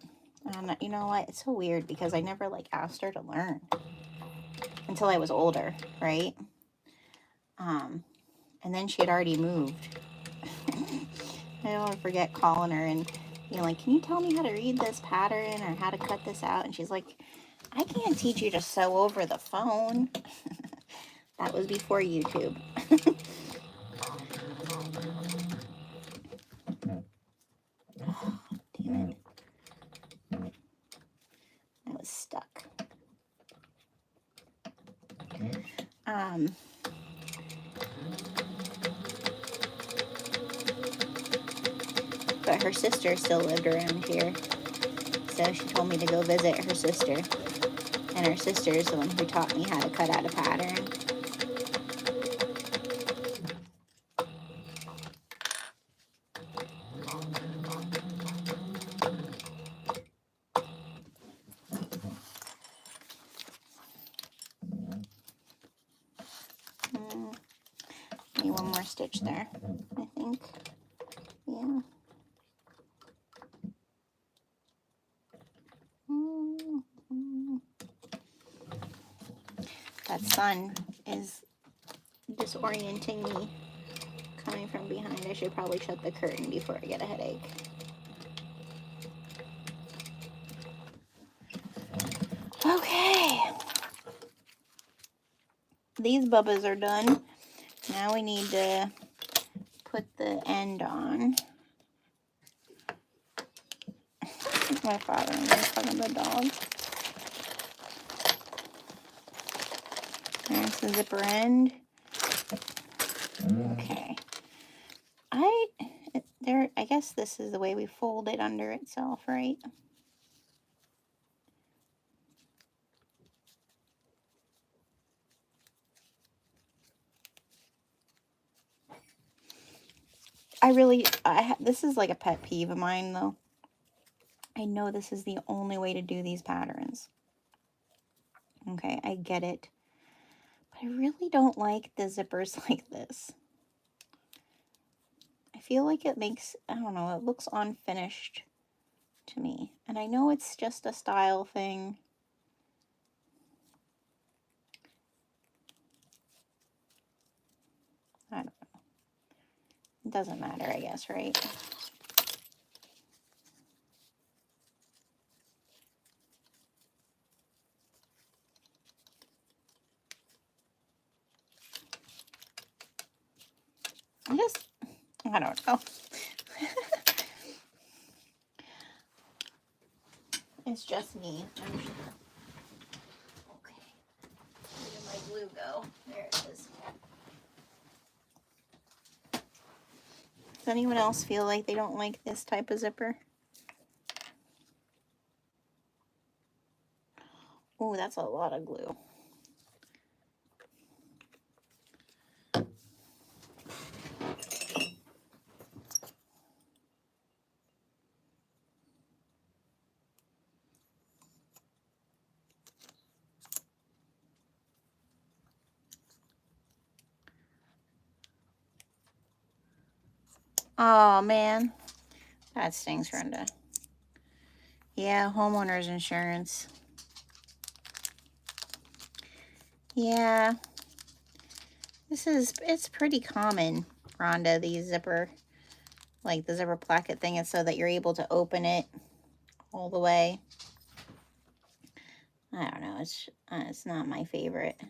S1: You know what? It's so weird because I never like asked her to learn until I was older, right? And then she had already moved. I don't want to forget calling her and being like, can you tell me how to read this pattern or how to cut this out? And she's like, I can't teach you to sew over the phone. That was before YouTube. Oh, damn it. I was stuck. But her sister still lived around here. So she told me to go visit her sister. And her sister is the one who taught me how to cut out a pattern. Maybe one more stitch there, I think. Yeah. That sun is disorienting me coming from behind. I should probably shut the curtain before I get a headache. Okay. These bubbas are done. Now we need to put the end on. My father-in-law is talking to the dog. There's the zipper end. Okay. I guess this is the way we fold it under itself, right? This is like a pet peeve of mine, though. I know this is the only way to do these patterns. Okay, I get it. But I really don't like the zippers like this. I feel like it makes, I don't know, it looks unfinished to me. And I know it's just a style thing. I don't know. It doesn't matter, I guess, right? I don't know. It's just me, I'm sure. Okay. Where did my glue go? There it is. Does anyone else feel like they don't like this type of zipper? Oh, that's a lot of glue. Oh, man. That stings, Brenda. Yeah, homeowner's insurance. Yeah. It's pretty common, Rhonda, the zipper placket thing is so that you're able to open it all the way. I don't know, it's not my favorite.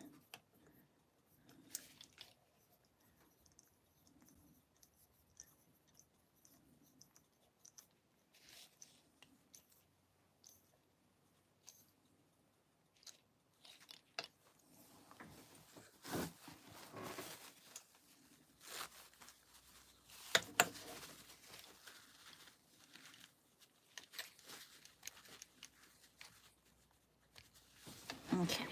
S1: Okay.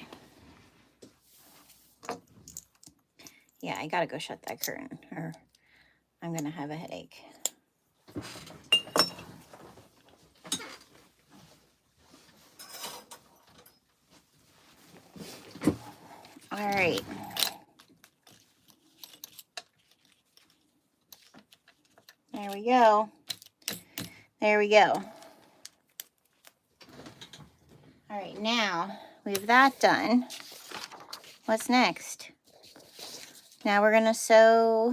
S1: Yeah, I gotta go shut that curtain or I'm going to have a headache. All right. There we go. There we go. All right, now we have that done. What's next? Now we're gonna sew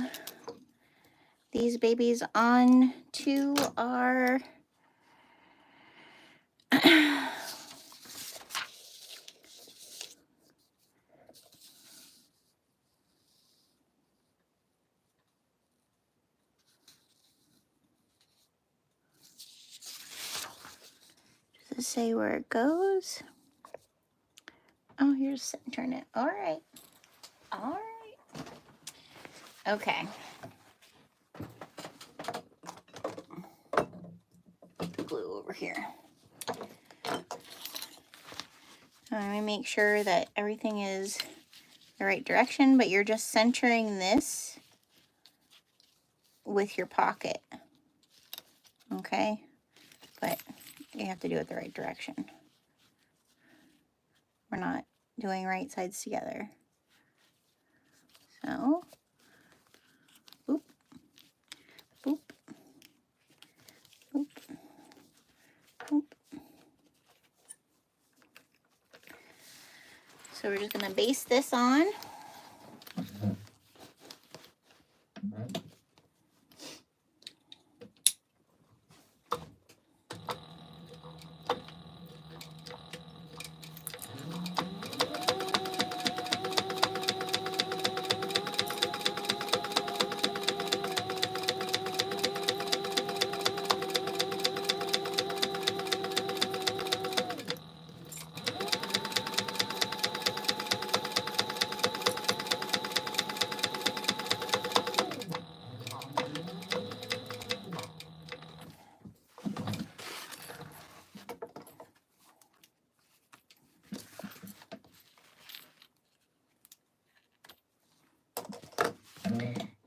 S1: these babies on to our does it say where it goes? Oh, here's centering it. All right. All right. Okay. Glue over here. Let me make sure that everything is the right direction, but you're just centering this with your pocket. Okay? But you have to do it the right direction. We're not doing right sides together. So, boop, boop, boop, boop. So we're just going to base this on.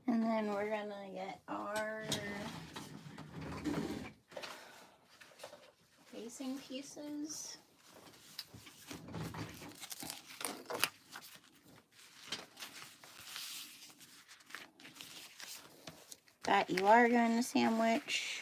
S1: And then we're going to get our facing pieces. That you are going to sandwich.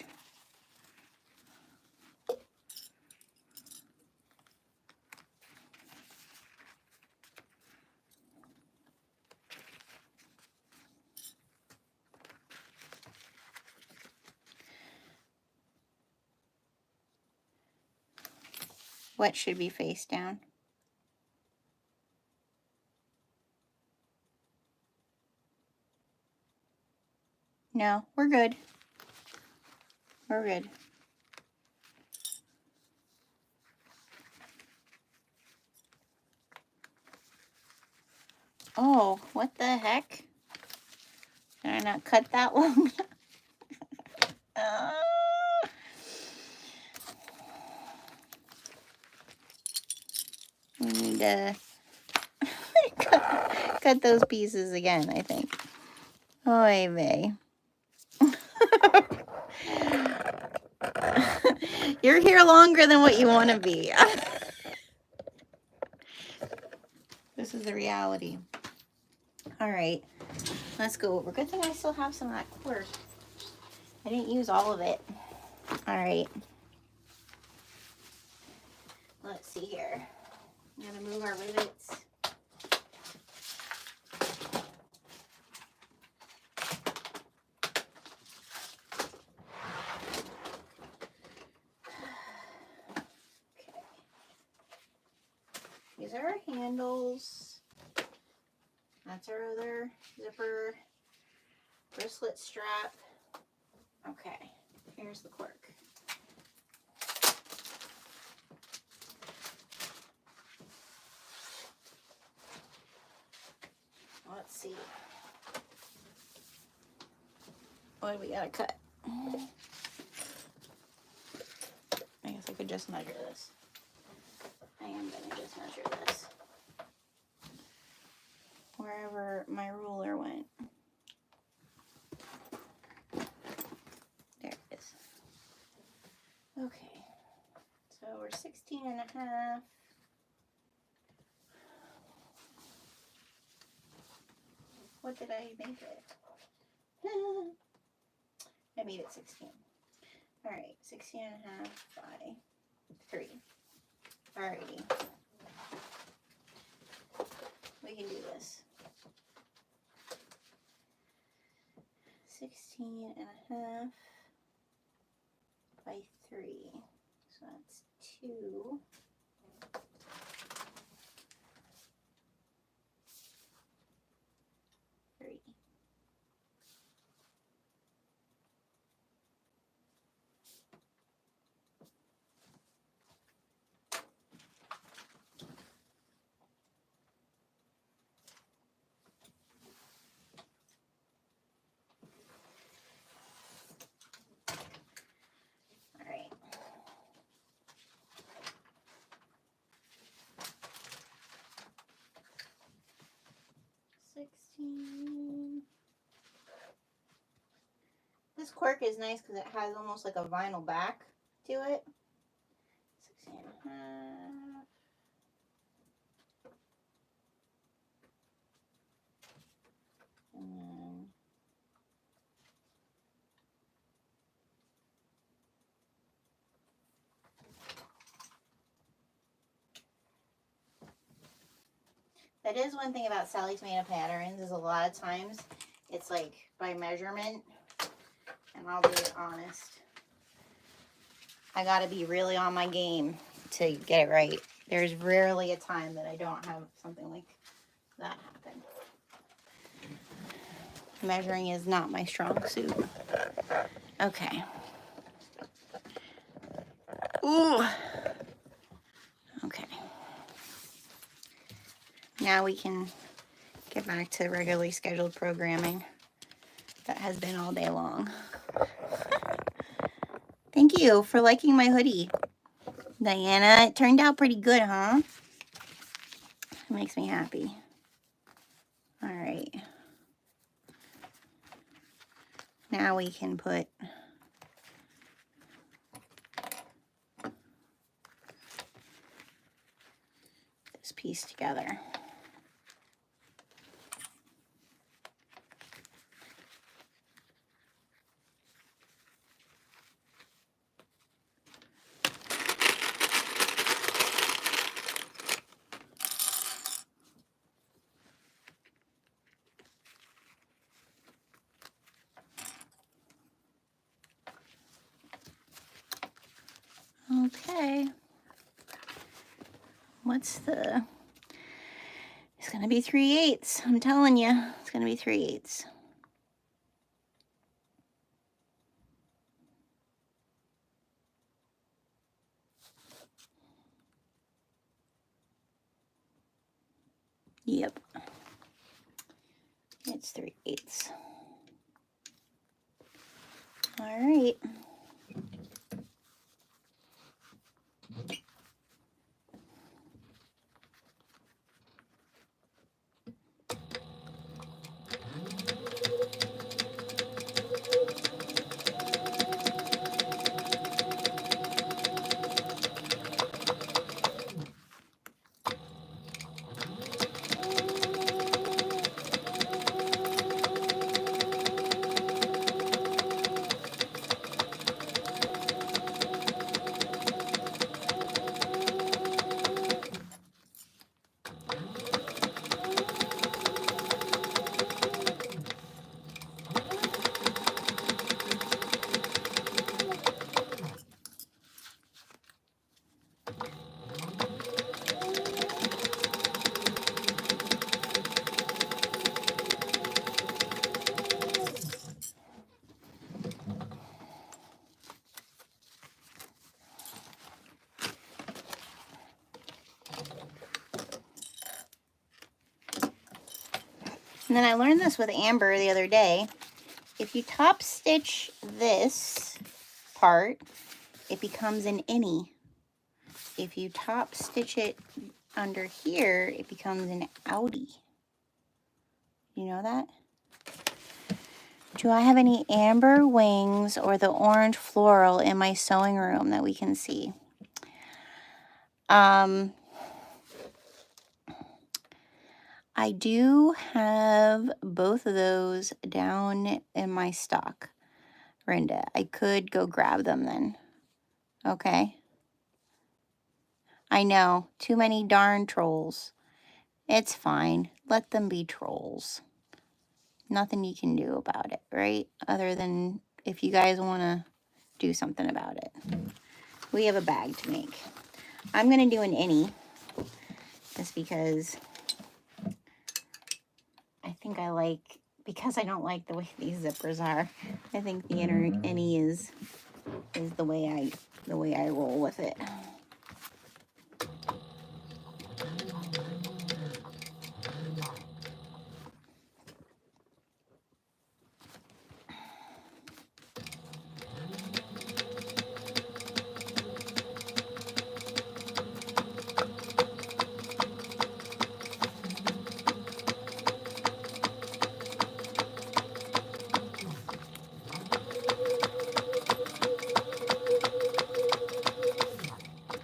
S1: What should be face down? No, we're good. We're good. Oh, what the heck? Did I not cut that long? We need to cut those pieces again, I think. Oy vey. You're here longer than what you want to be. This is the reality. All right, let's go over. Good thing I still have some of that cord. I didn't use all of it. All right. Let's see here. I'm gonna move our rivets. These are our handles. That's our other zipper wristlet strap. Okay, here's the cork. Let's see. What do we gotta cut? I guess I could just measure this. I am gonna just measure this. Wherever my ruler went. 16.5. What did I make it? I made it 16. All right, 16.5 by 3. Alrighty. We can do this. 16.5 by 3. So that's 2. 3. All right. 16. This cork is nice because it has almost like a vinyl back to it. 16.5. And then that is one thing about Sallie tomato patterns is a lot of times it's like by measurement, and I'll be honest, I gotta be really on my game to get it right. There's rarely a time that I don't have something like that happen. Measuring is not my strong suit. Okay. Ooh. Okay. Now we can get back to regularly scheduled programming that has been all day long. Thank you for liking my hoodie, Diana. It turned out pretty good, huh? It makes me happy. All right. Now we can put this piece together. Okay. What's the... It's going to be 3/8. I'm telling you, it's going to be 3/8. Yep. It's 3/8. All right. And then I learned this with Amber the other day. If you top stitch this part, it becomes an innie. If you top stitch it under here, it becomes an outie. You know that? Do I have any amber wings or the orange floral in my sewing room that we can see? I do have both of those down in my stock, Rinda. I could go grab them then. Okay. I know, too many darn trolls. It's fine. Let them be trolls. Nothing you can do about it, right? Other than if you guys want to do something about it. We have a bag to make. I'm going to do an innie just because I think I like, because I don't like the way these zippers are. I think the inner innie is the way I roll with it.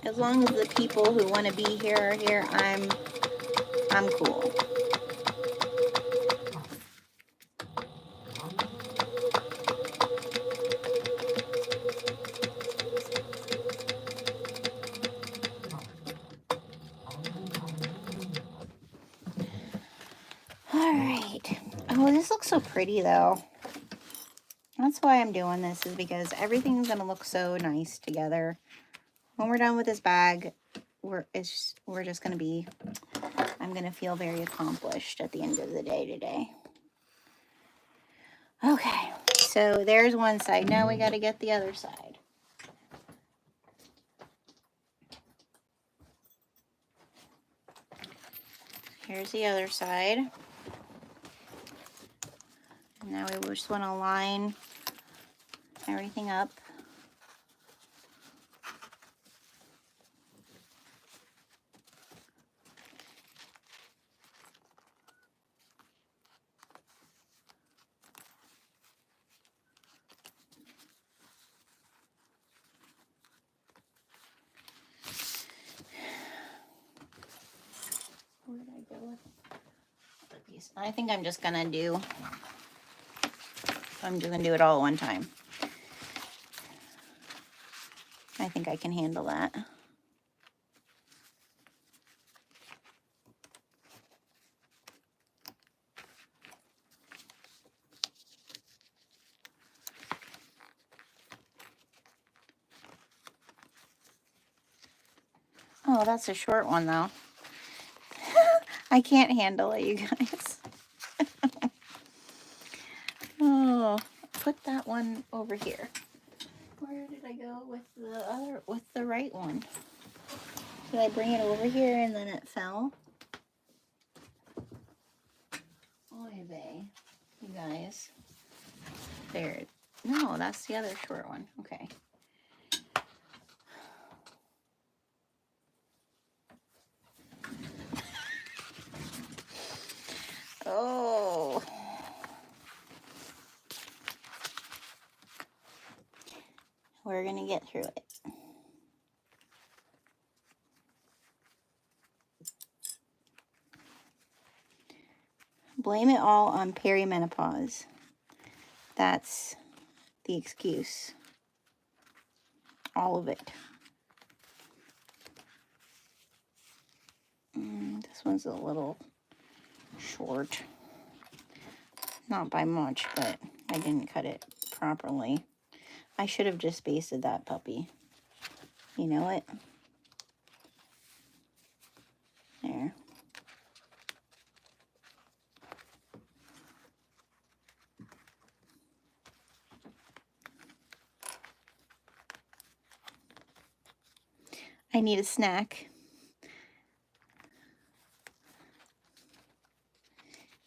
S1: As long as the people who want to be here are here, I'm cool. All right. Oh, this looks so pretty though. That's why I'm doing this, is because everything's gonna look so nice together. When we're done with this bag, we're just gonna be, I'm gonna feel very accomplished at the end of the day today. Okay, so there's one side. Now we gotta get the other side. Here's the other side. And now we just wanna line everything up. Where did I go with the piece? I think I'm just gonna do it all at one time. I think I can handle that. Oh, that's a short one though. I can't handle it, you guys. Oh, put that one over here. Where did I go with the right one? Did I bring it over here and then it fell? Oy vey, you guys. There. No, that's the other short one. Okay. Oh. We're gonna get through it. Blame it all on perimenopause. That's the excuse. All of it. This one's a little short. Not by much, but I didn't cut it properly. I should have just basted that puppy. You know what? There. I need a snack.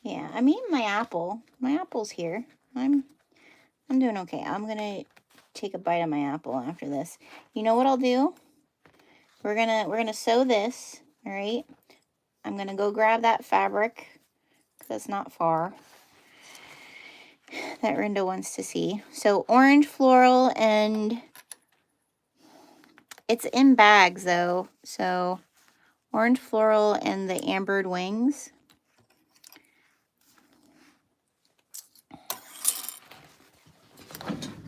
S1: Yeah, I'm eating my apple. My apple's here. I'm doing okay. I'm gonna take a bite of my apple after this. You know what I'll do? We're gonna sew this, all right? I'm gonna go grab that fabric, because that's not far, that Rinda wants to see. So orange floral and It's in bags though, so orange floral and the ambered wings.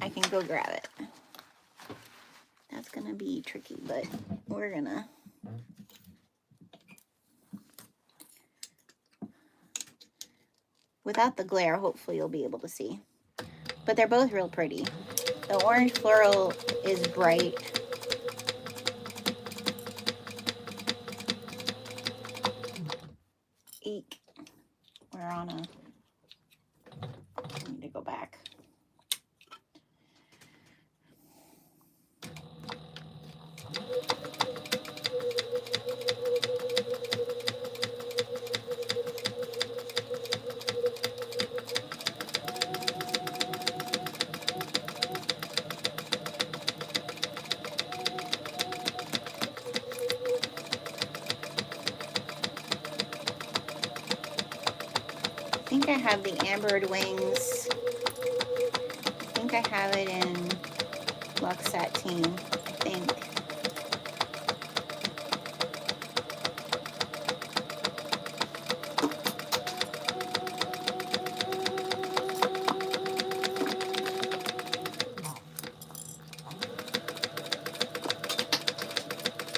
S1: I can go grab it. That's gonna be tricky, but we're gonna. Without the glare, hopefully you'll be able to see. But they're both real pretty. The orange floral is bright. Eek. We're on a... I need to go back. I think I have the ambered wings. I think I have it in Phlox sateen, I think.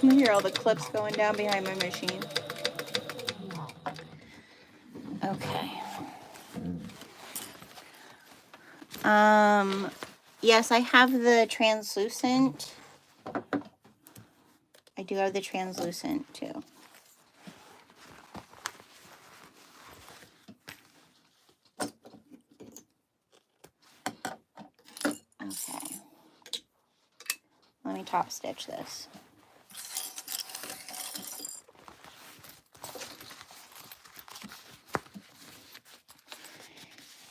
S1: You hear all the clips going down behind my machine. Okay. Yes, I have the translucent. I do have the translucent too. Okay. Let me top stitch this.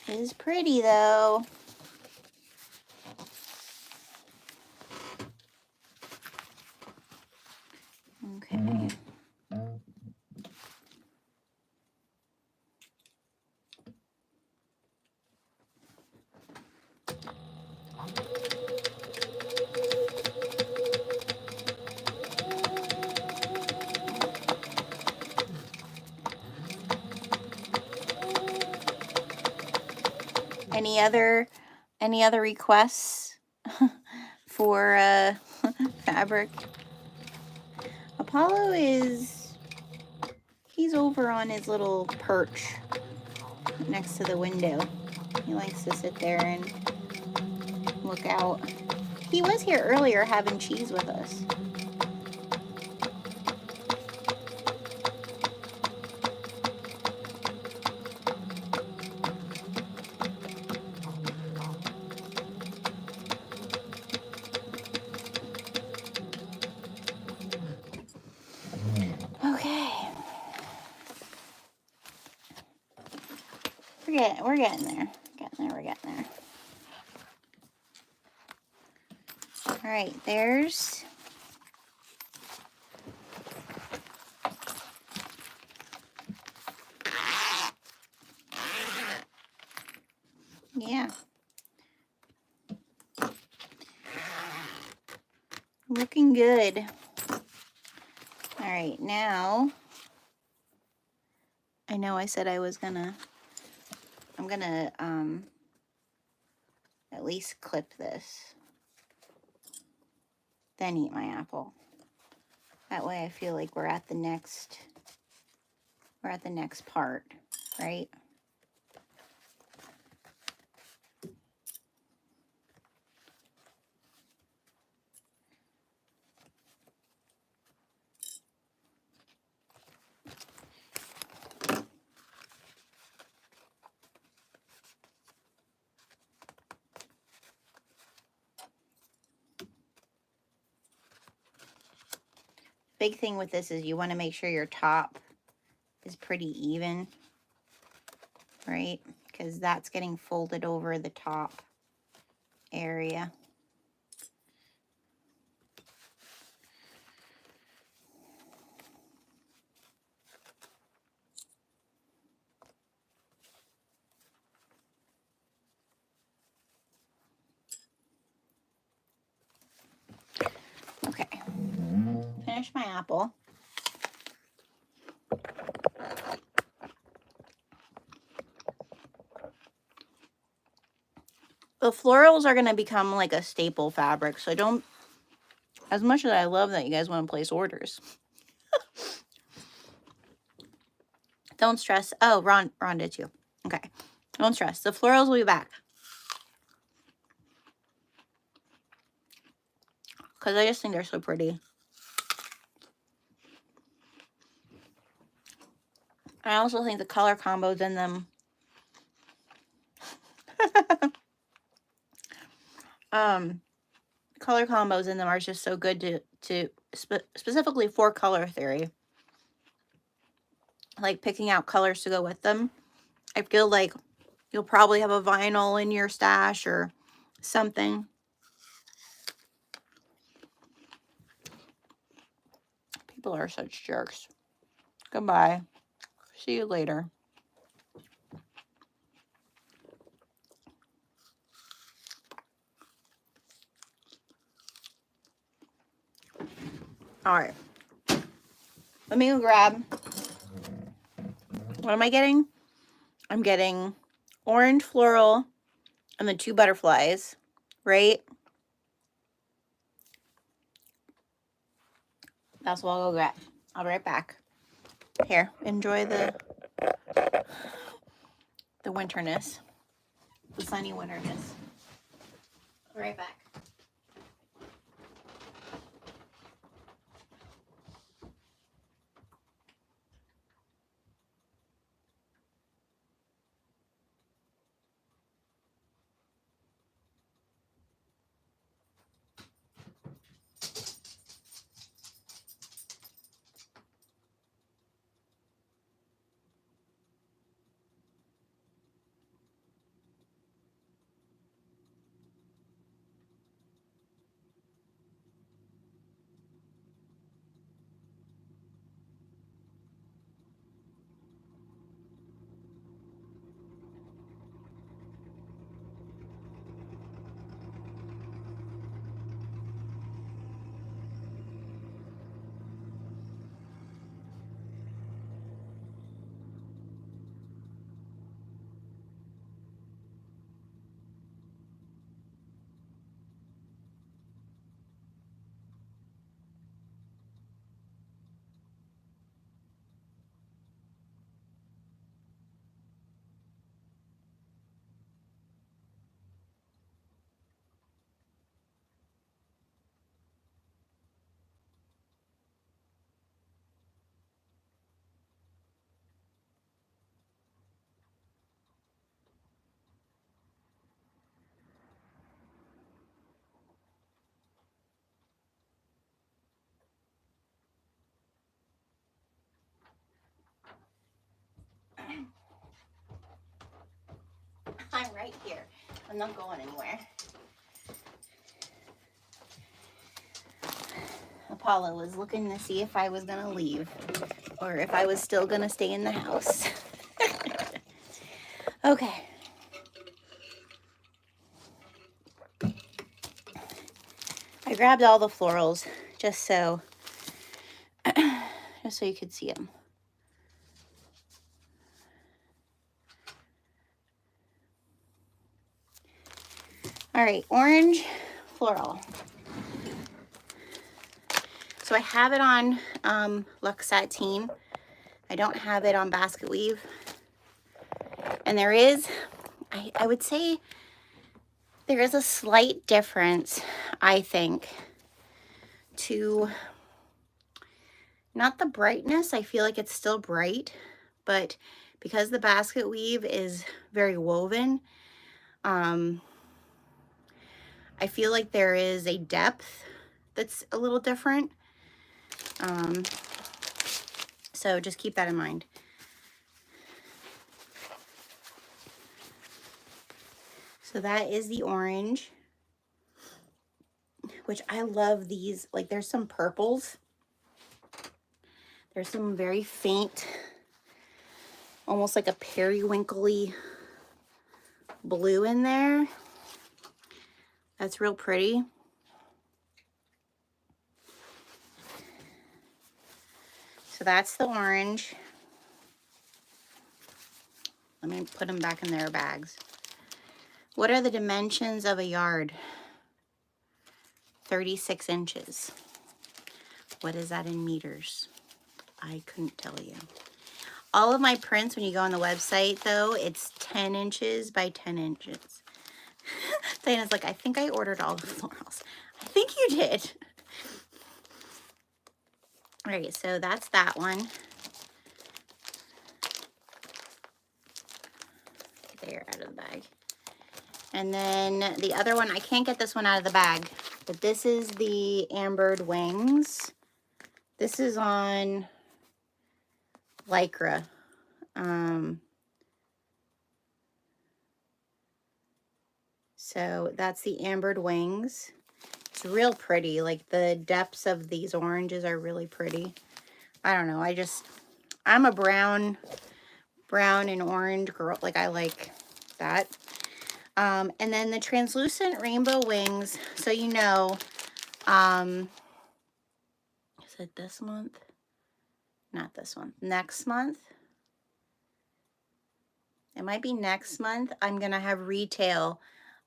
S1: It is pretty though. Okay. Any other requests for fabric? Apollo he's over on his little perch next to the window. He likes to sit there and look out. He was here earlier having cheese with us. Okay. We're getting there. We're getting there. All right, there's yeah. Looking good. All right, now I know I said I'm gonna at least clip this, then eat my apple. That way I feel like we're at the next part, right? Big thing with this is you want to make sure your top is pretty even, right? Because that's getting folded over the top area. Okay. finish my apple. The florals are going to become like a staple fabric. So don't, as much as I love that you guys want to place orders, don't stress. Oh, Ron did too. Okay. Don't stress. The florals will be back. Because I just think they're so pretty. I also think the color combos in them color combos in them are just so good to specifically for color theory. Like picking out colors to go with them. I feel like you'll probably have a vinyl in your stash or something. People are such jerks. Goodbye. See you later. All right. Let me go grab. What am I getting? I'm getting orange floral and the 2 butterflies, right? That's what I'll go grab. I'll be right back. Here, enjoy the winterness, the sunny winterness. I'll be right back. I'm right here. I'm not going anywhere. Apollo was looking to see if I was going to leave or if I was still going to stay in the house. Okay. I grabbed all the florals just so you could see them. All right, orange floral. So I have it on Luxe Sateen. I don't have it on basket weave. And there is, I would say, there is a slight difference, I think, to not the brightness. I feel like it's still bright, but because the basket weave is very woven, I feel like there is a depth that's a little different. So just keep that in mind. So that is the orange, which I love these. Like there's some purples. There's some very faint, almost like a periwinkly blue in there. That's real pretty. So that's the orange. Let me put them back in their bags. What are the dimensions of a yard? 36 inches. What is that in meters? I couldn't tell you. All of my prints, when you go on the website, though, it's 10 inches by 10 inches. Diana's like, I think I ordered all the florals. I think you did. All right, so that's that one. There, out of the bag. And then the other one, I can't get this one out of the bag, but this is the ambered wings. This is on Lycra. So that's the ambered wings. It's real pretty. Like the depths of these oranges are really pretty. I don't know. I'm a brown and orange girl. Like I like that. And then the translucent rainbow wings. So you know, is it this month? Not this one. Next month. It might be next month. I'm going to have retail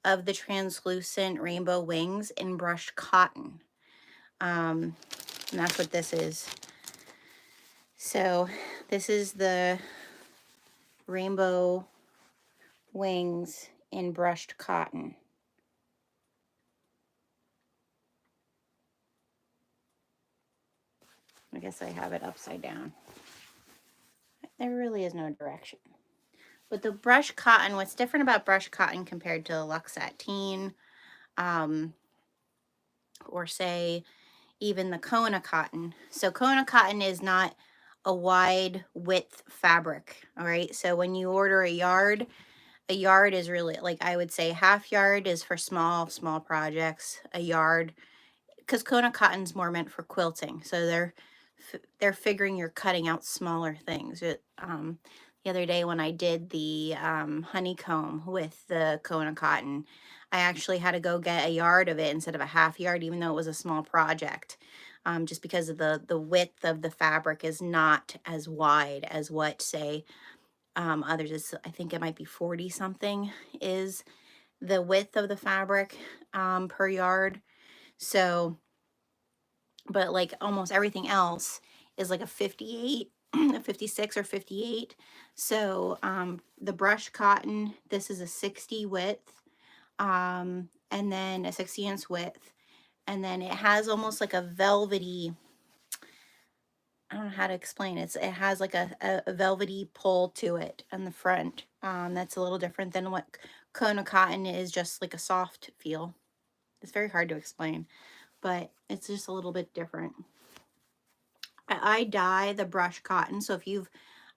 S1: of the translucent rainbow wings in brushed cotton. And that's what this is. So this is the rainbow wings in brushed cotton. I guess I have it upside down. There really is no direction. But the brushed cotton, what's different about brushed cotton compared to Luxe Sateen, or say even the Kona cotton. So Kona cotton is not a wide width fabric, all right? So when you order a yard is really, like I would say half yard is for small projects. A yard, because Kona cotton's more meant for quilting. So they're figuring you're cutting out smaller things. The other day when I did the honeycomb with the Kona cotton, I actually had to go get a yard of it instead of a half yard, even though it was a small project, just because of the width of the fabric is not as wide as what, say, others is. I think it might be 40 something is the width of the fabric per yard. So, but like almost everything else is like a 58, a 56 or 58. So the brush cotton, this is a 60 width, and then a 60-inch width. And then it has almost like a velvety, I don't know how to explain it. It has like a velvety pull to it on the front. That's a little different than what Kona cotton is, just like a soft feel. It's very hard to explain, but it's just a little bit different. I dye the brush cotton, so if you've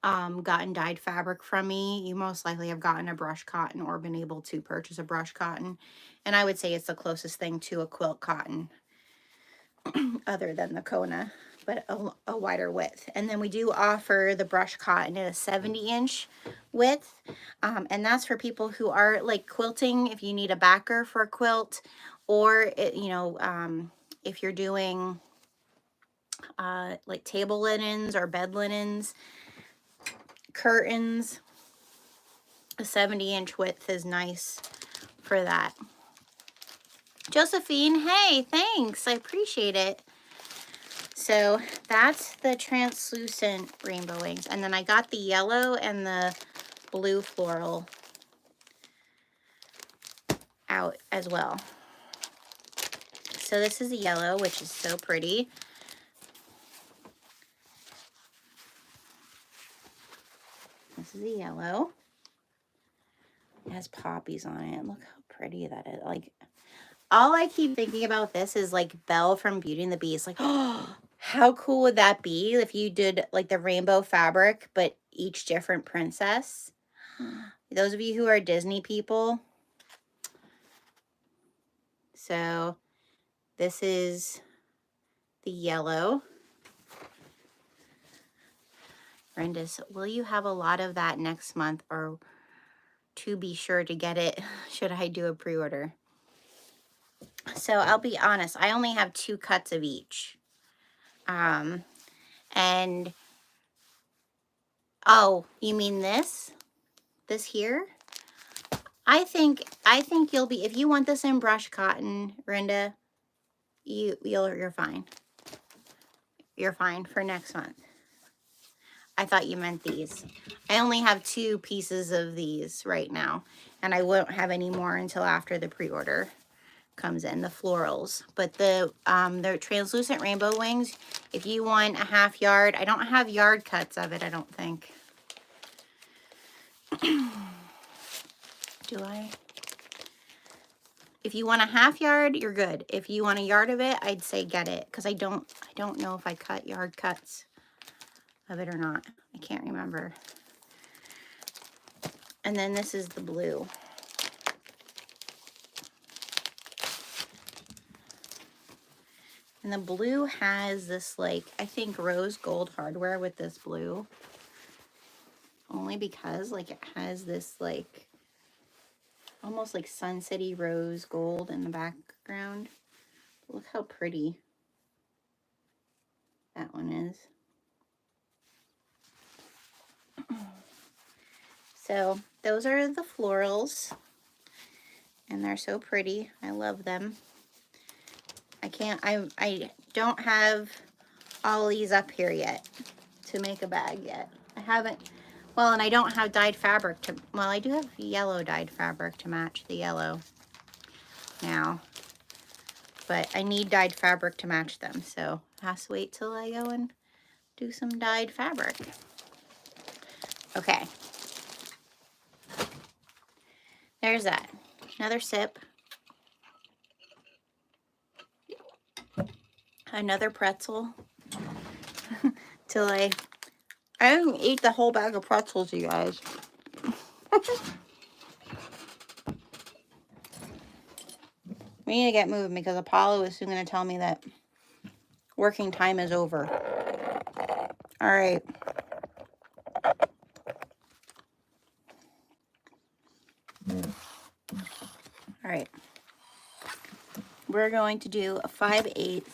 S1: gotten dyed fabric from me, you most likely have gotten a brush cotton or been able to purchase a brush cotton. And I would say it's the closest thing to a quilt cotton other than the Kona, but a wider width. And then we do offer the brush cotton at a 70-inch width. And that's for people who are like quilting, if you need a backer for a quilt, or, if you're doing like table linens or bed linens, curtains, a 70-inch width is nice for that. Josephine, hey, thanks. I appreciate it. So that's the translucent rainbow wings. And then I got the yellow and the blue floral out as well. So this is the yellow, which is so pretty. This is the yellow. It has poppies on it. Look how pretty that is. Like, all I keep thinking about this is like Belle from Beauty and the Beast. Like, oh, how cool would that be if you did like the rainbow fabric, but each different princess? Those of you who are Disney people. So this is the yellow. Brenda, will you have a lot of that next month, or to be sure to get it, should I do a pre-order? So I'll be honest, I only have 2 cuts of each. And Oh, you mean this? This here? I think you'll be, if you want this in brushed cotton, Rinda, you're fine. You're fine for next month. I thought you meant these. I only have 2 pieces of these right now, and I won't have any more until after the pre-order comes in, the florals. But the translucent rainbow wings, if you want a half yard, I don't have yard cuts of it, I don't think. Do I? If you want a half yard, you're good. If you want a yard of it, I'd say get it, because I don't know if I cut yard cuts of it or not. I can't remember. And then this is the blue. And the blue has this, like, I think rose gold hardware with this blue. Only because, like, it has this, like, almost like Sun City rose gold in the background. Look how pretty that one is. So those are the florals, and they're so pretty. I love them. I don't have all these up here yet to make a bag yet. I haven't, well, and I don't have dyed fabric to, well, I do have yellow dyed fabric to match the yellow now, but I need dyed fabric to match them, so I have to wait till I go and do some dyed fabric. Okay. There's that. Another sip. Another pretzel. Till I didn't eat the whole bag of pretzels, you guys. We need to get moving because Apollo is soon going to tell me that working time is over. All right. All right. We're going to do a 5/8.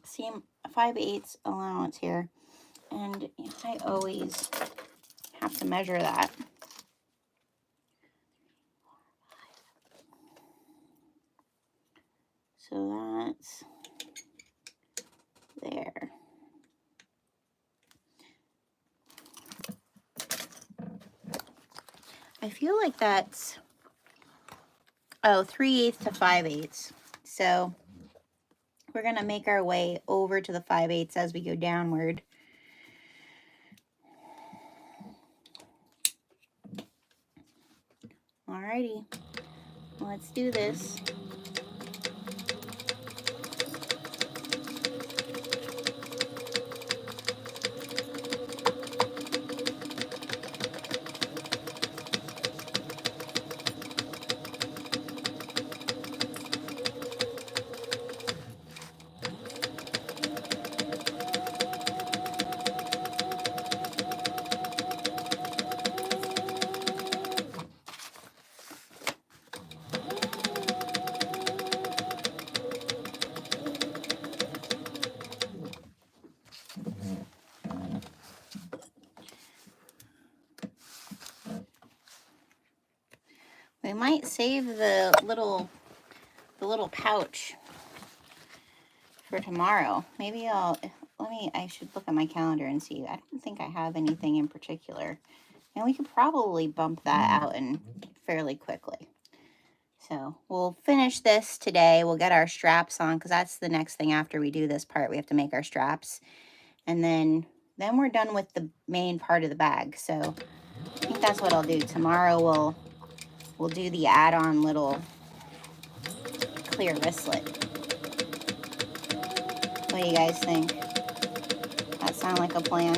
S1: See, 5/8 allowance here. And I always have to measure that. So that's there. I feel like that's, oh, 3/8 to 5/8. So we're going to make our way over to the 5/8 as we go downward. Alrighty, let's do this. We might save the little pouch for tomorrow. Maybe I should look at my calendar and see. I don't think I have anything in particular. And we could probably bump that out in fairly quickly. So we'll finish this today. We'll get our straps on because that's the next thing after we do this part. We have to make our straps. And then we're done with the main part of the bag. So I think that's what I'll do. Tomorrow we'll do the add-on little clear wristlet. What do you guys think? That sound like a plan?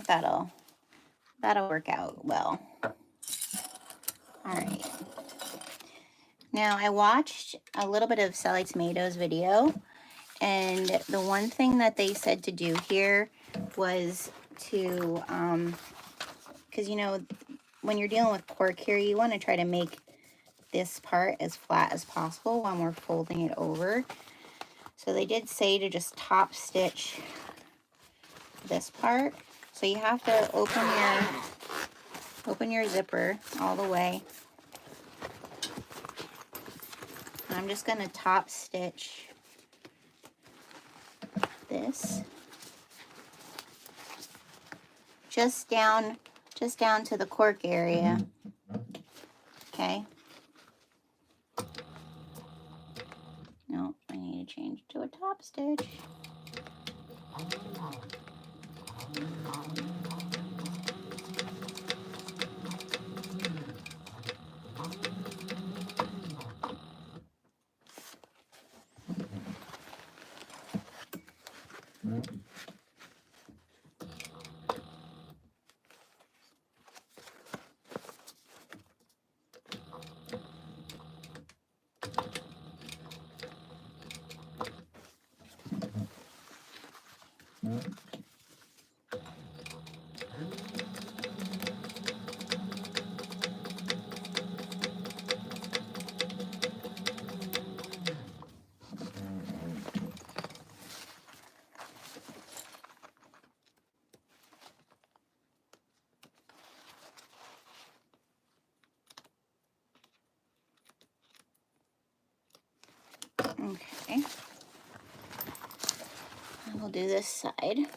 S1: think that'll work out well. All right. Now I watched a little bit of Sallie Tomatoes video, and the one thing that they said to do here was to, because you know, when you're dealing with cork here, you want to try to make this part as flat as possible when we're folding it over. So they did say to just top stitch this part. So you have to open your zipper all the way. And I'm just going to top stitch this just down to the cork area. Okay. No, I need to change to a top stitch. Okay. And we'll do this side.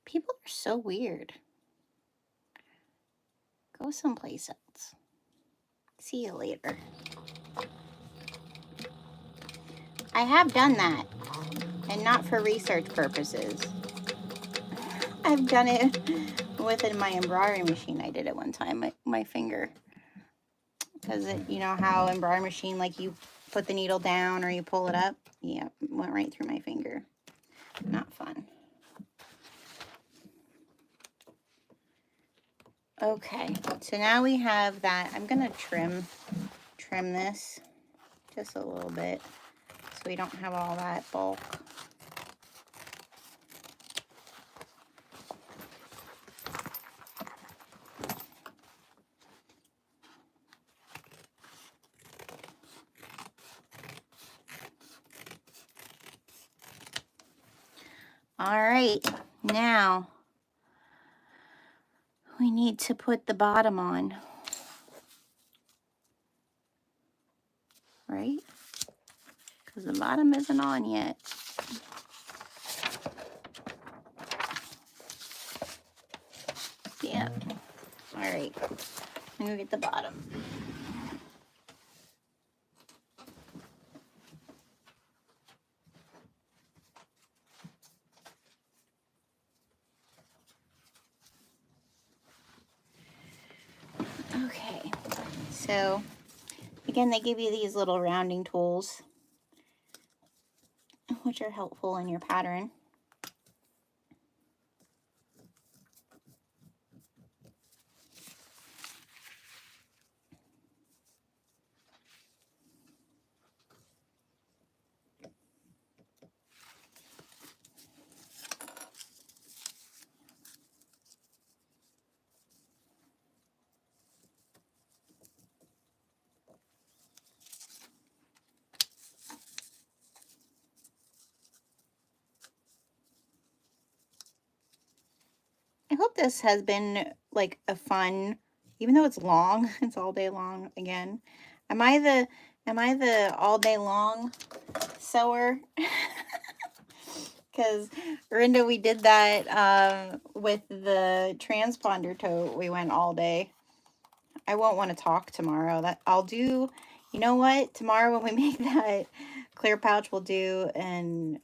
S1: People are so weird. Go someplace else. See you later. I have done that, and not for research purposes. I've done it with my embroidery machine. I did it one time, my finger. Because you know how embroidery machine, like you put the needle down or you pull it up? Yeah, it went right through my finger. Not fun. Okay, so now we have that. I'm gonna trim this just a little bit so we don't have all that bulk. All right, now we need to put the bottom on, right? Because the bottom isn't on yet. Yeah. All right, I'm gonna get the bottom. Okay, so again, they give you these little rounding tools, which are helpful in your pattern. hope this has been like a fun, even though it's long, it's all day long again. Am I the all day long sewer? Because Rinda, we did that with the transponder tote. We went all day. I won't want to talk tomorrow. That I'll do. You know what? Tomorrow when we make that clear pouch, we'll do an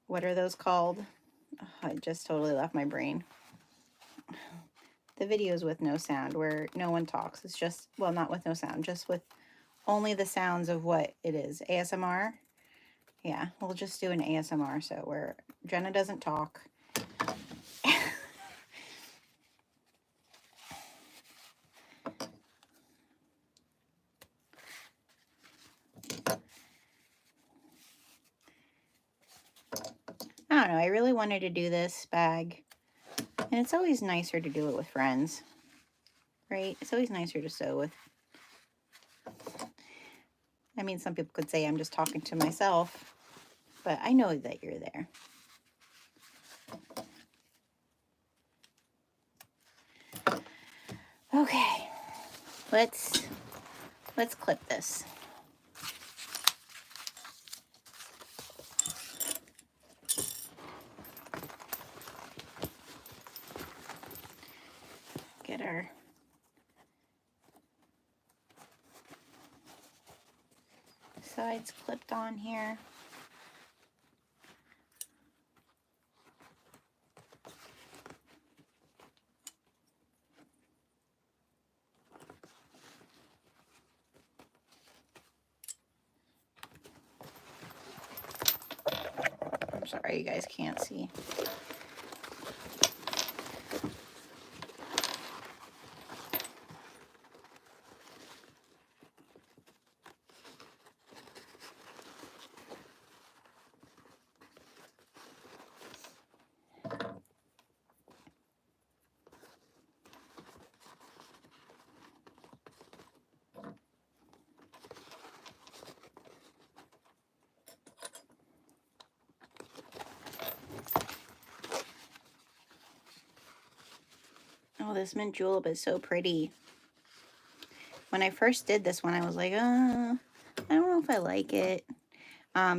S1: what are those called? Oh, it just totally left my brain. The videos with no sound where no one talks. It's just, well, not with no sound, just with only the sounds of what it is. ASMR. Yeah, we'll just do an ASMR, so where Jenna doesn't talk. I don't know, I really wanted to do this bag, and it's always nicer to do it with friends, right? It's always nicer to sew with. I mean, some people could say I'm just talking to myself, but I know that you're there. Okay, let's clip this. Get our sides clipped on here. I'm sorry you guys can't see. Oh, this mint julep is so pretty. When I first did this one, I was like, I don't know if I like it.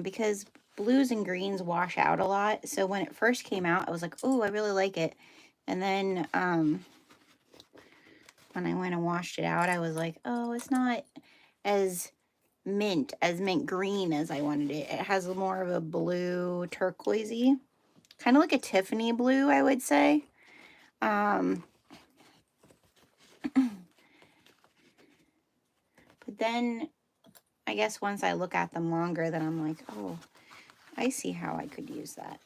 S1: Because blues and greens wash out a lot. So when it first came out, I was like, oh, I really like it. And then when I went and washed it out, I was like, oh, it's not as mint green as I wanted it. It has more of a blue turquoisey, kind of like a Tiffany blue, I would say. But then I guess once I look at them longer, then I'm like, oh, I see how I could use that.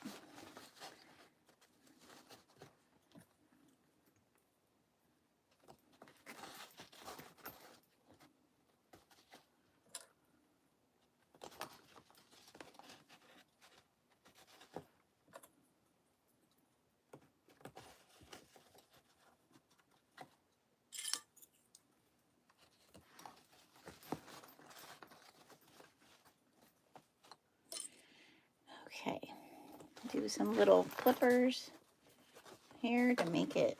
S1: Okay, do some little clippers here to make it.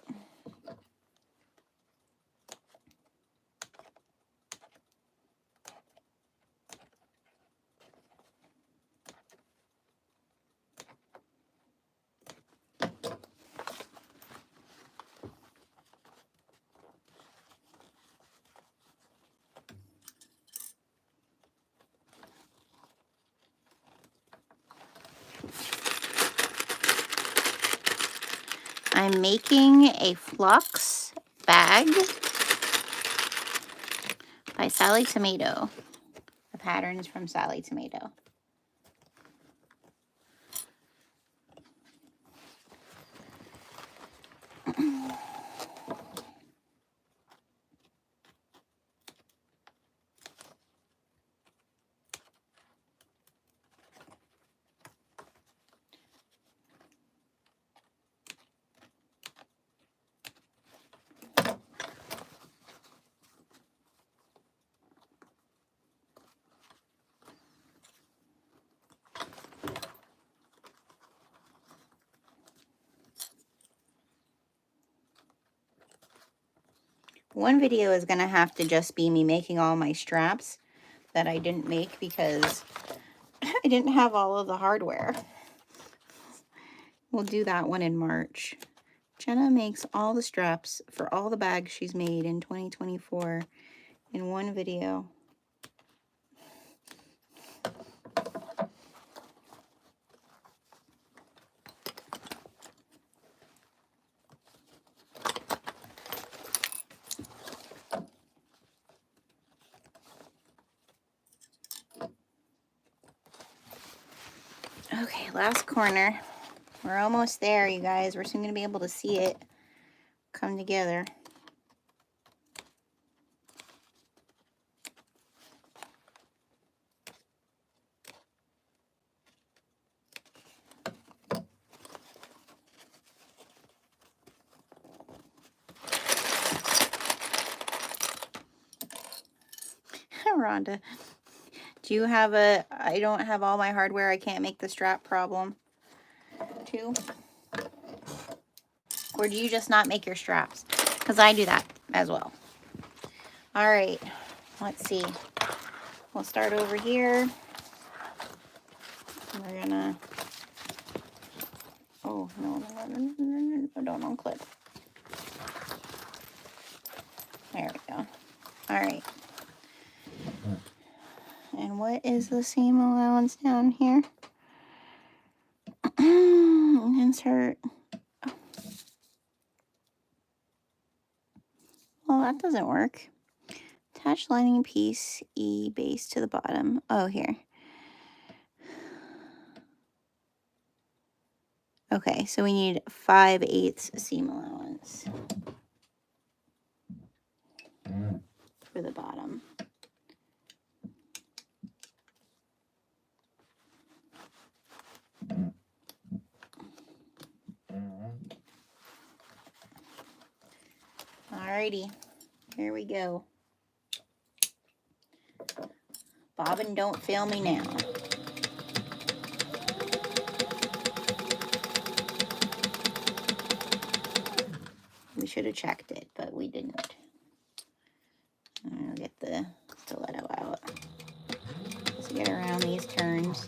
S1: I'm making a Phlox bag by Sallie Tomato. The pattern is from Sallie Tomato. One video is going to have to just be me making all my straps that I didn't make because I didn't have all of the hardware. We'll do that one in March. Jenna makes all the straps for all the bags she's made in 2024 in one video. Okay, last corner. We're almost there, you guys. We're soon going to be able to see it come together. Rhonda, do you have a, I don't have all my hardware, I can't make the strap problem too? Or do you just not make your straps? Because I do that as well. All right, let's see. We'll start over here. We're gonna, oh, no, don't unclip. There we go. All right. And what is the seam allowance down here? Insert. Well, that doesn't work. Attach lining piece E base to the bottom. Oh, here. Okay, so we need 5/8 seam allowance for the bottom. Alrighty, here we go. Bobbin, don't fail me now. We should have checked it, but we didn't. I'll get the stiletto out. Let's get around these turns.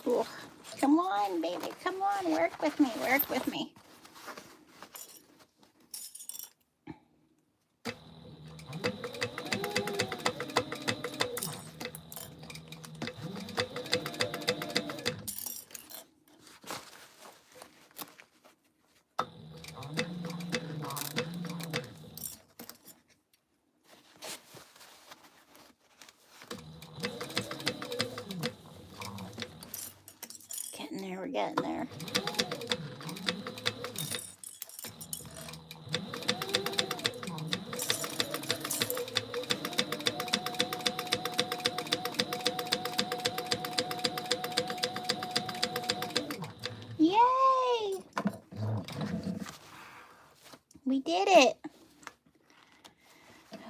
S1: Ooh, come on, baby, come on, work with me, work with me. we're getting there. Yay! We did it.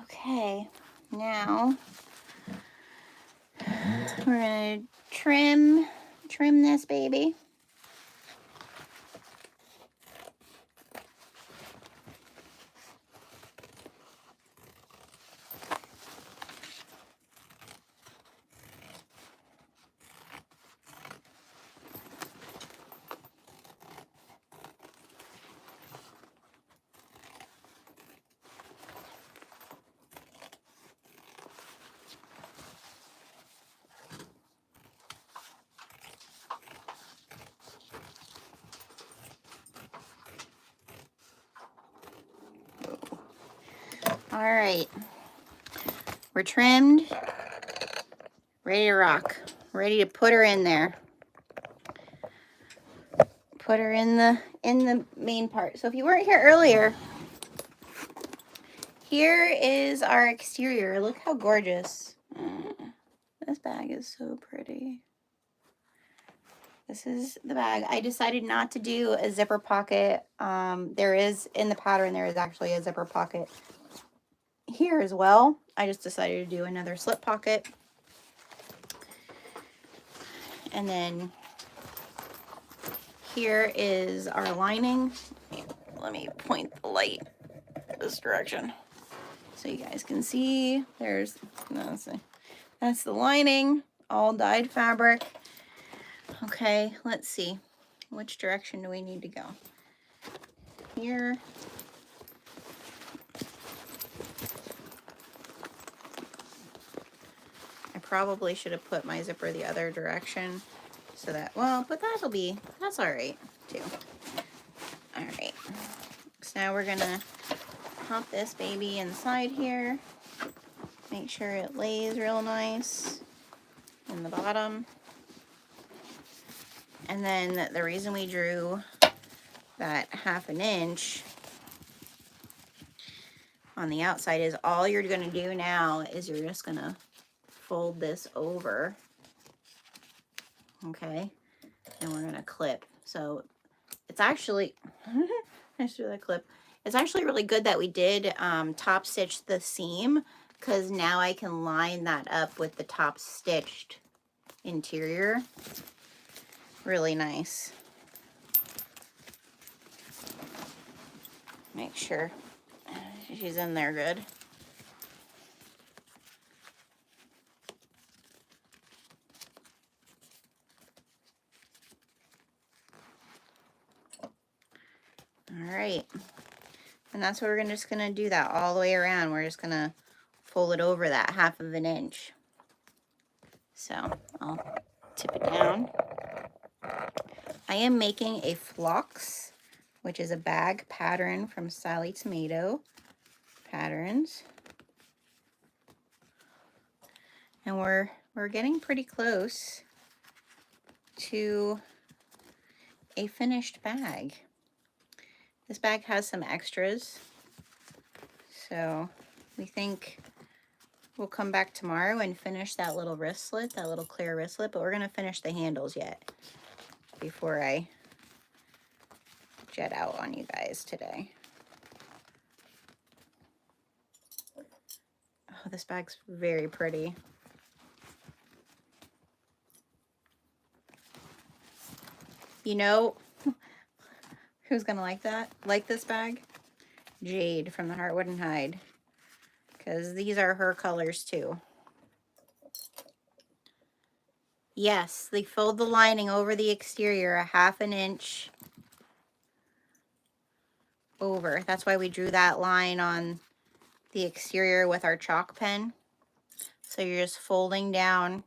S1: Okay, now we're gonna trim this baby. All right, we're trimmed, ready to rock, ready to put her in there. Put her in the main part. So if you weren't here earlier, here is our exterior. Look how gorgeous. This bag is so pretty. This is the bag. I decided not to do a zipper pocket. There is, in the pattern, there is actually a zipper pocket here as well. I just decided to do another slip pocket. And then here is our lining. Let me point the light this direction so you guys can see. There's, that's the lining, all dyed fabric. Okay, let's see. Which direction do we need to go? Here. I probably should have put my zipper the other direction so that, well, but that's all right too. All right. So now we're gonna pop this baby inside here. Make sure it lays real nice in the bottom. And then the reason we drew that 1/2 inch on the outside is all you're gonna do now is you're just gonna fold this over, okay? And we're gonna clip. So it's actually, let's do that clip. It's actually really good that we did top stitch the seam, because now I can line that up with the top stitched interior. Really nice. Make sure she's in there good. All right. And that's what we're just gonna do that all the way around. We're just gonna fold it over that 1/2 inch. So I'll tip it down. I am making a Phlox, which is a bag pattern from Sallie Tomato Patterns. And we're getting pretty close to a finished bag. This bag has some extras, so we think we'll come back tomorrow and finish that little wristlet, that little clear wristlet, but we're gonna finish the handles yet before I jet out on you guys today. Oh, this bag's very pretty. You know who's gonna like that? Like this bag? Jade from the Heartwood and Hide, because these are her colors too. Yes, they fold the lining over the exterior 1/2 inch over. That's why we drew that line on the exterior with our chalk pen. So you're just folding down,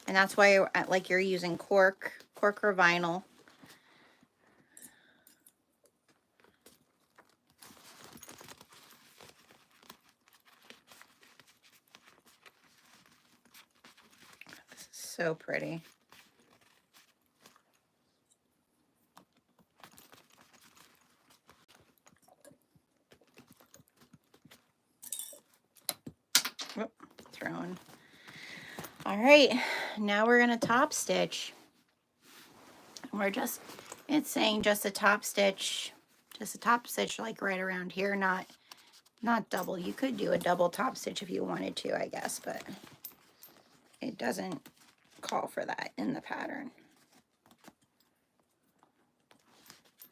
S1: and that's why like you're using cork or vinyl. This is so pretty. thrown. All right, now we're gonna top stitch. It's saying just a top stitch like right around here, not double. You could do a double top stitch if you wanted to, I guess, but it doesn't call for that in the pattern.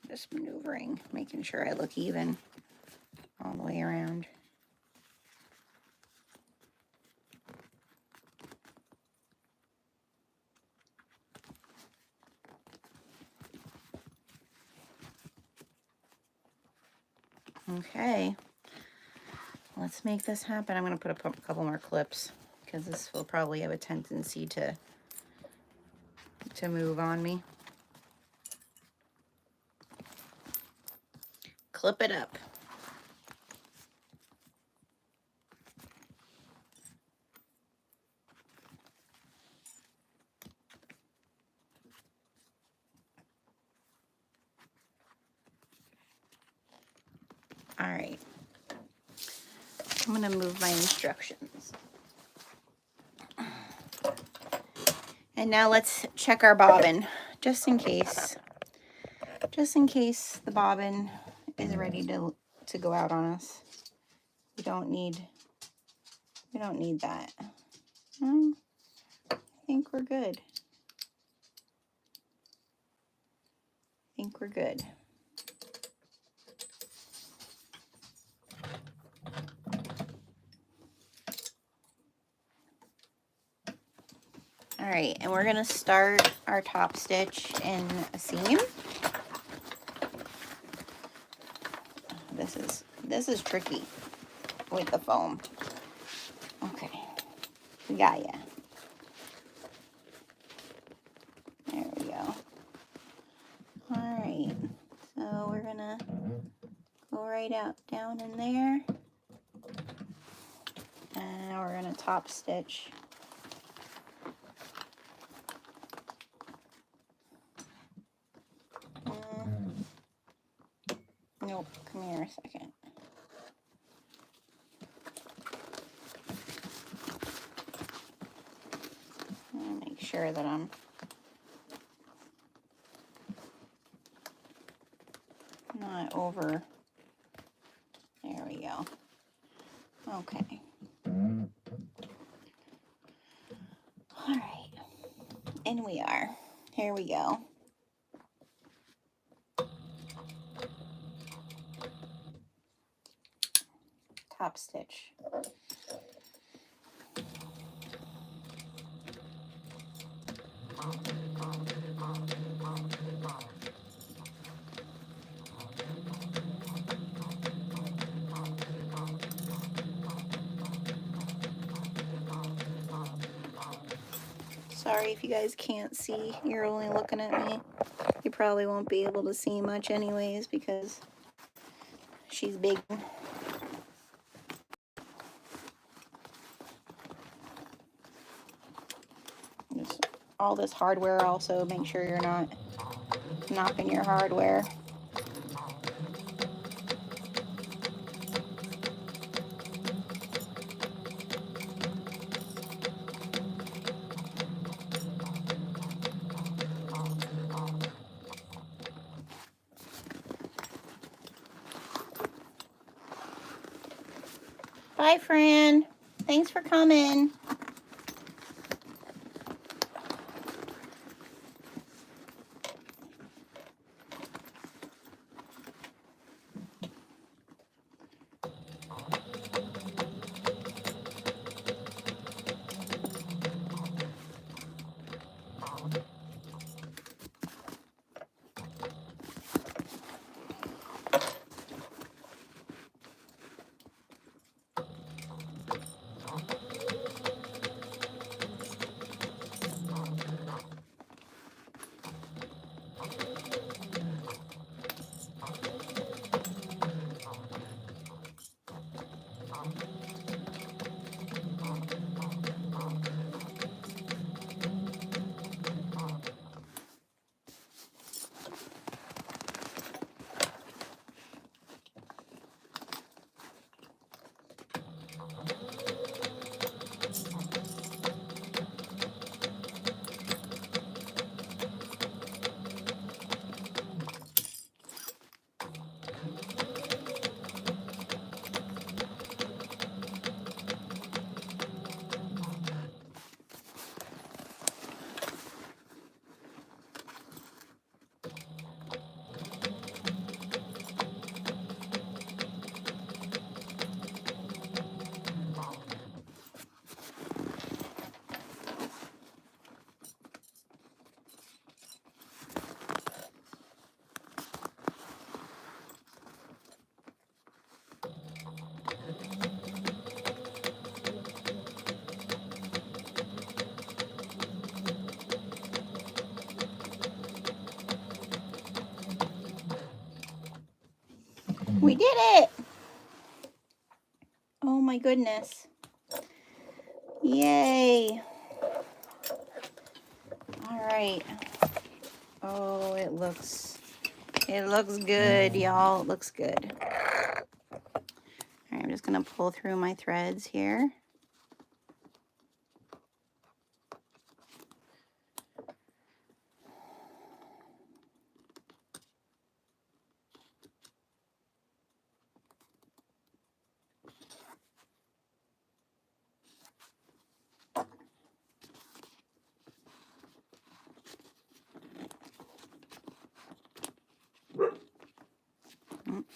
S1: Just maneuvering, making sure I look even all the way around. Okay, let's make this happen. I'm going to put a couple more clips because this will probably have a tendency to move on me. Clip it up. All right. I'm going to move my instructions. And now let's check our bobbin, just in case the bobbin is ready to go out on us. We don't need that. I think we're good. All right, and we're gonna start our top stitch in a seam. This is tricky with the foam. Okay, we got ya. There we go. All right, so we're gonna go right out down in there, and now we're gonna top stitch. Nope, come here a second. I'll make sure that I'm not over. There we go. Okay. All right. And we are. Here we go. Top stitch. Sorry if you guys can't see. You're only looking at me. You probably won't be able to see much anyways because she's big. Just all this hardware also, make sure you're not knocking your hardware. Bye, Fran. Thanks for coming. did it. Oh my goodness. Yay. All right. Oh, it looks good, y'all. It looks good. All right, I'm just gonna pull through my threads here.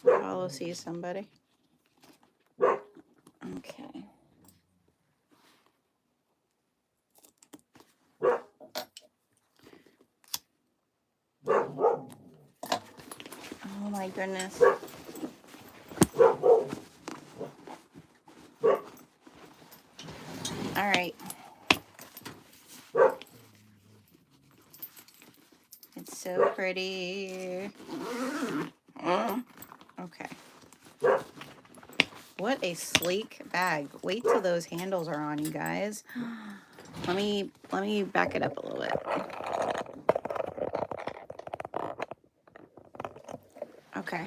S1: Apollo sees somebody. Okay. Oh my goodness. All right. It's so pretty. Okay. What a sleek bag. Wait till those handles are on, you guys. Let me back it up a little bit. Okay.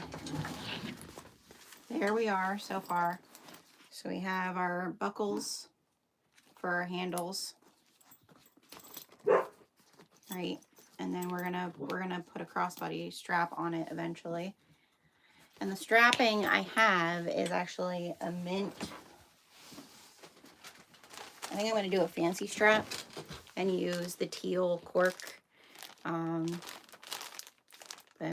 S1: There we are so far. So we have our buckles for our handles. Right? And then we're gonna put a crossbody strap on it eventually. And the strapping I have is actually a mint. I think I'm going to do a fancy strap and use the teal cork. But I'm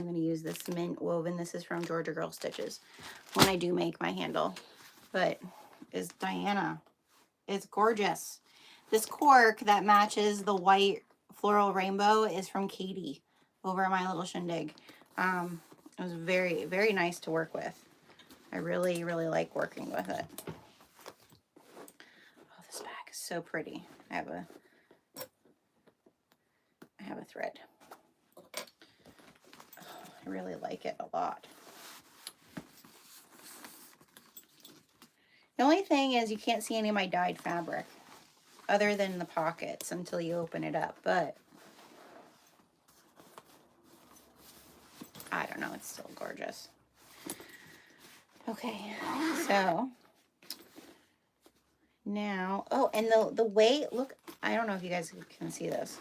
S1: going to use this mint woven. This is from Georgia Girl Stitches when I do make my handle. But is Diana. It's gorgeous. This cork that matches the white floral rainbow is from Katie over at My Little Shindig. It was very, very nice to work with. I really, really like working with it. Oh, this bag is so pretty. I have a thread. I really like it a lot. The only thing is you can't see any of my dyed fabric other than the pockets until you open it up, but I don't know, it's still gorgeous. Okay, so now, oh, and the weight, look, I don't know if you guys can see this.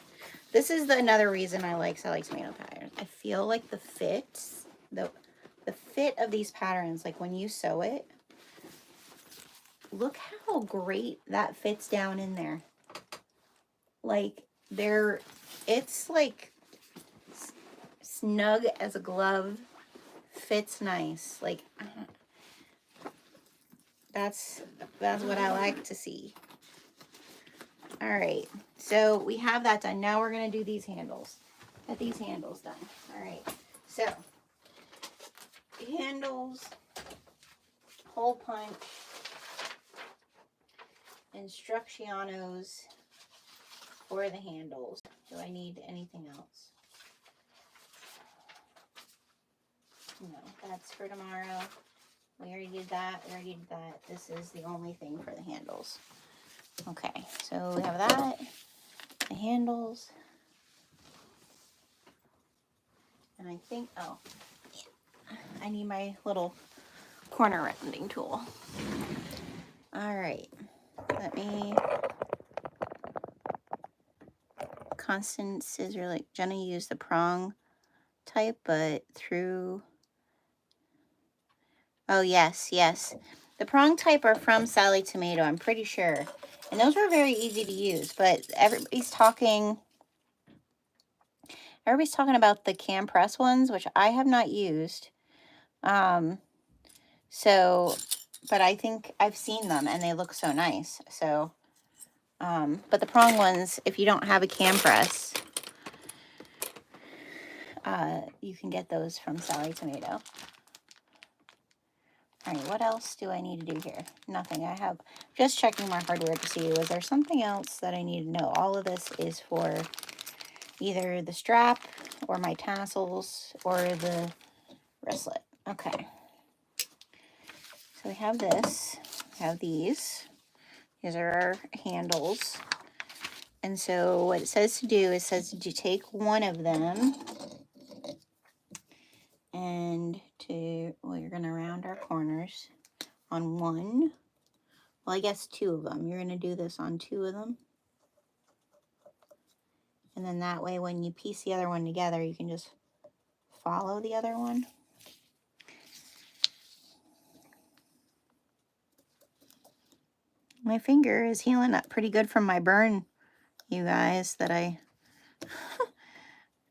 S1: This is another reason I like Sallie tomato patterns. I feel like the fits, the fit of these patterns, like when you sew it, look how great that fits down in there. Like it's like snug as a glove, fits nice. Like that's what I like to see. All right, so we have that done. Now we're gonna do these handles. Get these handles done. All right, so handles, hole punch, instruccionos for the handles. Do I need anything else? No, that's for tomorrow. We already did that. This is the only thing for the handles. Okay, so we have that, the handles, and I think, oh, yeah, I need my little corner rounding tool. All right, let me, constant scissor, like Jenna used the prong type, but through, oh yes, the prong type are from Sallie Tomato, I'm pretty sure, and those were very easy to use, but everybody's talking about the cam press ones, which I have not used. So, but I think I've seen them and they look so nice. So, but the prong ones, if you don't have a cam press, you can get those from Sallie Tomato. All right, what else do I need to do here? Nothing. I have just checking my hardware to see, was there something else that I need to know? All of this is for either the strap or my tassels or the wristlet. Okay. So we have this, we have these. These are our handles. And so what it says to do is says to take one of them and well, you're going to round our corners on one. Well, I guess two of them. You're going to do this on two of them. And then that way when you piece the other one together, you can just follow the other one. My finger is healing up pretty good from my burn, you guys, that I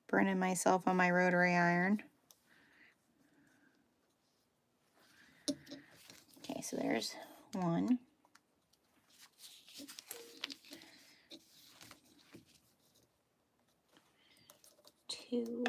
S1: burning myself on my rotary iron. Okay, so there's one. Two.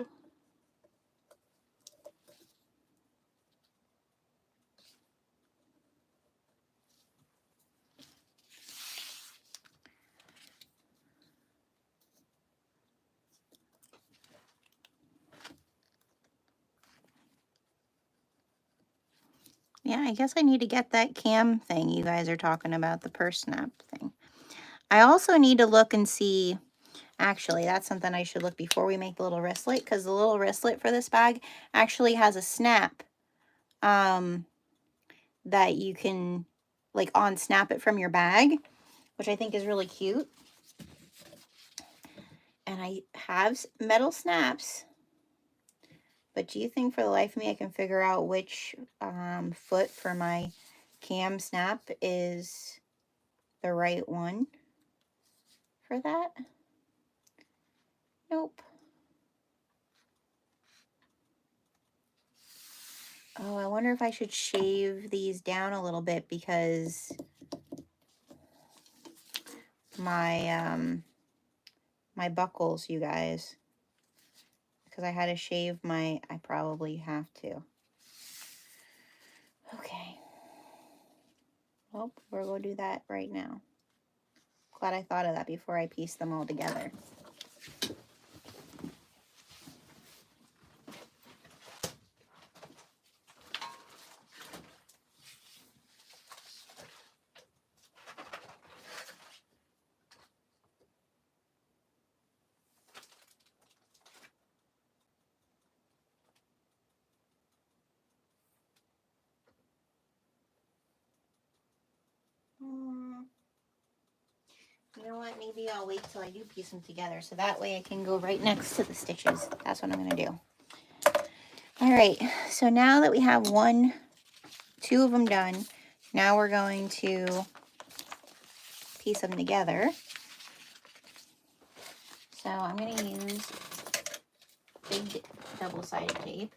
S1: Yeah, I guess I need to get that cam thing you guys are talking about, the purse snap thing. I also need to look and see, actually, that's something I should look before we make the little wristlet, because the little wristlet for this bag actually has a snap that you can, like, on-snap it from your bag, which I think is really cute. And I have metal snaps, but do you think for the life of me I can figure out which foot for my cam snap is the right one for that? Nope. Oh, I wonder if I should shave these down a little bit because my my buckles, you guys. Because I had to shave I probably have to. Okay. Well, we're going to do that right now. Glad I thought of that before I pieced them all together. You know what? Maybe I'll wait till I do piece them together so that way I can go right next to the stitches. That's what I'm going to do. All right. So now that we have two of them done, now we're going to piece them together. So I'm going to use big double-sided tape.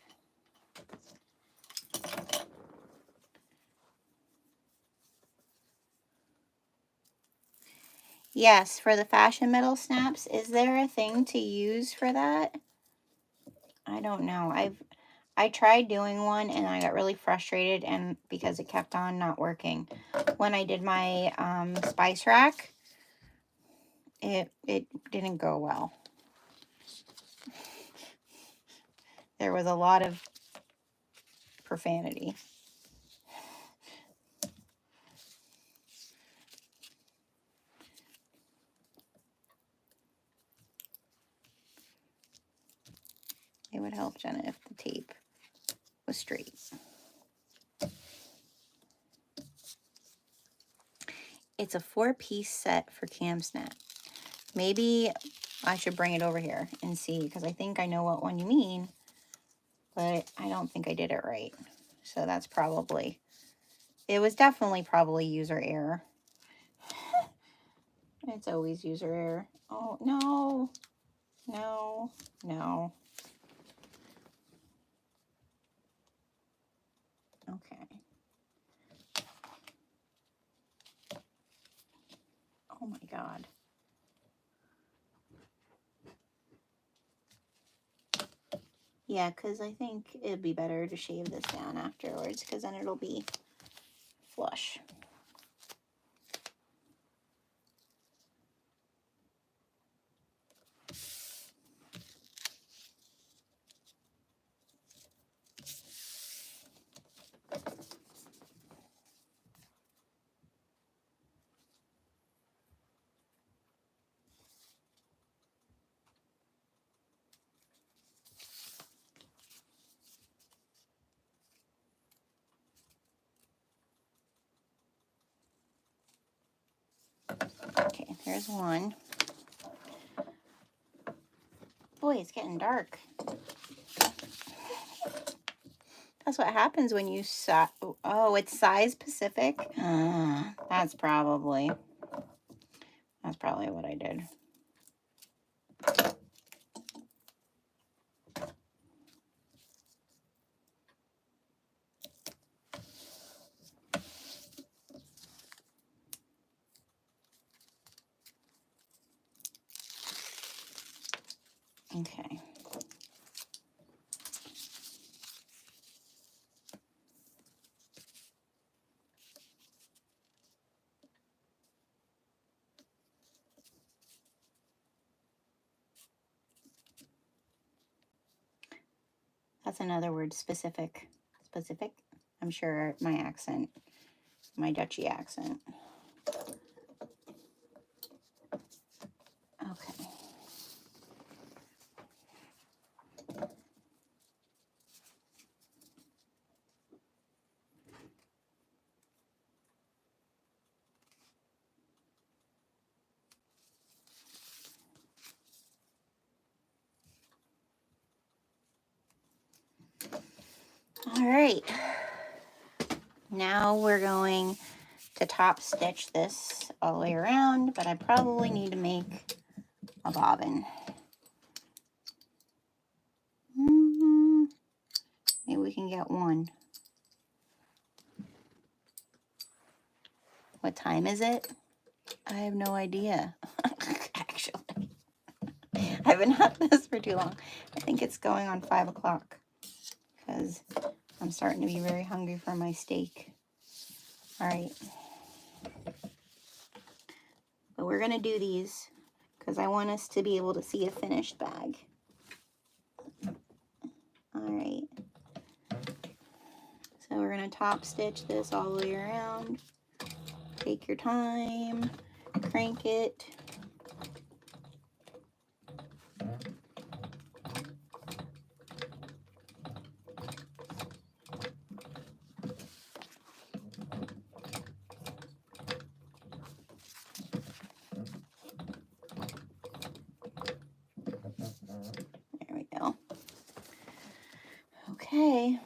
S1: Yes, for the fashion metal snaps, is there a thing to use for that? I don't know. I tried doing one and I got really frustrated and because it kept on not working. When I did my spice rack, it didn't go well. There was a lot of profanity. It would help, Jenna, if the tape was straight. It's a 4-piece set for cam snap. Maybe I should bring it over here and see, because I think I know what one you mean, but I don't think I did it right. So that's probably, it was definitely probably user error. It's always user error. Oh, no, no, no. Okay. Oh my God. Yeah, because I think it'd be better to shave this down afterwards because then it'll be flush. Okay, there's one. Boy, it's getting dark. That's what happens when you oh, it's size specific. That's probably what I did. Okay. That's another word, specific. Specific? I'm sure my accent, my Dutchy accent. Okay. All right. Now we're going to top stitch this all the way around, but I probably need to make a bobbin. Maybe we can get one. What time is it? I have no idea. Actually, I've been at this for too long. I think it's going on 5 o'clock because I'm starting to be very hungry for my steak. All right. But we're going to do these because I want us to be able to see a finished bag. All right. So we're going to top stitch this all the way around. Take your time, crank it. There we go. Okay.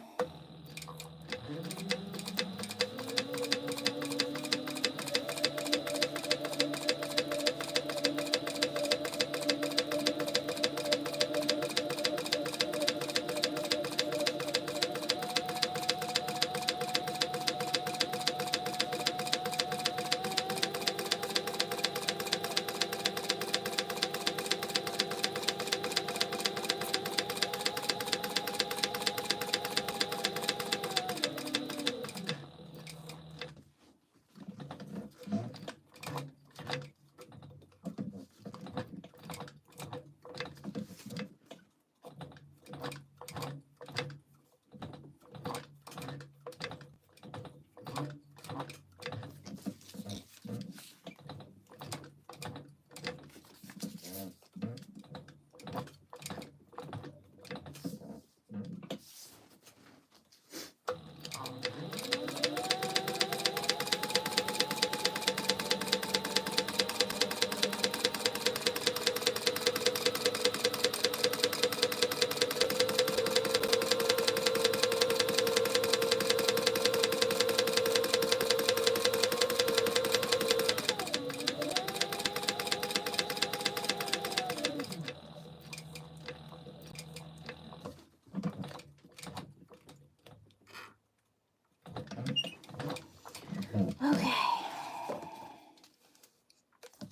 S1: Okay.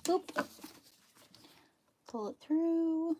S1: Boop. Pull it through.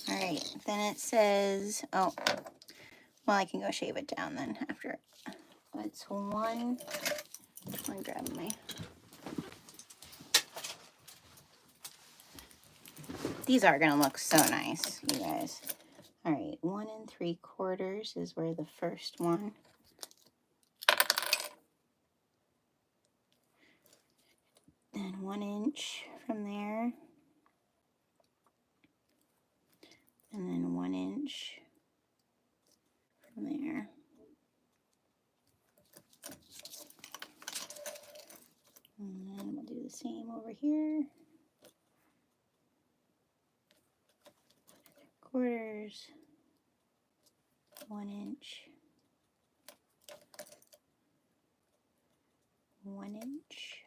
S1: All right, then it says, oh, well, I can go shave it down then after. It's one. I'm gonna grab my These are gonna look so nice, you guys. All right, 1 3/4 is where the first one. Then 1 inch from there. And then 1 inch from there. And then we'll do the same over here. 1 3/4, 1 inch, 1 inch.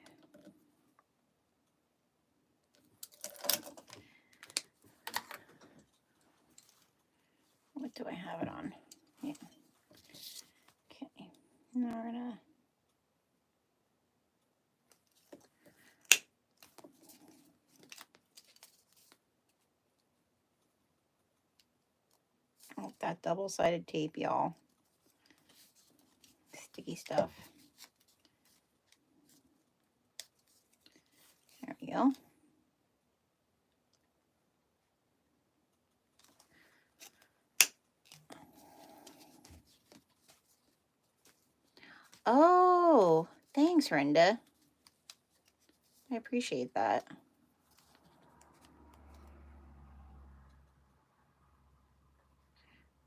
S1: What do I have it on? Yeah. Okay. Now we're gonna that double-sided tape, y'all. Sticky stuff. There we go. Oh, thanks, Renda. I appreciate that.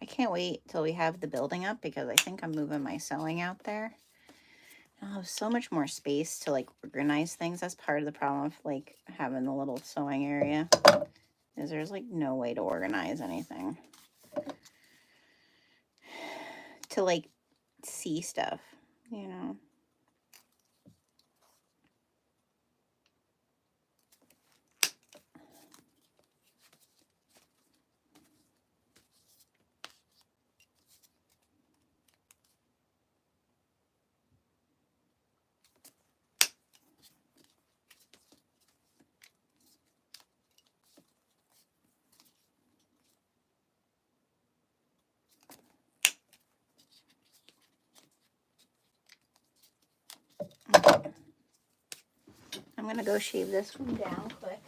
S1: I can't wait till we have the building up because I think I'm moving my sewing out there. I'll have so much more space to like organize things. That's part of the problem of like having the little sewing area, is there's like no way to organize anything. To like see stuff, you know. Okay. I'm gonna go shave this one down quick.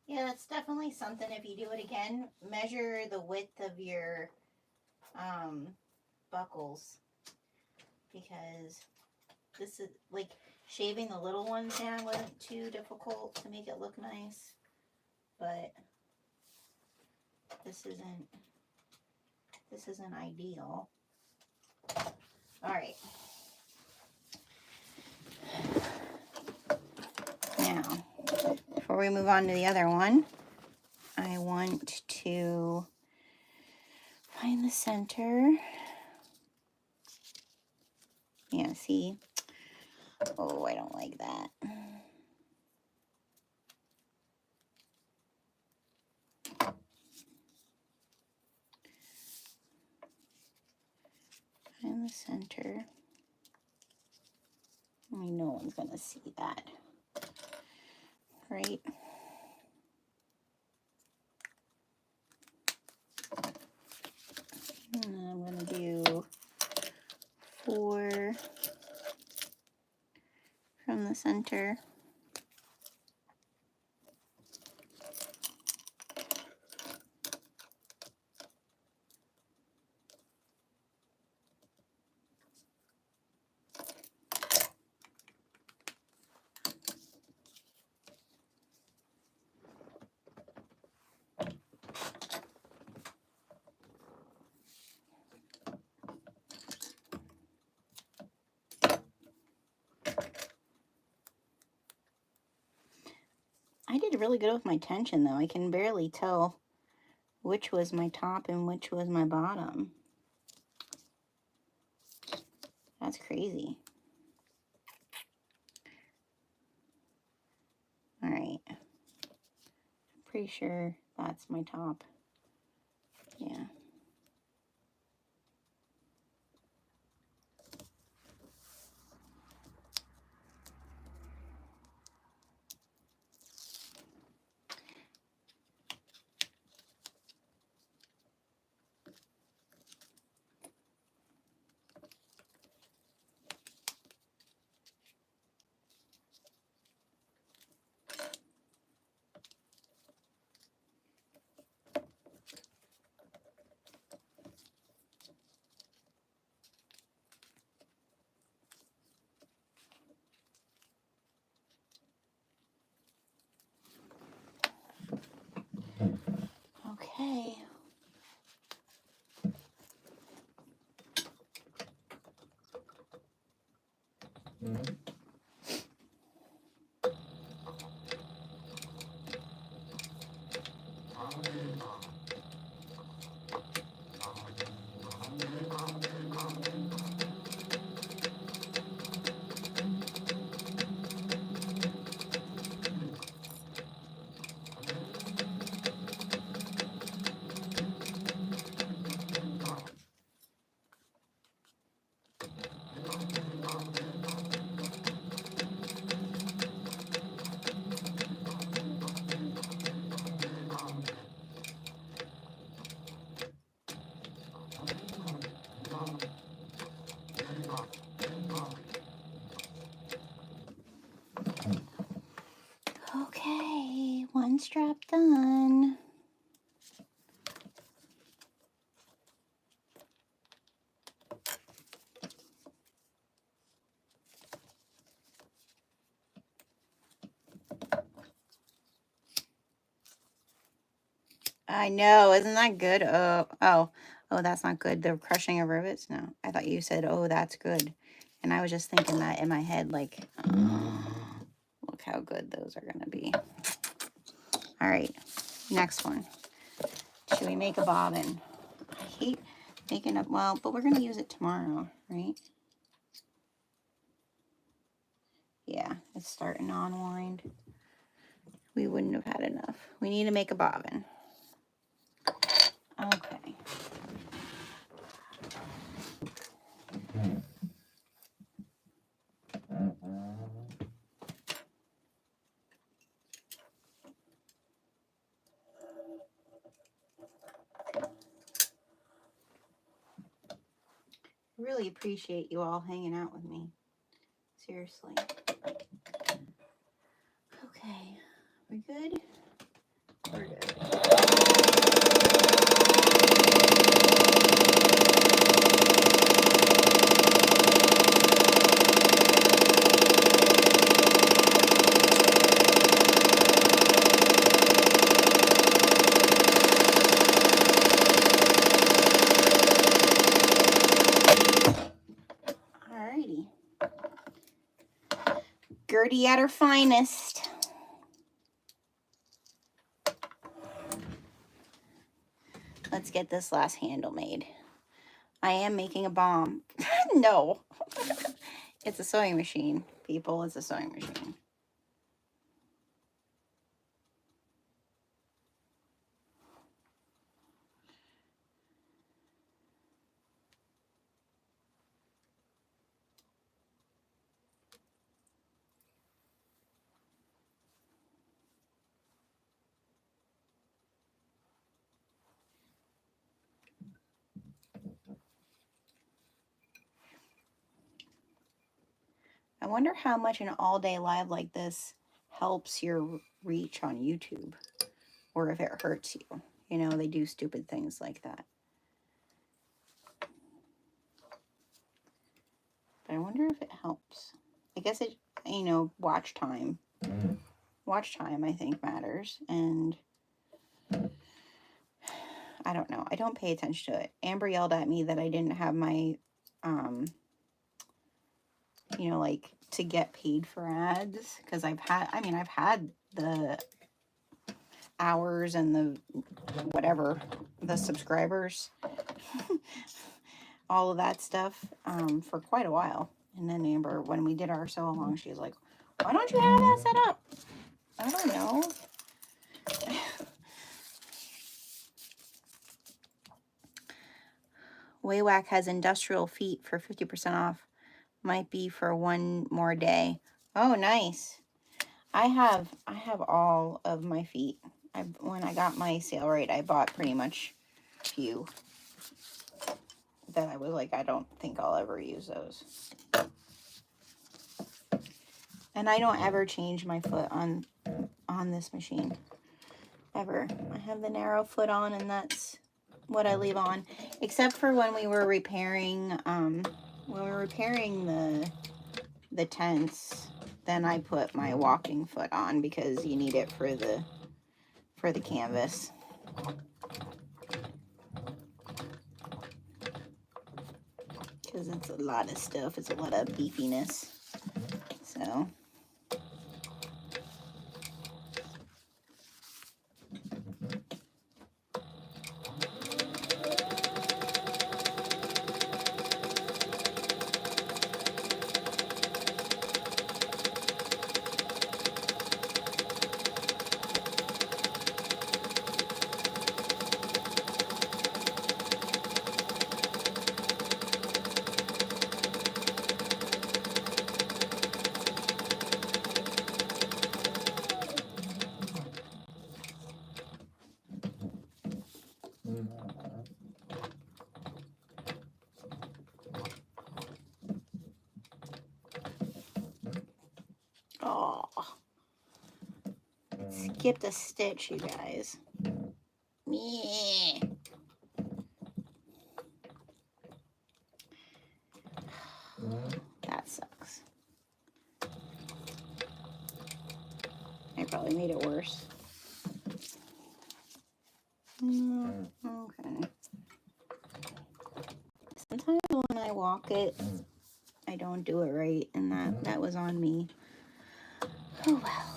S1: Yeah, that's definitely something. If you do it again, measure the width of your buckles, because this is like shaving the little ones down wasn't too difficult to make it look nice, but this isn't ideal. All right. Now, before we move on to the other one, I want to find the center. Yeah, see? Oh, I don't like that. Find the center. I mean, no one's going to see that. Right? And I'm going to do 4 from the center. I did really good with my tension, though. I can barely tell which was my top and which was my bottom. That's crazy. All right. I'm pretty sure that's my top. Yeah. Okay. Okay, one strap done. I know, isn't that good? Oh, that's not good. The crushing of rivets? No, I thought you said, oh, that's good. And I was just thinking that in my head, like, look how good those are going to be. All right, next one. Should we make a bobbin? I hate making up, well, but we're going to use it tomorrow, right? Yeah, it's starting to unwind. We wouldn't have had enough. We need to make a bobbin. Okay. Really appreciate you all hanging out with me. Seriously. Okay. We good? We're good. Alrighty. Gertie at her finest. Let's get this last handle made. I am making a bomb. No. It's a sewing machine, people. It's a sewing machine. I wonder how much an all-day live like this helps your reach on YouTube, or if it hurts you. You know, they do stupid things like that. But I wonder if it helps. I guess it, you know, watch time. Watch time, I think, matters. And I don't know. I don't pay attention to it. Amber yelled at me that I didn't have my, you know, like, to get paid for ads. Because I've had the hours and the whatever, the subscribers, all of that stuff for quite a while. And then Amber, when we did our sew along, she's like, why don't you have that set up? I don't know. Waywack has industrial feet for 50% off. Might be for one more day. Oh, nice. I have all of my feet. When I got my sale rate, I bought pretty much a few that I was like, I don't think I'll ever use those. And I don't ever change my foot on this machine. Ever. I have the narrow foot on, and that's what I leave on. Except for when we were repairing the tents, then I put my walking foot on because you need it for the canvas. Because it's a lot of stuff. It's a lot of beefiness. So. Oh, skipped a stitch, you guys. Meh. That sucks. I probably made it worse. Okay. Sometimes when I walk it, I don't do it right, and that was on me. Oh well.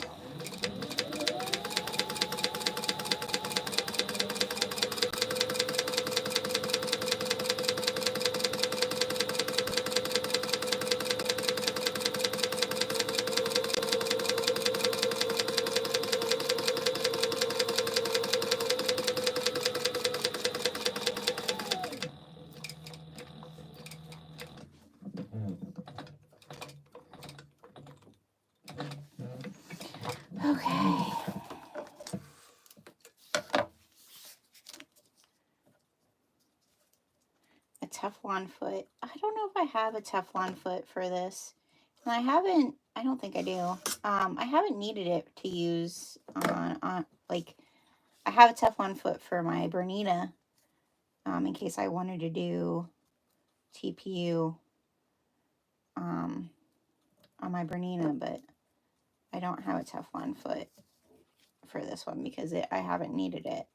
S1: Okay. A Teflon foot. I don't know if I have a Teflon foot for this. And I don't think I do. I haven't needed it to use on like, I have a Teflon foot for my Bernina, in case I wanted to do TPU, on my Bernina, but I don't have a Teflon foot for this one because I haven't needed it.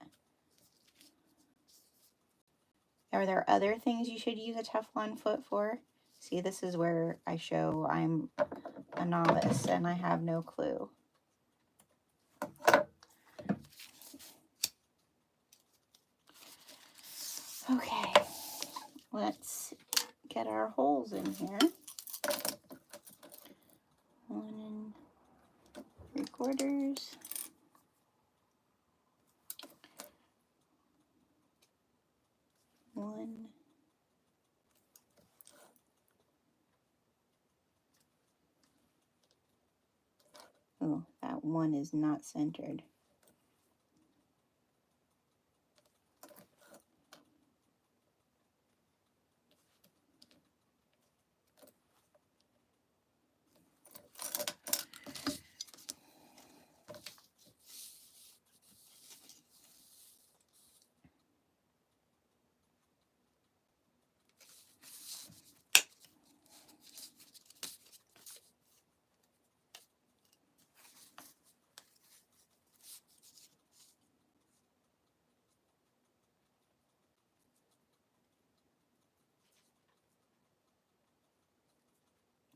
S1: Are there other things you should use a Teflon foot for? See, this is where I show I'm a novice and I have no clue. Okay, let's get our holes in here. 1 3/4. One. Oh, that one is not centered.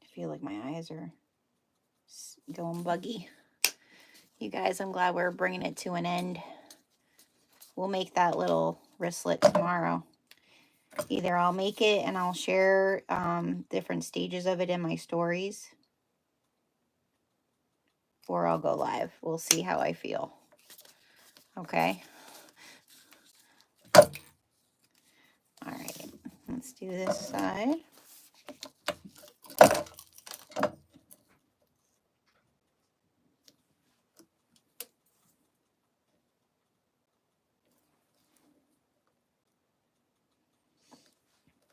S1: I feel like my eyes are going buggy. You guys, I'm glad we're bringing it to an end. We'll make that little wristlet tomorrow. Either I'll make it and I'll share different stages of it in my stories, or I'll go live. We'll see how I feel. Okay. All right. Let's do this side.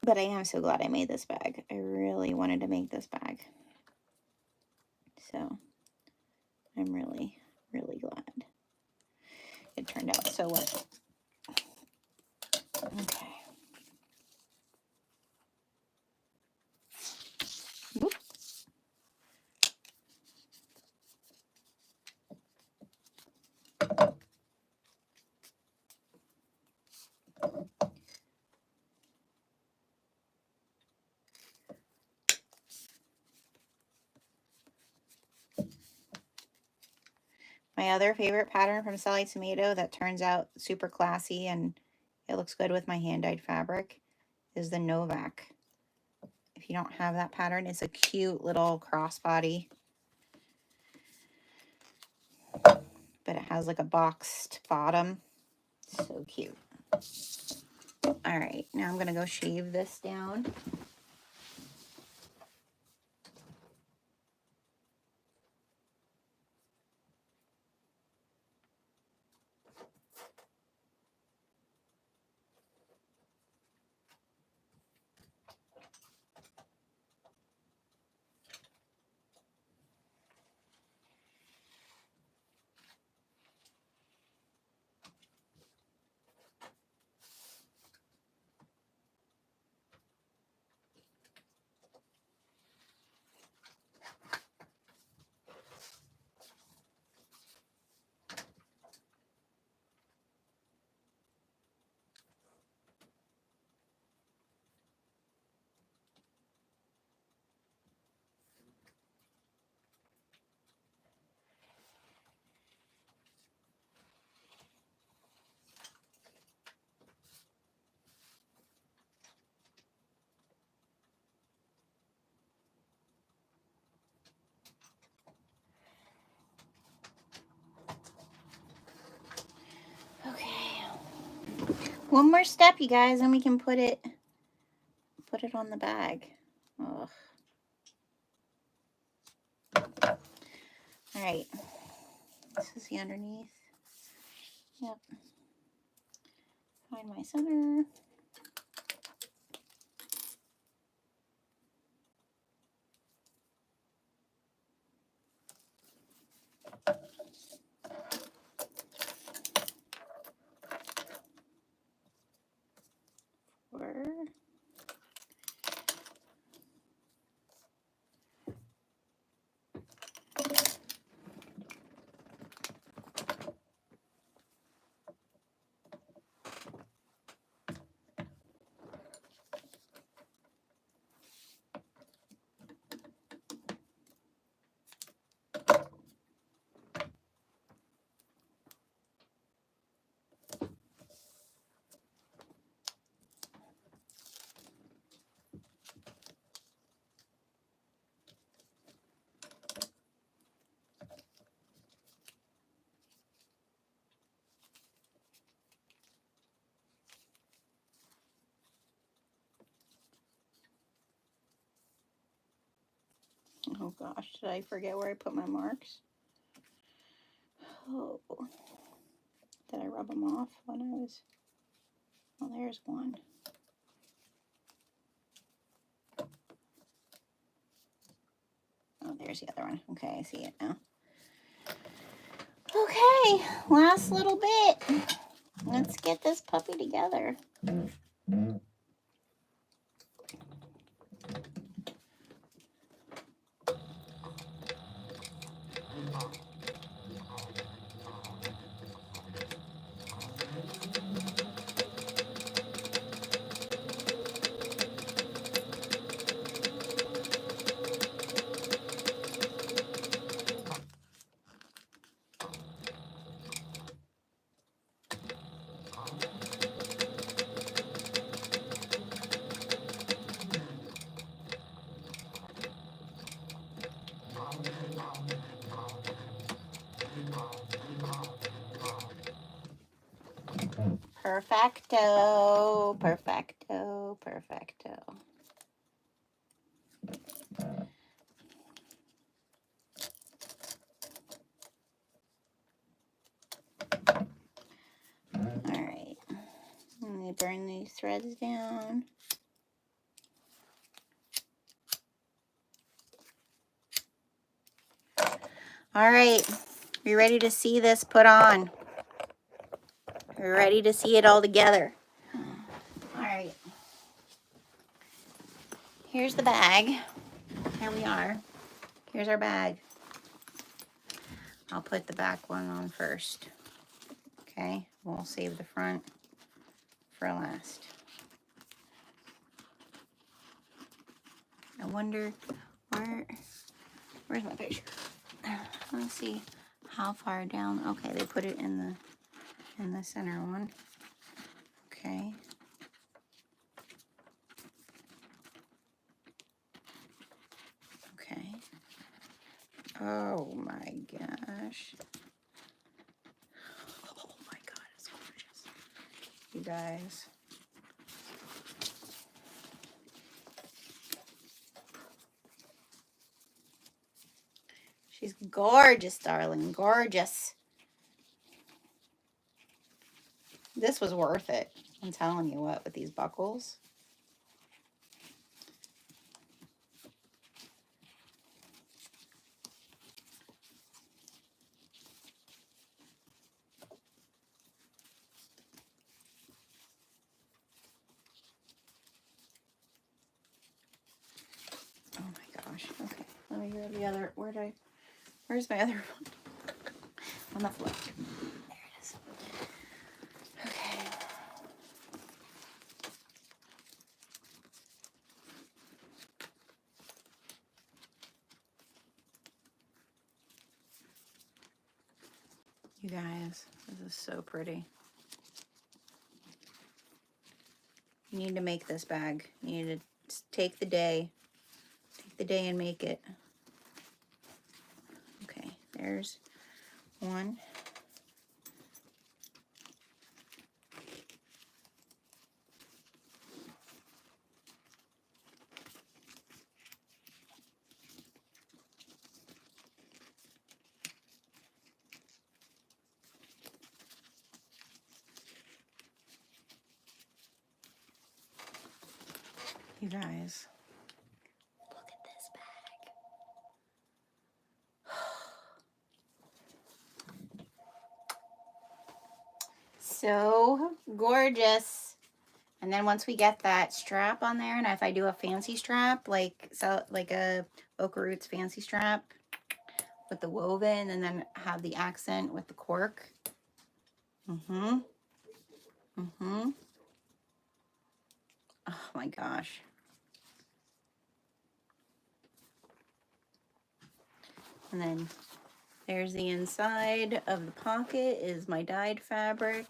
S1: But I am so glad I made this bag. I really wanted to make this bag. So I'm really, really glad it turned out so well. Okay. Whoop. My other favorite pattern from Sallie Tomato that turns out super classy and it looks good with my hand-dyed fabric is the Novak. If you don't have that pattern, it's a cute little crossbody. But it has like a boxed bottom. So cute. All right, now I'm going to go shave this down. Okay. One more step, you guys, and we can put it on the bag. Ugh. All right. This is the underneath. Yep. Find my center. Four. Oh gosh, did I forget where I put my marks? Oh, did I rub them off when I was? Oh, there's one. Oh, there's the other one. Okay, I see it now. Okay, last little bit. Let's get this puppy together. Perfecto, perfecto, perfecto. All right. Let me burn these threads down. All right. You ready to see this put on? We're ready to see it all together. All right. Here's the bag. Here we are. Here's our bag. I'll put the back one on first. Okay. We'll save the front for last. I wonder where's my picture? Let's see how far down. Okay, they put it in the center one. Okay. Okay. Oh my gosh. Oh my god, it's gorgeous. You guys. She's gorgeous, darling. Gorgeous. This was worth it. I'm telling you what, with these buckles. Oh my gosh. Okay. Let me grab the other. Where's my other one? On the floor. There it is. Okay. You guys, this is so pretty. You need to make this bag. You need to take the day and make it. Okay, there's one. You guys, look at this bag. So gorgeous. And then once we get that strap on there, and if I do a fancy strap, like a Oka Roots fancy strap with the woven, and then have the accent with the cork. Mm-hmm. Mm-hmm. Oh my gosh. And then there's the inside of the pocket is my dyed fabric.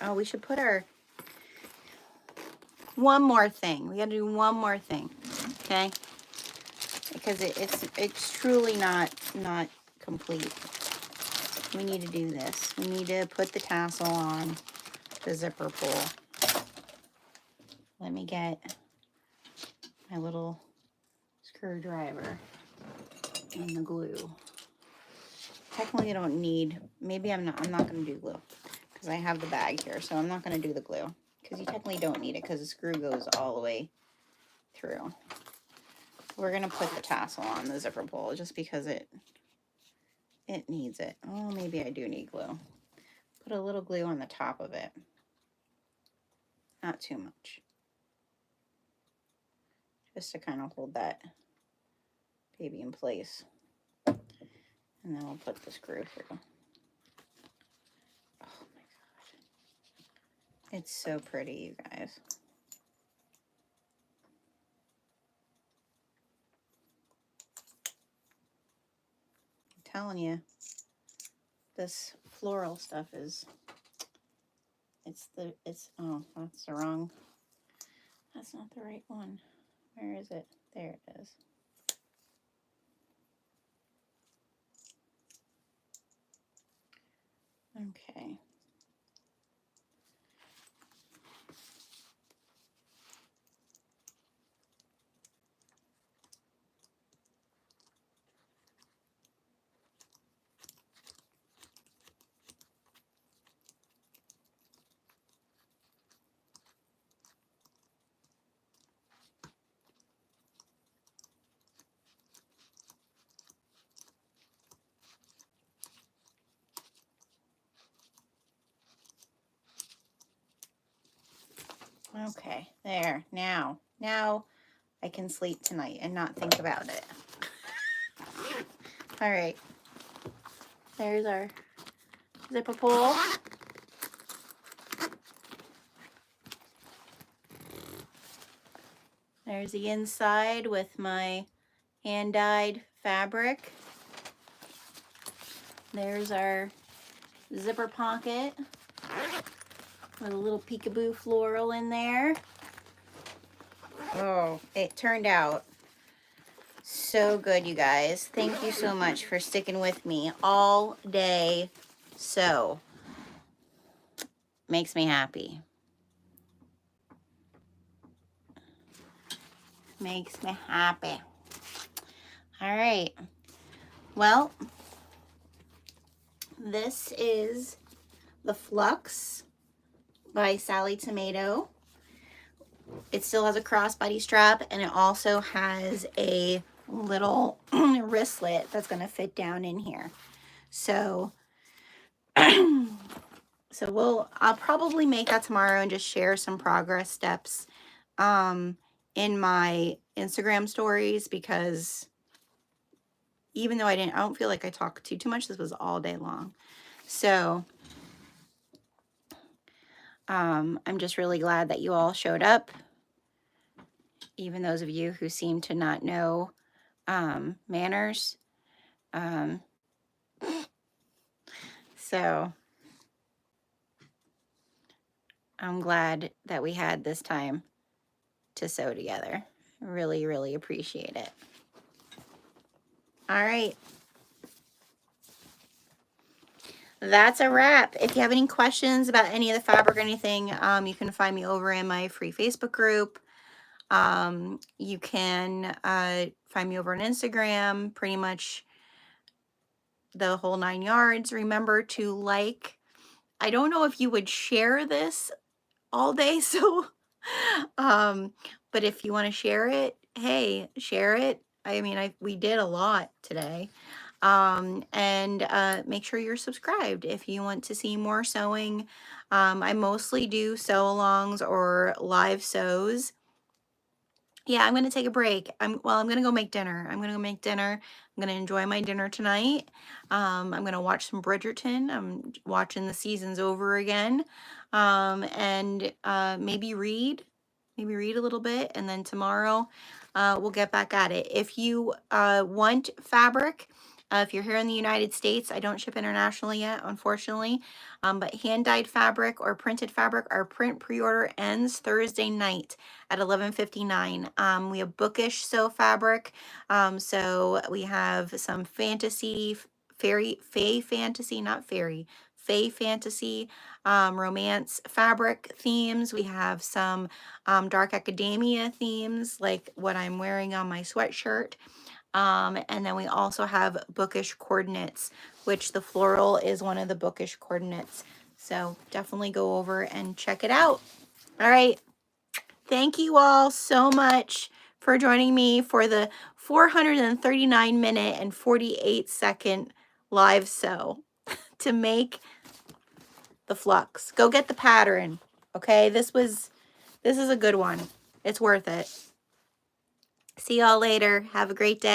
S1: Oh, we should put our one more thing. We got to do one more thing, okay? Because it's truly not complete. We need to do this. We need to put the tassel on the zipper pull. Let me get my little screwdriver and the glue. Technically, I don't need. Maybe I'm not going to do glue because I have the bag here, so I'm not going to do the glue because you technically don't need it because the screw goes all the way through. We're going to put the tassel on the zipper pull just because it needs it. Oh, maybe I do need glue. Put a little glue on the top of it. Not too much. Just to kind of hold that baby in place. And then we'll put the screw through. Oh my gosh. It's so pretty, you guys. I'm telling you, this floral stuff is, oh, that's the wrong, that's not the right one. Where is it? There it is. Okay. Okay, there. Now I can sleep tonight and not think about it. All right. There's our zipper pull. There's the inside with my hand-dyed fabric. There's our zipper pocket with a little peekaboo floral in there. Oh, it turned out so good, you guys. Thank you so much for sticking with me all day. So, makes me happy. Makes me happy. All right. Well, this is the Phlox by Sallie Tomato. It still has a crossbody strap, and it also has a little wristlet that's going to fit down in here. So I'll probably make that tomorrow and just share some progress steps in my Instagram stories, because even though I don't feel like I talked too much, this was all day long. So I'm just really glad that you all showed up, even those of you who seem to not know manners. So I'm glad that we had this time to sew together. Really, really appreciate it. All right. That's a wrap. If you have any questions about any of the fabric or anything, you can find me over in my free Facebook group. You can find me over on Instagram, pretty much the whole 9 yards. Remember to like. I don't know if you would share this all day, so but if you want to share it, hey, share it. I mean, we did a lot today. And make sure you're subscribed if you want to see more sewing. I mostly do sew-alongs or live sews. Yeah, I'm going to take a break. I'm going to go make dinner. I'm going to go make dinner. I'm going to enjoy my dinner tonight. I'm going to watch some Bridgerton. I'm watching the seasons over again. And maybe read a little bit. And then tomorrow we'll get back at it. If you want fabric, if you're here in the United States, I don't ship internationally yet, unfortunately. But hand-dyed fabric or printed fabric, our print pre-order ends Thursday night at 11:59. We have bookish sew fabric. So we have some fantasy, fairy fantasy, romance fabric themes. We have some dark academia themes, like what I'm wearing on my sweatshirt. And then we also have bookish coordinates, which the floral is one of the bookish coordinates. So definitely go over and check it out. All right. Thank you all so much for joining me for the 439-minute and 48-second live sew to make the Phlox. Go get the pattern. Okay, this is a good one. It's worth it. See y'all later. Have a great day.